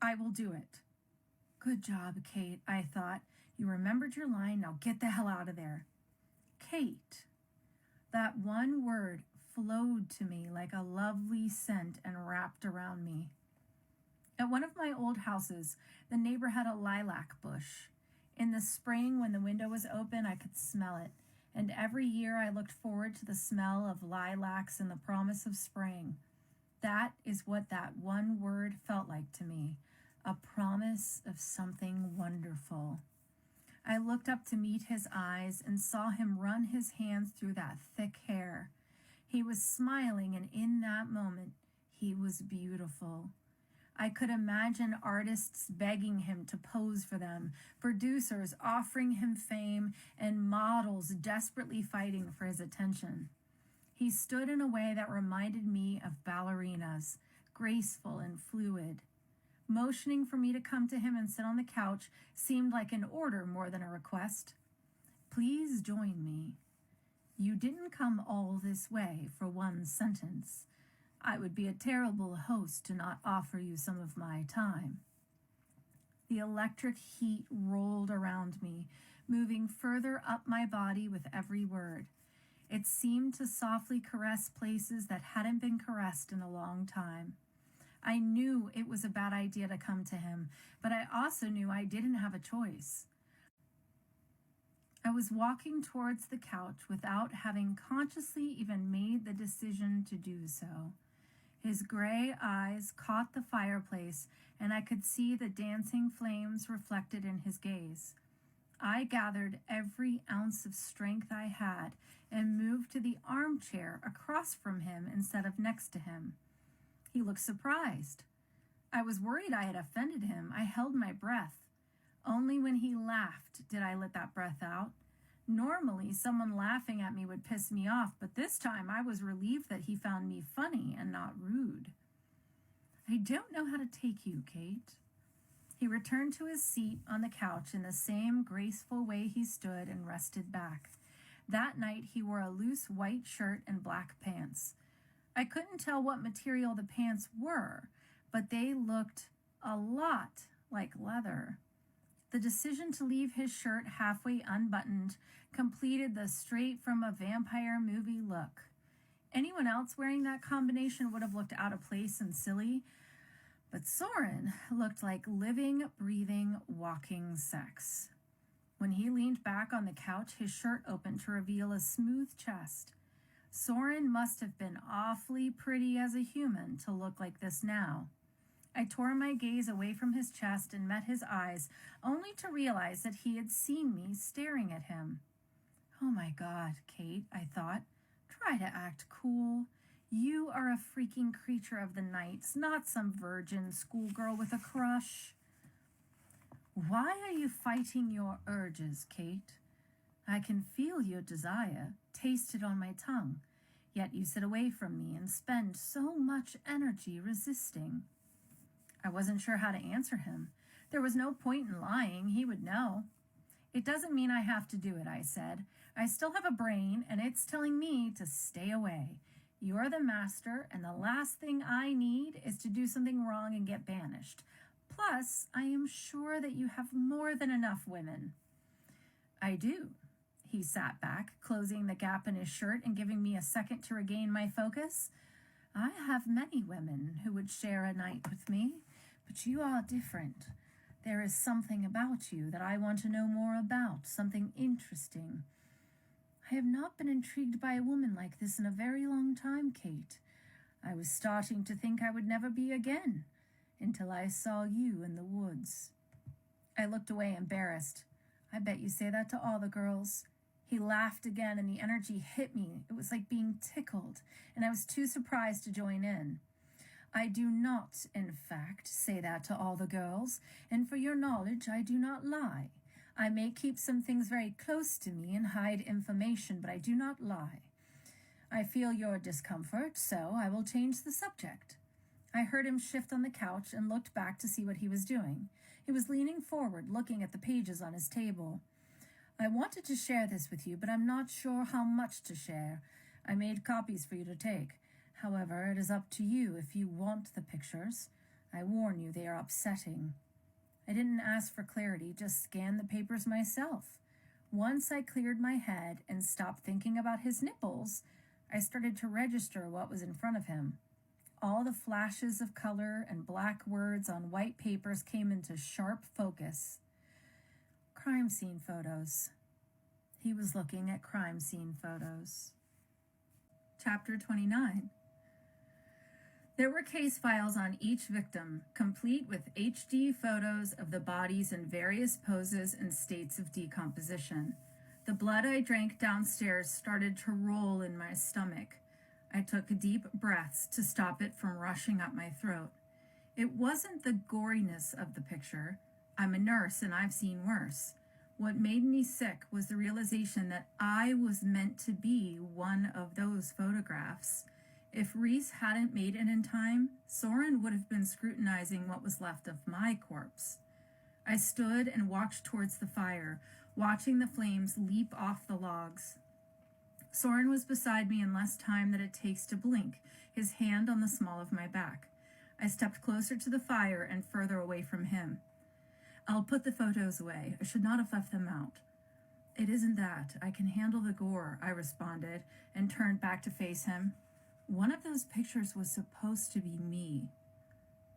I will do it. Good job, Kate, I thought. You remembered your line, now get the hell out of there. Kate. That one word flowed to me like a lovely scent and wrapped around me. At one of my old houses, the neighbor had a lilac bush. In the spring, when the window was open, I could smell it, and every year I looked forward to the smell of lilacs and the promise of spring. That is what that one word felt like to me, a promise of something wonderful. I looked up to meet his eyes and saw him run his hands through that thick hair. He was smiling, and in that moment, he was beautiful. I could imagine artists begging him to pose for them, producers offering him fame, and models desperately fighting for his attention. He stood in a way that reminded me of ballerinas, graceful and fluid. Motioning for me to come to him and sit on the couch seemed like an order more than a request. Please join me. You didn't come all this way for one sentence. I would be a terrible host to not offer you some of my time. The electric heat rolled around me, moving further up my body with every word. It seemed to softly caress places that hadn't been caressed in a long time. I knew it was a bad idea to come to him, but I also knew I didn't have a choice. I was walking towards the couch without having consciously even made the decision to do so. His gray eyes caught the fireplace, and I could see the dancing flames reflected in his gaze. I gathered every ounce of strength I had and moved to the armchair across from him instead of next to him. He looked surprised. I was worried I had offended him. I held my breath. Only when he laughed did I let that breath out. Normally, someone laughing at me would piss me off, but this time I was relieved that he found me funny and not rude. I don't know how to take you, Kate. He returned to his seat on the couch in the same graceful way he stood and rested back. That night, he wore a loose white shirt and black pants. I couldn't tell what material the pants were, but they looked a lot like leather. The decision to leave his shirt halfway unbuttoned completed the straight-from-a-vampire movie look. Anyone else wearing that combination would have looked out of place and silly, but Soren looked like living, breathing, walking sex. When he leaned back on the couch, his shirt opened to reveal a smooth chest. Soren must have been awfully pretty as a human to look like this now. I tore my gaze away from his chest and met his eyes, only to realize that he had seen me staring at him. Oh my God, Kate, I thought. Try to act cool. You are a freaking creature of the nights, not some virgin schoolgirl with a crush. Why are you fighting your urges, Kate? I can feel your desire, taste it on my tongue, yet you sit away from me and spend so much energy resisting. I wasn't sure how to answer him. There was no point in lying. He would know. It doesn't mean I have to do it, I said. I still have a brain, and it's telling me to stay away. You're the master, and the last thing I need is to do something wrong and get banished. Plus, I am sure that you have more than enough women. I do. He sat back, closing the gap in his shirt and giving me a second to regain my focus. I have many women who would share a night with me, but you are different. There is something about you that I want to know more about, something interesting. I have not been intrigued by a woman like this in a very long time, Kate. I was starting to think I would never be again, until I saw you in the woods. I looked away, embarrassed. I bet you say that to all the girls. He laughed again, and the energy hit me. It was like being tickled, and I was too surprised to join in. I do not, in fact, say that to all the girls, and for your knowledge, I do not lie. I may keep some things very close to me and hide information, but I do not lie. I feel your discomfort, so I will change the subject. I heard him shift on the couch and looked back to see what he was doing. He was leaning forward, looking at the pages on his table. I wanted to share this with you, but I'm not sure how much to share. I made copies for you to take. However, it is up to you if you want the pictures. I warn you, they are upsetting. I didn't ask for clarity, just scanned the papers myself. Once I cleared my head and stopped thinking about his nipples, I started to register what was in front of him. All the flashes of color and black words on white papers came into sharp focus. Crime scene photos. He was looking at crime scene photos. Chapter 29. There were case files on each victim, complete with HD photos of the bodies in various poses and states of decomposition. The blood I drank downstairs started to roll in my stomach. I took deep breaths to stop it from rushing up my throat. It wasn't the goriness of the picture. I'm a nurse and I've seen worse. What made me sick was the realization that I was meant to be one of those photographs. If Reese hadn't made it in time, Soren would have been scrutinizing what was left of my corpse. I stood and walked towards the fire, watching the flames leap off the logs. Soren was beside me in less time than it takes to blink, his hand on the small of my back. I stepped closer to the fire and further away from him. I'll put the photos away. I should not have left them out. It isn't that. I can handle the gore, I responded, and turned back to face him. One of those pictures was supposed to be me.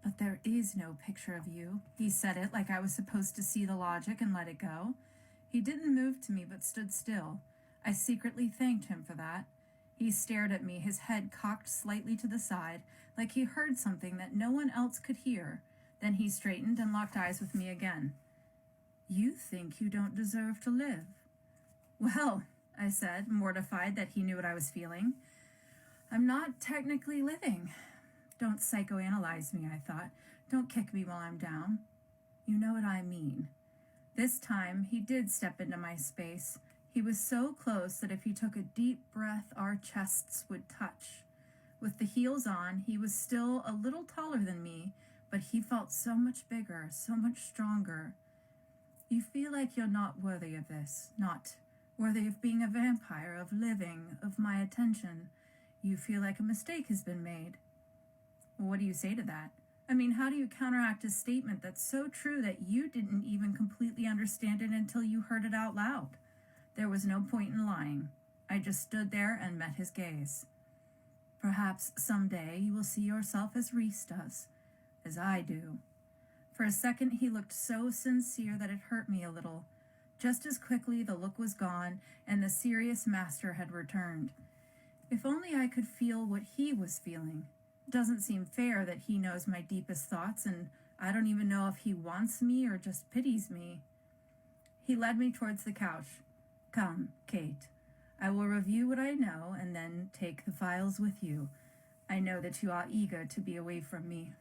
But there is no picture of you. He said it like I was supposed to see the logic and let it go. He didn't move to me but stood still. I secretly thanked him for that. He stared at me, his head cocked slightly to the side, like he heard something that no one else could hear. Then he straightened and locked eyes with me again. You think you don't deserve to live? Well, I said, mortified that he knew what I was feeling. I'm not technically living. Don't psychoanalyze me, I thought. Don't kick me while I'm down. You know what I mean. This time, he did step into my space. He was so close that if he took a deep breath, our chests would touch. With the heels on, he was still a little taller than me, but he felt so much bigger, so much stronger. You feel like you're not worthy of this, not worthy of being a vampire, of living, of my attention. You feel like a mistake has been made. Well, what do you say to that? I mean, how do you counteract a statement that's so true that you didn't even completely understand it until you heard it out loud? There was no point in lying. I just stood there and met his gaze. Perhaps someday you will see yourself as Reese does, as I do. For a second, he looked so sincere that it hurt me a little. Just as quickly, the look was gone, and the serious master had returned. If only I could feel what he was feeling. It doesn't seem fair that he knows my deepest thoughts, and I don't even know if he wants me or just pities me. He led me towards the couch. Come, Kate. I will review what I know and then take the files with you. I know that you are eager to be away from me.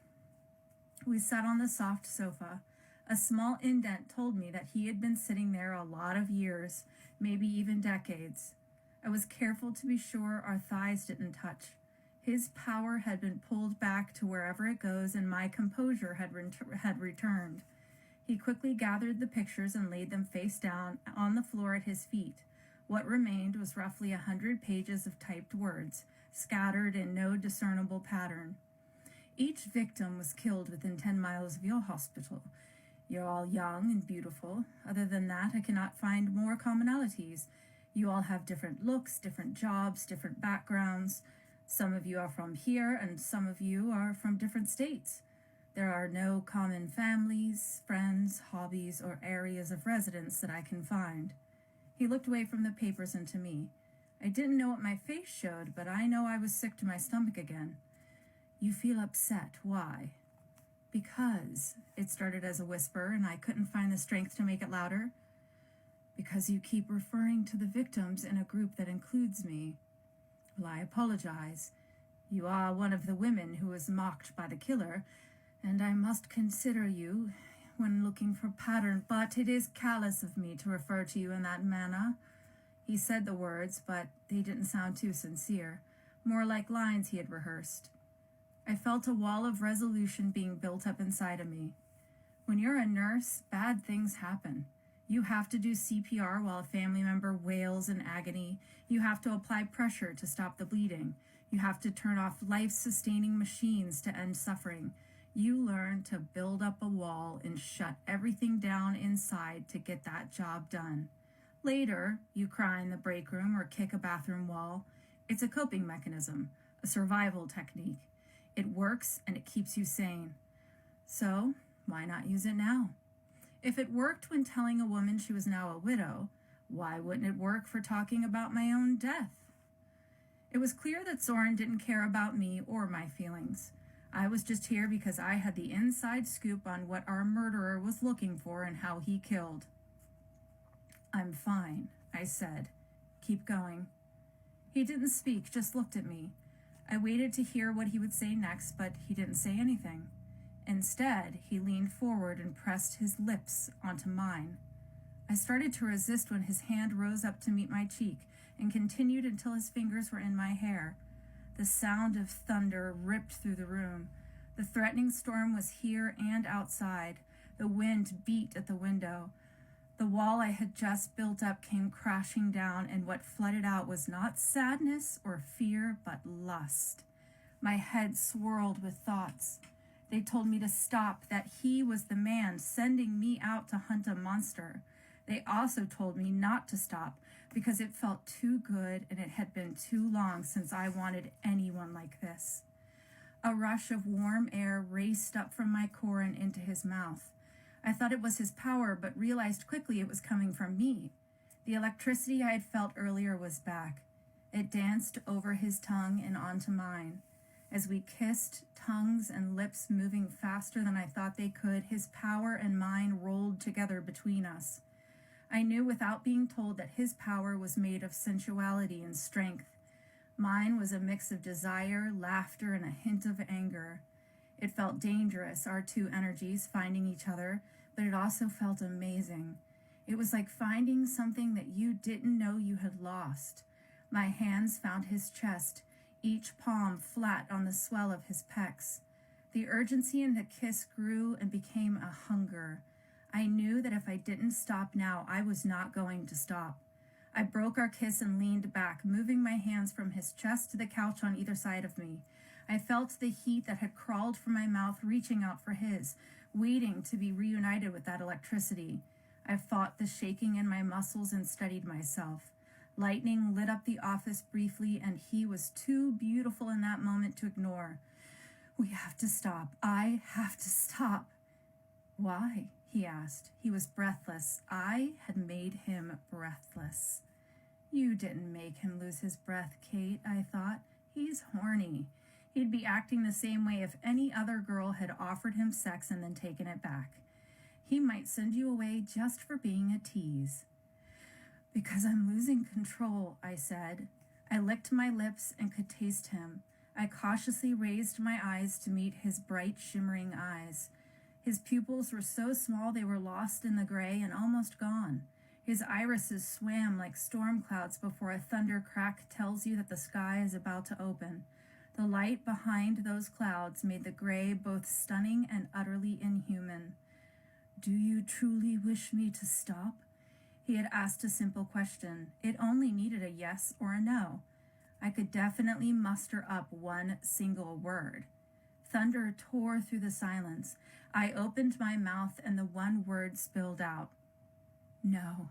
We sat on the soft sofa. A small indent told me that he had been sitting there a lot of years, maybe even decades. I was careful to be sure our thighs didn't touch. His power had been pulled back to wherever it goes, and my composure had returned. He quickly gathered the pictures and laid them face down on the floor at his feet. What remained was roughly 100 pages of typed words, scattered in no discernible pattern. Each victim was killed within 10 miles of your hospital. You're all young and beautiful. Other than that, I cannot find more commonalities. You all have different looks, different jobs, different backgrounds. Some of you are from here, and some of you are from different states. There are no common families, friends, hobbies, or areas of residence that I can find. He looked away from the papers and to me. I didn't know what my face showed, but I know I was sick to my stomach again. You feel upset. Why? Because, it started as a whisper, and I couldn't find the strength to make it louder. Because you keep referring to the victims in a group that includes me. Well, I apologize. You are one of the women who was mocked by the killer, and I must consider you when looking for pattern, but it is callous of me to refer to you in that manner. He said the words, but they didn't sound too sincere, more like lines he had rehearsed. I felt a wall of resolution being built up inside of me. When you're a nurse, bad things happen. You have to do CPR while a family member wails in agony. You have to apply pressure to stop the bleeding. You have to turn off life-sustaining machines to end suffering. You learn to build up a wall and shut everything down inside to get that job done. Later, you cry in the break room or kick a bathroom wall. It's a coping mechanism, a survival technique. It works and it keeps you sane. So, why not use it now? If it worked when telling a woman she was now a widow, why wouldn't it work for talking about my own death? It was clear that Soren didn't care about me or my feelings. I was just here because I had the inside scoop on what our murderer was looking for and how he killed. I'm fine, I said. Keep going. He didn't speak, just looked at me. I waited to hear what he would say next, but he didn't say anything. Instead, he leaned forward and pressed his lips onto mine. I started to resist when his hand rose up to meet my cheek and continued until his fingers were in my hair. The sound of thunder ripped through the room. The threatening storm was here and outside. The wind beat at the window. The wall I had just built up came crashing down, and what flooded out was not sadness or fear, but lust. My head swirled with thoughts. They told me to stop, that he was the man sending me out to hunt a monster. They also told me not to stop because it felt too good and it had been too long since I wanted anyone like this. A rush of warm air raced up from my core and into his mouth. I thought it was his power, but realized quickly it was coming from me. The electricity I had felt earlier was back. It danced over his tongue and onto mine. As we kissed, tongues and lips moving faster than I thought they could, his power and mine rolled together between us. I knew without being told that his power was made of sensuality and strength. Mine was a mix of desire, laughter, and a hint of anger. It felt dangerous, our two energies finding each other, but it also felt amazing. It was like finding something that you didn't know you had lost. My hands found his chest, each palm flat on the swell of his pecs. The urgency in the kiss grew and became a hunger. I knew that if I didn't stop now, I was not going to stop. I broke our kiss and leaned back, moving my hands from his chest to the couch on either side of me. I felt the heat that had crawled from my mouth reaching out for his, waiting to be reunited with that electricity. I fought the shaking in my muscles and steadied myself. Lightning lit up the office briefly, and he was too beautiful in that moment to ignore. We have to stop. I have to stop. Why? He asked. He was breathless. I had made him breathless. You didn't make him lose his breath, Kate, I thought. He's horny. He'd be acting the same way if any other girl had offered him sex and then taken it back. He might send you away just for being a tease. Because I'm losing control, I said. I licked my lips and could taste him. I cautiously raised my eyes to meet his bright, shimmering eyes. His pupils were so small they were lost in the gray and almost gone. His irises swam like storm clouds before a thunder crack tells you that the sky is about to open. The light behind those clouds made the gray both stunning and utterly inhuman. Do you truly wish me to stop? He had asked a simple question. It only needed a yes or a no. I could definitely muster up one single word. Thunder tore through the silence. I opened my mouth and the one word spilled out. No.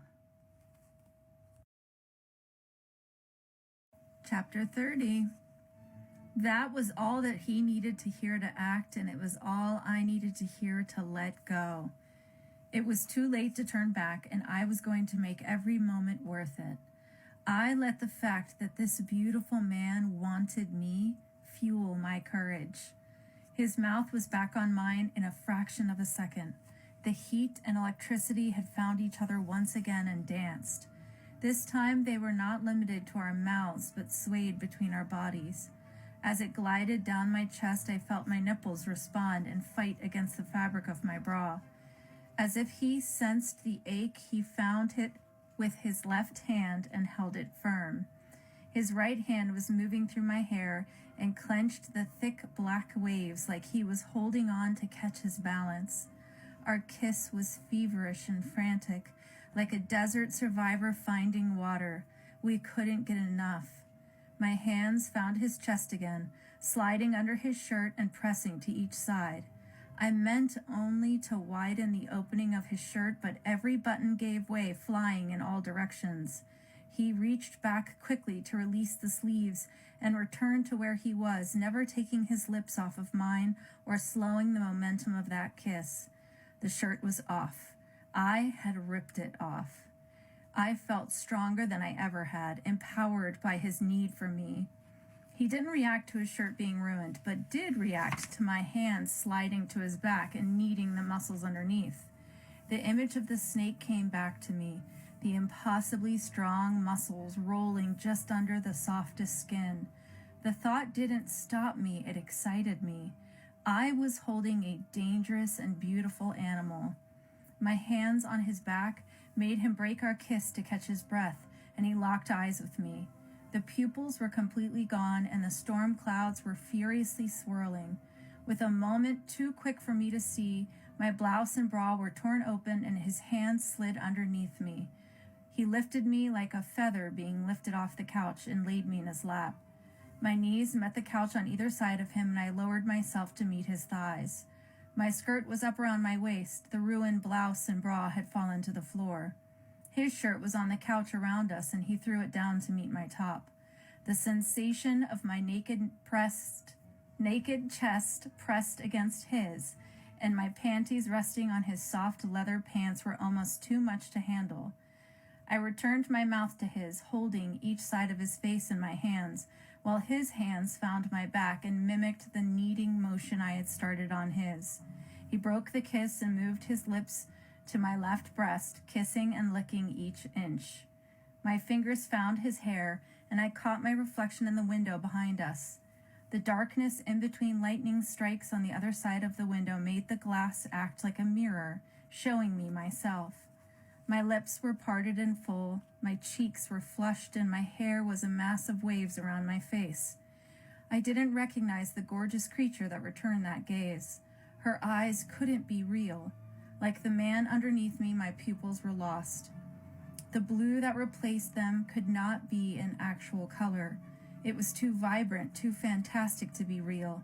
Chapter 30. That was all that he needed to hear to act, and it was all I needed to hear to let go. It was too late to turn back, and I was going to make every moment worth it. I let the fact that this beautiful man wanted me fuel my courage. His mouth was back on mine in a fraction of a second. The heat and electricity had found each other once again and danced. This time they were not limited to our mouths, but swayed between our bodies. As it glided down my chest, I felt my nipples respond and fight against the fabric of my bra. As if he sensed the ache, he found it with his left hand and held it firm. His right hand was moving through my hair and clenched the thick black waves like he was holding on to catch his balance. Our kiss was feverish and frantic, like a desert survivor finding water. We couldn't get enough. My hands found his chest again, sliding under his shirt and pressing to each side. I meant only to widen the opening of his shirt, but every button gave way, flying in all directions. He reached back quickly to release the sleeves and returned to where he was, never taking his lips off of mine or slowing the momentum of that kiss. The shirt was off. I had ripped it off. I felt stronger than I ever had, empowered by his need for me. He didn't react to his shirt being ruined, but did react to my hands sliding to his back and kneading the muscles underneath. The image of the snake came back to me, the impossibly strong muscles rolling just under the softest skin. The thought didn't stop me, it excited me. I was holding a dangerous and beautiful animal. My hands on his back made him break our kiss to catch his breath, and he locked eyes with me. The pupils were completely gone, and the storm clouds were furiously swirling. With a moment too quick for me to see, my blouse and bra were torn open, and his hands slid underneath me. He lifted me like a feather being lifted off the couch and laid me in his lap. My knees met the couch on either side of him, and I lowered myself to meet his thighs. My skirt was up around my waist. The ruined blouse and bra had fallen to the floor. His shirt was on the couch around us, and he threw it down to meet my top. The sensation of my naked chest pressed against his, and my panties resting on his soft leather pants were almost too much to handle. I returned my mouth to his, holding each side of his face in my hands, while his hands found my back and mimicked the kneading motion I had started on his. He broke the kiss and moved his lips to my left breast, kissing and licking each inch. My fingers found his hair, and I caught my reflection in the window behind us. The darkness in between lightning strikes on the other side of the window made the glass act like a mirror, showing me myself. My lips were parted and full, my cheeks were flushed, and my hair was a mass of waves around my face. I didn't recognize the gorgeous creature that returned that gaze. Her eyes couldn't be real. Like the man underneath me, my pupils were lost. The blue that replaced them could not be an actual color. It was too vibrant, too fantastic to be real.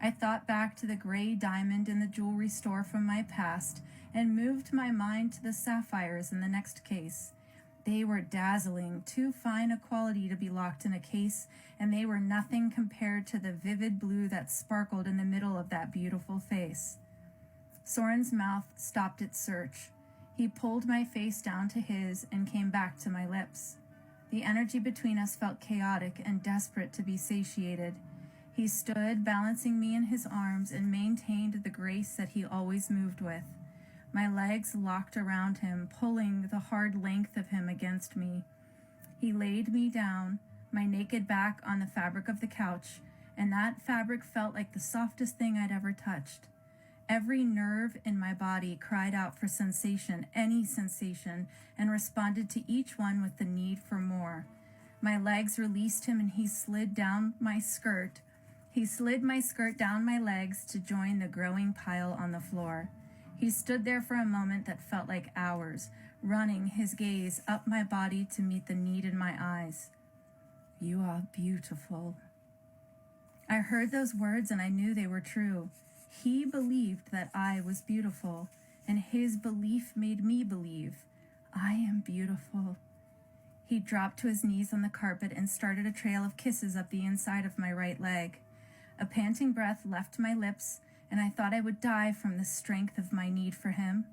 I thought back to the gray diamond in the jewelry store from my past and moved my mind to the sapphires in the next case. They were dazzling, too fine a quality to be locked in a case, and they were nothing compared to the vivid blue that sparkled in the middle of that beautiful face. Soren's mouth stopped its search. He pulled my face down to his and came back to my lips. The energy between us felt chaotic and desperate to be satiated. He stood, balancing me in his arms, and maintained the grace that he always moved with. My legs locked around him, pulling the hard length of him against me. He laid me down, my naked back on the fabric of the couch, and that fabric felt like the softest thing I'd ever touched. Every nerve in my body cried out for sensation, any sensation, and responded to each one with the need for more. My legs released him, and he slid down my skirt. He slid my skirt down my legs to join the growing pile on the floor. He stood there for a moment that felt like hours, running his gaze up my body to meet the need in my eyes. "You are beautiful." I heard those words, and I knew they were true. He believed that I was beautiful, and his belief made me believe I am beautiful. He dropped to his knees on the carpet and started a trail of kisses up the inside of my right leg. A panting breath left my lips, and I thought I would die from the strength of my need for him.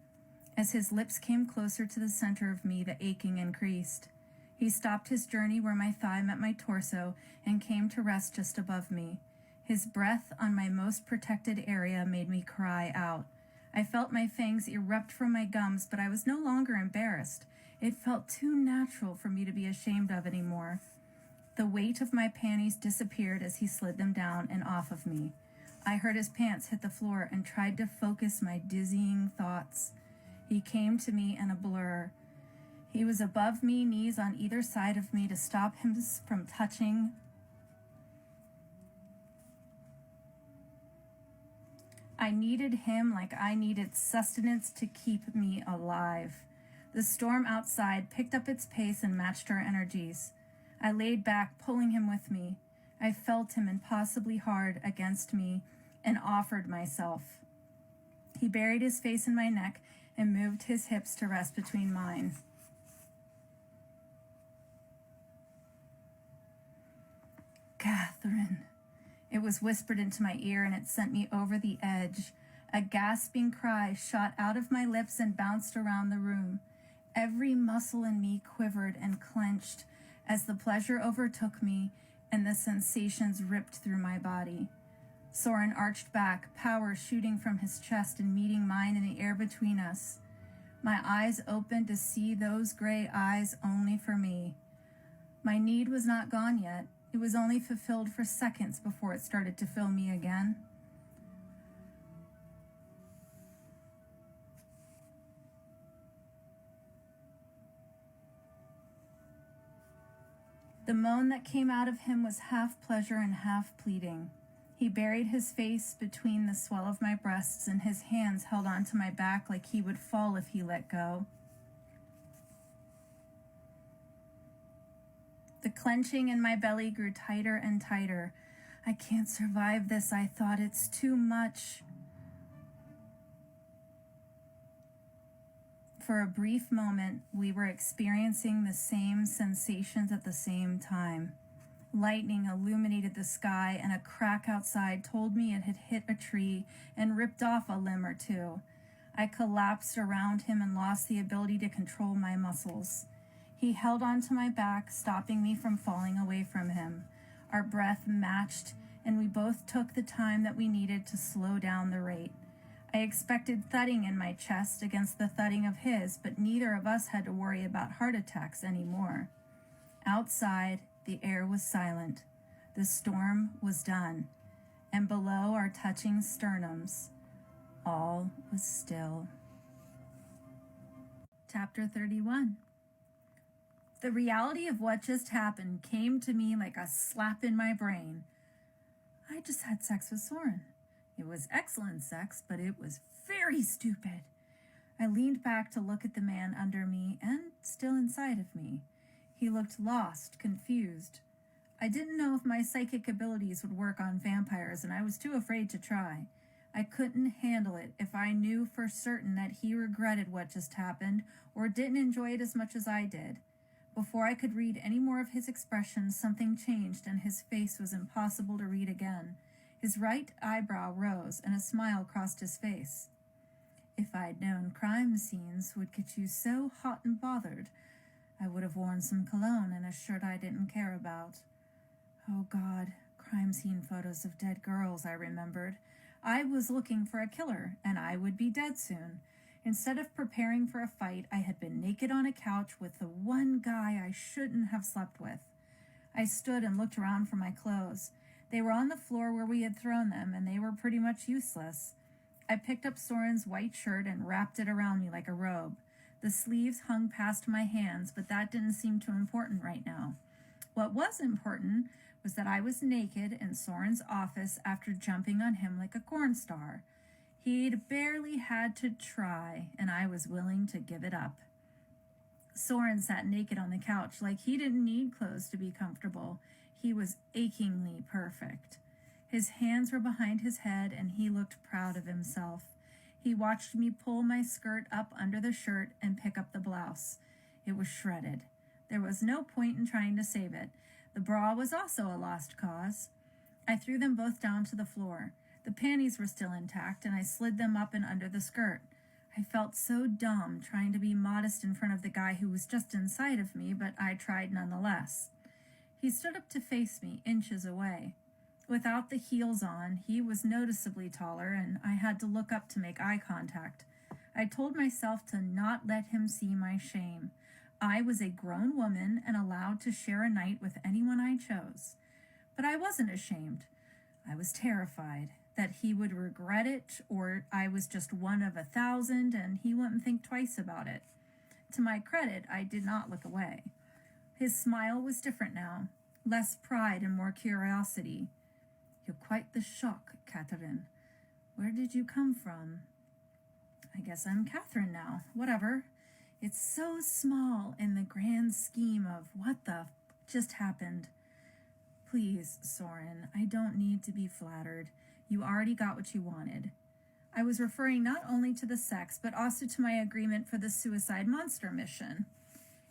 As his lips came closer to the center of me, the aching increased. He stopped his journey where my thigh met my torso and came to rest just above me. His breath on my most protected area made me cry out. I felt my fangs erupt from my gums, but I was no longer embarrassed. It felt too natural for me to be ashamed of anymore. The weight of my panties disappeared as he slid them down and off of me. I heard his pants hit the floor and tried to focus my dizzying thoughts. He came to me in a blur. He was above me, knees on either side of me to stop him from touching. I needed him like I needed sustenance to keep me alive. The storm outside picked up its pace and matched our energies. I laid back, pulling him with me. I felt him impossibly hard against me and offered myself. He buried his face in my neck and moved his hips to rest between mine. "Catherine." It was whispered into my ear, and it sent me over the edge. A gasping cry shot out of my lips and bounced around the room. Every muscle in me quivered and clenched as the pleasure overtook me and the sensations ripped through my body. Soren arched back, power shooting from his chest and meeting mine in the air between us. My eyes opened to see those gray eyes only for me. My need was not gone yet. It was only fulfilled for seconds before it started to fill me again. The moan that came out of him was half pleasure and half pleading. He buried his face between the swell of my breasts, and his hands held onto my back like he would fall if he let go. The clenching in my belly grew tighter and tighter. I can't survive this, I thought. It's too much. For a brief moment, we were experiencing the same sensations at the same time. Lightning illuminated the sky, and a crack outside told me it had hit a tree and ripped off a limb or two. I collapsed around him and lost the ability to control my muscles. He held onto my back, stopping me from falling away from him. Our breath matched, and we both took the time that we needed to slow down the rate. I expected thudding in my chest against the thudding of his, but neither of us had to worry about heart attacks anymore. Outside, the air was silent. The storm was done, and below our touching sternums, all was still. Chapter 31. The reality of what just happened came to me like a slap in my brain. I just had sex with Soren. It was excellent sex, but it was very stupid. I leaned back to look at the man under me and still inside of me. He looked lost, confused. I didn't know if my psychic abilities would work on vampires, and I was too afraid to try. I couldn't handle it if I knew for certain that he regretted what just happened or didn't enjoy it as much as I did. Before I could read any more of his expressions, something changed, and his face was impossible to read again. His right eyebrow rose, and a smile crossed his face. If I'd known crime scenes would get you so hot and bothered, I would have worn some cologne and a shirt I didn't care about. Oh God, crime scene photos of dead girls, I remembered. I was looking for a killer, and I would be dead soon. Instead of preparing for a fight, I had been naked on a couch with the one guy I shouldn't have slept with. I stood and looked around for my clothes. They were on the floor where we had thrown them, and they were pretty much useless. I picked up Soren's white shirt and wrapped it around me like a robe. The sleeves hung past my hands, but that didn't seem too important right now. What was important was that I was naked in Soren's office after jumping on him like a corn star. He'd barely had to try, and I was willing to give it up. Soren sat naked on the couch like he didn't need clothes to be comfortable. He was achingly perfect. His hands were behind his head, and he looked proud of himself. He watched me pull my skirt up under the shirt and pick up the blouse. It was shredded. There was no point in trying to save it. The bra was also a lost cause. I threw them both down to the floor. The panties were still intact, and I slid them up and under the skirt. I felt so dumb trying to be modest in front of the guy who was just inside of me, but I tried nonetheless. He stood up to face me, inches away. Without the heels on, he was noticeably taller, and I had to look up to make eye contact. I told myself to not let him see my shame. I was a grown woman and allowed to share a night with anyone I chose. But I wasn't ashamed. I was terrified that he would regret it, or I was just one of 1,000 and he wouldn't think twice about it. To my credit, I did not look away. His smile was different now, less pride and more curiosity. You're quite the shock, Catherine. Where did you come from? I guess I'm Catherine now. Whatever. It's so small in the grand scheme of what the just happened. Please, Soren, I don't need to be flattered. You already got what you wanted. I was referring not only to the sex, but also to my agreement for the suicide monster mission.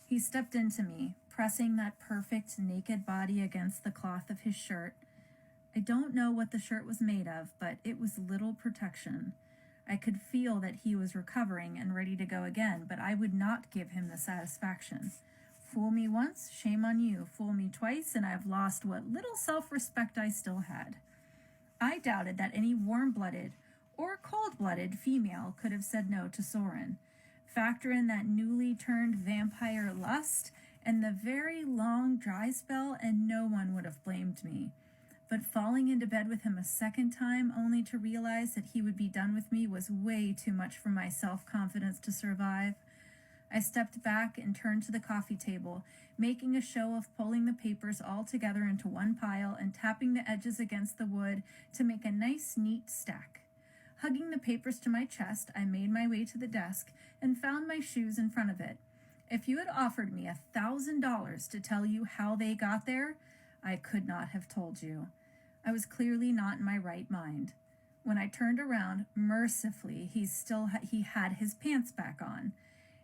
He stepped into me, pressing that perfect naked body against the cloth of his shirt. I don't know what the shirt was made of, but it was little protection. I could feel that he was recovering and ready to go again, but I would not give him the satisfaction. Fool me once, shame on you. Fool me twice, and I've lost what little self-respect I still had. I doubted that any warm-blooded or cold-blooded female could have said no to Soren. Factor in that newly turned vampire lust and the very long dry spell, and no one would have blamed me. But falling into bed with him a second time only to realize that he would be done with me was way too much for my self-confidence to survive. I stepped back and turned to the coffee table, making a show of pulling the papers all together into one pile and tapping the edges against the wood to make a nice, neat stack. Hugging the papers to my chest, I made my way to the desk and found my shoes in front of it. If you had offered me $1,000 to tell you how they got there, I could not have told you. I was clearly not in my right mind. When I turned around, mercifully, he had his pants back on.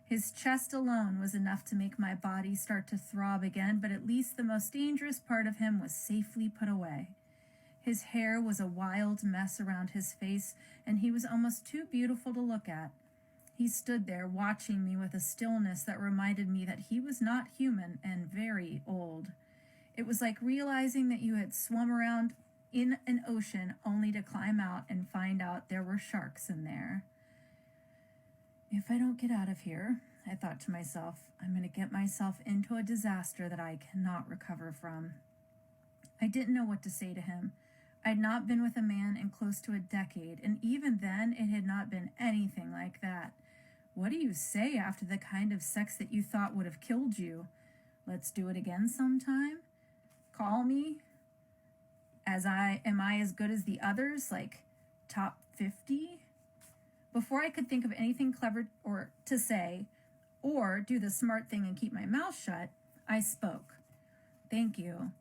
His chest alone was enough to make my body start to throb again, but at least the most dangerous part of him was safely put away. His hair was a wild mess around his face, and he was almost too beautiful to look at. He stood there watching me with a stillness that reminded me that he was not human and very old. It was like realizing that you had swum around in an ocean only to climb out and find out there were sharks in there. If I don't get out of here, I thought to myself, I'm going to get myself into a disaster that I cannot recover from. I didn't know what to say to him. I'd not been with a man in close to a decade, and even then it had not been anything like that. What do you say after the kind of sex that you thought would have killed you? Let's do it again sometime? Call me? Am I as good as the others, like top 50? Before I could think of anything clever or to say, or do the smart thing and keep my mouth shut, I spoke. Thank you.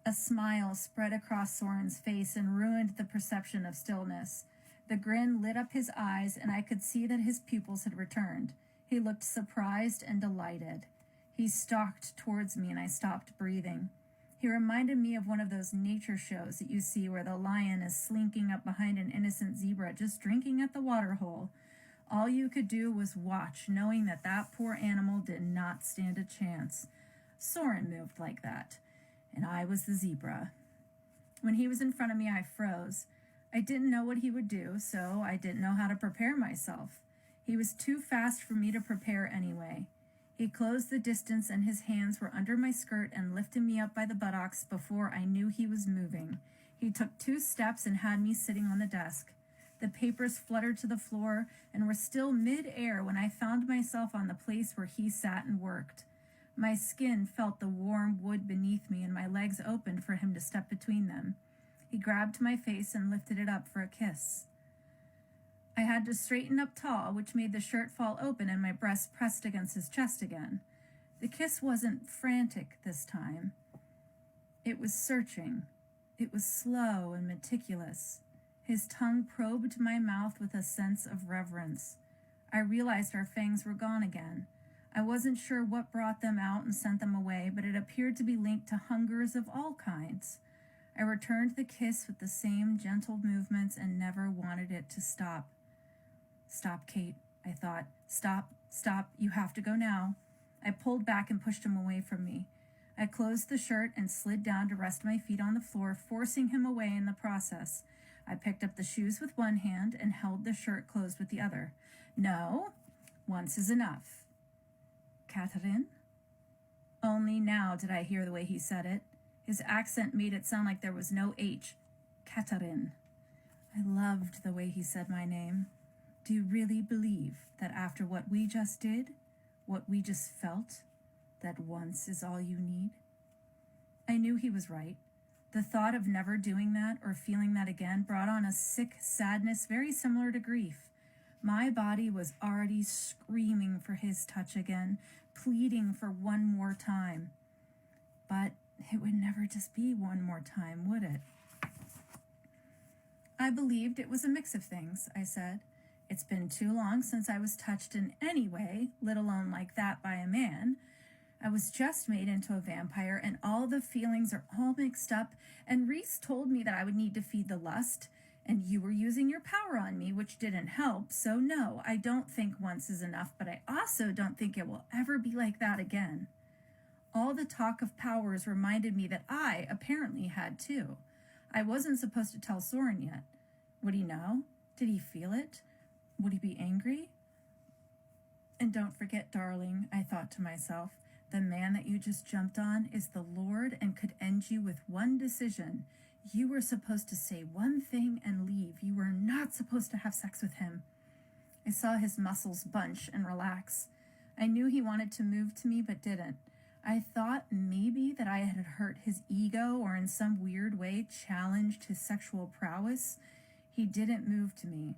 A smile spread across Soren's face and ruined the perception of stillness. The grin lit up his eyes, and I could see that his pupils had returned. He looked surprised and delighted. He stalked towards me, and I stopped breathing. He reminded me of one of those nature shows that you see where the lion is slinking up behind an innocent zebra just drinking at the waterhole. All you could do was watch, knowing that that poor animal did not stand a chance. Soren moved like that, and I was the zebra. When he was in front of me, I froze. I didn't know what he would do, so I didn't know how to prepare myself. He was too fast for me to prepare anyway. He closed the distance, and his hands were under my skirt and lifted me up by the buttocks before I knew he was moving. He took 2 steps and had me sitting on the desk. The papers fluttered to the floor and were still mid-air when I found myself on the place where he sat and worked. My skin felt the warm wood beneath me, and my legs opened for him to step between them. He grabbed my face and lifted it up for a kiss. I had to straighten up tall, which made the shirt fall open and my breast pressed against his chest again. The kiss wasn't frantic this time. It was searching. It was slow and meticulous. His tongue probed my mouth with a sense of reverence. I realized our fangs were gone again. I wasn't sure what brought them out and sent them away, but it appeared to be linked to hungers of all kinds. I returned the kiss with the same gentle movements and never wanted it to stop. Stop, Kate, I thought. Stop, you have to go now. I pulled back and pushed him away from me. I closed the shirt and slid down to rest my feet on the floor, forcing him away in the process. I picked up the shoes with one hand and held the shirt closed with the other. No, once is enough. Catherine? Only now did I hear the way he said it. His accent made it sound like there was no H. Catherine. I loved the way he said my name. Do you really believe that after what we just did, what we just felt, that once is all you need? I knew he was right. The thought of never doing that or feeling that again brought on a sick sadness very similar to grief. My body was already screaming for his touch again, pleading for one more time. But it would never just be one more time, would it? I believed it was a mix of things, I said. It's been too long since I was touched in any way, let alone like that by a man. I was just made into a vampire, and all the feelings are all mixed up, and Reese told me that I would need to feed the lust, and you were using your power on me, which didn't help, so no, I don't think once is enough, but I also don't think it will ever be like that again. All the talk of powers reminded me that I apparently had too. I wasn't supposed to tell Soren yet. Would he know? Did he feel it? Would he be angry? And don't forget, darling, I thought to myself, the man that you just jumped on is the Lord and could end you with one decision. You were supposed to say one thing and leave. You were not supposed to have sex with him. I saw his muscles bunch and relax. I knew he wanted to move to me, but didn't. I thought maybe that I had hurt his ego or in some weird way challenged his sexual prowess. He didn't move to me.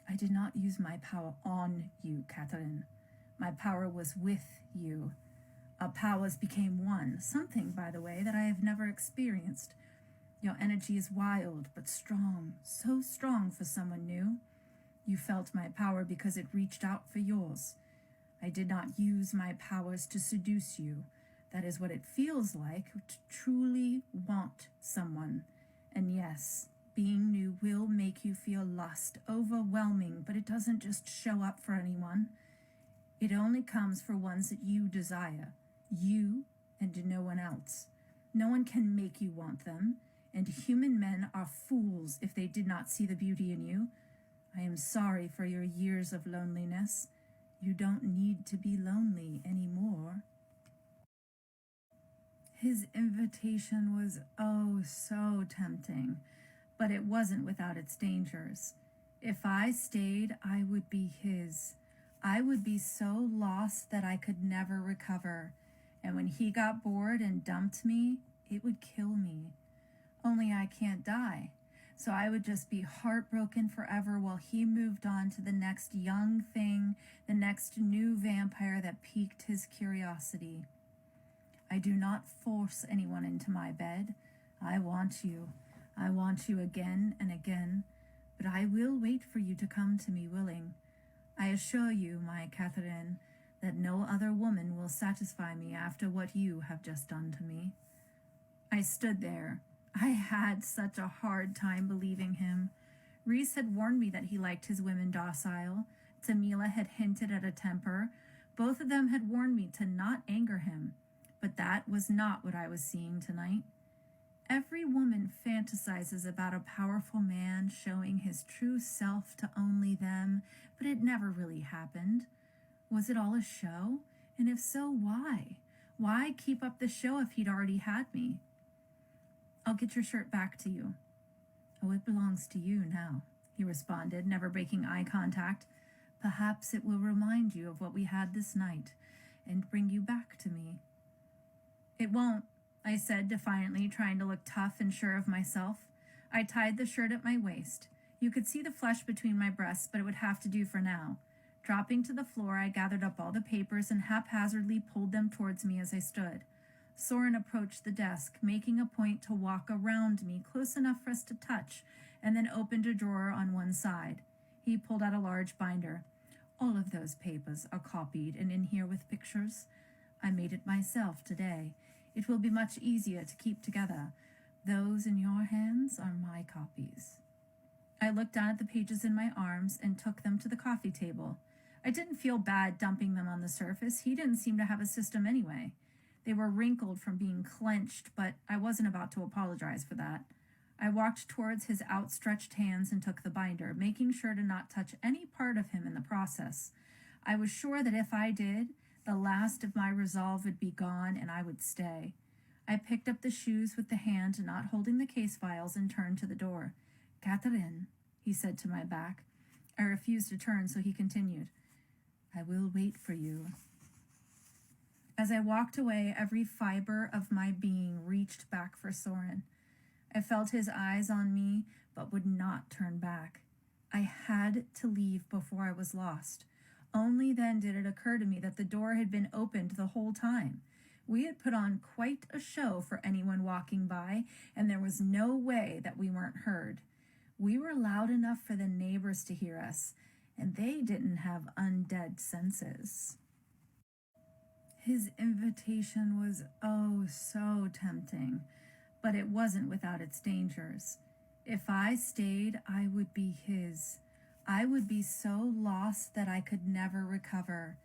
I did not use my power on you, Catherine. My power was with you. Our powers became one, something, by the way, that I have never experienced. Your energy is wild, but strong, so strong for someone new. You felt my power because it reached out for yours. I did not use my powers to seduce you. That is what it feels like to truly want someone. And yes, being new will make you feel lust, overwhelming, but it doesn't just show up for anyone. It only comes for ones that you desire, you and no one else. No one can make you want them, and human men are fools if they did not see the beauty in you. I am sorry for your years of loneliness. You don't need to be lonely anymore. His invitation was oh so tempting, but it wasn't without its dangers. If I stayed, I would be his. I would be so lost that I could never recover, and when he got bored and dumped me, it would kill me. Only I can't die, so I would just be heartbroken forever while he moved on to the next young thing, the next new vampire that piqued his curiosity. I do not force anyone into my bed. I want you. I want you again and again, but I will wait for you to come to me willing. I assure you, my Catherine, that no other woman will satisfy me after what you have just done to me. I stood there. I had such a hard time believing him. Reese had warned me that he liked his women docile. Tamila had hinted at a temper. Both of them had warned me to not anger him, but that was not what I was seeing tonight. Every woman fantasizes about a powerful man showing his true self to only them, but it never really happened. Was it all a show? And if so, why? Why keep up the show if he'd already had me? I'll get your shirt back to you. Oh, it belongs to you now, he responded, never breaking eye contact. Perhaps it will remind you of what we had this night and bring you back to me. It won't, I said defiantly, trying to look tough and sure of myself. I tied the shirt at my waist. You could see the flesh between my breasts, but it would have to do for now. Dropping to the floor, I gathered up all the papers and haphazardly pulled them towards me as I stood. Soren approached the desk, making a point to walk around me close enough for us to touch, and then opened a drawer on one side. He pulled out a large binder. All of those papers are copied and in here with pictures. I made it myself today. It will be much easier to keep together. Those in your hands are my copies. I looked down at the pages in my arms and took them to the coffee table. I didn't feel bad dumping them on the surface. He didn't seem to have a system anyway. They were wrinkled from being clenched, but I wasn't about to apologize for that. I walked towards his outstretched hands and took the binder, making sure to not touch any part of him in the process. I was sure that if I did, the last of my resolve would be gone and I would stay. I picked up the shoes with the hand not holding the case files and turned to the door. Catherine, he said to my back. I refused to turn, so he continued. I will wait for you. As I walked away, every fiber of my being reached back for Soren. I felt his eyes on me, but would not turn back. I had to leave before I was lost. Only then did it occur to me that the door had been opened the whole time. We had put on quite a show for anyone walking by, and there was no way that we weren't heard. We were loud enough for the neighbors to hear us, and they didn't have undead senses. His invitation was oh so tempting, but it wasn't without its dangers. If I stayed, I would be his. I would be so lost that I could never recover,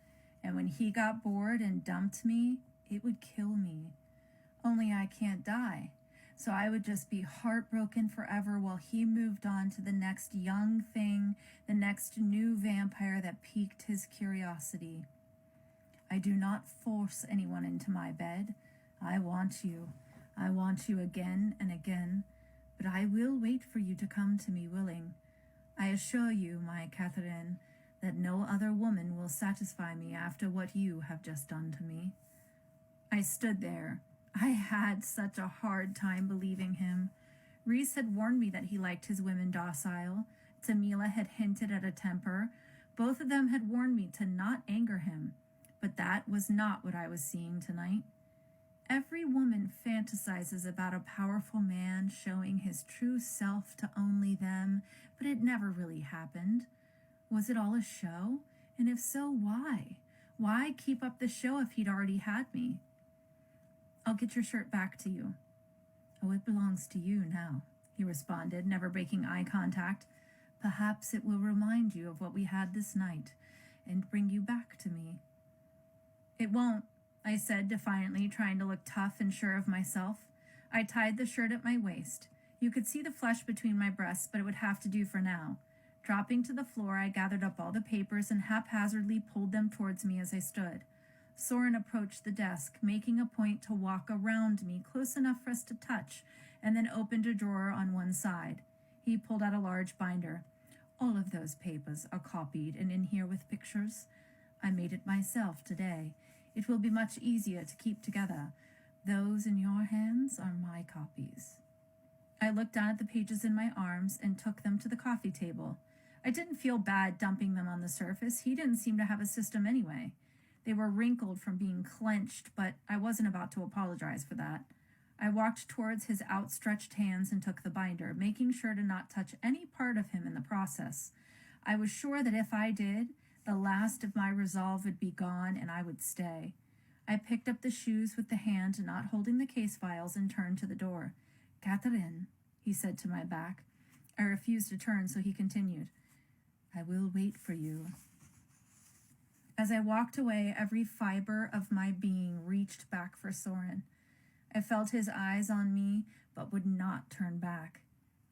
and when he got bored and dumped me, it would kill me. Only I can't die, so I would just be heartbroken forever while he moved on to the next young thing, the next new vampire that piqued his curiosity. I do not force anyone into my bed. I want you. I want you again and again, but I will wait for you to come to me willing. I assure you, my Catherine, that no other woman will satisfy me after what you have just done to me. I stood there. I had such a hard time believing him. Reese had warned me that he liked his women docile. Tamila had hinted at a temper. Both of them had warned me to not anger him. But that was not what I was seeing tonight. Every woman fantasizes about a powerful man showing his true self to only them, but it never really happened. Was it all a show? And if so, why? Why keep up the show if he'd already had me? I'll get your shirt back to you. Oh, it belongs to you now, he responded, never breaking eye contact. Perhaps it will remind you of what we had this night and bring you back to me. It won't, I said defiantly, trying to look tough and sure of myself. I tied the shirt at my waist. You could see the flesh between my breasts, but it would have to do for now. Dropping to the floor, I gathered up all the papers and haphazardly pulled them towards me as I stood. Soren approached the desk, making a point to walk around me close enough for us to touch, and then opened a drawer on one side. He pulled out a large binder. All of those papers are copied and in here with pictures. I made it myself today. It will be much easier to keep together. Those in your hands are my copies. I looked down at the pages in my arms and took them to the coffee table. I didn't feel bad dumping them on the surface. He didn't seem to have a system anyway. They were wrinkled from being clenched, but I wasn't about to apologize for that. I walked towards his outstretched hands and took the binder, making sure to not touch any part of him in the process. I was sure that if I did, the last of my resolve would be gone and I would stay. I picked up the shoes with the hand not holding the case files and turned to the door. Catherine, he said to my back. I refused to turn, so he continued. I will wait for you. As I walked away, every fiber of my being reached back for Soren. I felt his eyes on me, but would not turn back.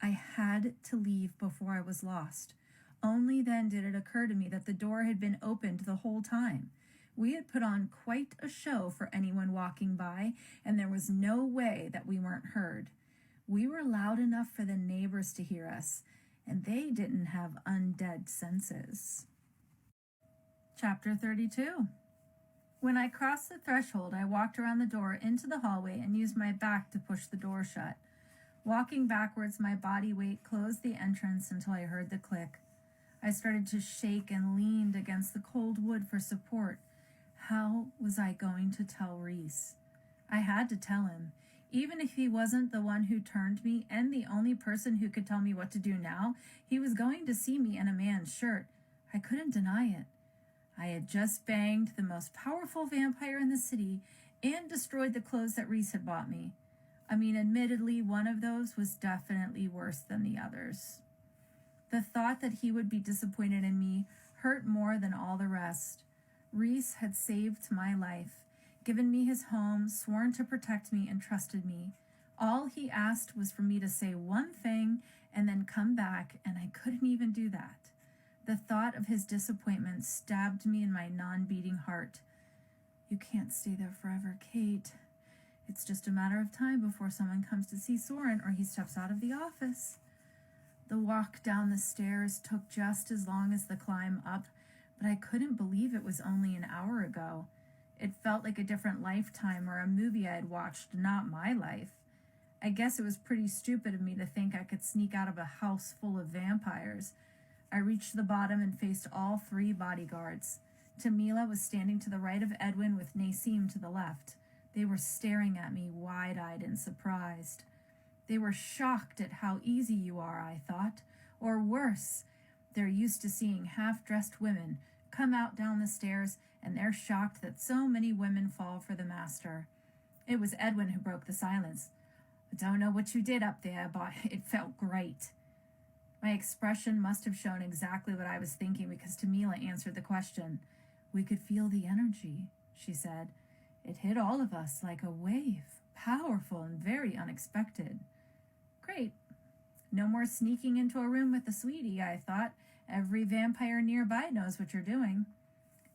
I had to leave before I was lost. Only then did it occur to me that the door had been opened the whole time. We had put on quite a show for anyone walking by, and there was no way that we weren't heard. We were loud enough for the neighbors to hear us, and they didn't have undead senses. Chapter 32. When I crossed the threshold, I walked around the door into the hallway and used my back to push the door shut. Walking backwards, my body weight closed the entrance until I heard the click. I started to shake and leaned against the cold wood for support. How was I going to tell Reese? I had to tell him. Even if he wasn't the one who turned me and the only person who could tell me what to do now, he was going to see me in a man's shirt. I couldn't deny it. I had just banged the most powerful vampire in the city and destroyed the clothes that Reese had bought me. I mean, admittedly, one of those was definitely worse than the others. The thought that he would be disappointed in me hurt more than all the rest. Reese had saved my life, given me his home, sworn to protect me, and trusted me. All he asked was for me to say one thing and then come back, and I couldn't even do that. The thought of his disappointment stabbed me in my non-beating heart. You can't stay there forever, Kate. It's just a matter of time before someone comes to see Soren or he steps out of the office. The walk down the stairs took just as long as the climb up, but I couldn't believe it was only an hour ago. It felt like a different lifetime or a movie I had watched, not my life. I guess it was pretty stupid of me to think I could sneak out of a house full of vampires. I reached the bottom and faced all 3 bodyguards. Tamila was standing to the right of Edwin with Nasim to the left. They were staring at me wide-eyed and surprised. They were shocked at how easy you are, I thought. Or worse, they're used to seeing half-dressed women come out down the stairs, and they're shocked that so many women fall for the master. It was Edwin who broke the silence. I don't know what you did up there, but it felt great. My expression must have shown exactly what I was thinking because Tamila answered the question. We could feel the energy, she said. It hit all of us like a wave, powerful and very unexpected. Great. No more sneaking into a room with a sweetie, I thought. Every vampire nearby knows what you're doing.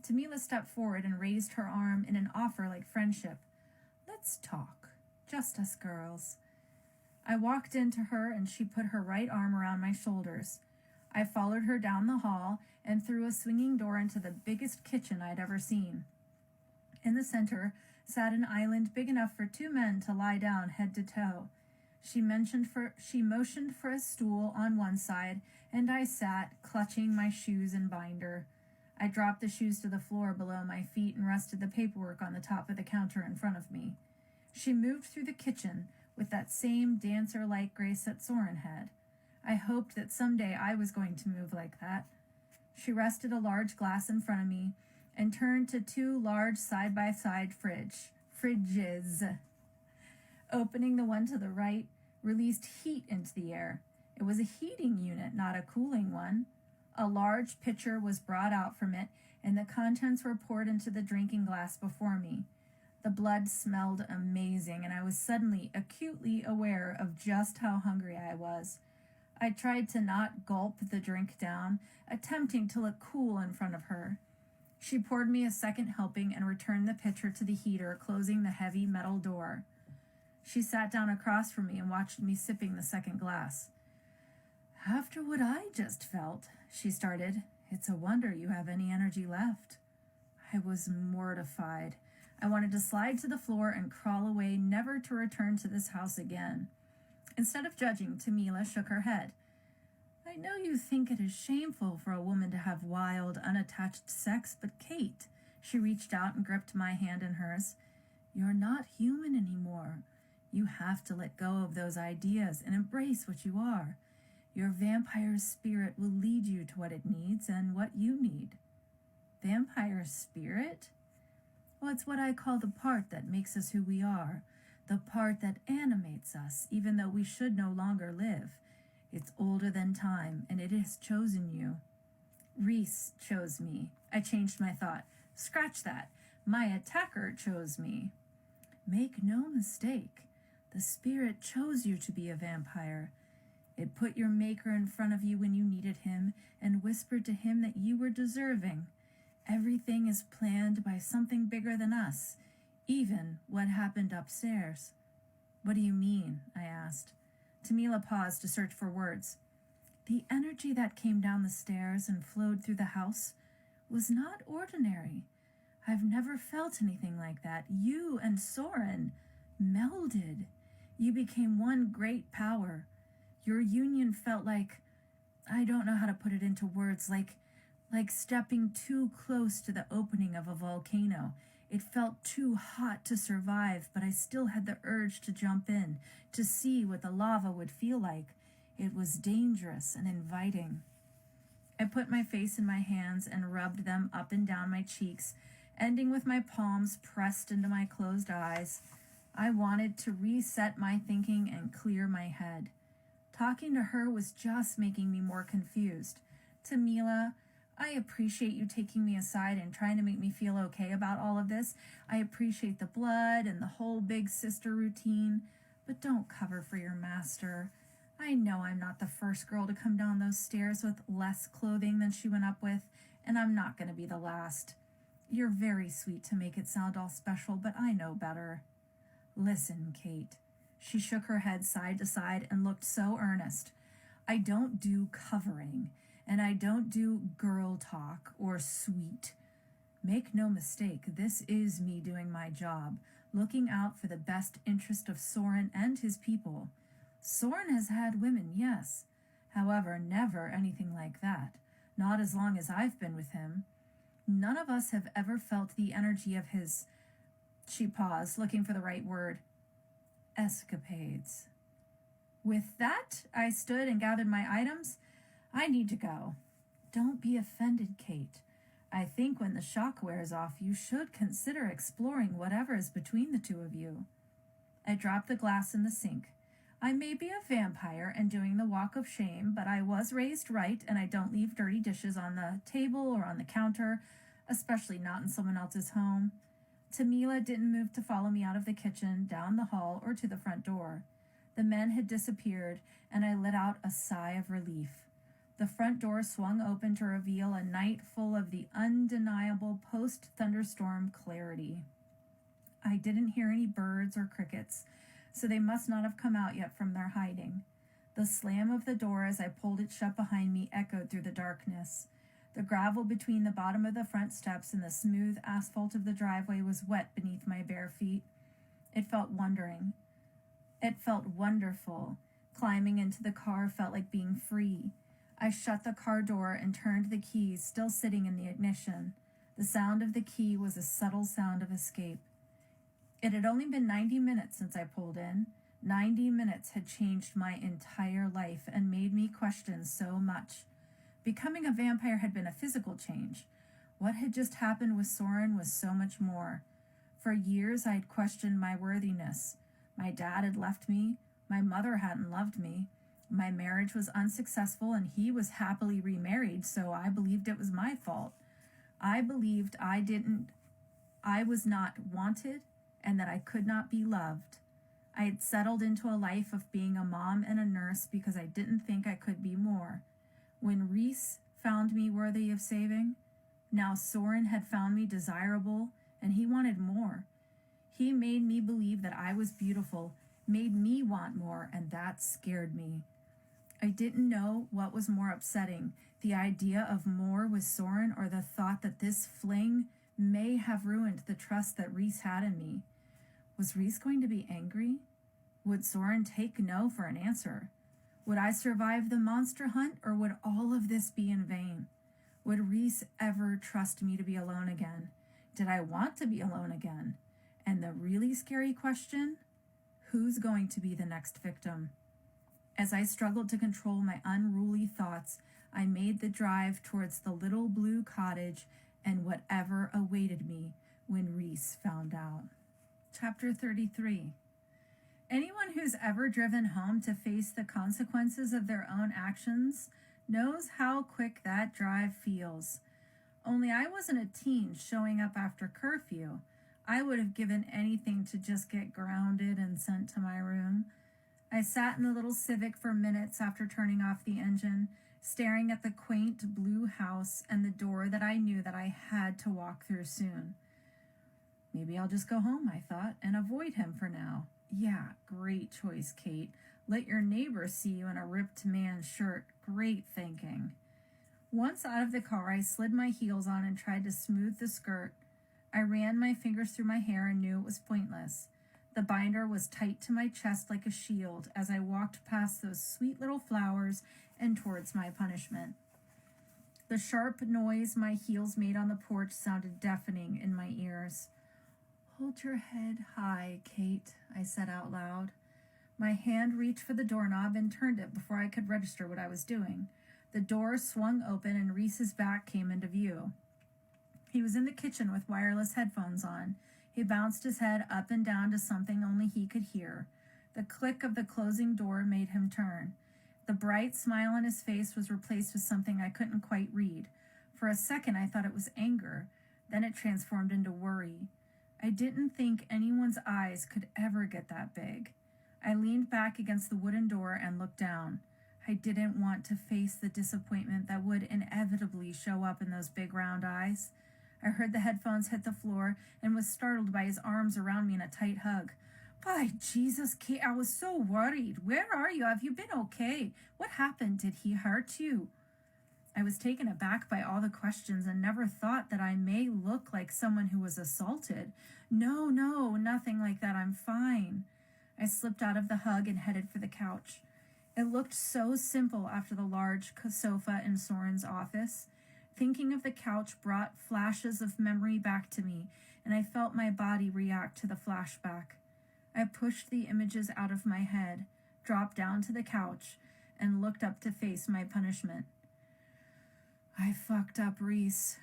Tamila stepped forward and raised her arm in an offer like friendship. Let's talk. Just us girls. I walked into her and she put her right arm around my shoulders. I followed her down the hall and through a swinging door into the biggest kitchen I'd ever seen. In the center sat an island big enough for 2 men to lie down head to toe. She motioned for a stool on one side, and I sat, clutching my shoes and binder. I dropped the shoes to the floor below my feet and rested the paperwork on the top of the counter in front of me. She moved through the kitchen with that same dancer-like grace that Soren had. I hoped that someday I was going to move like that. She rested a large glass in front of me and turned to 2 large side-by-side fridges. Opening the one to the right released heat into the air. It was a heating unit, not a cooling one. A large pitcher was brought out from it, and the contents were poured into the drinking glass before me. The blood smelled amazing, and I was suddenly acutely aware of just how hungry I was. I tried to not gulp the drink down, attempting to look cool in front of her. She poured me a second helping and returned the pitcher to the heater, closing the heavy metal door. She sat down across from me and watched me sipping the second glass. "After what I just felt," she started, "it's a wonder you have any energy left." I was mortified. I wanted to slide to the floor and crawl away, never to return to this house again. Instead of judging, Tamila shook her head. "I know you think it is shameful for a woman to have wild, unattached sex, but Kate," she reached out and gripped my hand in hers, "you're not human anymore. You have to let go of those ideas and embrace what you are. Your vampire spirit will lead you to what it needs and what you need." Vampire spirit? Well, it's what I call the part that makes us who we are, the part that animates us, even though we should no longer live. It's older than time, and it has chosen you. Reese chose me. I changed my thought. Scratch that. My attacker chose me. Make no mistake. The spirit chose you to be a vampire. It put your maker in front of you when you needed him and whispered to him that you were deserving. Everything is planned by something bigger than us, even what happened upstairs. "What do you mean?" I asked. Tamila paused to search for words. "The energy that came down the stairs and flowed through the house was not ordinary. I've never felt anything like that. You and Soren melded. You became one great power. Your union felt like, I don't know how to put it into words, like stepping too close to the opening of a volcano. It felt too hot to survive, but I still had the urge to jump in, to see what the lava would feel like. It was dangerous and inviting." I put my face in my hands and rubbed them up and down my cheeks, ending with my palms pressed into my closed eyes. I wanted to reset my thinking and clear my head. Talking to her was just making me more confused. "Tamila, I appreciate you taking me aside and trying to make me feel okay about all of this. I appreciate the blood and the whole big sister routine, but don't cover for your master. I know I'm not the first girl to come down those stairs with less clothing than she went up with, and I'm not going to be the last. You're very sweet to make it sound all special, but I know better." "Listen, Kate." She shook her head side to side and looked so earnest. "I don't do covering, and I don't do girl talk or sweet. Make no mistake, this is me doing my job, looking out for the best interest of Soren and his people. Soren has had women, yes. However, never anything like that. Not as long as I've been with him. None of us have ever felt the energy of his..." She paused, looking for the right word. "Escapades." With that, I stood and gathered my items. "I need to go." "Don't be offended, Kate. I think when the shock wears off, you should consider exploring whatever is between the two of you." I dropped the glass in the sink. I may be a vampire and doing the walk of shame, but I was raised right, and I don't leave dirty dishes on the table or on the counter, especially not in someone else's home. Tamila didn't move to follow me out of the kitchen, down the hall, or to the front door. The men had disappeared, and I let out a sigh of relief. The front door swung open to reveal a night full of the undeniable post-thunderstorm clarity. I didn't hear any birds or crickets, so they must not have come out yet from their hiding. The slam of the door as I pulled it shut behind me echoed through the darkness. The gravel between the bottom of the front steps and the smooth asphalt of the driveway was wet beneath my bare feet. It felt wonderful. Climbing into the car felt like being free. I shut the car door and turned the keys, still sitting in the ignition. The sound of the key was a subtle sound of escape. It had only been 90 minutes since I pulled in. 90 minutes had changed my entire life and made me question so much. Becoming a vampire had been a physical change. What had just happened with Soren was so much more. For years, I had questioned my worthiness. My dad had left me. My mother hadn't loved me. My marriage was unsuccessful and he was happily remarried, so I believed it was my fault. I believed I was not wanted and that I could not be loved. I had settled into a life of being a mom and a nurse because I didn't think I could be more. When Reese found me worthy of saving, now Soren had found me desirable and he wanted more. He made me believe that I was beautiful, made me want more, and that scared me. I didn't know what was more upsetting, the idea of more with Soren or the thought that this fling may have ruined the trust that Reese had in me. Was Reese going to be angry? Would Soren take no for an answer? Would I survive the monster hunt, or would all of this be in vain? Would Reese ever trust me to be alone again? Did I want to be alone again? And the really scary question, who's going to be the next victim? As I struggled to control my unruly thoughts, I made the drive towards the little blue cottage and whatever awaited me when Reese found out. Chapter 33. Anyone who's ever driven home to face the consequences of their own actions knows how quick that drive feels. Only I wasn't a teen showing up after curfew. I would have given anything to just get grounded and sent to my room. I sat in the little Civic for minutes after turning off the engine, staring at the quaint blue house and the door that I knew that I had to walk through soon. Maybe I'll just go home, I thought, and avoid him for now. Yeah, great choice, Kate. Let your neighbor see you in a ripped man's shirt. Great thinking. Once out of the car, I slid my heels on and tried to smooth the skirt. I ran my fingers through my hair and knew it was pointless. The binder was tight to my chest like a shield as I walked past those sweet little flowers and towards my punishment. The sharp noise my heels made on the porch sounded deafening in my ears. "Hold your head high, Kate," I said out loud. My hand reached for the doorknob and turned it before I could register what I was doing. The door swung open and Reese's back came into view. He was in the kitchen with wireless headphones on. He bounced his head up and down to something only he could hear. The click of the closing door made him turn. The bright smile on his face was replaced with something I couldn't quite read. For a second, I thought it was anger. Then it transformed into worry. I didn't think anyone's eyes could ever get that big. I leaned back against the wooden door and looked down. I didn't want to face the disappointment that would inevitably show up in those big round eyes. I heard the headphones hit the floor and was startled by his arms around me in a tight hug. "By Jesus, Kate, I was so worried. Where are you? Have you been okay? What happened? Did he hurt you?" I was taken aback by all the questions and never thought that I may look like someone who was assaulted. No, nothing like that. I'm fine. I slipped out of the hug and headed for the couch. It looked so simple after the large sofa in Soren's office. Thinking of the couch brought flashes of memory back to me, and I felt my body react to the flashback. I pushed the images out of my head, dropped down to the couch, and looked up to face my punishment. I fucked up Reese.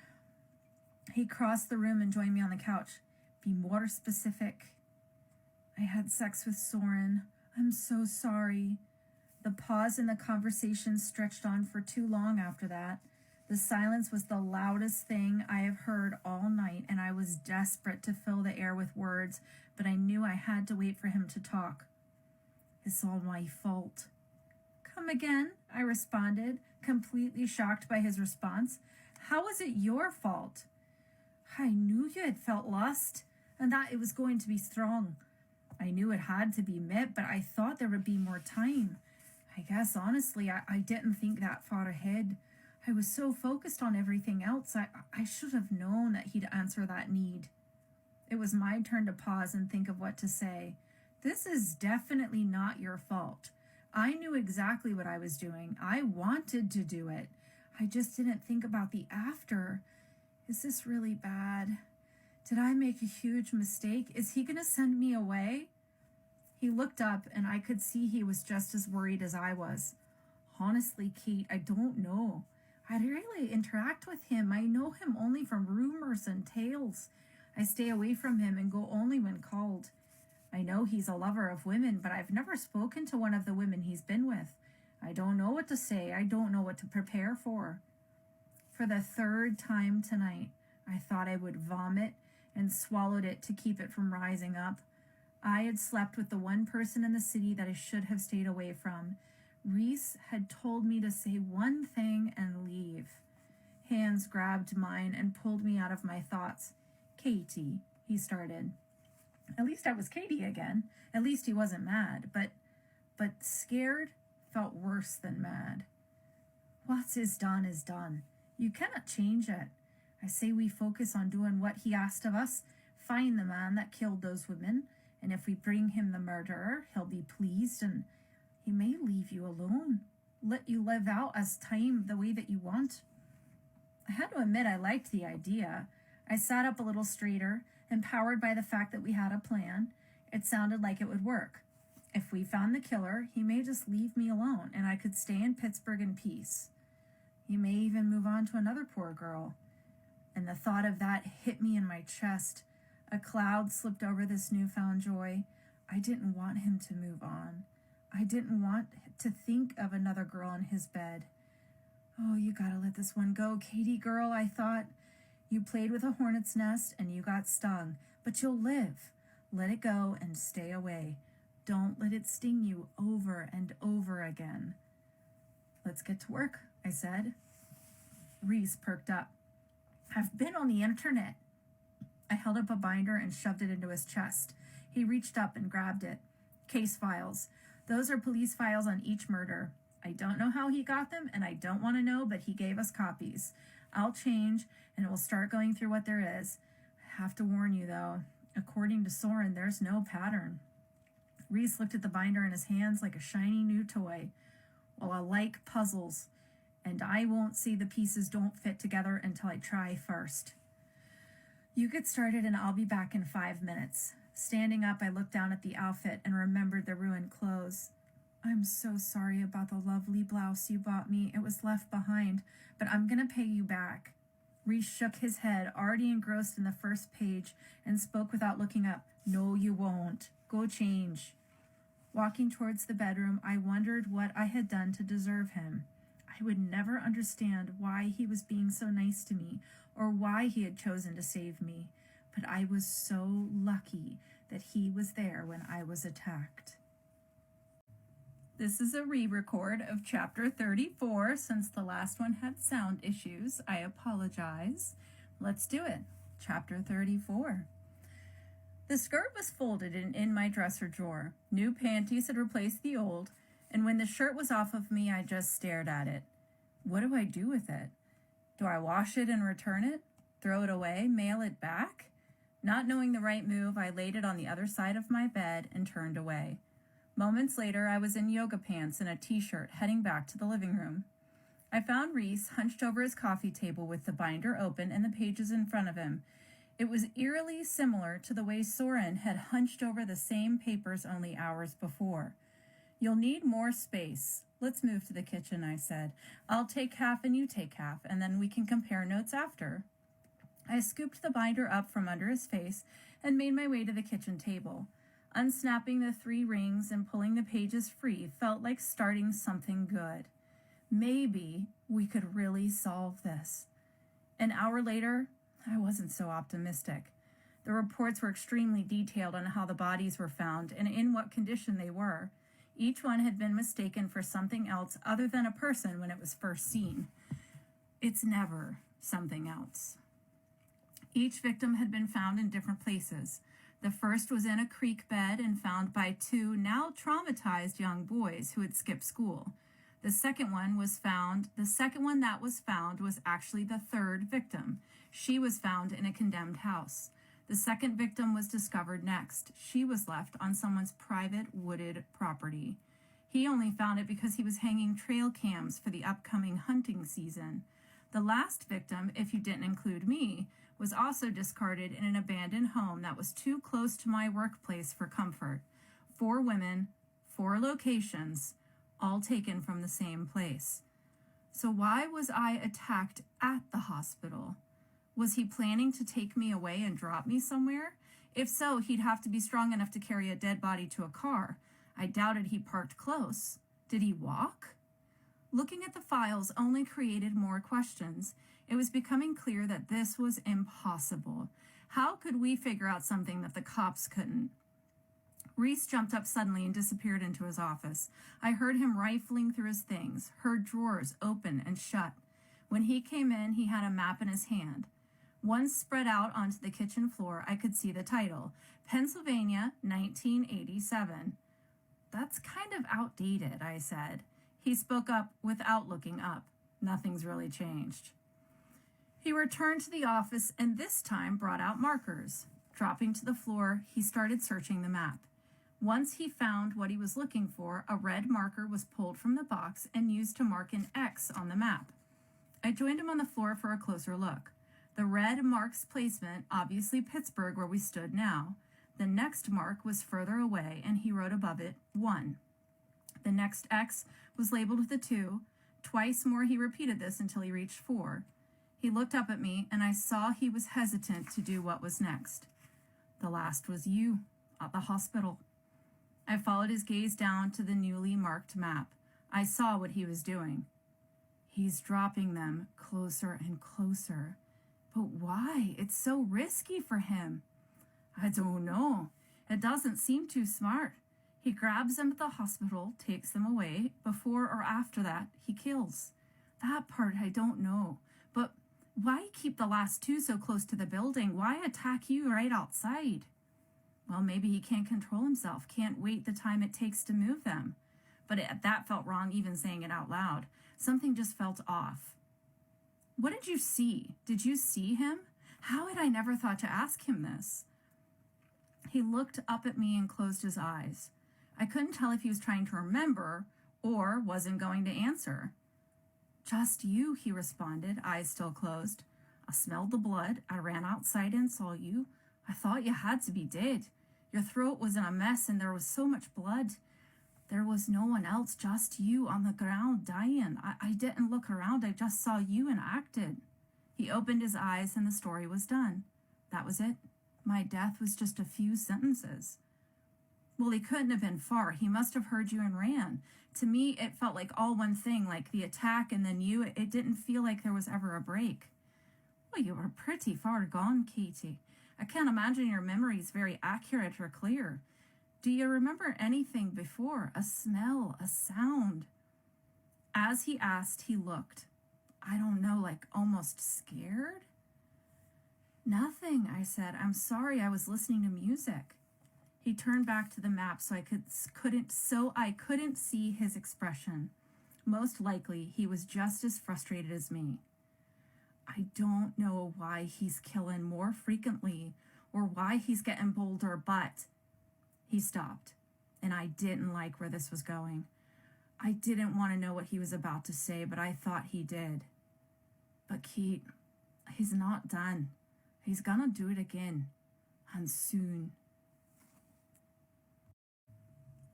He crossed the room and joined me on the couch. "Be more specific." "I had sex with Soren. I'm so sorry." The pause in the conversation stretched on for too long after that. The silence was the loudest thing I have heard all night, and I was desperate to fill the air with words, but I knew I had to wait for him to talk. "It's all my fault." "Come again," I responded, completely shocked by his response. "How was it your fault?" "I knew you had felt lust, and that it was going to be strong. I knew it had to be met, but I thought there would be more time. I guess, honestly, I didn't think that far ahead. I was so focused on everything else. I should have known that he'd answer that need. It was my turn to pause and think of what to say. This is definitely not your fault. I knew exactly what I was doing. I wanted to do it. I just didn't think about the after. Is this really bad? Did I make a huge mistake? Is he going to send me away? He looked up, and I could see he was just as worried as I was. Honestly, Kate, I don't know. I rarely interact with him. I know him only from rumors and tales. I stay away from him and go only when called. I know he's a lover of women, but I've never spoken to one of the women he's been with. I don't know what to say. I don't know what to prepare for. For the third time tonight, I thought I would vomit and swallowed it to keep it from rising up. I had slept with the one person in the city that I should have stayed away from. Reese had told me to say one thing and leave. Hands grabbed mine and pulled me out of my thoughts. Katie, he started. At least I was Katie again. At least he wasn't mad, but scared felt worse than mad. What's is done. You cannot change it. I say we focus on doing what he asked of us, find the man that killed those women, and if we bring him the murderer, he'll be pleased and he may leave you alone, let you live out as time the way that you want. I had to admit I liked the idea. I sat up a little straighter, empowered by the fact that we had a plan. It sounded like it would work. If we found the killer, he may just leave me alone and I could stay in Pittsburgh in peace. He may even move on to another poor girl. And the thought of that hit me in my chest. A cloud slipped over this newfound joy. I didn't want him to move on. I didn't want to think of another girl in his bed. Oh, you gotta let this one go, Katie girl, I thought. You played with a hornet's nest and you got stung, but you'll live. Let it go and stay away. Don't let it sting you over and over again. Let's get to work, I said. Reese perked up. I've been on the internet. I held up a binder and shoved it into his chest. He reached up and grabbed it. Case files. Those are police files on each murder. I don't know how he got them, and I don't want to know, but he gave us copies. I'll change, and we'll start going through what there is. I have to warn you, though. According to Soren, there's no pattern. Reese looked at the binder in his hands like a shiny new toy. Well, I like puzzles, and I won't say the pieces don't fit together until I try first. You get started, and I'll be back in 5 minutes. Standing up, I looked down at the outfit and remembered the ruined clothes. I'm so sorry about the lovely blouse you bought me. It was left behind, but I'm going to pay you back. Reese shook his head, already engrossed in the first page, and spoke without looking up. No, you won't. Go change. Walking towards the bedroom, I wondered what I had done to deserve him. I would never understand why he was being so nice to me or why he had chosen to save me, but I was so lucky that he was there when I was attacked. This is a re-record of chapter 34. Since the last one had sound issues, I apologize. Let's do it. Chapter 34. The skirt was folded and in my dresser drawer. New panties had replaced the old, and when the shirt was off of me, I just stared at it. What do I do with it? Do I wash it and return it? Throw it away? Mail it back? Not knowing the right move, I laid it on the other side of my bed and turned away. Moments later, I was in yoga pants and a t-shirt heading back to the living room. I found Reese hunched over his coffee table with the binder open and the pages in front of him. It was eerily similar to the way Soren had hunched over the same papers only hours before. You'll need more space. Let's move to the kitchen, I said. I'll take half and you take half, and then we can compare notes after. I scooped the binder up from under his face and made my way to the kitchen table. Unsnapping the 3 rings and pulling the pages free felt like starting something good. Maybe we could really solve this. An hour later, I wasn't so optimistic. The reports were extremely detailed on how the bodies were found and in what condition they were. Each one had been mistaken for something else other than a person when it was first seen. It's never something else. Each victim had been found in different places. The first was in a creek bed and found by two now traumatized young boys who had skipped school. The second one that was found was actually the third victim. She was found in a condemned house. The second victim was discovered next. She was left on someone's private wooded property. He only found it because he was hanging trail cams for the upcoming hunting season. The last victim, if you didn't include me, was also discarded in an abandoned home that was too close to my workplace for comfort. 4 women, 4 locations, all taken from the same place. So why was I attacked at the hospital? Was he planning to take me away and drop me somewhere? If so, he'd have to be strong enough to carry a dead body to a car. I doubted he parked close. Did he walk? Looking at the files only created more questions. It was becoming clear that this was impossible. How could we figure out something that the cops couldn't? Reese jumped up suddenly and disappeared into his office. I heard him rifling through his things, heard drawers open and shut. When he came in, he had a map in his hand. Once spread out onto the kitchen floor, I could see the title, Pennsylvania, 1987. That's kind of outdated, I said. He spoke up without looking up. Nothing's really changed. He returned to the office and this time brought out markers. Dropping to the floor, he started searching the map. Once he found what he was looking for, a red marker was pulled from the box and used to mark an X on the map. I joined him on the floor for a closer look. The red marks placement, obviously Pittsburgh, where we stood now. The next mark was further away, and he wrote above it, 1. The next X was labeled with a 2. Twice more he repeated this until he reached 4. He looked up at me, and I saw he was hesitant to do what was next. The last was you, at the hospital. I followed his gaze down to the newly marked map. I saw what he was doing. He's dropping them closer and closer. But why? It's so risky for him. I don't know. It doesn't seem too smart. He grabs them at the hospital, takes them away. Before or after that, he kills. That part I don't know. But why keep the last 2 so close to the building? Why attack you right outside? Well, maybe he can't control himself, can't wait the time it takes to move them. But that felt wrong even saying it out loud. Something just felt off. What did you see? Did you see him? How had I never thought to ask him this? He looked up at me and closed his eyes. I couldn't tell if he was trying to remember or wasn't going to answer. Just you, he responded, eyes still closed. I smelled the blood. I ran outside and saw you. I thought you had to be dead. Your throat was in a mess and there was so much blood. There was no one else, just you on the ground dying. I didn't look around. I just saw you and acted. He opened his eyes and the story was done. That was it. My death was just a few sentences. Well, he couldn't have been far. He must have heard you and ran. To me, it felt like all one thing, like the attack and then you. It didn't feel like there was ever a break. Well, you were pretty far gone, Katie. I can't imagine your memory is very accurate or clear. Do you remember anything before? A smell, a sound? As he asked, he looked. I don't know, like almost scared? Nothing, I said. I'm sorry, I was listening to music. He turned back to the map so I couldn't see his expression. Most likely, he was just as frustrated as me. I don't know why he's killing more frequently or why he's getting bolder, but... He stopped, and I didn't like where this was going. I didn't want to know what he was about to say, but I thought he did. But Kate, he's not done. He's gonna do it again, and soon.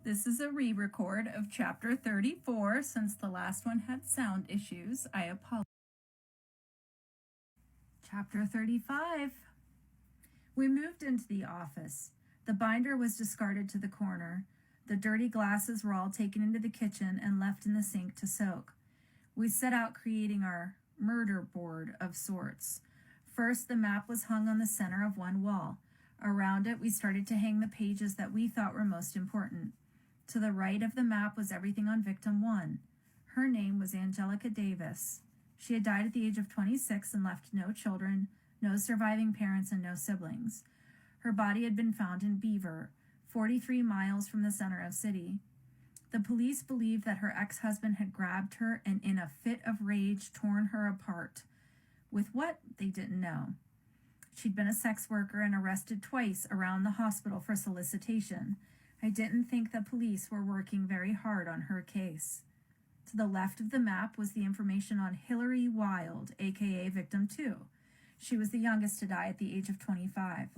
This is a re-record of chapter 34. Since the last one had sound issues, I apologize. Chapter 35. We moved into the office. The binder was discarded to the corner. The dirty glasses were all taken into the kitchen and left in the sink to soak. We set out creating our murder board of sorts. First, the map was hung on the center of one wall. Around it, we started to hang the pages that we thought were most important. To the right of the map was everything on victim 1. Her name was Angelica Davis. She had died at the age of 26 and left no children, no surviving parents, and no siblings. Her body had been found in Beaver, 43 miles from the center of city. The police believed that her ex-husband had grabbed her and in a fit of rage torn her apart. With what, they didn't know. She'd been a sex worker and arrested twice around the hospital for solicitation. I didn't think the police were working very hard on her case. To the left of the map was the information on Hillary Wild, aka Victim 2. She was the youngest to die at the age of 25.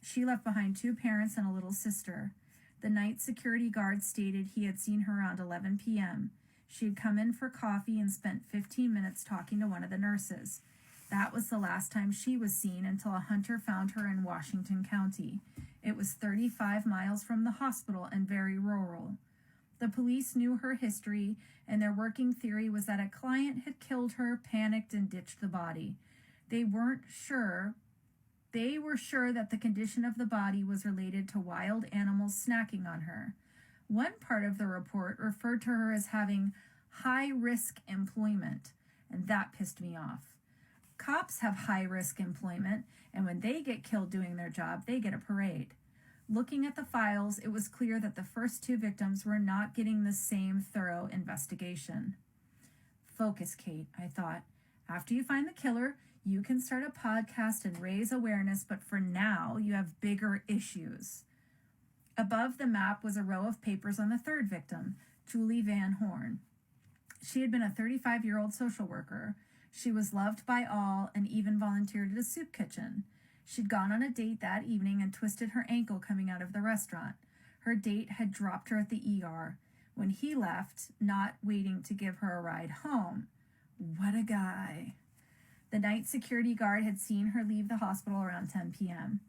She left behind 2 parents and a little sister. The night security guard stated he had seen her around 11 p.m. She had come in for coffee and spent 15 minutes talking to one of the nurses. That was the last time she was seen until a hunter found her in Washington County. It was 35 miles from the hospital and very rural. The police knew her history, and their working theory was that a client had killed her, panicked, and ditched the body. They were sure that the condition of the body was related to wild animals snacking on her. One part of the report referred to her as having high-risk employment, and that pissed me off. Cops have high-risk employment, and when they get killed doing their job, they get a parade. Looking at the files, it was clear that the first 2 victims were not getting the same thorough investigation. Focus, Kate, I thought. After you find the killer, you can start a podcast and raise awareness, but for now, you have bigger issues. Above the map was a row of papers on the 3rd victim, Julie Van Horn. She had been a 35-year-old social worker. She was loved by all and even volunteered at a soup kitchen. She'd gone on a date that evening and twisted her ankle coming out of the restaurant. Her date had dropped her at the ER. When he left, not waiting to give her a ride home. What a guy. The night security guard had seen her leave the hospital around 10 p.m.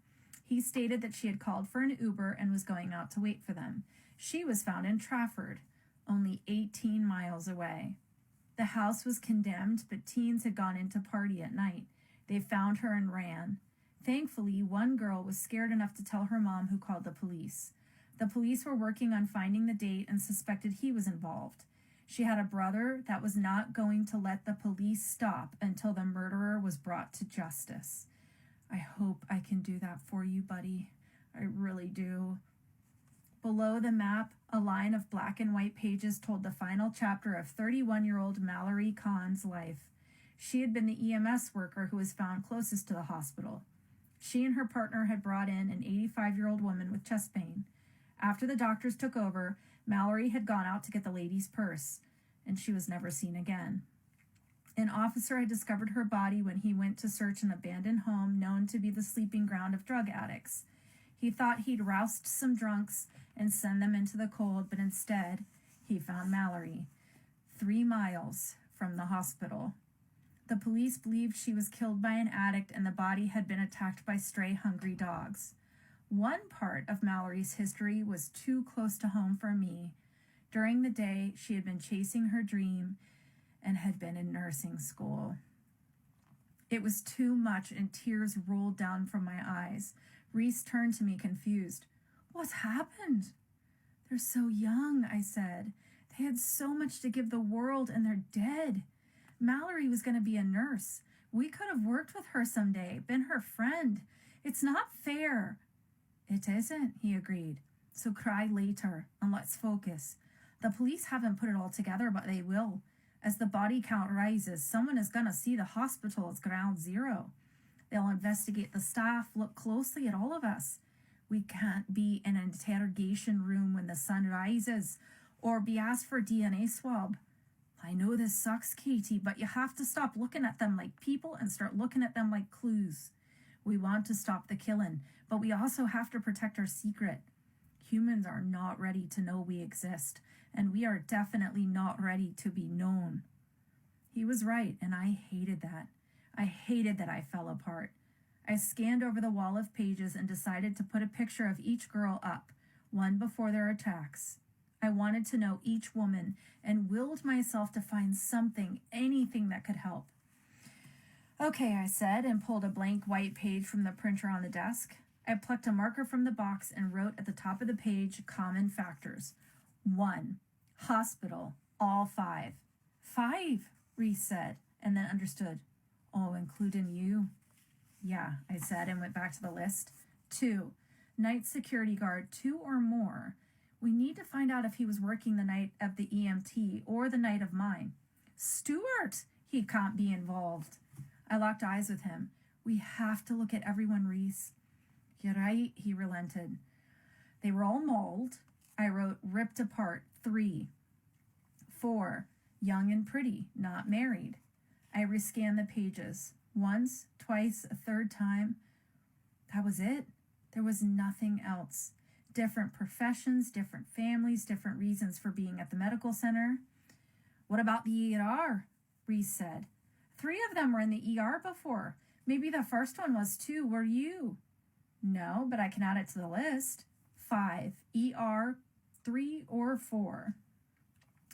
He stated that she had called for an Uber and was going out to wait for them. She was found in Trafford, only 18 miles away. The house was condemned, but teens had gone in to party at night. They found her and ran. Thankfully, one girl was scared enough to tell her mom, who called the police. The police were working on finding the date and suspected he was involved. She had a brother that was not going to let the police stop until the murderer was brought to justice. I hope I can do that for you, buddy. I really do. Below the map, a line of black and white pages told the final chapter of 31-year-old Mallory Kahn's life. She had been the EMS worker who was found closest to the hospital. She and her partner had brought in an 85-year-old woman with chest pain. After the doctors took over, Mallory had gone out to get the lady's purse, and she was never seen again. An officer had discovered her body when he went to search an abandoned home known to be the sleeping ground of drug addicts. He thought he'd roust some drunks and send them into the cold, but instead, he found Mallory, 3 miles from the hospital. The police believed she was killed by an addict and the body had been attacked by stray hungry dogs. One part of Mallory's history was too close to home for me. During the day, she had been chasing her dream and had been in nursing school. It was too much and tears rolled down from my eyes. Reese turned to me confused. What's happened? They're so young, I said. They had so much to give the world and they're dead. Mallory was going to be a nurse. We could have worked with her someday, been her friend. It's not fair. It isn't, he agreed. So cry later and let's focus. The police haven't put it all together, but they will. As the body count rises, someone is going to see the hospital as ground zero. They'll investigate the staff, look closely at all of us. We can't be in an interrogation room when the sun rises or be asked for a DNA swab. I know this sucks, Katie, but you have to stop looking at them like people and start looking at them like clues. We want to stop the killing, but we also have to protect our secret. Humans are not ready to know we exist, and we are definitely not ready to be known. He was right, and I hated that. I hated that I fell apart. I scanned over the wall of pages and decided to put a picture of each girl up, one before their attacks. I wanted to know each woman and willed myself to find something, anything that could help. Okay, I said, and pulled a blank white page from the printer on the desk. I plucked a marker from the box and wrote at the top of the page common factors. 1. Hospital, all 5. 5, Reese said, and then understood. Oh, including you? Yeah, I said, and went back to the list. 2, night security guard, 2 or more. We need to find out if he was working the night of the EMT or the night of mine. Stuart, he can't be involved. I locked eyes with him. We have to look at everyone, Reese. You're right, he relented. They were all mauled. I wrote ripped apart, 3. 4, young and pretty, not married. I rescanned the pages. Once, twice, a third time. That was it. There was nothing else. Different professions, different families, different reasons for being at the medical center. What about the ER? Reese said. 3 of them were in the ER before. Maybe the first one was too. Were you? No, but I can add it to the list. 5, ER, 3 or 4.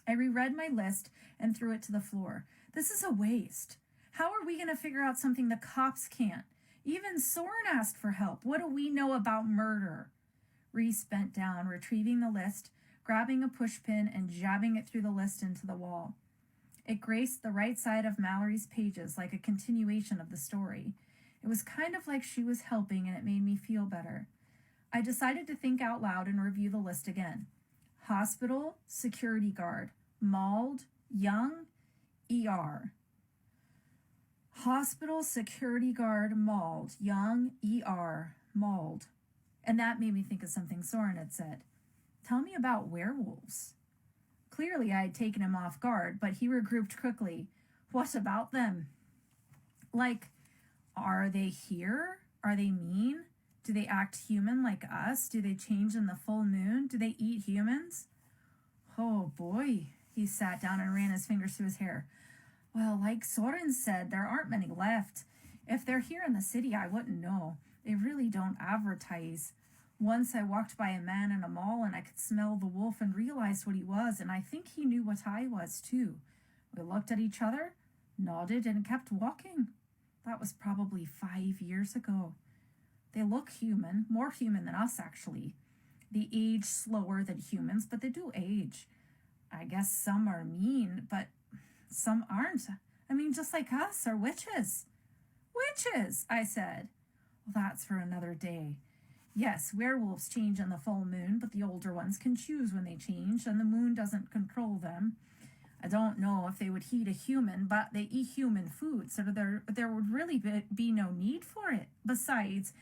I reread my list and threw it to the floor. This is a waste. How are we going to figure out something the cops can't? Even Soren asked for help. What do we know about murder? Reese bent down, retrieving the list, grabbing a pushpin and jabbing it through the list into the wall. It graced the right side of Mallory's pages like a continuation of the story. It was kind of like she was helping, and it made me feel better. I decided to think out loud and review the list again. Hospital, security guard, mauled, young, ER. Hospital, security guard, mauled, young, ER, mauled. And that made me think of something Soren had said. Tell me about werewolves. Clearly I had taken him off guard, but he regrouped quickly. What about them? Like, are they here? Are they mean? Do they act human like us? Do they change in the full moon? Do they eat humans? Oh boy, he sat down and ran his fingers through his hair. Well, like Soren said, there aren't many left. If they're here in the city, I wouldn't know. They really don't advertise. Once I walked by a man in a mall and I could smell the wolf and realized what he was, and I think he knew what I was too. We looked at each other, nodded, and kept walking. That was probably 5 years ago. They look human, more human than us actually. They age slower than humans, but they do age. I guess some are mean, but some aren't. I mean, just like us are witches. Witches, I said. Well, that's for another day. Yes, werewolves change in the full moon, but the older ones can choose when they change, and the moon doesn't control them. I don't know if they would heed a human, but they eat human food, so there would really be no need for it. Besides,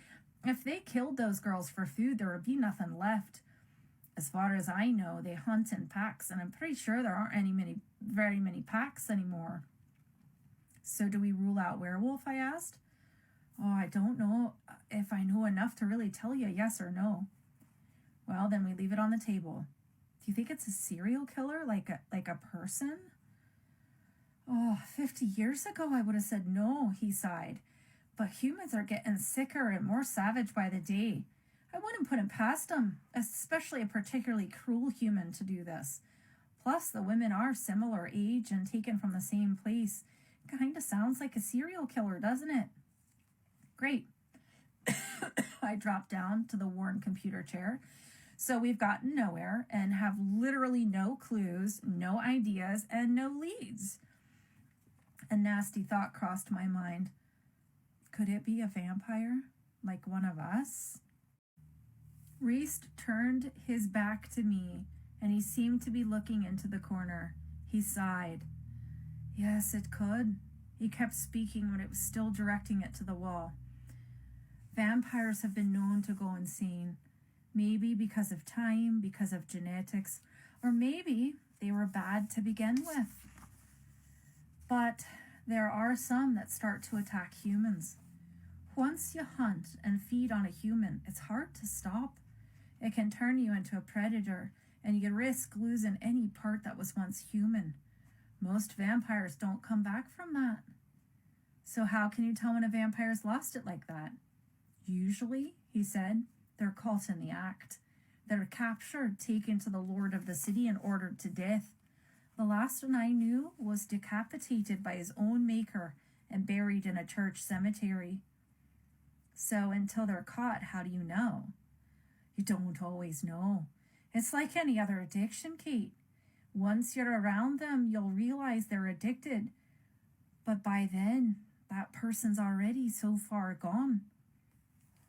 if they killed those girls for food, there would be nothing left. As far as I know, they hunt in packs, and I'm pretty sure there aren't very many packs anymore. So do we rule out werewolf, I asked. Oh, I don't know if I know enough to really tell you yes or no. Well, then we leave it on the table. Do you think it's a serial killer, like a person? Oh, 50 years ago I would have said no, he sighed. But humans are getting sicker and more savage by the day. I wouldn't put it past them, especially a particularly cruel human to do this. Plus, the women are similar age and taken from the same place. Kind of sounds like a serial killer, doesn't it? Great. I dropped down to the worn computer chair. So we've gotten nowhere and have literally no clues, no ideas, and no leads. A nasty thought crossed my mind. Could it be a vampire? Like one of us? Reese turned his back to me, and he seemed to be looking into the corner. He sighed. Yes, it could. He kept speaking when it was still directing it to the wall. Vampires have been known to go insane. Maybe because of time, because of genetics, or maybe they were bad to begin with. But there are some that start to attack humans. Once you hunt and feed on a human, it's hard to stop. It can turn you into a predator, and you risk losing any part that was once human. Most vampires don't come back from that. So how can you tell when a vampire's lost it like that? Usually, he said, they're caught in the act. They're captured, taken to the lord of the city, and ordered to death. The last one I knew was decapitated by his own maker and buried in a church cemetery. So until they're caught, how do you know? You don't always know. It's like any other addiction, Kate. Once you're around them, you'll realize they're addicted. But by then, that person's already so far gone.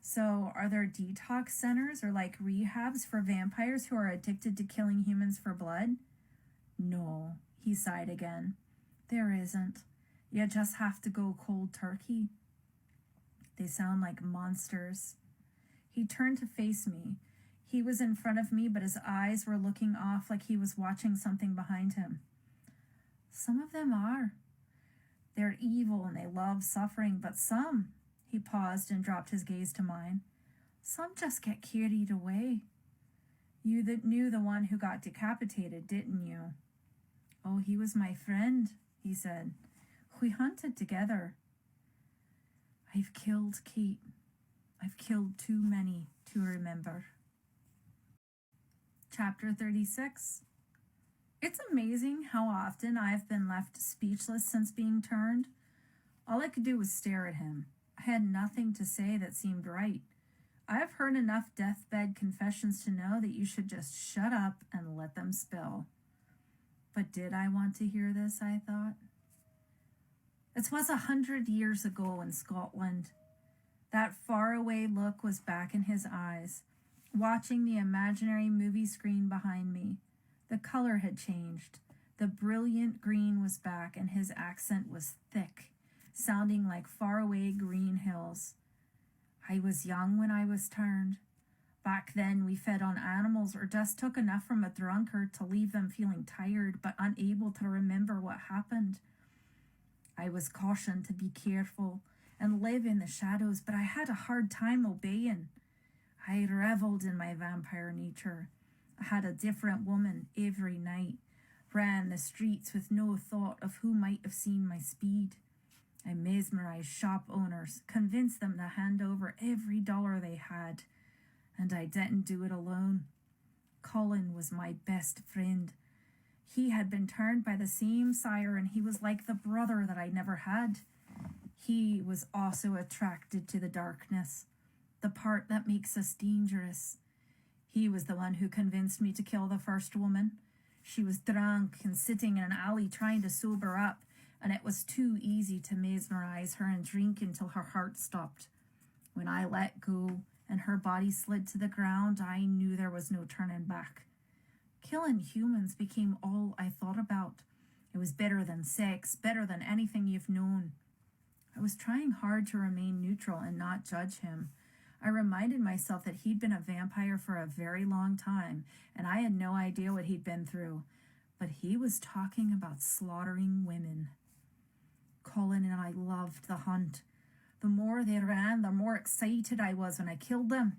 So, are there detox centers or like rehabs for vampires who are addicted to killing humans for blood? No, he sighed again. There isn't. You just have to go cold turkey. They sound like monsters. He turned to face me. He was in front of me, but his eyes were looking off like he was watching something behind him. Some of them are. They're evil and they love suffering, but some, he paused and dropped his gaze to mine, some just get carried away. You knew the one who got decapitated, didn't you? Oh, he was my friend, he said. We hunted together. I've killed Kate. I've killed too many to remember. Chapter 36. It's amazing how often I've been left speechless since being turned. All I could do was stare at him. I had nothing to say that seemed right. I've heard enough deathbed confessions to know that you should just shut up and let them spill. But did I want to hear this, I thought? It was 100 years ago in Scotland. That faraway look was back in his eyes, watching the imaginary movie screen behind me. The color had changed. The brilliant green was back, and his accent was thick, sounding like faraway green hills. I was young when I was turned. Back then, we fed on animals or just took enough from a drunkard to leave them feeling tired but unable to remember what happened. I was cautioned to be careful and live in the shadows, but I had a hard time obeying. I reveled in my vampire nature. I had a different woman every night, ran the streets with no thought of who might have seen my speed. I mesmerized shop owners, convinced them to hand over every dollar they had. And I didn't do it alone. Colin was my best friend. He had been turned by the same sire, and he was like the brother that I never had. He was also attracted to the darkness, the part that makes us dangerous. He was the one who convinced me to kill the first woman. She was drunk and sitting in an alley trying to sober up, and it was too easy to mesmerize her and drink until her heart stopped. When I let go and her body slid to the ground, I knew there was no turning back. Killing humans became all I thought about. It was better than sex, better than anything you've known. I was trying hard to remain neutral and not judge him. I reminded myself that he'd been a vampire for a very long time, and I had no idea what he'd been through. But he was talking about slaughtering women. Colin and I loved the hunt. The more they ran, the more excited I was when I killed them.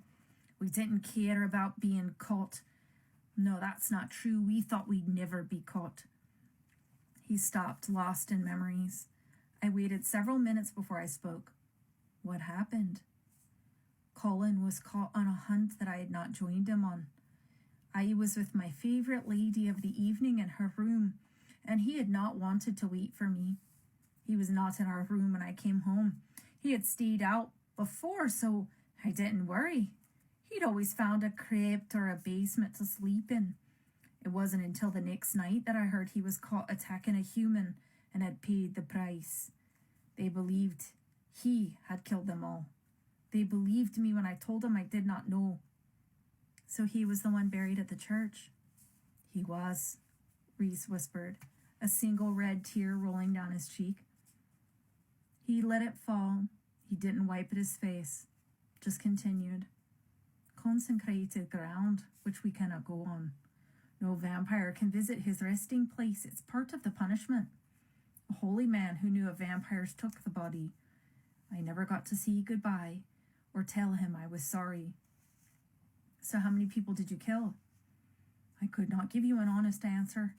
We didn't care about being caught. No, that's not true. We thought we'd never be caught. He stopped, lost in memories. I waited several minutes before I spoke. What happened? Colin was caught on a hunt that I had not joined him on. I was with my favorite lady of the evening in her room, and he had not wanted to wait for me. He was not in our room when I came home. He had stayed out before, so I didn't worry. He'd always found a crypt or a basement to sleep in. It wasn't until the next night that I heard he was caught attacking a human and had paid the price. They believed he had killed them all. They believed me when I told them I did not know. So he was the one buried at the church? He was, Reese whispered, a single red tear rolling down his cheek. He let it fall. He didn't wipe at his face, just continued. Consecrated ground, which we cannot go on. No vampire can visit his resting place. It's part of the punishment. A holy man who knew of vampires took the body. I never got to say goodbye or tell him I was sorry. So how many people did you kill? I could not give you an honest answer.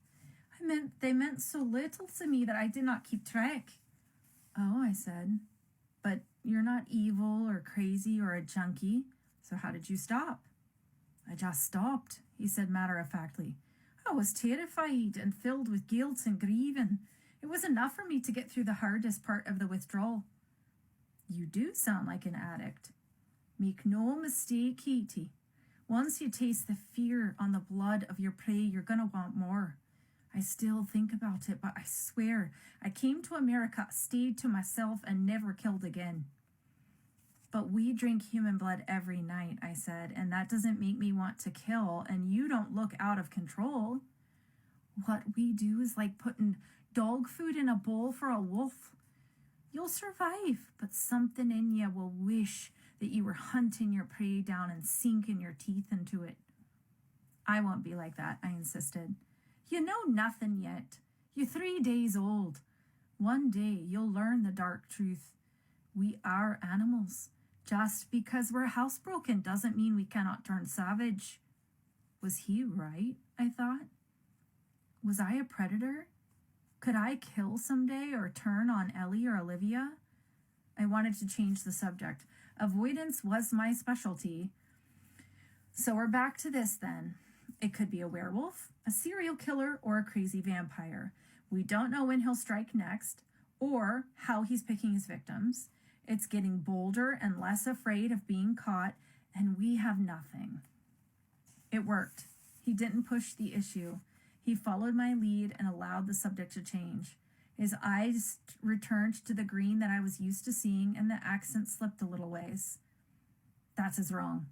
They meant so little to me that I did not keep track. Oh, I said, but you're not evil or crazy or a junkie, so how did you stop? I just stopped, he said matter-of-factly. I was terrified and filled with guilt and grieving. It was enough for me to get through the hardest part of the withdrawal. You do sound like an addict. Make no mistake, Katie. Once you taste the fear on the blood of your prey, you're going to want more. I still think about it, but I swear I came to America, stayed to myself, and never killed again. But we drink human blood every night, I said, and that doesn't make me want to kill, and you don't look out of control. What we do is like putting dog food in a bowl for a wolf. You'll survive, but something in you will wish that you were hunting your prey down and sinking your teeth into it. I won't be like that, I insisted. You know nothing yet. You're 3 days old. One day you'll learn the dark truth. We are animals. Just because we're housebroken doesn't mean we cannot turn savage. Was he right, I thought? Was I a predator? Could I kill someday or turn on Ellie or Olivia? I wanted to change the subject. Avoidance was my specialty. So we're back to this then. It could be a werewolf, a serial killer, or a crazy vampire. We don't know when he'll strike next or how he's picking his victims. It's getting bolder and less afraid of being caught, and we have nothing. It worked. He didn't push the issue. He followed my lead and allowed the subject to change. His eyes returned to the green that I was used to seeing, and the accent slipped a little ways. That is wrong.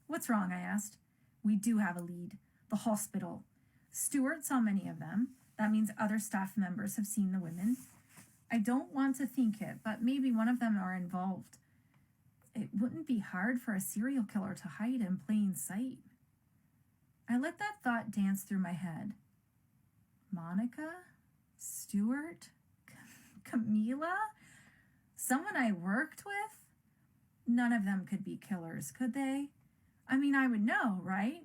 What's wrong? I asked. We do have a lead. The hospital. Stuart saw many of them. That means other staff members have seen the women. I don't want to think it, but maybe one of them are involved. It wouldn't be hard for a serial killer to hide in plain sight. I let that thought dance through my head. Monica? Stuart? Camila? Someone I worked with? None of them could be killers, could they? I mean, I would know, right?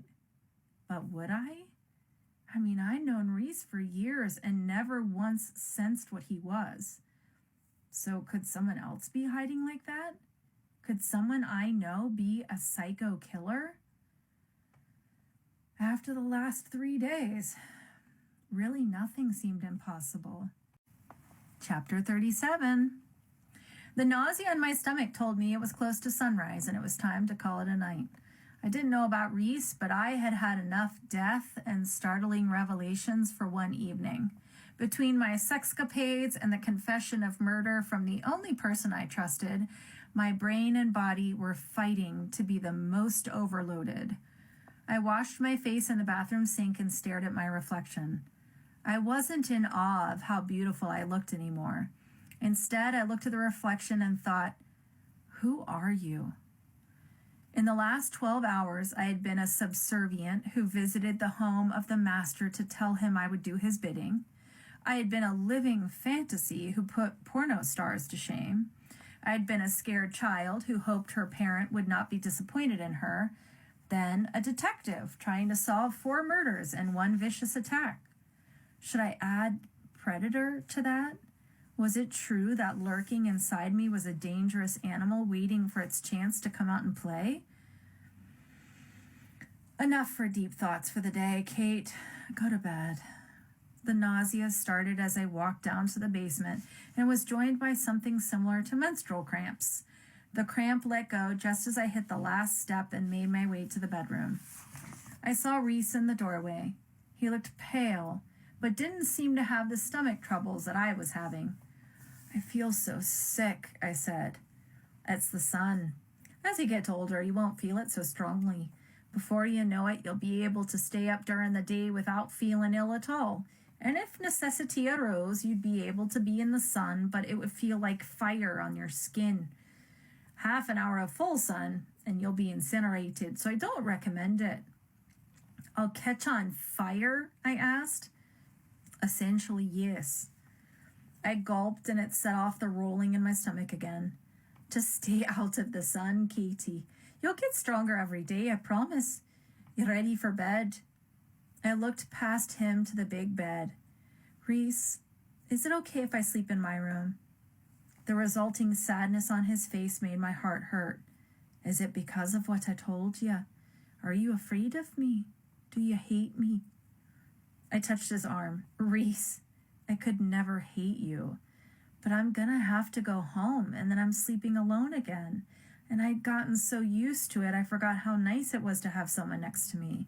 But would I? I mean, I'd known Reese for years and never once sensed what he was. So could someone else be hiding like that? Could someone I know be a psycho killer? After the last 3 days, really nothing seemed impossible. Chapter 37. The nausea in my stomach told me it was close to sunrise and it was time to call it a night. I didn't know about Reese, but I had had enough death and startling revelations for one evening. Between my sexcapades and the confession of murder from the only person I trusted, my brain and body were fighting to be the most overloaded. I washed my face in the bathroom sink and stared at my reflection. I wasn't in awe of how beautiful I looked anymore. Instead, I looked at the reflection and thought, who are you? In the last 12 hours, I had been a subservient who visited the home of the master to tell him I would do his bidding. I had been a living fantasy who put porno stars to shame. I had been a scared child who hoped her parent would not be disappointed in her. Then a detective trying to solve 4 murders and 1 vicious attack. Should I add predator to that? Was it true that lurking inside me was a dangerous animal waiting for its chance to come out and play? Enough for deep thoughts for the day, Kate. Go to bed. The nausea started as I walked down to the basement and was joined by something similar to menstrual cramps. The cramp let go just as I hit the last step and made my way to the bedroom. I saw Reese in the doorway. He looked pale, but didn't seem to have the stomach troubles that I was having. I feel so sick, I said. It's the sun. As you get older, you won't feel it so strongly. Before you know it, you'll be able to stay up during the day without feeling ill at all. And if necessity arose, you'd be able to be in the sun, but it would feel like fire on your skin. Half an hour of full sun, and you'll be incinerated, so I don't recommend it. I'll catch on fire, I asked. Essentially, yes. I gulped and it set off the rolling in my stomach again. Just stay out of the sun, Katie. You'll get stronger every day, I promise. You ready for bed? I looked past him to the big bed. Reese, is it okay if I sleep in my room? The resulting sadness on his face made my heart hurt. Is it because of what I told you? Are you afraid of me? Do you hate me? I touched his arm. Reese, I could never hate you, but I'm gonna have to go home, and then I'm sleeping alone again. And I'd gotten so used to it, I forgot how nice it was to have someone next to me.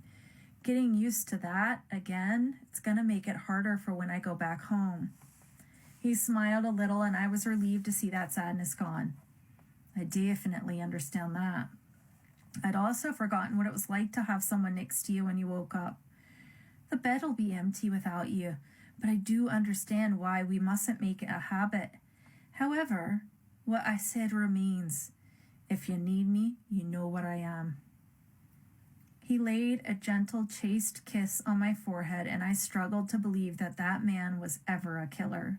Getting used to that again, it's gonna make it harder for when I go back home. He smiled a little, and I was relieved to see that sadness gone. I definitely understand that. I'd also forgotten what it was like to have someone next to you when you woke up. The bed will be empty without you, but I do understand why we mustn't make it a habit. However, what I said remains. If you need me, you know what I am. He laid a gentle, chaste kiss on my forehead, and I struggled to believe that that man was ever a killer.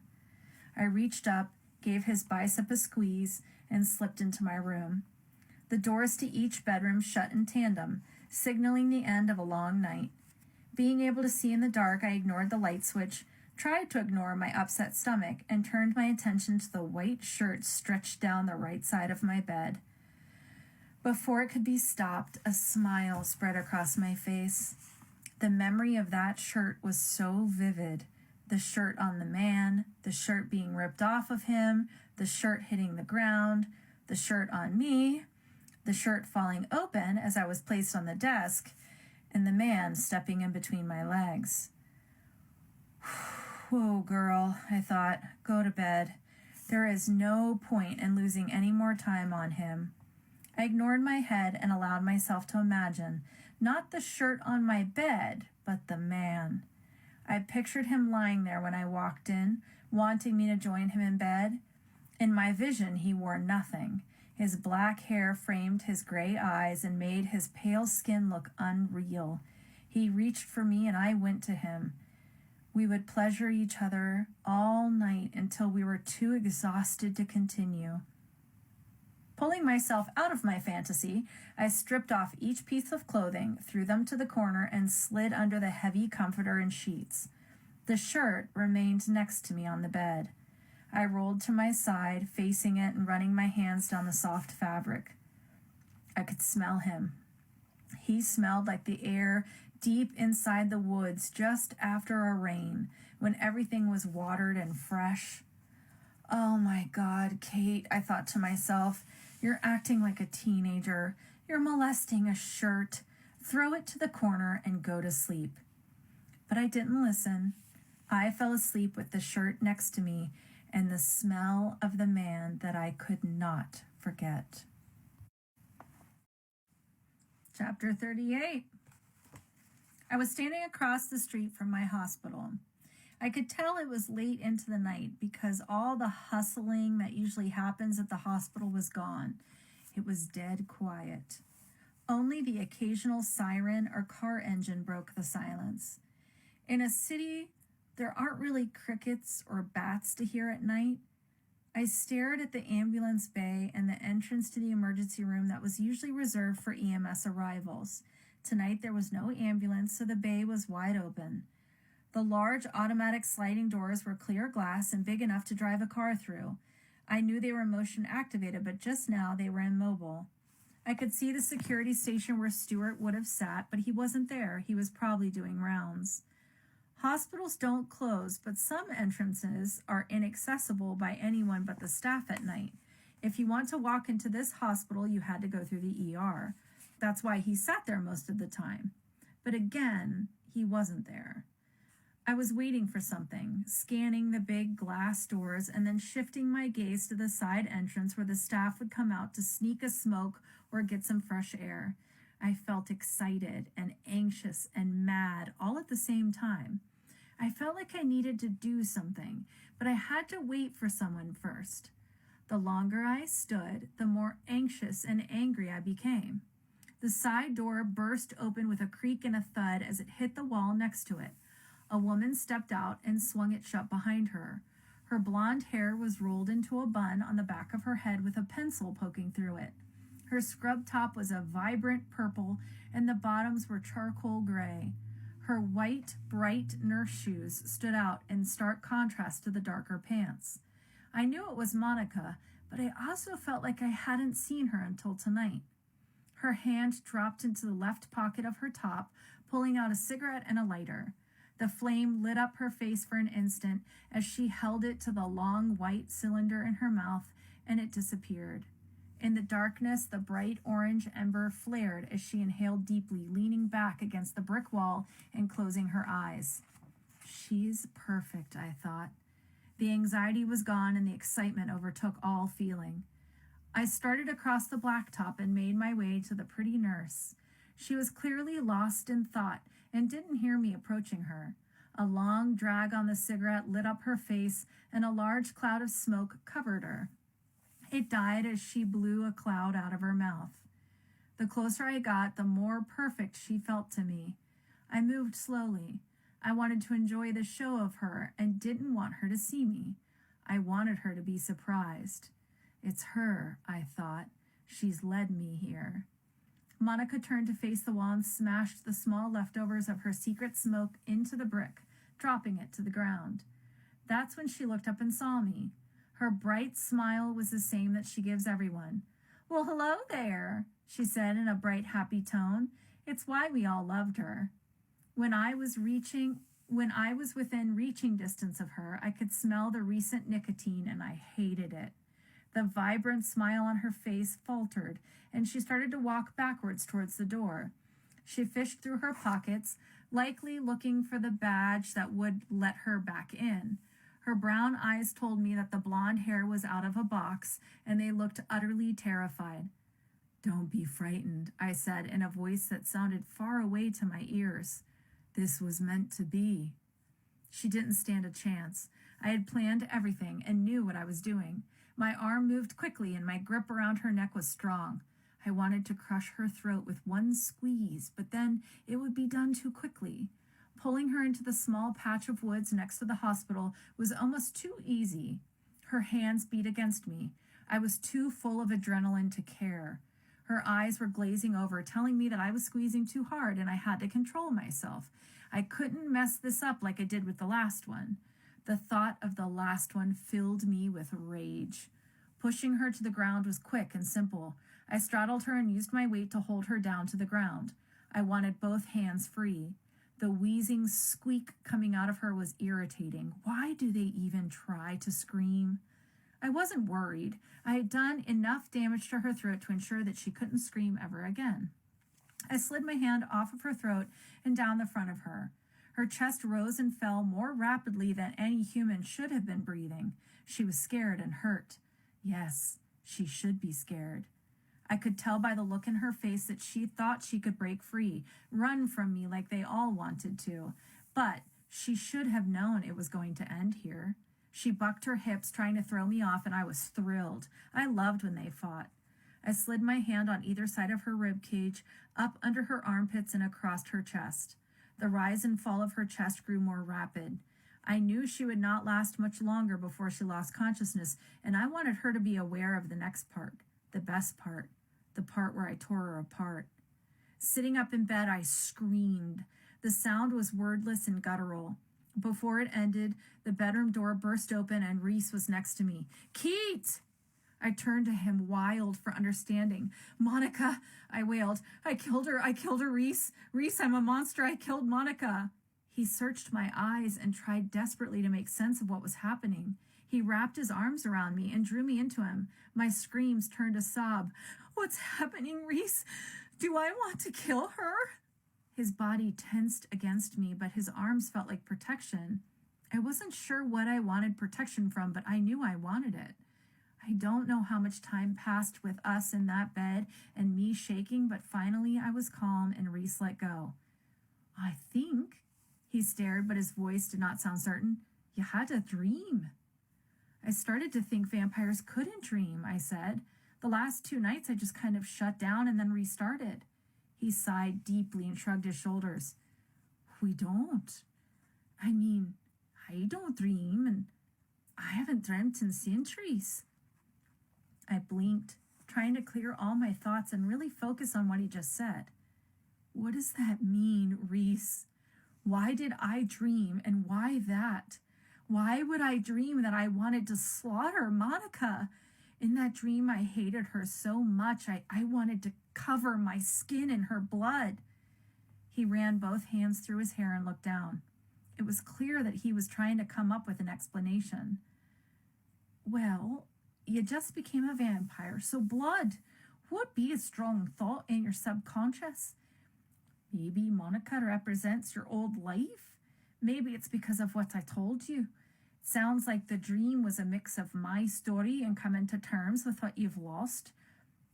I reached up, gave his bicep a squeeze, and slipped into my room. The doors to each bedroom shut in tandem, signaling the end of a long night. Being able to see in the dark, I ignored the light switch, tried to ignore my upset stomach, and turned my attention to the white shirt stretched down the right side of my bed. Before it could be stopped, a smile spread across my face. The memory of that shirt was so vivid. The shirt on the man, the shirt being ripped off of him, the shirt hitting the ground, the shirt on me, the shirt falling open as I was placed on the desk, and the man stepping in between my legs. Whoa, girl, I thought, go to bed. There is no point in losing any more time on him. I ignored my head and allowed myself to imagine, not the shirt on my bed, but the man. I pictured him lying there when I walked in, wanting me to join him in bed. In my vision, he wore nothing. His black hair framed his gray eyes and made his pale skin look unreal. He reached for me and I went to him. We would pleasure each other all night until we were too exhausted to continue. Pulling myself out of my fantasy, I stripped off each piece of clothing, threw them to the corner, and slid under the heavy comforter and sheets. The shirt remained next to me on the bed. I rolled to my side, facing it and running my hands down the soft fabric. I could smell him. He smelled like the air deep inside the woods just after a rain, when everything was watered and fresh. Oh my God, Kate, I thought to myself, you're acting like a teenager. You're molesting a shirt. Throw it to the corner and go to sleep. But I didn't listen. I fell asleep with the shirt next to me and the smell of the man that I could not forget. Chapter 38. I was standing across the street from my hospital. I could tell it was late into the night because all the hustling that usually happens at the hospital was gone. It was dead quiet. Only the occasional siren or car engine broke the silence. In a city, there aren't really crickets or bats to hear at night. I stared at the ambulance bay and the entrance to the emergency room that was usually reserved for EMS arrivals. Tonight there was no ambulance, so the bay was wide open. The large automatic sliding doors were clear glass and big enough to drive a car through. I knew they were motion activated, but just now they were immobile. I could see the security station where Stuart would have sat, but he wasn't there. He was probably doing rounds. Hospitals don't close, but some entrances are inaccessible by anyone but the staff at night. If you want to walk into this hospital, you had to go through the ER. That's why he sat there most of the time. But again, he wasn't there. I was waiting for something, scanning the big glass doors and then shifting my gaze to the side entrance where the staff would come out to sneak a smoke or get some fresh air. I felt excited and anxious and mad all at the same time. I felt like I needed to do something, but I had to wait for someone first. The longer I stood, the more anxious and angry I became. The side door burst open with a creak and a thud as it hit the wall next to it. A woman stepped out and swung it shut behind her. Her blonde hair was rolled into a bun on the back of her head with a pencil poking through it. Her scrub top was a vibrant purple and the bottoms were charcoal gray. Her white, bright nurse shoes stood out in stark contrast to the darker pants. I knew it was Monica, but I also felt like I hadn't seen her until tonight. Her hand dropped into the left pocket of her top, pulling out a cigarette and a lighter. The flame lit up her face for an instant as she held it to the long white cylinder in her mouth, and it disappeared. In the darkness, the bright orange ember flared as she inhaled deeply, leaning back against the brick wall and closing her eyes. She's perfect, I thought. The anxiety was gone and the excitement overtook all feeling. I started across the blacktop and made my way to the pretty nurse. She was clearly lost in thought and didn't hear me approaching her. A long drag on the cigarette lit up her face, and a large cloud of smoke covered her. It died as she blew a cloud out of her mouth. The closer I got, the more perfect she felt to me. I moved slowly. I wanted to enjoy the show of her and didn't want her to see me. I wanted her to be surprised. It's her, I thought. She's led me here. Monica turned to face the wall and smashed the small leftovers of her secret smoke into the brick, dropping it to the ground. That's when she looked up and saw me. Her bright smile was the same that she gives everyone. "Well, hello there," she said in a bright, happy tone. It's why we all loved her. When I was within reaching distance of her, I could smell the recent nicotine, and I hated it. The vibrant smile on her face faltered, and she started to walk backwards towards the door. She fished through her pockets, likely looking for the badge that would let her back in. Her brown eyes told me that the blonde hair was out of a box, and they looked utterly terrified. "Don't be frightened," I said in a voice that sounded far away to my ears. "This was meant to be." She didn't stand a chance. I had planned everything and knew what I was doing. My arm moved quickly, and my grip around her neck was strong. I wanted to crush her throat with one squeeze, but then it would be done too quickly. Pulling her into the small patch of woods next to the hospital was almost too easy. Her hands beat against me. I was too full of adrenaline to care. Her eyes were glazing over, telling me that I was squeezing too hard and I had to control myself. I couldn't mess this up like I did with the last one. The thought of the last one filled me with rage. Pushing her to the ground was quick and simple. I straddled her and used my weight to hold her down to the ground. I wanted both hands free. The wheezing squeak coming out of her was irritating. Why do they even try to scream? I wasn't worried. I had done enough damage to her throat to ensure that she couldn't scream ever again. I slid my hand off of her throat and down the front of her. Her chest rose and fell more rapidly than any human should have been breathing. She was scared and hurt. Yes, she should be scared. I could tell by the look in her face that she thought she could break free, run from me like they all wanted to. But she should have known it was going to end here. She bucked her hips, trying to throw me off, and I was thrilled. I loved when they fought. I slid my hand on either side of her rib cage, up under her armpits and across her chest. The rise and fall of her chest grew more rapid. I knew she would not last much longer before she lost consciousness, and I wanted her to be aware of the next part, the best part, the part where I tore her apart. Sitting up in bed, I screamed. The sound was wordless and guttural. Before it ended, the bedroom door burst open and Reese was next to me. "Keith!" I turned to him, wild for understanding. "Monica," I wailed. I killed her, Reese. Reese, I'm a monster. I killed Monica." He searched my eyes and tried desperately to make sense of what was happening. He wrapped his arms around me and drew me into him. My screams turned to sob. "What's happening, Reese? Do I want to kill her?" His body tensed against me, but his arms felt like protection. I wasn't sure what I wanted protection from, but I knew I wanted it. I don't know how much time passed with us in that bed and me shaking, but finally I was calm and Reese let go. "I think," he stared, but his voice did not sound certain, "you had a dream." I started to think vampires couldn't dream, I said. The last 2 nights I just kind of shut down and then restarted. He sighed deeply and shrugged his shoulders. "We don't. I mean, I don't dream, and I haven't dreamt in centuries." I blinked, trying to clear all my thoughts and really focus on what he just said. "What does that mean, Reese? Why did I dream, and why that? Why would I dream that I wanted to slaughter Monica? In that dream, I hated her so much, I wanted to cover my skin in her blood." He ran both hands through his hair and looked down. It was clear that he was trying to come up with an explanation. "Well, you just became a vampire, so blood would be a strong thought in your subconscious. Maybe Monica represents your old life. Maybe it's because of what I told you. It Sounds like the dream was a mix of my story and coming to terms with what you've lost,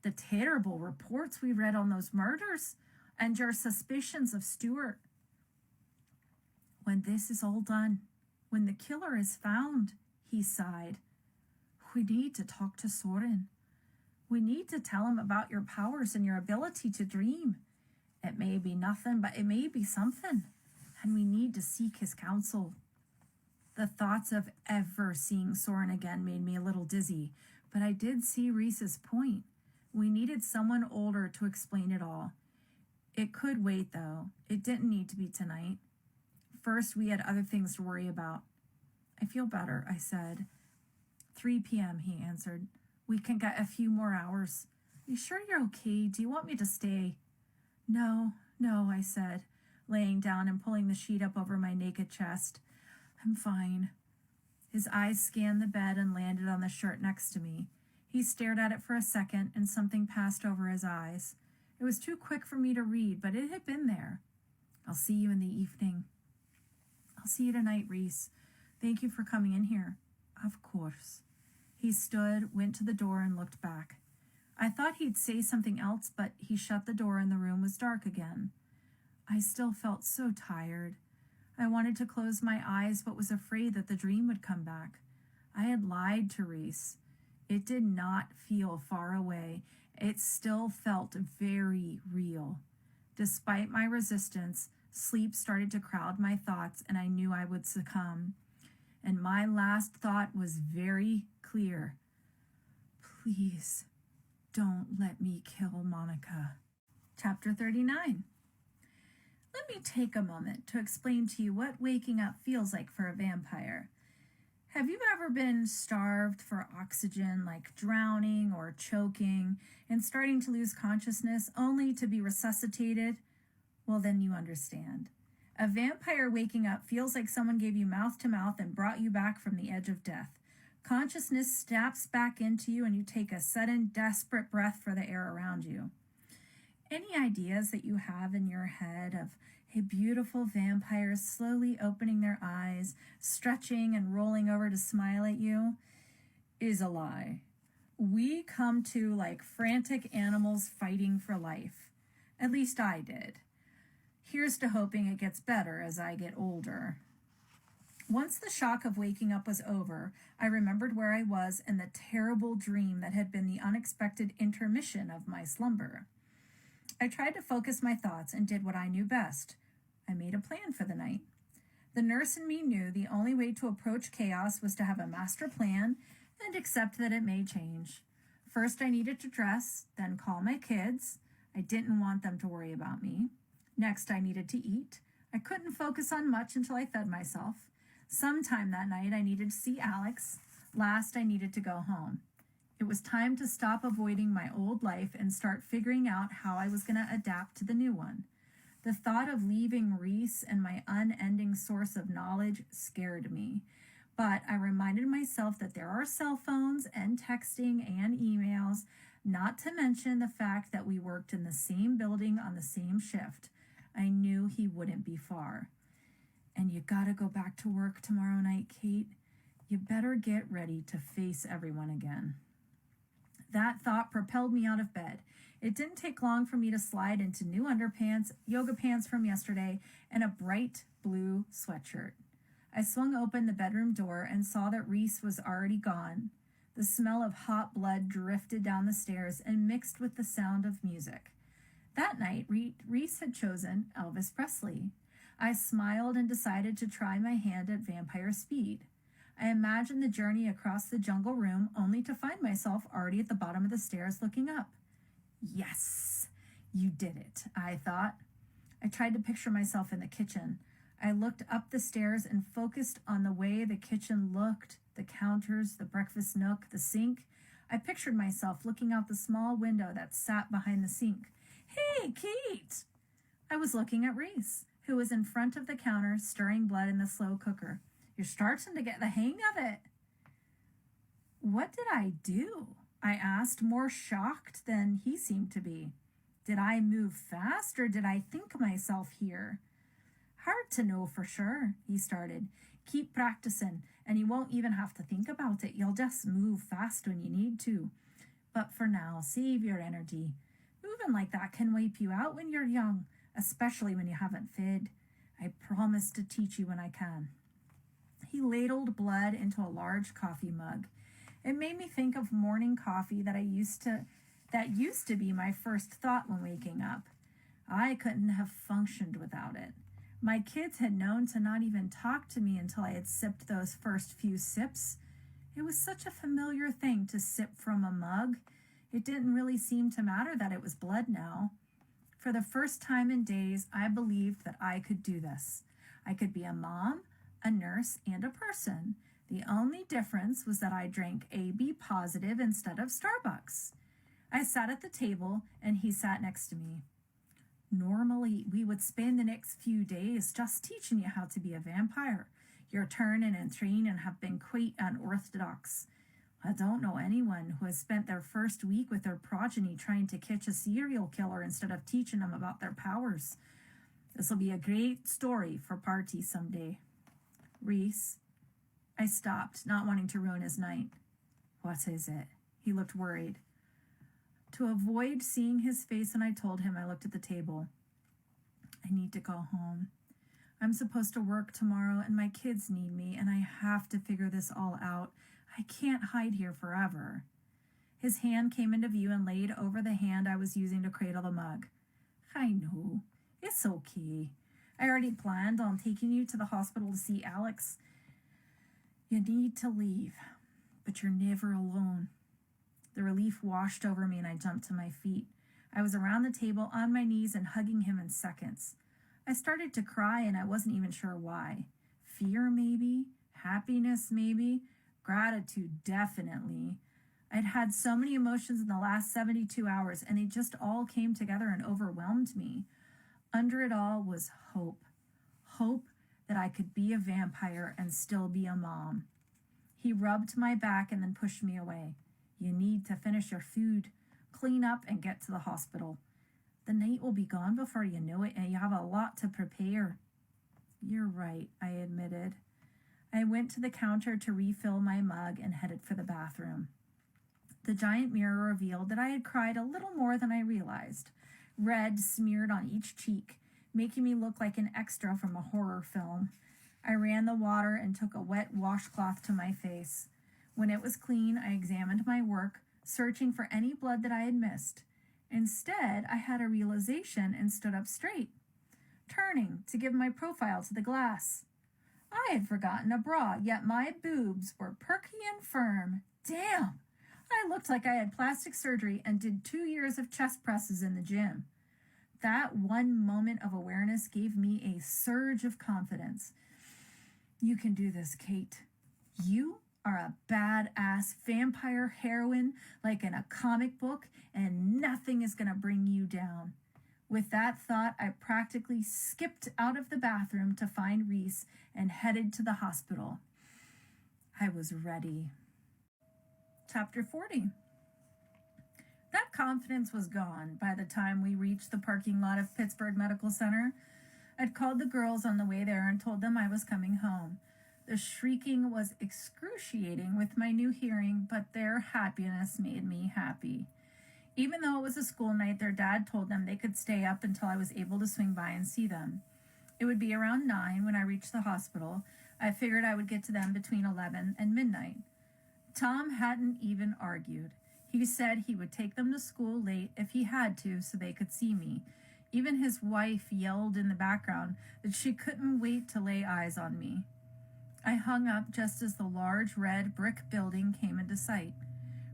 the terrible reports we read on those murders, and your suspicions of Stuart. When this is all done, when the killer is found, he sighed, we need to talk to Soren. We need to tell him about your powers and your ability to dream. It may be nothing, but it may be something, and we need to seek his counsel. The thoughts of ever seeing Soren again made me a little dizzy, but I did see Reese's point. We needed someone older to explain it all. It could wait, though. It didn't need to be tonight. First, we had other things to worry about. I feel better, I said. 3 p.m., he answered. We can get a few more hours. You sure you're okay? Do you want me to stay? No, I said, laying down and pulling the sheet up over my naked chest. I'm fine. His eyes scanned the bed and landed on the shirt next to me. He stared at it for a second, and something passed over his eyes. It was too quick for me to read, but it had been there. I'll see you in the evening. I'll see you tonight, Reese. Thank you for coming in here. Of course. He stood, went to the door, and looked back. I thought he'd say something else, but he shut the door and the room was dark again. I still felt so tired. I wanted to close my eyes, but was afraid that the dream would come back. I had lied to Reese. It did not feel far away. It still felt very real. Despite my resistance, sleep started to crowd my thoughts, and I knew I would succumb. And my last thought was very clear. Please, don't let me kill Monica. Chapter 39. Let me take a moment to explain to you what waking up feels like for a vampire. Have you ever been starved for oxygen, like drowning or choking, and starting to lose consciousness only to be resuscitated? Well, then you understand. A vampire waking up feels like someone gave you mouth to mouth and brought you back from the edge of death. Consciousness snaps back into you and you take a sudden, desperate breath for the air around you. Any ideas that you have in your head of a beautiful vampire slowly opening their eyes, stretching and rolling over to smile at you is a lie. We come to like frantic animals fighting for life. At least I did. Here's to hoping it gets better as I get older. Once the shock of waking up was over, I remembered where I was and the terrible dream that had been the unexpected intermission of my slumber. I tried to focus my thoughts and did what I knew best. I made a plan for the night. The nurse in me knew the only way to approach chaos was to have a master plan and accept that it may change. First, I needed to dress, then call my kids. I didn't want them to worry about me. Next, I needed to eat. I couldn't focus on much until I fed myself. Sometime that night, I needed to see Alex. Last, I needed to go home. It was time to stop avoiding my old life and start figuring out how I was going to adapt to the new one. The thought of leaving Reese and my unending source of knowledge scared me. But I reminded myself that there are cell phones and texting and emails, not to mention the fact that we worked in the same building on the same shift. I knew he wouldn't be far. And you gotta go back to work tomorrow night, Kate. You better get ready to face everyone again. That thought propelled me out of bed. It didn't take long for me to slide into new underpants, yoga pants from yesterday, and a bright blue sweatshirt. I swung open the bedroom door and saw that Reese was already gone. The smell of hot blood drifted down the stairs and mixed with the sound of music. That night, Reese had chosen Elvis Presley. I smiled and decided to try my hand at vampire speed. I imagined the journey across the jungle room only to find myself already at the bottom of the stairs looking up. Yes, you did it, I thought. I tried to picture myself in the kitchen. I looked up the stairs and focused on the way the kitchen looked, the counters, the breakfast nook, the sink. I pictured myself looking out the small window that sat behind the sink. Hey, Kate! I was looking at Reese, who was in front of the counter stirring blood in the slow cooker. You're starting to get the hang of it. What did I do? I asked, more shocked than he seemed to be. Did I move fast or did I think myself here? Hard to know for sure, he started. Keep practicing, and you won't even have to think about it. You'll just move fast when you need to. But for now, save your energy. Moving like that can wipe you out when you're young, especially when you haven't fed. I promise to teach you when I can. He ladled blood into a large coffee mug. It made me think of morning coffee that used to be my first thought when waking up. I couldn't have functioned without it. My kids had known to not even talk to me until I had sipped those first few sips. It was such a familiar thing to sip from a mug. It didn't really seem to matter that it was blood now. For the first time in days, I believed that I could do this. I could be a mom, a nurse, and a person. The only difference was that I drank AB positive instead of Starbucks. I sat at the table, and he sat next to me. Normally, we would spend the next few days just teaching you how to be a vampire. Your turning and training have been quite unorthodox. I don't know anyone who has spent their first week with their progeny trying to catch a serial killer instead of teaching them about their powers. This will be a great story for party someday. Reese. I stopped, not wanting to ruin his night. What is it? He looked worried. To avoid seeing his face when I told him, I looked at the table. I need to go home. I'm supposed to work tomorrow, and my kids need me, and I have to figure this all out. I can't hide here forever. His hand came into view and laid over the hand I was using to cradle the mug. I know. It's okay. I already planned on taking you to the hospital to see Alex. You need to leave, but you're never alone. The relief washed over me and I jumped to my feet. I was around the table on my knees and hugging him in seconds. I started to cry and I wasn't even sure why. Fear maybe, happiness maybe, gratitude definitely. I'd had so many emotions in the last 72 hours and they just all came together and overwhelmed me. Under it all was hope. Hope that I could be a vampire and still be a mom. He rubbed my back and then pushed me away. You need to finish your food, clean up, and get to the hospital. The night will be gone before you know it, and you have a lot to prepare. You're right, I admitted. I went to the counter to refill my mug and headed for the bathroom. The giant mirror revealed that I had cried a little more than I realized. Red smeared on each cheek, making me look like an extra from a horror film. I ran the water and took a wet washcloth to my face. When it was clean, I examined my work, searching for any blood that I had missed. Instead, I had a realization and stood up straight, turning to give my profile to the glass. I had forgotten a bra, yet my boobs were perky and firm. Damn! I looked like I had plastic surgery and did 2 years of chest presses in the gym. That one moment of awareness gave me a surge of confidence. You can do this, Kate. You are a badass vampire heroine like in a comic book, and nothing is going to bring you down. With that thought, I practically skipped out of the bathroom to find Reese and headed to the hospital. I was ready. Chapter 40. That confidence was gone by the time we reached the parking lot of Pittsburgh Medical Center. I'd called the girls on the way there and told them I was coming home. The shrieking was excruciating with my new hearing, but their happiness made me happy. Even though it was a school night, their dad told them they could stay up until I was able to swing by and see them. It would be around 9 when I reached the hospital. I figured I would get to them between 11 and midnight. Tom hadn't even argued. He said he would take them to school late if he had to so they could see me. Even his wife yelled in the background that she couldn't wait to lay eyes on me. I hung up just as the large red brick building came into sight.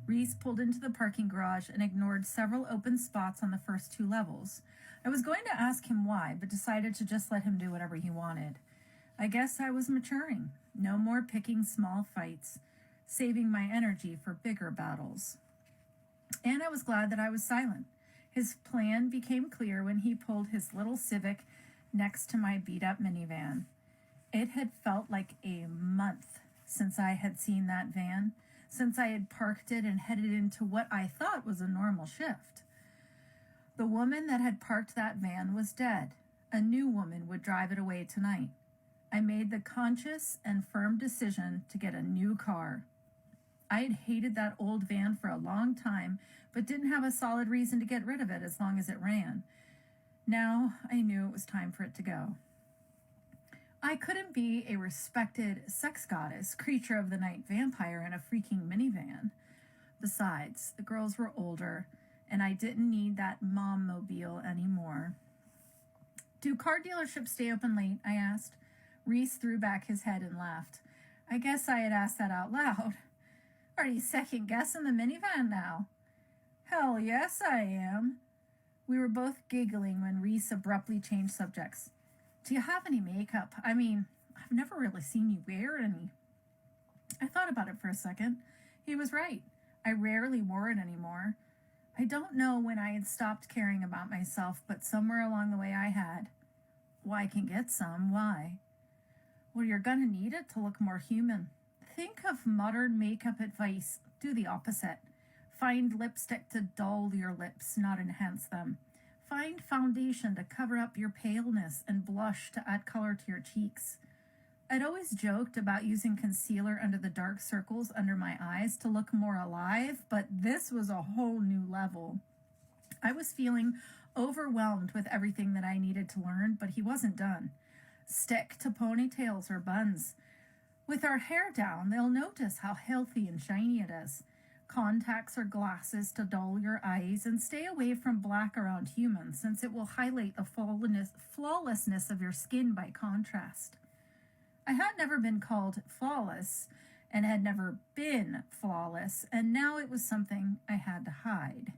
Reese pulled into the parking garage and ignored several open spots on the first 2 levels. I was going to ask him why, but decided to just let him do whatever he wanted. I guess I was maturing. No more picking small fights, saving my energy for bigger battles. And I was glad that I was silent. His plan became clear when he pulled his little Civic next to my beat-up minivan. It had felt like a month since I had seen that van, since I had parked it and headed into what I thought was a normal shift. The woman that had parked that van was dead. A new woman would drive it away tonight. I made the conscious and firm decision to get a new car. I had hated that old van for a long time, but didn't have a solid reason to get rid of it as long as it ran. Now I knew it was time for it to go. I couldn't be a respected sex goddess, creature of the night vampire in a freaking minivan. Besides, the girls were older, and I didn't need that mom-mobile anymore. Do car dealerships stay open late? I asked. Reese threw back his head and laughed. I guess I had asked that out loud. Are you second-guessing the minivan now? Hell yes, I am. We were both giggling when Reese abruptly changed subjects. Do you have any makeup? I mean, I've never really seen you wear any. I thought about it for a second. He was right. I rarely wore it anymore. I don't know when I had stopped caring about myself, but somewhere along the way I had. Well, I can get some. Why? Well, you're gonna need it to look more human. Think of modern makeup advice. Do the opposite. Find lipstick to dull your lips, not enhance them. Find foundation to cover up your paleness and blush to add color to your cheeks. I'd always joked about using concealer under the dark circles under my eyes to look more alive, but this was a whole new level. I was feeling overwhelmed with everything that I needed to learn, but he wasn't done. Stick to ponytails or buns. With our hair down, they'll notice how healthy and shiny it is. Contacts or glasses to dull your eyes, and stay away from black around humans, since it will highlight the flawlessness of your skin by contrast. I had never been called flawless and had never been flawless, and now it was something I had to hide.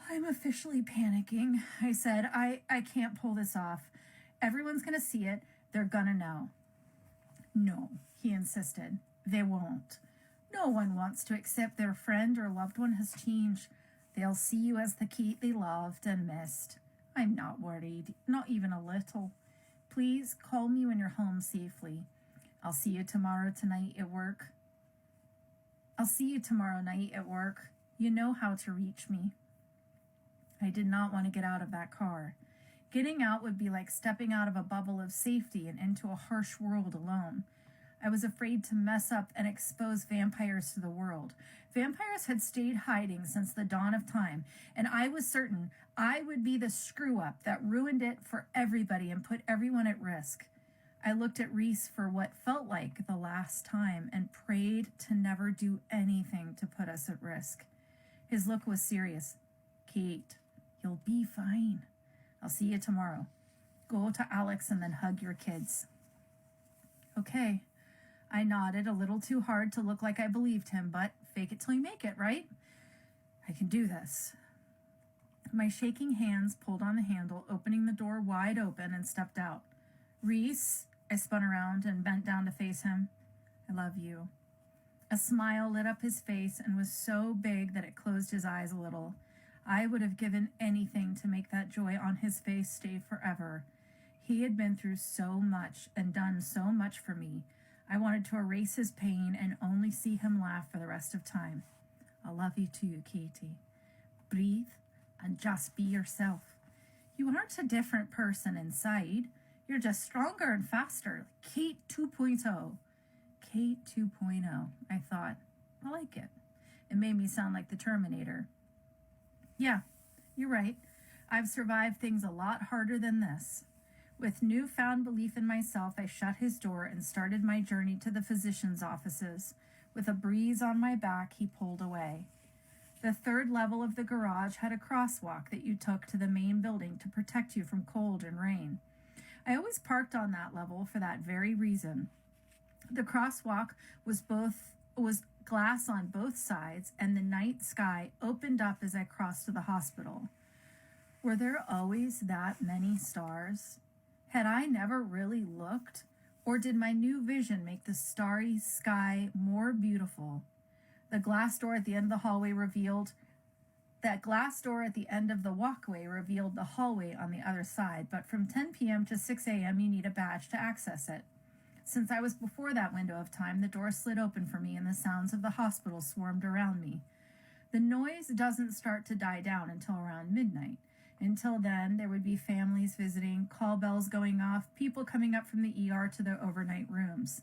I'm officially panicking, I said. I can't pull this off. Everyone's going to see it. They're going to know. No, he insisted. They won't. No one wants to accept their friend or loved one has changed. They'll see you as the Kate they loved and missed. I'm not worried, not even a little. Please call me when you're home safely. I'll see you tomorrow night at work. You know how to reach me. I did not want to get out of that car. Getting out would be like stepping out of a bubble of safety and into a harsh world alone. I was afraid to mess up and expose vampires to the world. Vampires had stayed hiding since the dawn of time, and I was certain I would be the screw-up that ruined it for everybody and put everyone at risk. I looked at Reese for what felt like the last time and prayed to never do anything to put us at risk. His look was serious. Kate, you'll be fine. I'll see you tomorrow. Go to Alex and then hug your kids. Okay. I nodded, a little too hard to look like I believed him, but fake it till you make it, right? I can do this. My shaking hands pulled on the handle, opening the door wide open, and stepped out. Reese, I spun around and bent down to face him. I love you. A smile lit up his face and was so big that it closed his eyes a little. I would have given anything to make that joy on his face stay forever. He had been through so much and done so much for me. I wanted to erase his pain and only see him laugh for the rest of time. I love you too, Katie. Breathe and just be yourself. You aren't a different person inside. You're just stronger and faster. Kate 2.0. Kate 2.0, I thought. I like it. It made me sound like the Terminator. Yeah, you're right. I've survived things a lot harder than this. With newfound belief in myself, I shut his door and started my journey to the physician's offices. With a breeze on my back, he pulled away. The third level of the garage had a crosswalk that you took to the main building to protect you from cold and rain. I always parked on that level for that very reason. The crosswalk was glass on both sides, and the night sky opened up as I crossed to the hospital. Were there always that many stars? Had I never really looked, or did my new vision make the starry sky more beautiful? The glass door at the end of the hallway revealed the hallway on the other side, but from 10 p.m. to 6 a.m. you need a badge to access it. Since I was before that window of time, the door slid open for me and the sounds of the hospital swarmed around me. The noise doesn't start to die down until around midnight. Until then, there would be families visiting, call bells going off, people coming up from the ER to their overnight rooms.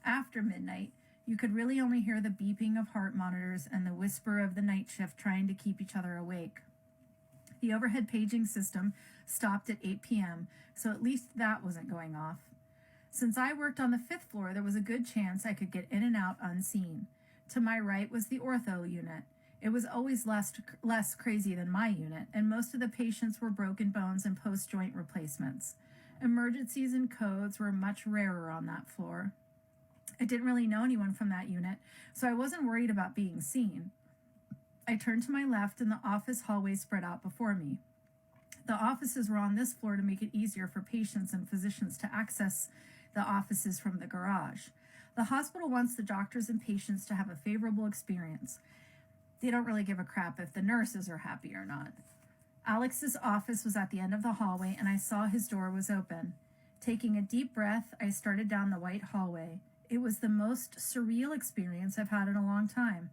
After midnight, you could really only hear the beeping of heart monitors and the whisper of the night shift trying to keep each other awake. The overhead paging system stopped at 8 p.m., so at least that wasn't going off. Since I worked on the 5th floor, there was a good chance I could get in and out unseen. To my right was the ortho unit. It was always less crazy than my unit, and most of the patients were broken bones and post-joint replacements. Emergencies and codes were much rarer on that floor. I didn't really know anyone from that unit, so I wasn't worried about being seen. I turned to my left, and the office hallway spread out before me. The offices were on this floor to make it easier for patients and physicians to access the offices from the garage. The hospital wants the doctors and patients to have a favorable experience. They don't really give a crap if the nurses are happy or not. Alex's office was at the end of the hallway, and I saw his door was open. Taking a deep breath, I started down the white hallway. It was the most surreal experience I've had in a long time.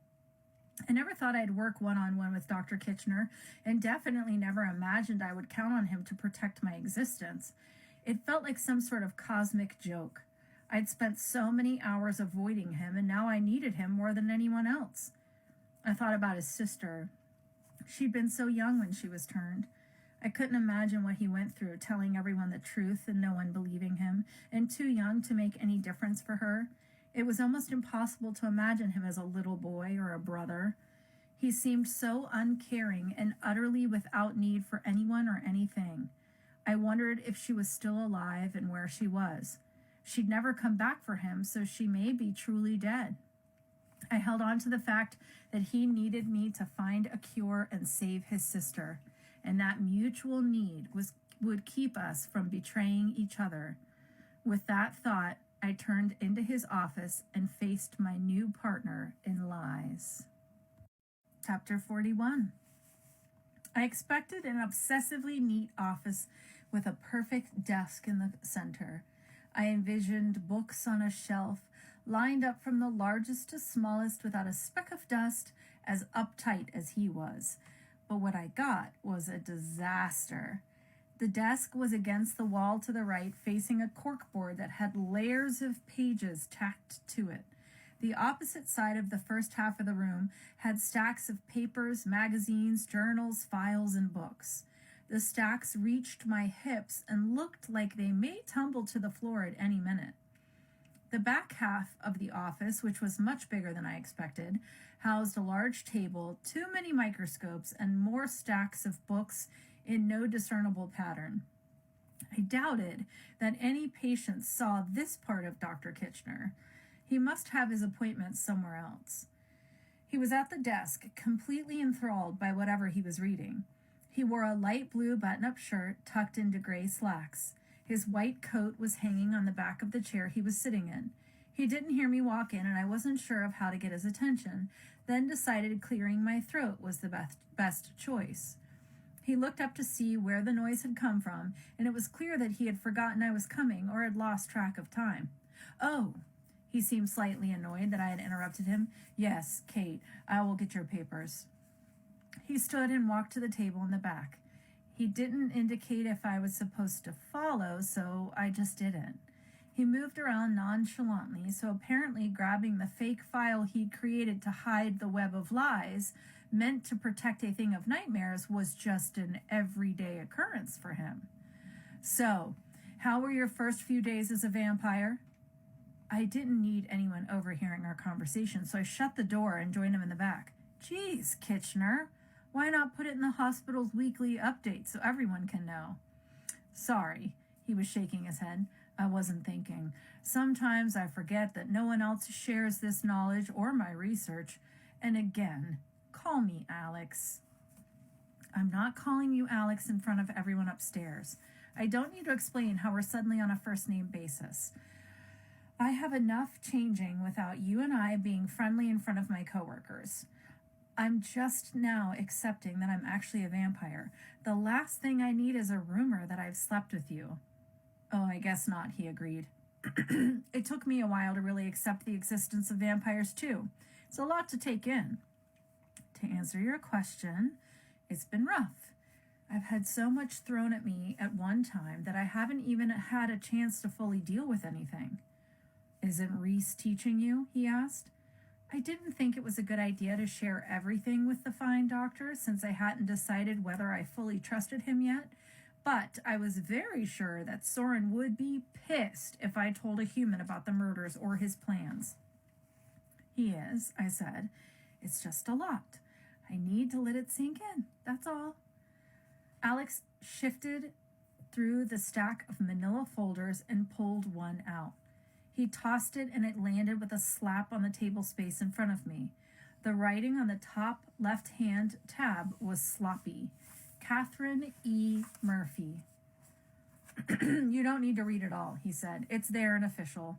I never thought I'd work one-on-one with Dr. Kitchener, and definitely never imagined I would count on him to protect my existence. It felt like some sort of cosmic joke. I'd spent so many hours avoiding him, and now I needed him more than anyone else. I thought about his sister. She'd been so young when she was turned. I couldn't imagine what he went through, telling everyone the truth and no one believing him, and too young to make any difference for her. It was almost impossible to imagine him as a little boy or a brother. He seemed so uncaring and utterly without need for anyone or anything. I wondered if she was still alive and where she was. She'd never come back for him, so she may be truly dead. I held on to the fact that he needed me to find a cure and save his sister, and that mutual need would keep us from betraying each other. With that thought, I turned into his office and faced my new partner in lies. Chapter 41. I expected an obsessively neat office with a perfect desk in the center. I envisioned books on a shelf, lined up from the largest to smallest without a speck of dust, as uptight as he was. But what I got was a disaster. The desk was against the wall to the right, facing a corkboard that had layers of pages tacked to it. The opposite side of the first half of the room had stacks of papers, magazines, journals, files, and books. The stacks reached my hips and looked like they may tumble to the floor at any minute. The back half of the office, which was much bigger than I expected, housed a large table, too many microscopes, and more stacks of books in no discernible pattern. I doubted that any patient saw this part of Dr. Kitchener. He must have his appointments somewhere else. He was at the desk, completely enthralled by whatever he was reading. He wore a light blue button-up shirt tucked into gray slacks. His white coat was hanging on the back of the chair he was sitting in. He didn't hear me walk in, and I wasn't sure of how to get his attention, then decided clearing my throat was the best choice. He looked up to see where the noise had come from, and it was clear that he had forgotten I was coming or had lost track of time. "Oh," he seemed slightly annoyed that I had interrupted him. "Yes, Kate, I will get your papers." He stood and walked to the table in the back. He didn't indicate if I was supposed to follow, so I just didn't. He moved around nonchalantly, so apparently grabbing the fake file he'd created to hide the web of lies meant to protect a thing of nightmares was just an everyday occurrence for him. "So, how were your first few days as a vampire?" I didn't need anyone overhearing our conversation, so I shut the door and joined him in the back. "Geez, Kitchener, why not put it in the hospital's weekly update so everyone can know?" "Sorry," he was shaking his head. "I wasn't thinking. Sometimes I forget that no one else shares this knowledge or my research. And again, call me Alex." "I'm not calling you Alex in front of everyone upstairs. I don't need to explain how we're suddenly on a first-name basis. I have enough changing without you and I being friendly in front of my coworkers. I'm just now accepting that I'm actually a vampire. The last thing I need is a rumor that I've slept with you." "Oh, I guess not," he agreed. "It took me a while to really accept the existence of vampires, too. It's a lot to take in. To answer your question, it's been rough. I've had so much thrown at me at one time that I haven't even had a chance to fully deal with anything. Isn't Reese teaching you? He asked. I didn't think it was a good idea to share everything with the fine doctor since I hadn't decided whether I fully trusted him yet, but I was very sure that Soren would be pissed if I told a human about the murders or his plans. He is, I said. It's just a lot. I need to let it sink in, that's all. Alex shifted through the stack of manila folders and pulled one out. He tossed it and it landed with a slap on the table space in front of me. The writing on the top left-hand tab was sloppy. Catherine E. Murphy. You don't need to read it all, he said. It's there and official.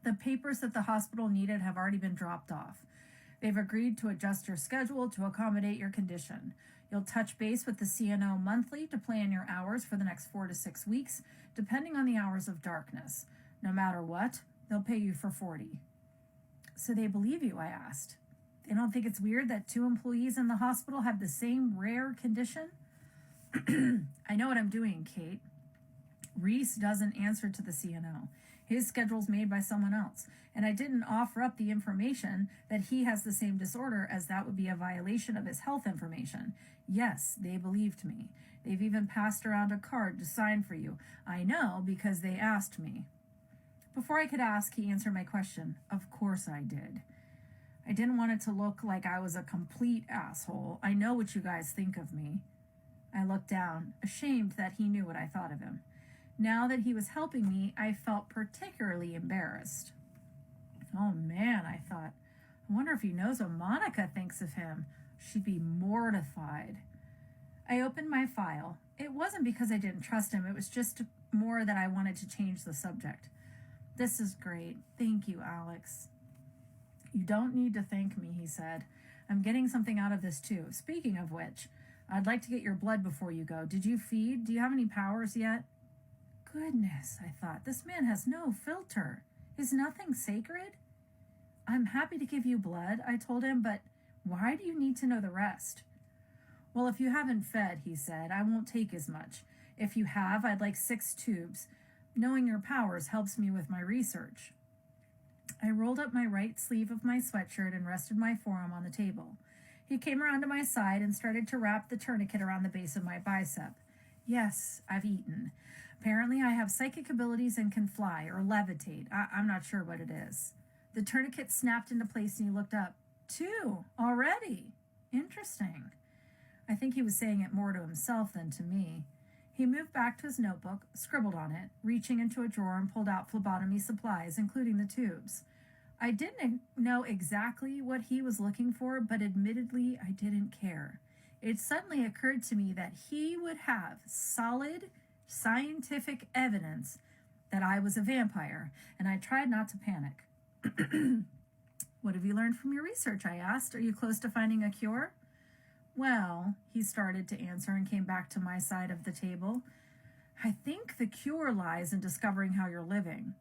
The papers that the hospital needed have already been dropped off. They've agreed to adjust your schedule to accommodate your condition. You'll touch base with the CNO monthly to plan your hours for the next 4 to 6 weeks, depending on the hours of darkness. No matter what, they'll pay you for 40. So they believe you, I asked. They don't think it's weird that 2 employees in the hospital have the same rare condition? I know what I'm doing, Kate. Reese doesn't answer to the CNO. His schedule's made by someone else, and I didn't offer up the information that he has the same disorder, as that would be a violation of his health information. Yes, they believed me. They've even passed around a card to sign for you. I know because they asked me. Before I could ask, he answered my question. Of course I did. I didn't want it to look like I was a complete asshole. I know what you guys think of me. I looked down, ashamed that he knew what I thought of him. Now that he was helping me, I felt particularly embarrassed. Oh man, I thought. I wonder if he knows what Monica thinks of him. She'd be mortified. I opened my file. It wasn't because I didn't trust him. It was just more that I wanted to change the subject. This is great. Thank you, Alex. You don't need to thank me, he said. I'm getting something out of this too. Speaking of which, I'd like to get your blood before you go. Did you feed? Do you have any powers yet? Goodness, I thought. This man has no filter. Is nothing sacred? I'm happy to give you blood, I told him, but why do you need to know the rest? Well, if you haven't fed, he said, I won't take as much. If you have, I'd like 6 tubes. Knowing your powers helps me with my research. I rolled up my right sleeve of my sweatshirt and rested my forearm on the table. He came around to my side and started to wrap the tourniquet around the base of my bicep. Yes, I've eaten. Apparently I have psychic abilities and can fly or levitate. I'm not sure what it is. The tourniquet snapped into place and he looked up. 2 already? Interesting. I think he was saying it more to himself than to me. He moved back to his notebook, scribbled on it, reaching into a drawer and pulled out phlebotomy supplies, including the tubes. I didn't know exactly what he was looking for, but admittedly, I didn't care. It suddenly occurred to me that he would have solid scientific evidence that I was a vampire, and I tried not to panic. What have you learned from your research? I asked. Are you close to finding a cure? Well, he started to answer and came back to my side of the table. I think the cure lies in discovering how you're living.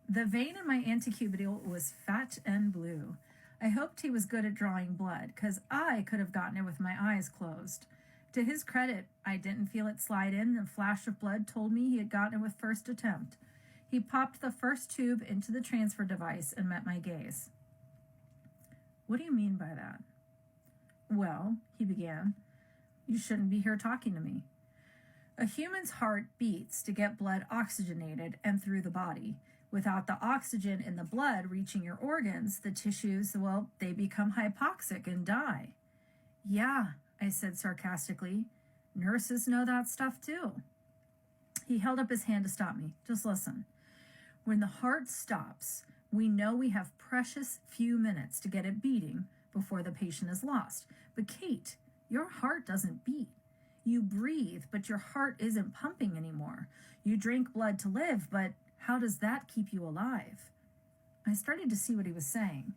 The vein in my antecubital was fat and blue. I hoped he was good at drawing blood, because I could have gotten it with my eyes closed. To his credit, I didn't feel it slide in. The flash of blood told me he had gotten it with first attempt. He popped the first tube into the transfer device and met my gaze. What do you mean by that? Well, he began, you shouldn't be here talking to me. A human's heart beats to get blood oxygenated and through the body. Without the oxygen in the blood reaching your organs, the tissues, well, they become hypoxic and die. Yeah, I said sarcastically. Nurses know that stuff too. He held up his hand to stop me. Just listen. When the heart stops, we know we have precious few minutes to get it beating before the patient is lost. But Kate, your heart doesn't beat. You breathe, but your heart isn't pumping anymore. You drink blood to live, but how does that keep you alive? I started to see what he was saying.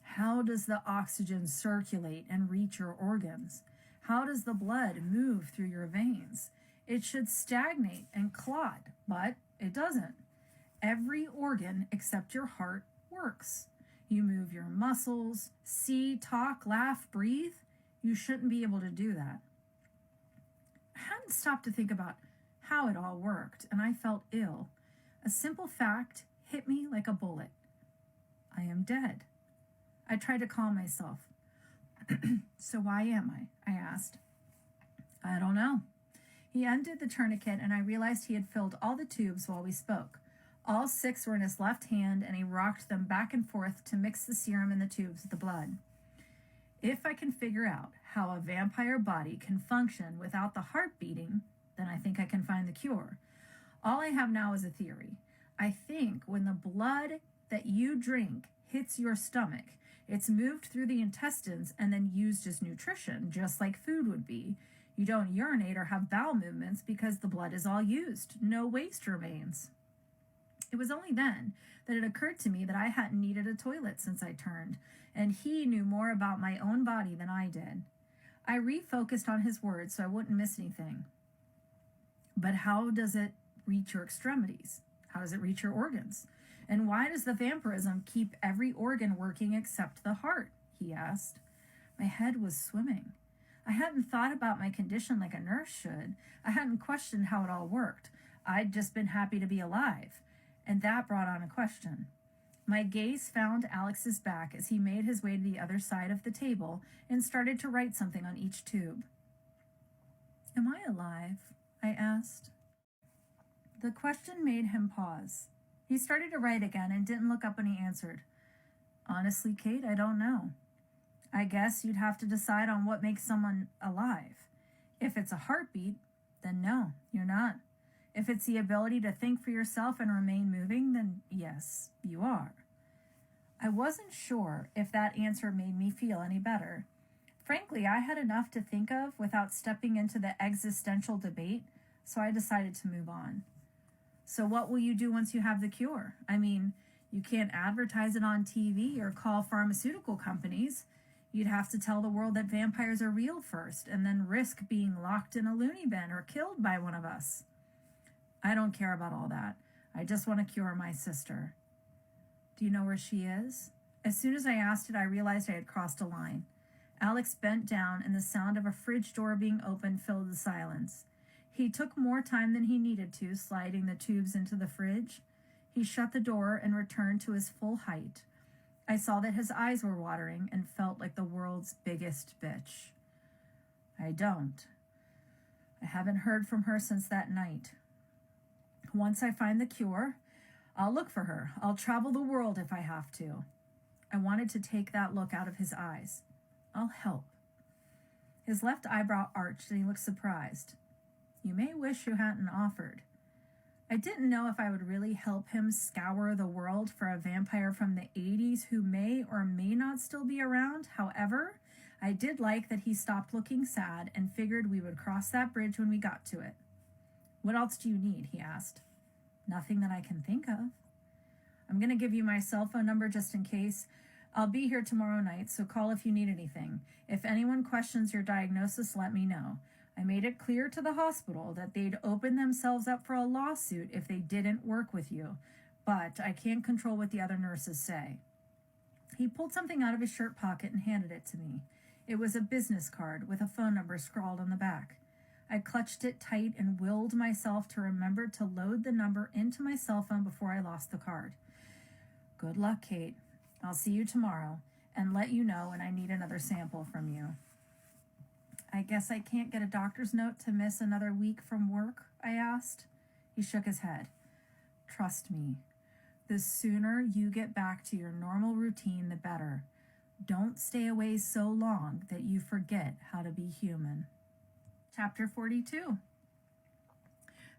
How does the oxygen circulate and reach your organs? How does the blood move through your veins? It should stagnate and clot, but it doesn't. Every organ except your heart works. You move your muscles, see, talk, laugh, breathe. You shouldn't be able to do that. hadn't stopped to think about how it all worked, and I felt ill. A simple fact hit me like a bullet. I am dead. I tried to calm myself. So why am I? I asked. I don't know. He undid the tourniquet, and I realized he had filled all the tubes while we spoke. All 6 were in his left hand, and he rocked them back and forth to mix the serum in the tubes with the blood. If I can figure out how a vampire body can function without the heart beating, then I think I can find the cure. All I have now is a theory. I think when the blood that you drink hits your stomach, it's moved through the intestines and then used as nutrition, just like food would be. You don't urinate or have bowel movements because the blood is all used. No waste remains. It was only then that it occurred to me that I hadn't needed a toilet since I turned, and he knew more about my own body than I did. I refocused on his words so I wouldn't miss anything. But how does it reach your extremities? How does it reach your organs? And why does the vampirism keep every organ working except the heart? He asked. My head was swimming. I hadn't thought about my condition like a nurse should. I hadn't questioned how it all worked. I'd just been happy to be alive. And that brought on a question. My gaze found Alex's back as he made his way to the other side of the table and started to write something on each tube. Am I alive? I asked. The question made him pause. He started to write again and didn't look up when he answered. Honestly, Kate, I don't know. I guess you'd have to decide on what makes someone alive. If it's a heartbeat, then no, you're not. If it's the ability to think for yourself and remain moving, then yes, you are. I wasn't sure if that answer made me feel any better. Frankly, I had enough to think of without stepping into the existential debate, so I decided to move on. So what will you do once you have the cure? I mean, you can't advertise it on TV or call pharmaceutical companies. You'd have to tell the world that vampires are real first, and then risk being locked in a loony bin or killed by one of us. I don't care about all that. I just want to cure my sister. Do you know where she is? As soon as I asked it, I realized I had crossed a line. Alex bent down, and the sound of a fridge door being opened filled the silence. He took more time than he needed to, sliding the tubes into the fridge. He shut the door and returned to his full height. I saw that his eyes were watering and felt like the world's biggest bitch. I haven't heard from her since that night. Once I find the cure, I'll look for her. I'll travel the world if I have to. I wanted to take that look out of his eyes. I'll help. His left eyebrow arched and he looked surprised. You may wish you hadn't offered. I didn't know if I would really help him scour the world for a vampire from the 80s who may or may not still be around. However, I did like that he stopped looking sad and figured we would cross that bridge when we got to it. What else do you need? He asked. Nothing that I can think of. I'm going to give you my cell phone number just in case. I'll be here tomorrow night, so call if you need anything. If anyone questions your diagnosis, let me know. I made it clear to the hospital that they'd open themselves up for a lawsuit if they didn't work with you, but I can't control what the other nurses say. He pulled something out of his shirt pocket and handed it to me. It was a business card with a phone number scrawled on the back. I clutched it tight and willed myself to remember to load the number into my cell phone before I lost the card. Good luck, Kate. I'll see you tomorrow and let you know when I need another sample from you. I guess I can't get a doctor's note to miss another week from work, I asked. He shook his head. Trust me, the sooner you get back to your normal routine, the better. Don't stay away so long that you forget how to be human. Chapter 42.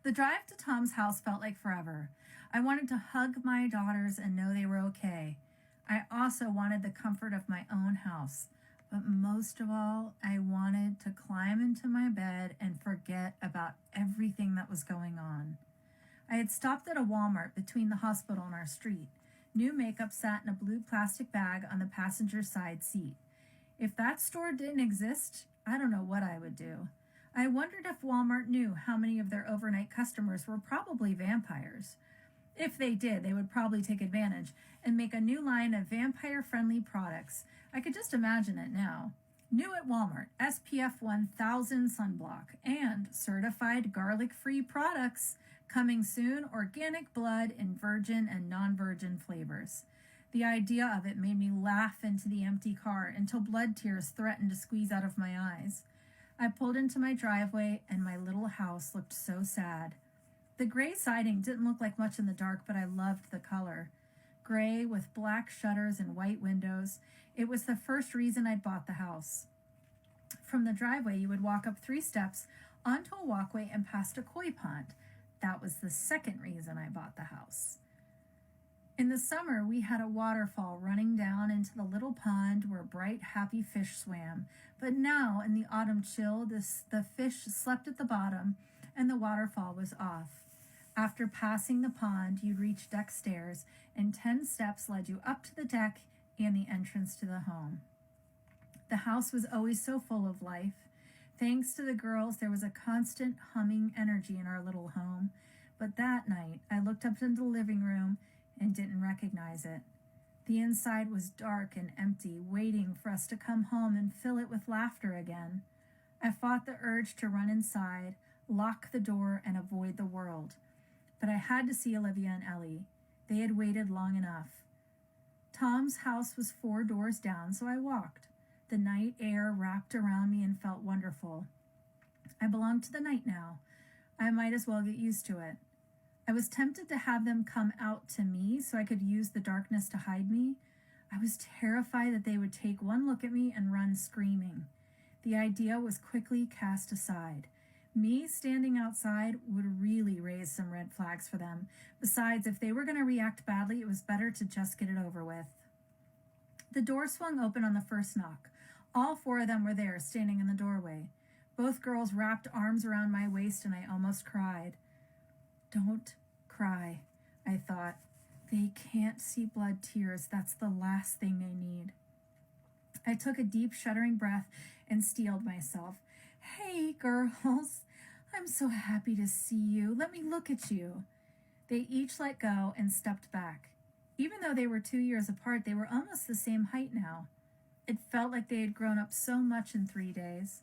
The drive to Tom's house felt like forever. I wanted to hug my daughters and know they were okay. I also wanted the comfort of my own house. But most of all, I wanted to climb into my bed and forget about everything that was going on. I had stopped at a Walmart between the hospital and our street. New makeup sat in a blue plastic bag on the passenger side seat. If that store didn't exist, I don't know what I would do. I wondered if Walmart knew how many of their overnight customers were probably vampires. If they did, they would probably take advantage and make a new line of vampire-friendly products. I could just imagine it now. New at Walmart, SPF 1000 sunblock, and certified garlic-free products. Coming soon, organic blood in virgin and non-virgin flavors. The idea of it made me laugh into the empty car until blood tears threatened to squeeze out of my eyes. I pulled into my driveway and my little house looked so sad. The gray siding didn't look like much in the dark, but I loved the color. Gray with black shutters and white windows. It was the first reason I'd bought the house. From the driveway, you would walk up 3 steps onto a walkway and past a koi pond. That was the second reason I bought the house. In the summer, we had a waterfall running down into the little pond where bright, happy fish swam. But now, in the autumn chill, the fish slept at the bottom and the waterfall was off. After passing the pond, you'd reach deck stairs, and 10 steps led you up to the deck and the entrance to the home. The house was always so full of life. Thanks to the girls, there was a constant humming energy in our little home. But that night, I looked up into the living room and didn't recognize it. The inside was dark and empty, waiting for us to come home and fill it with laughter again. I fought the urge to run inside, lock the door, and avoid the world. But I had to see Olivia and Ellie. They had waited long enough. Tom's house was 4 doors down, so I walked. The night air wrapped around me and felt wonderful. I belonged to the night now. I might as well get used to it. I was tempted to have them come out to me so I could use the darkness to hide me. I was terrified that they would take one look at me and run screaming. The idea was quickly cast aside. Me standing outside would really raise some red flags for them. Besides, if they were going to react badly, it was better to just get it over with. The door swung open on the first knock. All 4 of them were there, standing in the doorway. Both girls wrapped arms around my waist, and I almost cried. Don't cry, I thought. They can't see blood tears. That's the last thing they need. I took a deep, shuddering breath and steeled myself. Hey, girls. I'm so happy to see you. Let me look at you. They each let go and stepped back. Even though they were 2 years apart, they were almost the same height now. It felt like they had grown up so much in 3 days.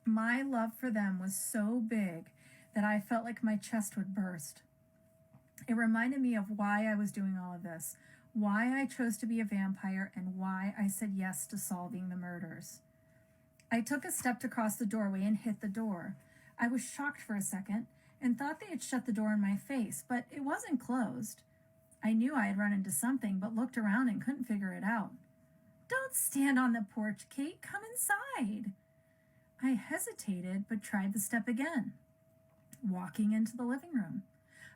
My love for them was so big that I felt like my chest would burst. It reminded me of why I was doing all of this, why I chose to be a vampire, and why I said yes to solving the murders. I took a step to cross the doorway and hit the door. I was shocked for a second and thought they had shut the door in my face, but it wasn't closed. I knew I had run into something, but looked around and couldn't figure it out. Don't stand on the porch, Kate. Come inside. I hesitated, but tried the step again, walking into the living room.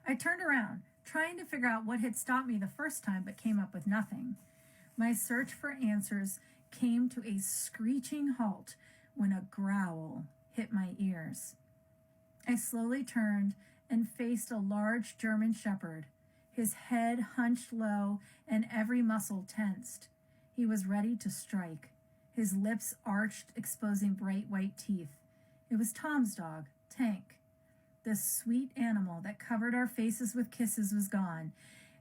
I turned around, trying to figure out what had stopped me the first time, but came up with nothing. My search for answers came to a screeching halt when a growl hit my ears. I slowly turned and faced a large German shepherd, his head hunched low and every muscle tensed. He was ready to strike, his lips arched, exposing bright white teeth. It was Tom's dog, Tank. The sweet animal that covered our faces with kisses was gone,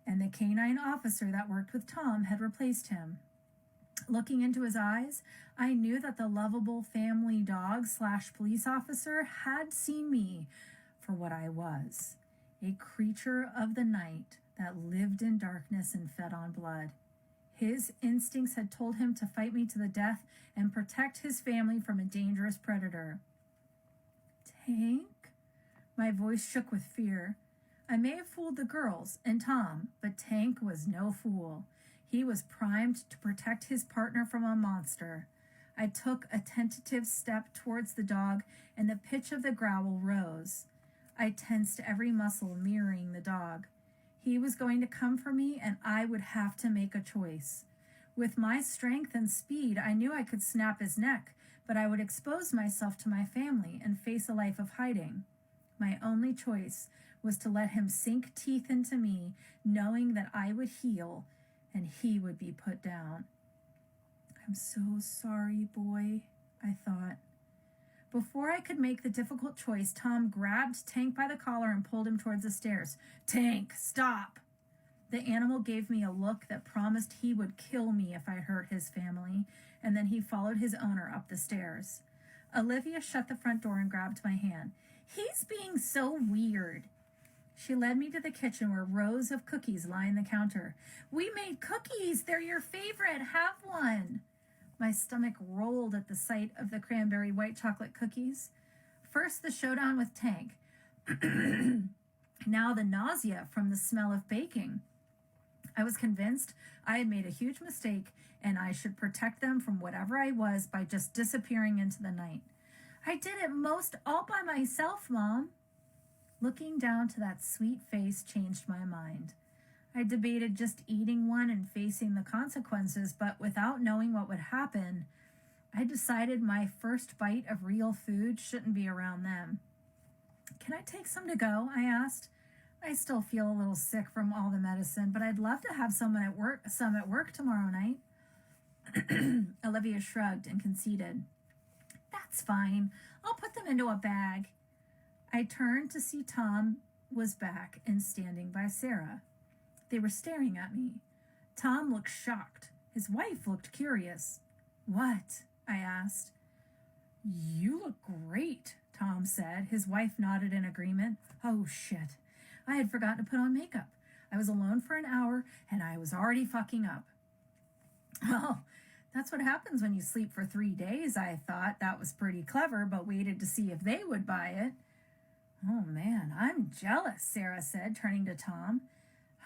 and the canine officer that worked with Tom had replaced him. Looking into his eyes, I knew that the lovable family dog / police officer had seen me for what I was, a creature of the night that lived in darkness and fed on blood. His instincts had told him to fight me to the death and protect his family from a dangerous predator. Tank? My voice shook with fear. I may have fooled the girls and Tom, but Tank was no fool. He was primed to protect his partner from a monster. I took a tentative step towards the dog, and the pitch of the growl rose. I tensed every muscle, mirroring the dog. He was going to come for me, and I would have to make a choice. With my strength and speed, I knew I could snap his neck, but I would expose myself to my family and face a life of hiding. My only choice was to let him sink teeth into me, knowing that I would heal and he would be put down. I'm so sorry, boy, I thought. Before I could make the difficult choice, Tom grabbed Tank by the collar and pulled him towards the stairs. Tank, stop! The animal gave me a look that promised he would kill me if I hurt his family, and then he followed his owner up the stairs. Olivia shut the front door and grabbed my hand. "He's being so weird." She led me to the kitchen where rows of cookies lined the counter. "We made cookies. They're your favorite. Have one." My stomach rolled at the sight of the cranberry white chocolate cookies. First, the showdown with Tank. Now the nausea from the smell of baking. I was convinced I had made a huge mistake and I should protect them from whatever I was by just disappearing into the night. "I did it most all by myself, Mom." Looking down to that sweet face changed my mind. I debated just eating one and facing the consequences, but without knowing what would happen, I decided my first bite of real food shouldn't be around them. "Can I take some to go?" I asked. "I still feel a little sick from all the medicine, but I'd love to have some at work tomorrow night." Olivia shrugged and conceded. "That's fine. I'll put them into a bag." I turned to see Tom was back and standing by Sarah. They were staring at me. Tom looked shocked. His wife looked curious. "What?" I asked. "You look great," Tom said. His wife nodded in agreement. "Oh, shit. I had forgotten to put on makeup. I was alone for an hour, and I was already fucking up." "Oh, that's what happens when you sleep for 3 days," I thought. That was pretty clever, but waited to see if they would buy it. "Oh, man, I'm jealous," Sarah said, turning to Tom.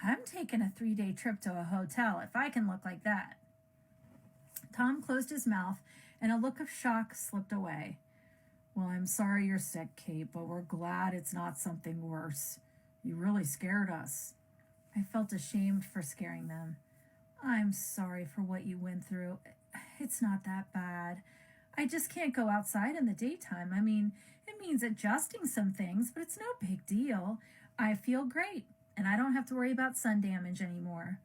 "I'm taking a 3-day trip to a hotel if I can look like that." Tom closed his mouth, and a look of shock slipped away. "Well, I'm sorry you're sick, Kate, but we're glad it's not something worse. You really scared us." I felt ashamed for scaring them. "I'm sorry for what you went through. It's not that bad. I just can't go outside in the daytime. I mean, it means adjusting some things, but it's no big deal. I feel great, and I don't have to worry about sun damage anymore."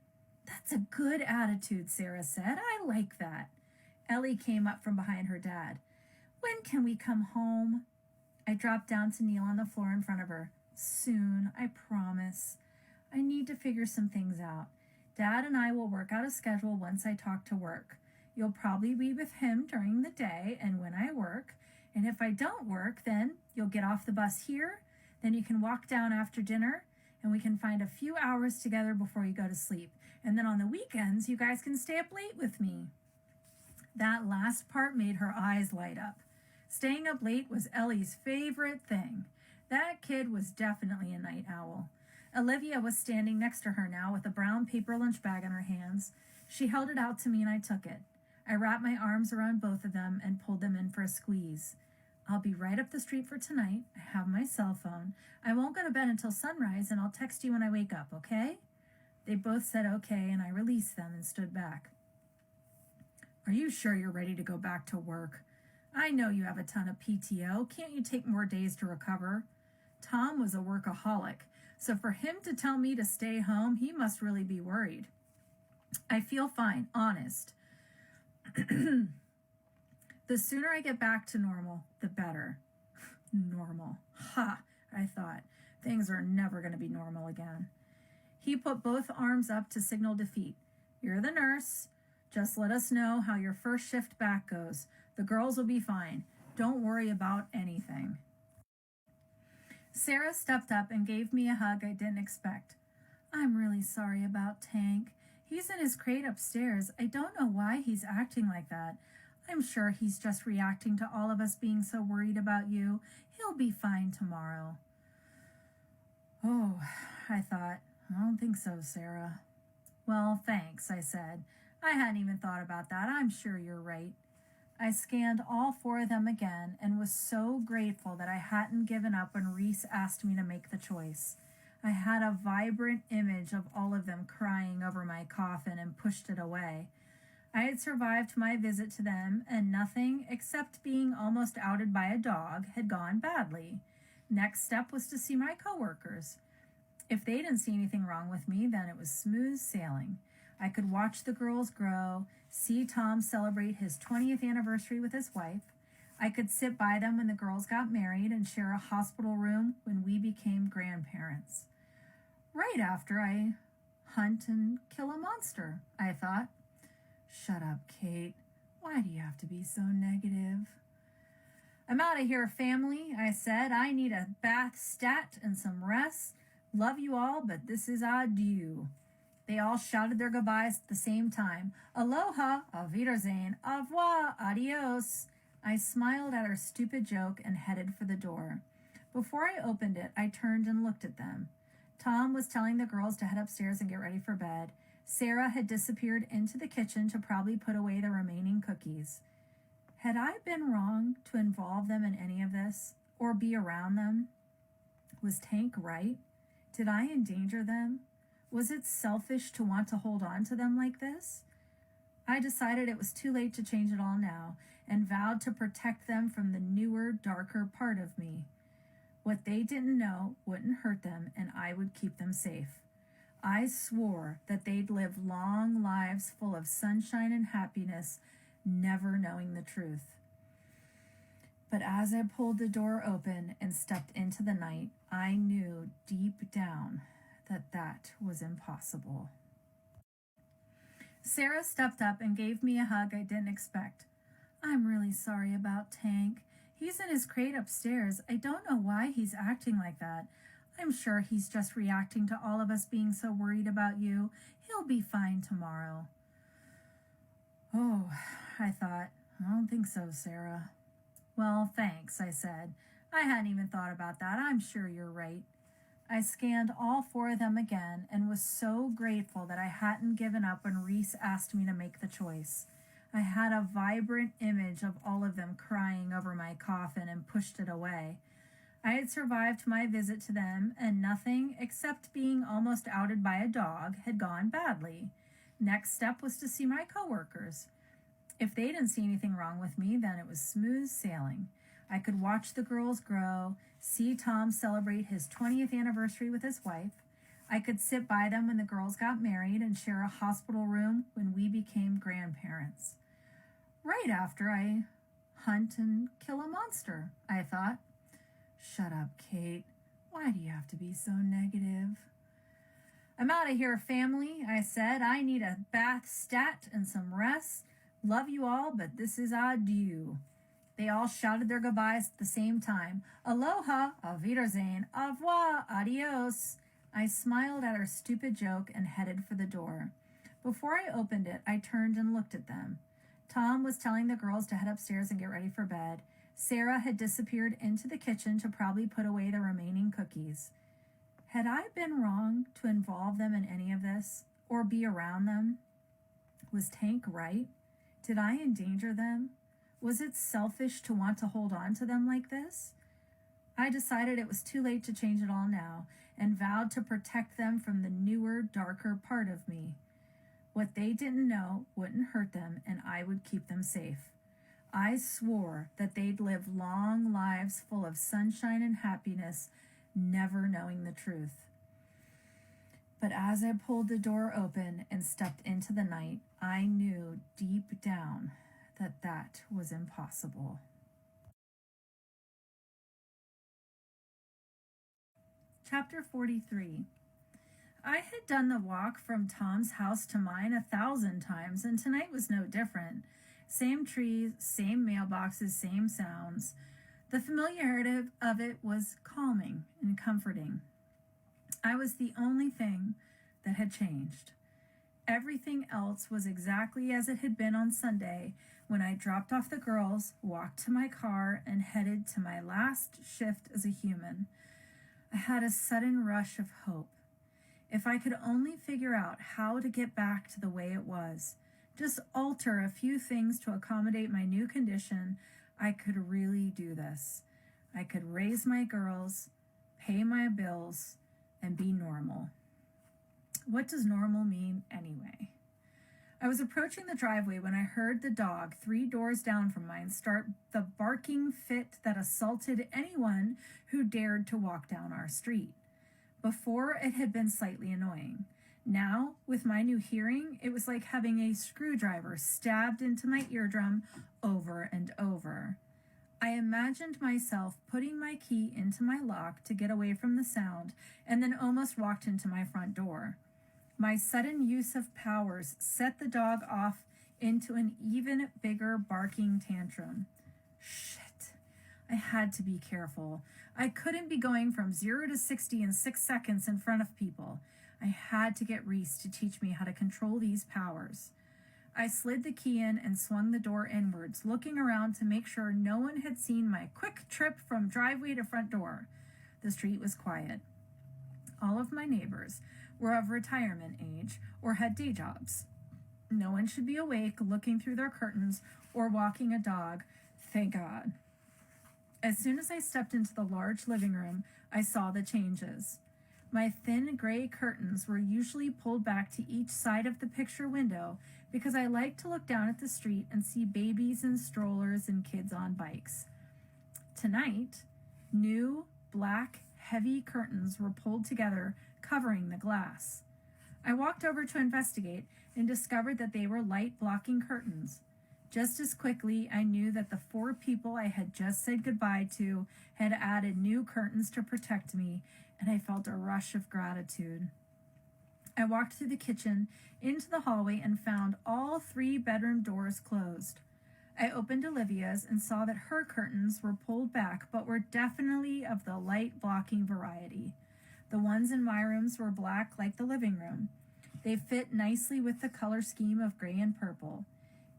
"That's a good attitude," Sarah said. "I like that." Ellie came up from behind her dad. "When can we come home?" I dropped down to kneel on the floor in front of her. "Soon, I promise. I need to figure some things out. Dad and I will work out a schedule once I talk to work. You'll probably be with him during the day and when I work. And if I don't work, then you'll get off the bus here. Then you can walk down after dinner and we can find a few hours together before you go to sleep. And then on the weekends, you guys can stay up late with me." That last part made her eyes light up. Staying up late was Ellie's favorite thing. That kid was definitely a night owl. Olivia was standing next to her now with a brown paper lunch bag in her hands. She held it out to me and I took it. I wrapped my arms around both of them and pulled them in for a squeeze. "I'll be right up the street for tonight. I have my cell phone. I won't go to bed until sunrise, and I'll text you when I wake up, okay?" They both said okay, and I released them and stood back. "Are you sure you're ready to go back to work? I know you have a ton of PTO. Can't you take more days to recover?" Tom was a workaholic, so for him to tell me to stay home, he must really be worried. "I feel fine, honest. The sooner I get back to normal, the better." Normal. Ha, I thought. Things are never going to be normal again. He put both arms up to signal defeat. "You're the nurse. Just let us know how your first shift back goes. The girls will be fine. Don't worry about anything." Sarah stepped up and gave me a hug I didn't expect. "I'm really sorry about Tank. He's in his crate upstairs. I don't know why he's acting like that. I'm sure he's just reacting to all of us being so worried about you. He'll be fine tomorrow." "Oh," I thought. "I don't think so, Sarah." "Well, thanks," I said. "I hadn't even thought about that. I'm sure you're right." I scanned all 4 of them again and was so grateful that I hadn't given up when Reese asked me to make the choice. I had a vibrant image of all of them crying over my coffin and pushed it away. I had survived my visit to them, and nothing except being almost outed by a dog had gone badly. Next step was to see my coworkers. If they didn't see anything wrong with me, then it was smooth sailing. I could watch the girls grow, see Tom celebrate his 20th anniversary with his wife. I could sit by them when the girls got married and share a hospital room when we became grandparents. Right after I hunt and kill a monster, I thought. Shut up, Kate. Why do you have to be so negative? I'm out of here, family, I said. I need a bath stat and some rest. Love you all, but this is adieu. They all shouted their goodbyes at the same time. Aloha, auf Wiedersehen, au revoir, adios. I smiled at her stupid joke and headed for the door. Before I opened it, I turned and looked at them. Tom was telling the girls to head upstairs and get ready for bed. Sarah had disappeared into the kitchen to probably put away the remaining cookies. Had I been wrong to involve them in any of this or be around them? Was Tank right? Did I endanger them? Was it selfish to want to hold on to them like this? I decided it was too late to change it all now and vowed to protect them from the newer, darker part of me. What they didn't know wouldn't hurt them, and I would keep them safe. I swore that they'd live long lives full of sunshine and happiness, never knowing the truth. But as I pulled the door open and stepped into the night, I knew deep down that was impossible. Sarah stepped up and gave me a hug I didn't expect. I'm really sorry about Tank. He's in his crate upstairs. I don't know why he's acting like that. I'm sure he's just reacting to all of us being so worried about you. He'll be fine tomorrow. Oh, I thought, I don't think so, Sarah. Well, thanks, I said. I hadn't even thought about that. I'm sure you're right. I scanned all four of them again and was so grateful that I hadn't given up when Reese asked me to make the choice. I had a vibrant image of all of them crying over my coffin and pushed it away. I had survived my visit to them, and nothing except being almost outed by a dog had gone badly. Next step was to see my coworkers. If they didn't see anything wrong with me, then it was smooth sailing. I could watch the girls grow, see Tom celebrate his 20th anniversary with his wife. I could sit by them when the girls got married and share a hospital room when we became grandparents. Right after I hunt and kill a monster, I thought. Shut up, Kate. Why do you have to be so negative? I'm out of here, family, I said. I need a bath stat and some rest. Love you all, but this is adieu. They all shouted their goodbyes at the same time. Aloha, auf Wiedersehen, au revoir, adios. I smiled at her stupid joke and headed for the door. Before I opened it, I turned and looked at them. Tom was telling the girls to head upstairs and get ready for bed. Sarah had disappeared into the kitchen to probably put away the remaining cookies. Had I been wrong to involve them in any of this or be around them? Was Tank right? Did I endanger them? Was it selfish to want to hold on to them like this? I decided it was too late to change it all now and vowed to protect them from the newer, darker part of me. What they didn't know wouldn't hurt them, and I would keep them safe. I swore that they'd live long lives full of sunshine and happiness, never knowing the truth. But as I pulled the door open and stepped into the night, I knew deep down that was impossible. Chapter 43. I had done the walk from Tom's house to mine 1,000 times, and tonight was no different. Same trees, same mailboxes, same sounds. The familiarity of it was calming and comforting. I was the only thing that had changed. Everything else was exactly as it had been on Sunday when I dropped off the girls, walked to my car, and headed to my last shift as a human. I had a sudden rush of hope. If I could only figure out how to get back to the way it was, just alter a few things to accommodate my new condition, I could really do this. I could raise my girls, pay my bills, and be normal. What does normal mean anyway? I was approaching the driveway when I heard the dog 3 doors down from mine start the barking fit that assaulted anyone who dared to walk down our street. Before, it had been slightly annoying. Now, with my new hearing, it was like having a screwdriver stabbed into my eardrum over and over. I imagined myself putting my key into my lock to get away from the sound and then almost walked into my front door. My sudden use of powers set the dog off into an even bigger barking tantrum. Shit. I had to be careful. I couldn't be going from 0 to 60 in 6 seconds in front of people. I had to get Reese to teach me how to control these powers. I slid the key in and swung the door inwards, looking around to make sure no one had seen my quick trip from driveway to front door. The street was quiet. All of my neighbors were of retirement age or had day jobs. No one should be awake looking through their curtains or walking a dog, thank God. As soon as I stepped into the large living room, I saw the changes. My thin gray curtains were usually pulled back to each side of the picture window because I like to look down at the street and see babies in strollers and kids on bikes. Tonight, new, black, heavy curtains were pulled together, covering the glass. I walked over to investigate and discovered that they were light-blocking curtains. Just as quickly, I knew that the 4 people I had just said goodbye to had added new curtains to protect me, and I felt a rush of gratitude. I walked through the kitchen, into the hallway, and found all 3 bedroom doors closed. I opened Olivia's and saw that her curtains were pulled back, but were definitely of the light-blocking variety. The ones in my rooms were black like the living room. They fit nicely with the color scheme of gray and purple.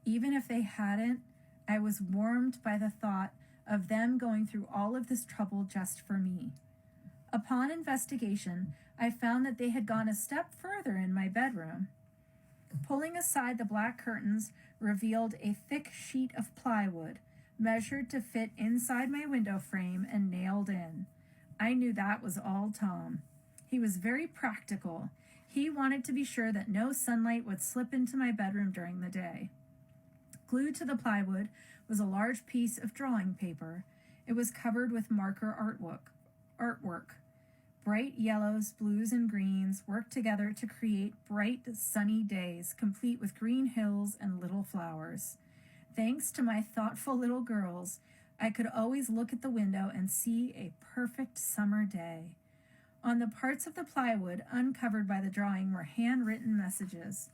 Even if they hadn't, I was warmed by the thought of them going through all of this trouble just for me. Upon investigation, I found that they had gone a step further in my bedroom. Pulling aside the black curtains revealed a thick sheet of plywood, measured to fit inside my window frame and nailed in. I knew that was all Tom. He was very practical. He wanted to be sure that no sunlight would slip into my bedroom during the day. Glued to the plywood was a large piece of drawing paper. It was covered with marker artwork. Bright yellows, blues, and greens worked together to create bright, sunny days, complete with green hills and little flowers. Thanks to my thoughtful little girls, I could always look at the window and see a perfect summer day. On the parts of the plywood uncovered by the drawing were handwritten messages.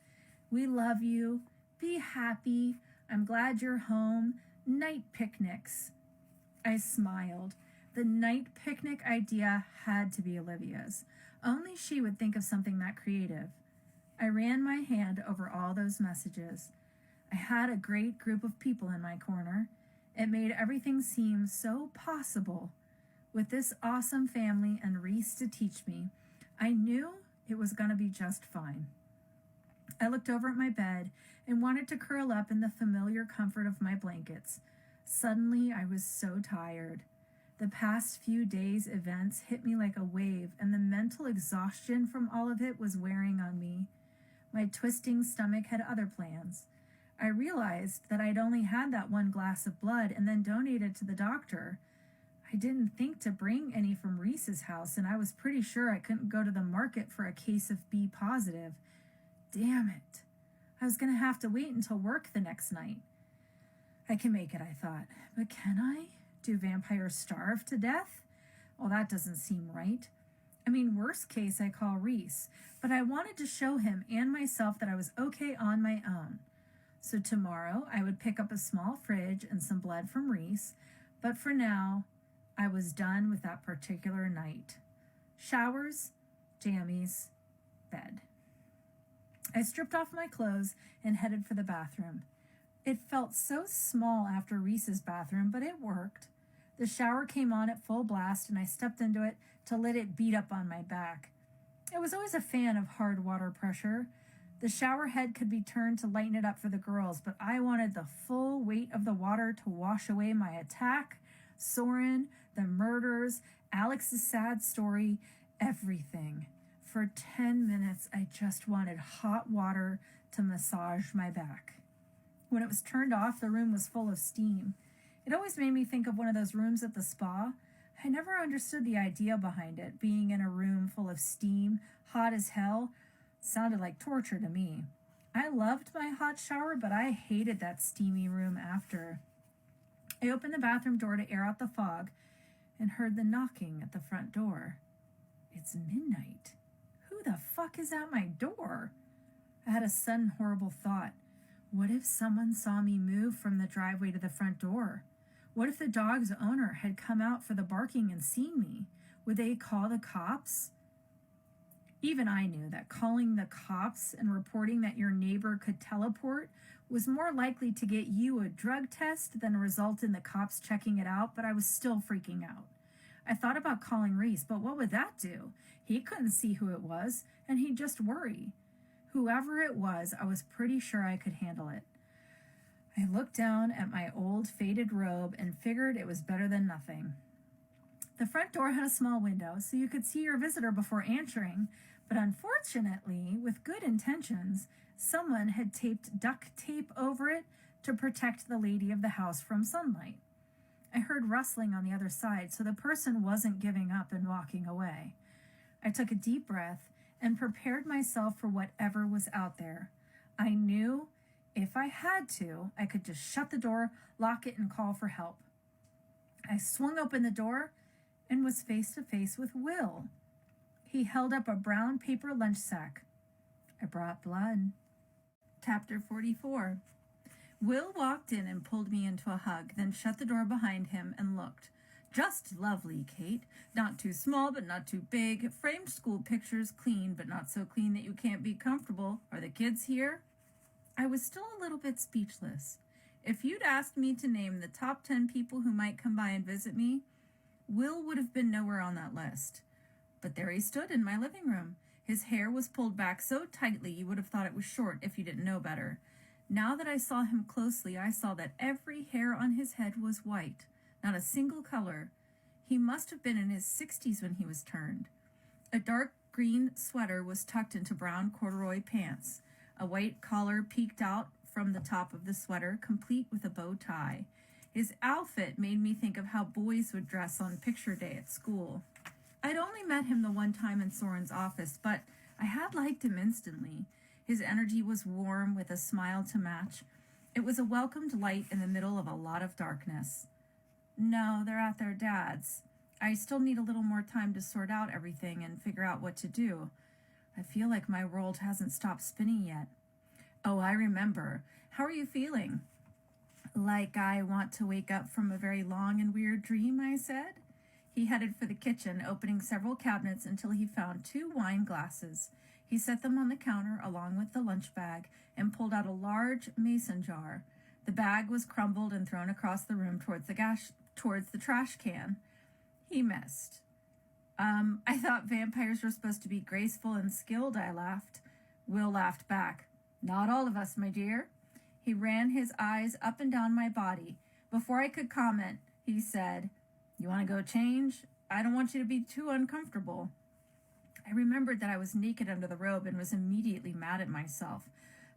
We love you. Be happy. I'm glad you're home. Night picnics. I smiled. The night picnic idea had to be Olivia's. Only she would think of something that creative. I ran my hand over all those messages. I had a great group of people in my corner. It made everything seem so possible. With this awesome family and Reese to teach me, I knew it was going to be just fine. I looked over at my bed and wanted to curl up in the familiar comfort of my blankets. Suddenly, I was so tired. The past few days' events hit me like a wave, and the mental exhaustion from all of it was wearing on me. My twisting stomach had other plans. I realized that I'd only had that 1 glass of blood and then donated to the doctor. I didn't think to bring any from Reese's house, and I was pretty sure I couldn't go to the market for a case of B positive. Damn it. I was going to have to wait until work the next night. I can make it, I thought. But can I? Do vampires starve to death? Well, that doesn't seem right. I mean, worst case, I call Reese. But I wanted to show him and myself that I was okay on my own. So tomorrow, I would pick up a small fridge and some blood from Reese. But for now, I was done with that particular night. Showers, jammies, bed. I stripped off my clothes and headed for the bathroom. It felt so small after Reese's bathroom, but it worked. The shower came on at full blast, and I stepped into it to let it beat up on my back. I was always a fan of hard water pressure. The shower head could be turned to lighten it up for the girls, but I wanted the full weight of the water to wash away my attack, Soren, the murders, Alex's sad story, everything. For 10 minutes, I just wanted hot water to massage my back. When it was turned off, the room was full of steam. It always made me think of one of those rooms at the spa. I never understood the idea behind it, being in a room full of steam, hot as hell. Sounded like torture to me. I loved my hot shower, but I hated that steamy room after. I opened the bathroom door to air out the fog and heard the knocking at the front door. It's midnight. Who who the fuck is at my door? I had a sudden horrible thought. What if someone saw me move from the driveway to the front door? What if the dog's owner had come out for the barking and seen me? Would they call the cops? Even I knew that calling the cops and reporting that your neighbor could teleport was more likely to get you a drug test than result in the cops checking it out, but I was still freaking out. I thought about calling Reese, but what would that do? He couldn't see who it was, and he'd just worry. Whoever it was, I was pretty sure I could handle it. I looked down at my old faded robe and figured it was better than nothing. The front door had a small window, so you could see your visitor before answering, but unfortunately, with good intentions, someone had taped duct tape over it to protect the lady of the house from sunlight. I heard rustling on the other side, so the person wasn't giving up and walking away. I took a deep breath and prepared myself for whatever was out there. I knew if I had to, I could just shut the door, lock it, and call for help. I swung open the door and was face to face with Will. He held up a brown paper lunch sack. I brought blood. Chapter 44. Will walked in and pulled me into a hug, then shut the door behind him and looked. Just lovely, Kate. Not too small, but not too big. Framed school pictures, clean, but not so clean that you can't be comfortable. Are the kids here? I was still a little bit speechless. If you'd asked me to name the top 10 people who might come by and visit me, Will would have been nowhere on that list. But there he stood in my living room. His hair was pulled back so tightly you would have thought it was short if you didn't know better. Now that I saw him closely, I saw that every hair on his head was white, not a single color. He must have been in his 60s when he was turned. A dark green sweater was tucked into brown corduroy pants. A white collar peeked out from the top of the sweater, complete with a bow tie. His outfit made me think of how boys would dress on picture day at school. I'd only met him the one time in Soren's office, but I had liked him instantly. His energy was warm with a smile to match. It was a welcomed light in the middle of a lot of darkness. No, they're at their dad's. I still need a little more time to sort out everything and figure out what to do. I feel like my world hasn't stopped spinning yet. Oh, I remember. How are you feeling? Like I want to wake up from a very long and weird dream, I said. He headed for the kitchen, opening several cabinets until he found 2 wine glasses. He set them on the counter along with the lunch bag and pulled out a large mason jar. The bag was crumbled and thrown across the room towards the trash can. He missed. I thought vampires were supposed to be graceful and skilled, I laughed. Will laughed back. Not all of us, my dear. He ran his eyes up and down my body. Before I could comment, he said, You want to go change? I don't want you to be too uncomfortable. I remembered that I was naked under the robe and was immediately mad at myself.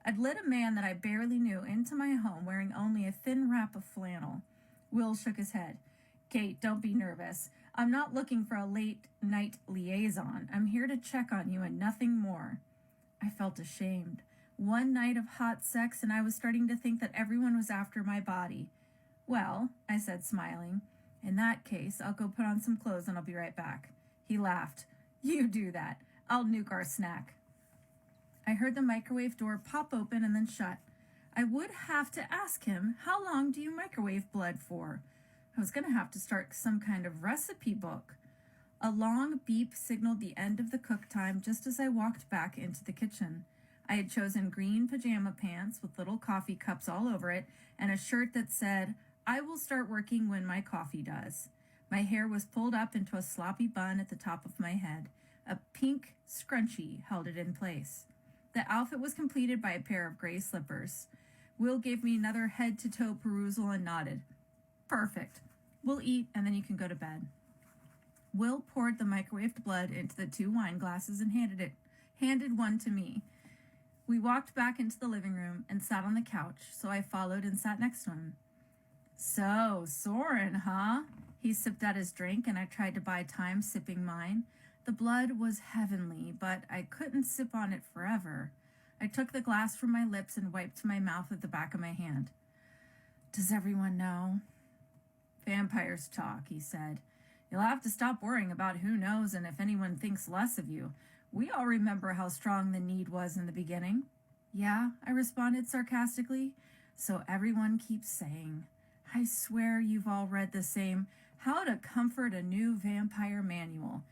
I'd let a man that I barely knew into my home wearing only a thin wrap of flannel. Will shook his head. Kate, don't be nervous. I'm not looking for a late-night liaison. I'm here to check on you and nothing more. I felt ashamed. One night of hot sex and I was starting to think that everyone was after my body. Well, I said, smiling, in that case, I'll go put on some clothes and I'll be right back. He laughed. You do that. I'll nuke our snack. I heard the microwave door pop open and then shut. I would have to ask him, how long do you microwave blood for? I was going to have to start some kind of recipe book. A long beep signaled the end of the cook time just as I walked back into the kitchen. I had chosen green pajama pants with little coffee cups all over it and a shirt that said, I will start working when my coffee does. My hair was pulled up into a sloppy bun at the top of my head. A pink scrunchie held it in place. The outfit was completed by a pair of gray slippers. Will gave me another head-to-toe perusal and nodded. Perfect. We'll eat and then you can go to bed. Will poured the microwaved blood into the 2 wine glasses and handed one to me. We walked back into the living room and sat on the couch, so I followed and sat next to him. So, Soren, huh? He sipped at his drink, and I tried to buy time sipping mine. The blood was heavenly, but I couldn't sip on it forever. I took the glass from my lips and wiped my mouth with the back of my hand. Does everyone know? Vampires talk, he said. You'll have to stop worrying about who knows and if anyone thinks less of you. We all remember how strong the need was in the beginning. Yeah, I responded sarcastically. So everyone keeps saying, I swear you've all read the same How to Comfort a New Vampire manual.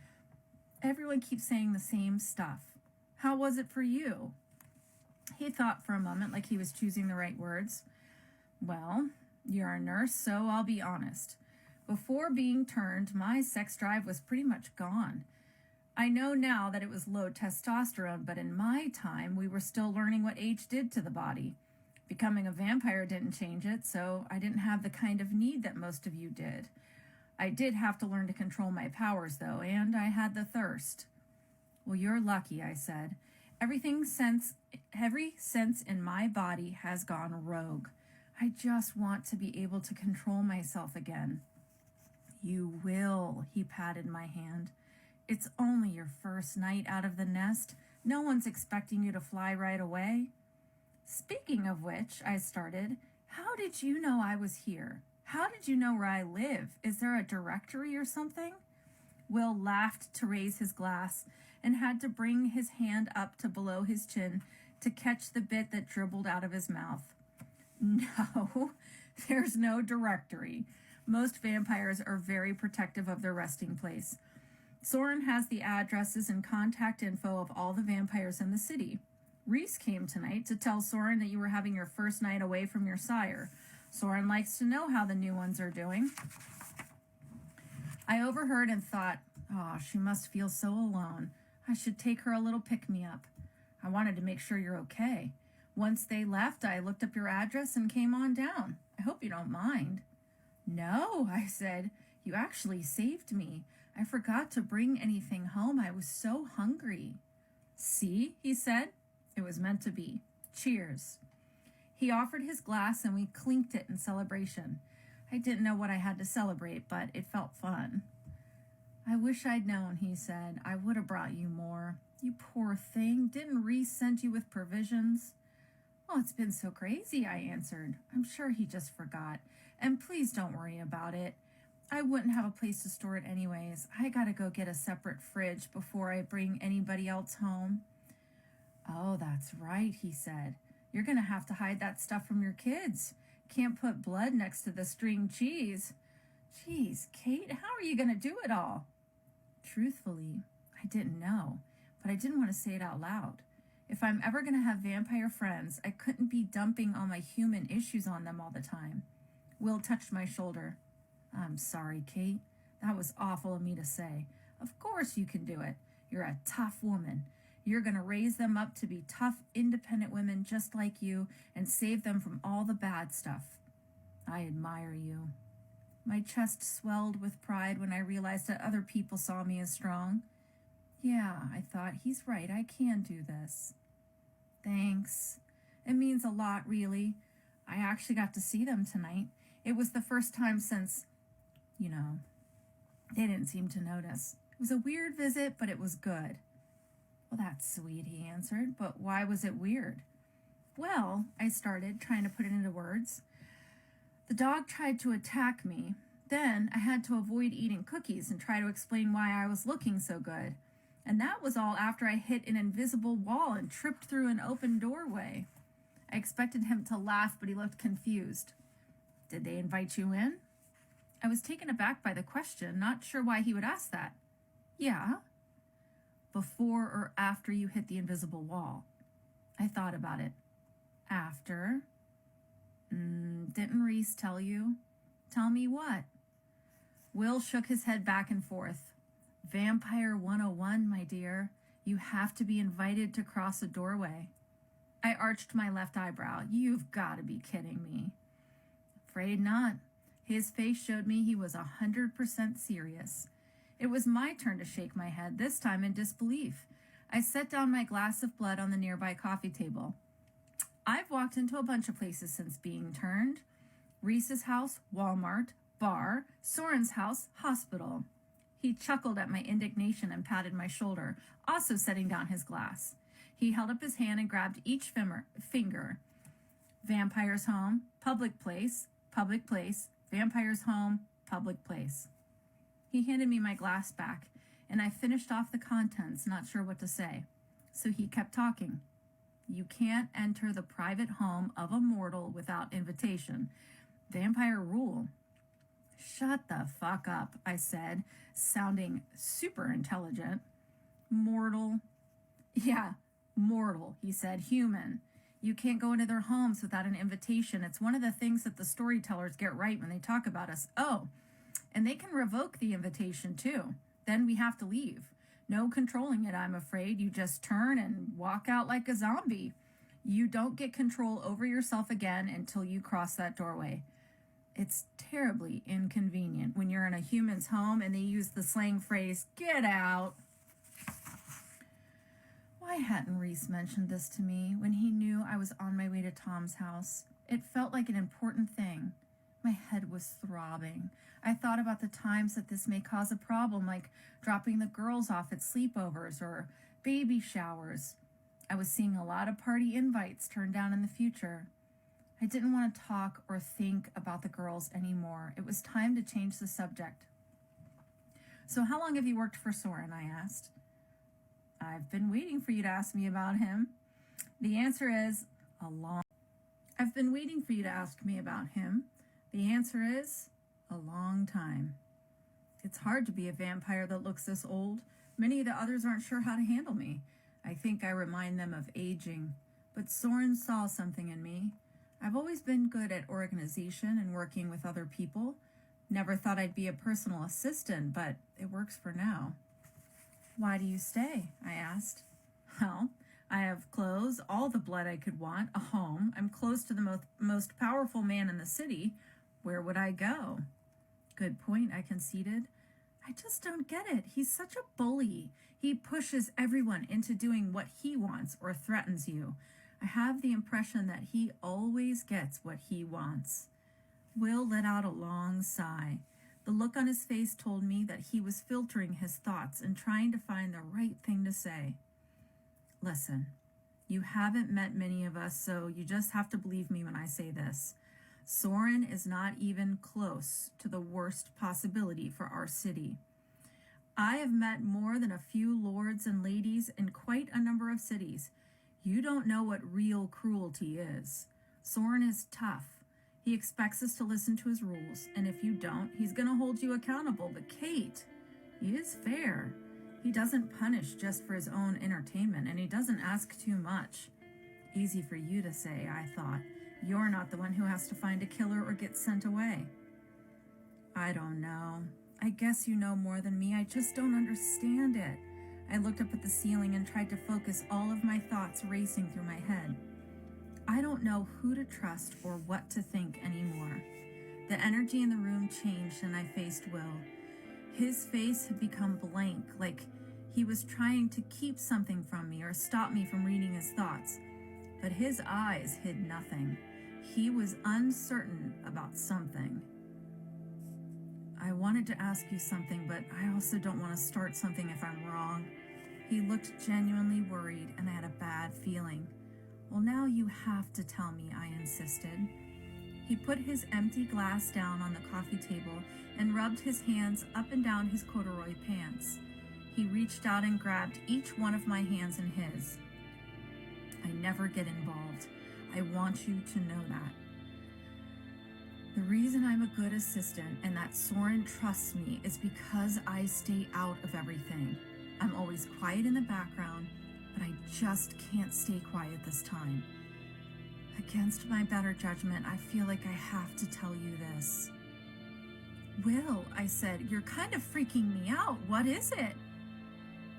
Everyone keeps saying the same stuff. How was it for you? He thought for a moment like he was choosing the right words. Well, you're a nurse, so I'll be honest. Before being turned, my sex drive was pretty much gone. I know now that it was low testosterone, but in my time, we were still learning what age did to the body. Becoming a vampire didn't change it, so I didn't have the kind of need that most of you did. I did have to learn to control my powers, though, and I had the thirst. Well, you're lucky, I said. Every sense in my body has gone rogue. I just want to be able to control myself again. You will, he patted my hand. It's only your first night out of the nest. No one's expecting you to fly right away. Speaking of which, I started, how did you know I was here? How did you know where I live? Is there a directory or something? Will laughed to raise his glass and had to bring his hand up to below his chin to catch the bit that dribbled out of his mouth. No, there's no directory. Most vampires are very protective of their resting place. Soren has the addresses and contact info of all the vampires in the city. Reese came tonight to tell Soren that you were having your first night away from your sire. Soren likes to know how the new ones are doing. I overheard and thought, oh, she must feel so alone. I should take her a little pick-me-up. I wanted to make sure you're okay. Once they left, I looked up your address and came on down. I hope you don't mind. No, I said. You actually saved me. I forgot to bring anything home. I was so hungry. See, he said. It was meant to be. Cheers. He offered his glass and we clinked it in celebration. I didn't know what I had to celebrate, but it felt fun. I wish I'd known, he said. I would have brought you more. You poor thing. Didn't Reese send you with provisions? Oh, it's been so crazy, I answered. I'm sure he just forgot. And please don't worry about it. I wouldn't have a place to store it anyways. I gotta go get a separate fridge before I bring anybody else home. Oh, that's right, he said. You're gonna have to hide that stuff from your kids. Can't put blood next to the string cheese. Geez, Kate, how are you gonna do it all? Truthfully, I didn't know, but I didn't want to say it out loud. If I'm ever gonna have vampire friends, I couldn't be dumping all my human issues on them all the time. Will touched my shoulder. I'm sorry, Kate. That was awful of me to say. Of course you can do it. You're a tough woman. You're going to raise them up to be tough, independent women just like you and save them from all the bad stuff. I admire you. My chest swelled with pride when I realized that other people saw me as strong. Yeah, I thought, he's right. I can do this. Thanks. It means a lot, really. I actually got to see them tonight. It was the first time since, they didn't seem to notice. It was a weird visit, but it was good. Well, that's sweet, he answered, but why was it weird? Well, I started, trying to put it into words. The dog tried to attack me. Then I had to avoid eating cookies and try to explain why I was looking so good. And that was all after I hit an invisible wall and tripped through an open doorway. I expected him to laugh, but he looked confused. Did they invite you in? I was taken aback by the question, not sure why he would ask that. Yeah. Before or after you hit the invisible wall? I thought about it. After? Didn't Reese tell you? Tell me what? Will shook his head back and forth. Vampire 101, my dear. You have to be invited to cross a doorway. I arched my left eyebrow. You've got to be kidding me. Afraid not. His face showed me he was 100% serious. It was my turn to shake my head, this time in disbelief. I set down my glass of blood on the nearby coffee table. I've walked into a bunch of places since being turned. Reese's house, Walmart, bar, Soren's house, hospital. He chuckled at my indignation and patted my shoulder, also setting down his glass. He held up his hand and grabbed each finger. Vampire's home, public place, vampire's home, public place. He handed me my glass back. and I finished off the contents, not sure what to say. So he kept talking. You can't enter the private home of a mortal without invitation. Vampire rule. Shut the fuck up, I said, sounding super intelligent. Mortal. Yeah, mortal, he said. Human. You can't go into their homes without an invitation. It's one of the things that the storytellers get right when they talk about us. Oh, and they can revoke the invitation too. Then we have to leave. No controlling it, I'm afraid. You just turn and walk out like a zombie. You don't get control over yourself again until you cross that doorway. It's terribly inconvenient when you're in a human's home and they use the slang phrase, get out. Why hadn't Reese mentioned this to me when he knew I was on my way to Tom's house? It felt like an important thing. My head was throbbing. I thought about the times that this may cause a problem, like dropping the girls off at sleepovers or baby showers. I was seeing a lot of party invites turned down in the future. I didn't want to talk or think about the girls anymore. It was time to change the subject. So how long have you worked for Soren? I asked. I've been waiting for you to ask me about him. The answer is I've been waiting for you to ask me about him. The answer is a long time. It's hard to be a vampire that looks this old. Many of the others aren't sure how to handle me. I think I remind them of aging. But Soren saw something in me. I've always been good at organization and working with other people. Never thought I'd be a personal assistant, but it works for now. Why do you stay? I asked. Well, I have clothes, all the blood I could want, a home. I'm close to the most powerful man in the city. Where would I go? Good point, I conceded. I just don't get it. He's such a bully. He pushes everyone into doing what he wants or threatens you. I have the impression that he always gets what he wants. Will let out a long sigh. The look on his face told me that he was filtering his thoughts and trying to find the right thing to say. Listen, you haven't met many of us, so you just have to believe me when I say this. Soren is not even close to the worst possibility for our city. I have met more than a few lords and ladies in quite a number of cities. You don't know what real cruelty is. Soren is tough. He expects us to listen to his rules, and if you don't, he's going to hold you accountable. But Kate, he is fair. He doesn't punish just for his own entertainment, and he doesn't ask too much. Easy for you to say, I thought. You're not the one who has to find a killer or get sent away. I don't know. I guess you know more than me. I just don't understand it. I looked up at the ceiling and tried to focus all of my thoughts racing through my head. I don't know who to trust or what to think anymore. The energy in the room changed and I faced Will. His face had become blank, like he was trying to keep something from me or stop me from reading his thoughts. But his eyes hid nothing. He was uncertain about something. I wanted to ask you something, but I also don't want to start something if I'm wrong. He looked genuinely worried, and I had a bad feeling. Well, now you have to tell me, I insisted. He put his empty glass down on the coffee table and rubbed his hands up and down his corduroy pants. He reached out and grabbed each one of my hands in his. I never get involved. I want you to know that. The reason I'm a good assistant and that Soren trusts me is because I stay out of everything. I'm always quiet in the background, but I just can't stay quiet this time. Against my better judgment, I feel like I have to tell you this. Will, I said, you're kind of freaking me out. What is it?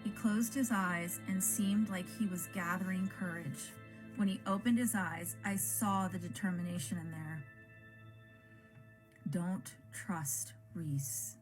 He closed his eyes and seemed like he was gathering courage. When he opened his eyes, I saw the determination in there. Don't trust Reese.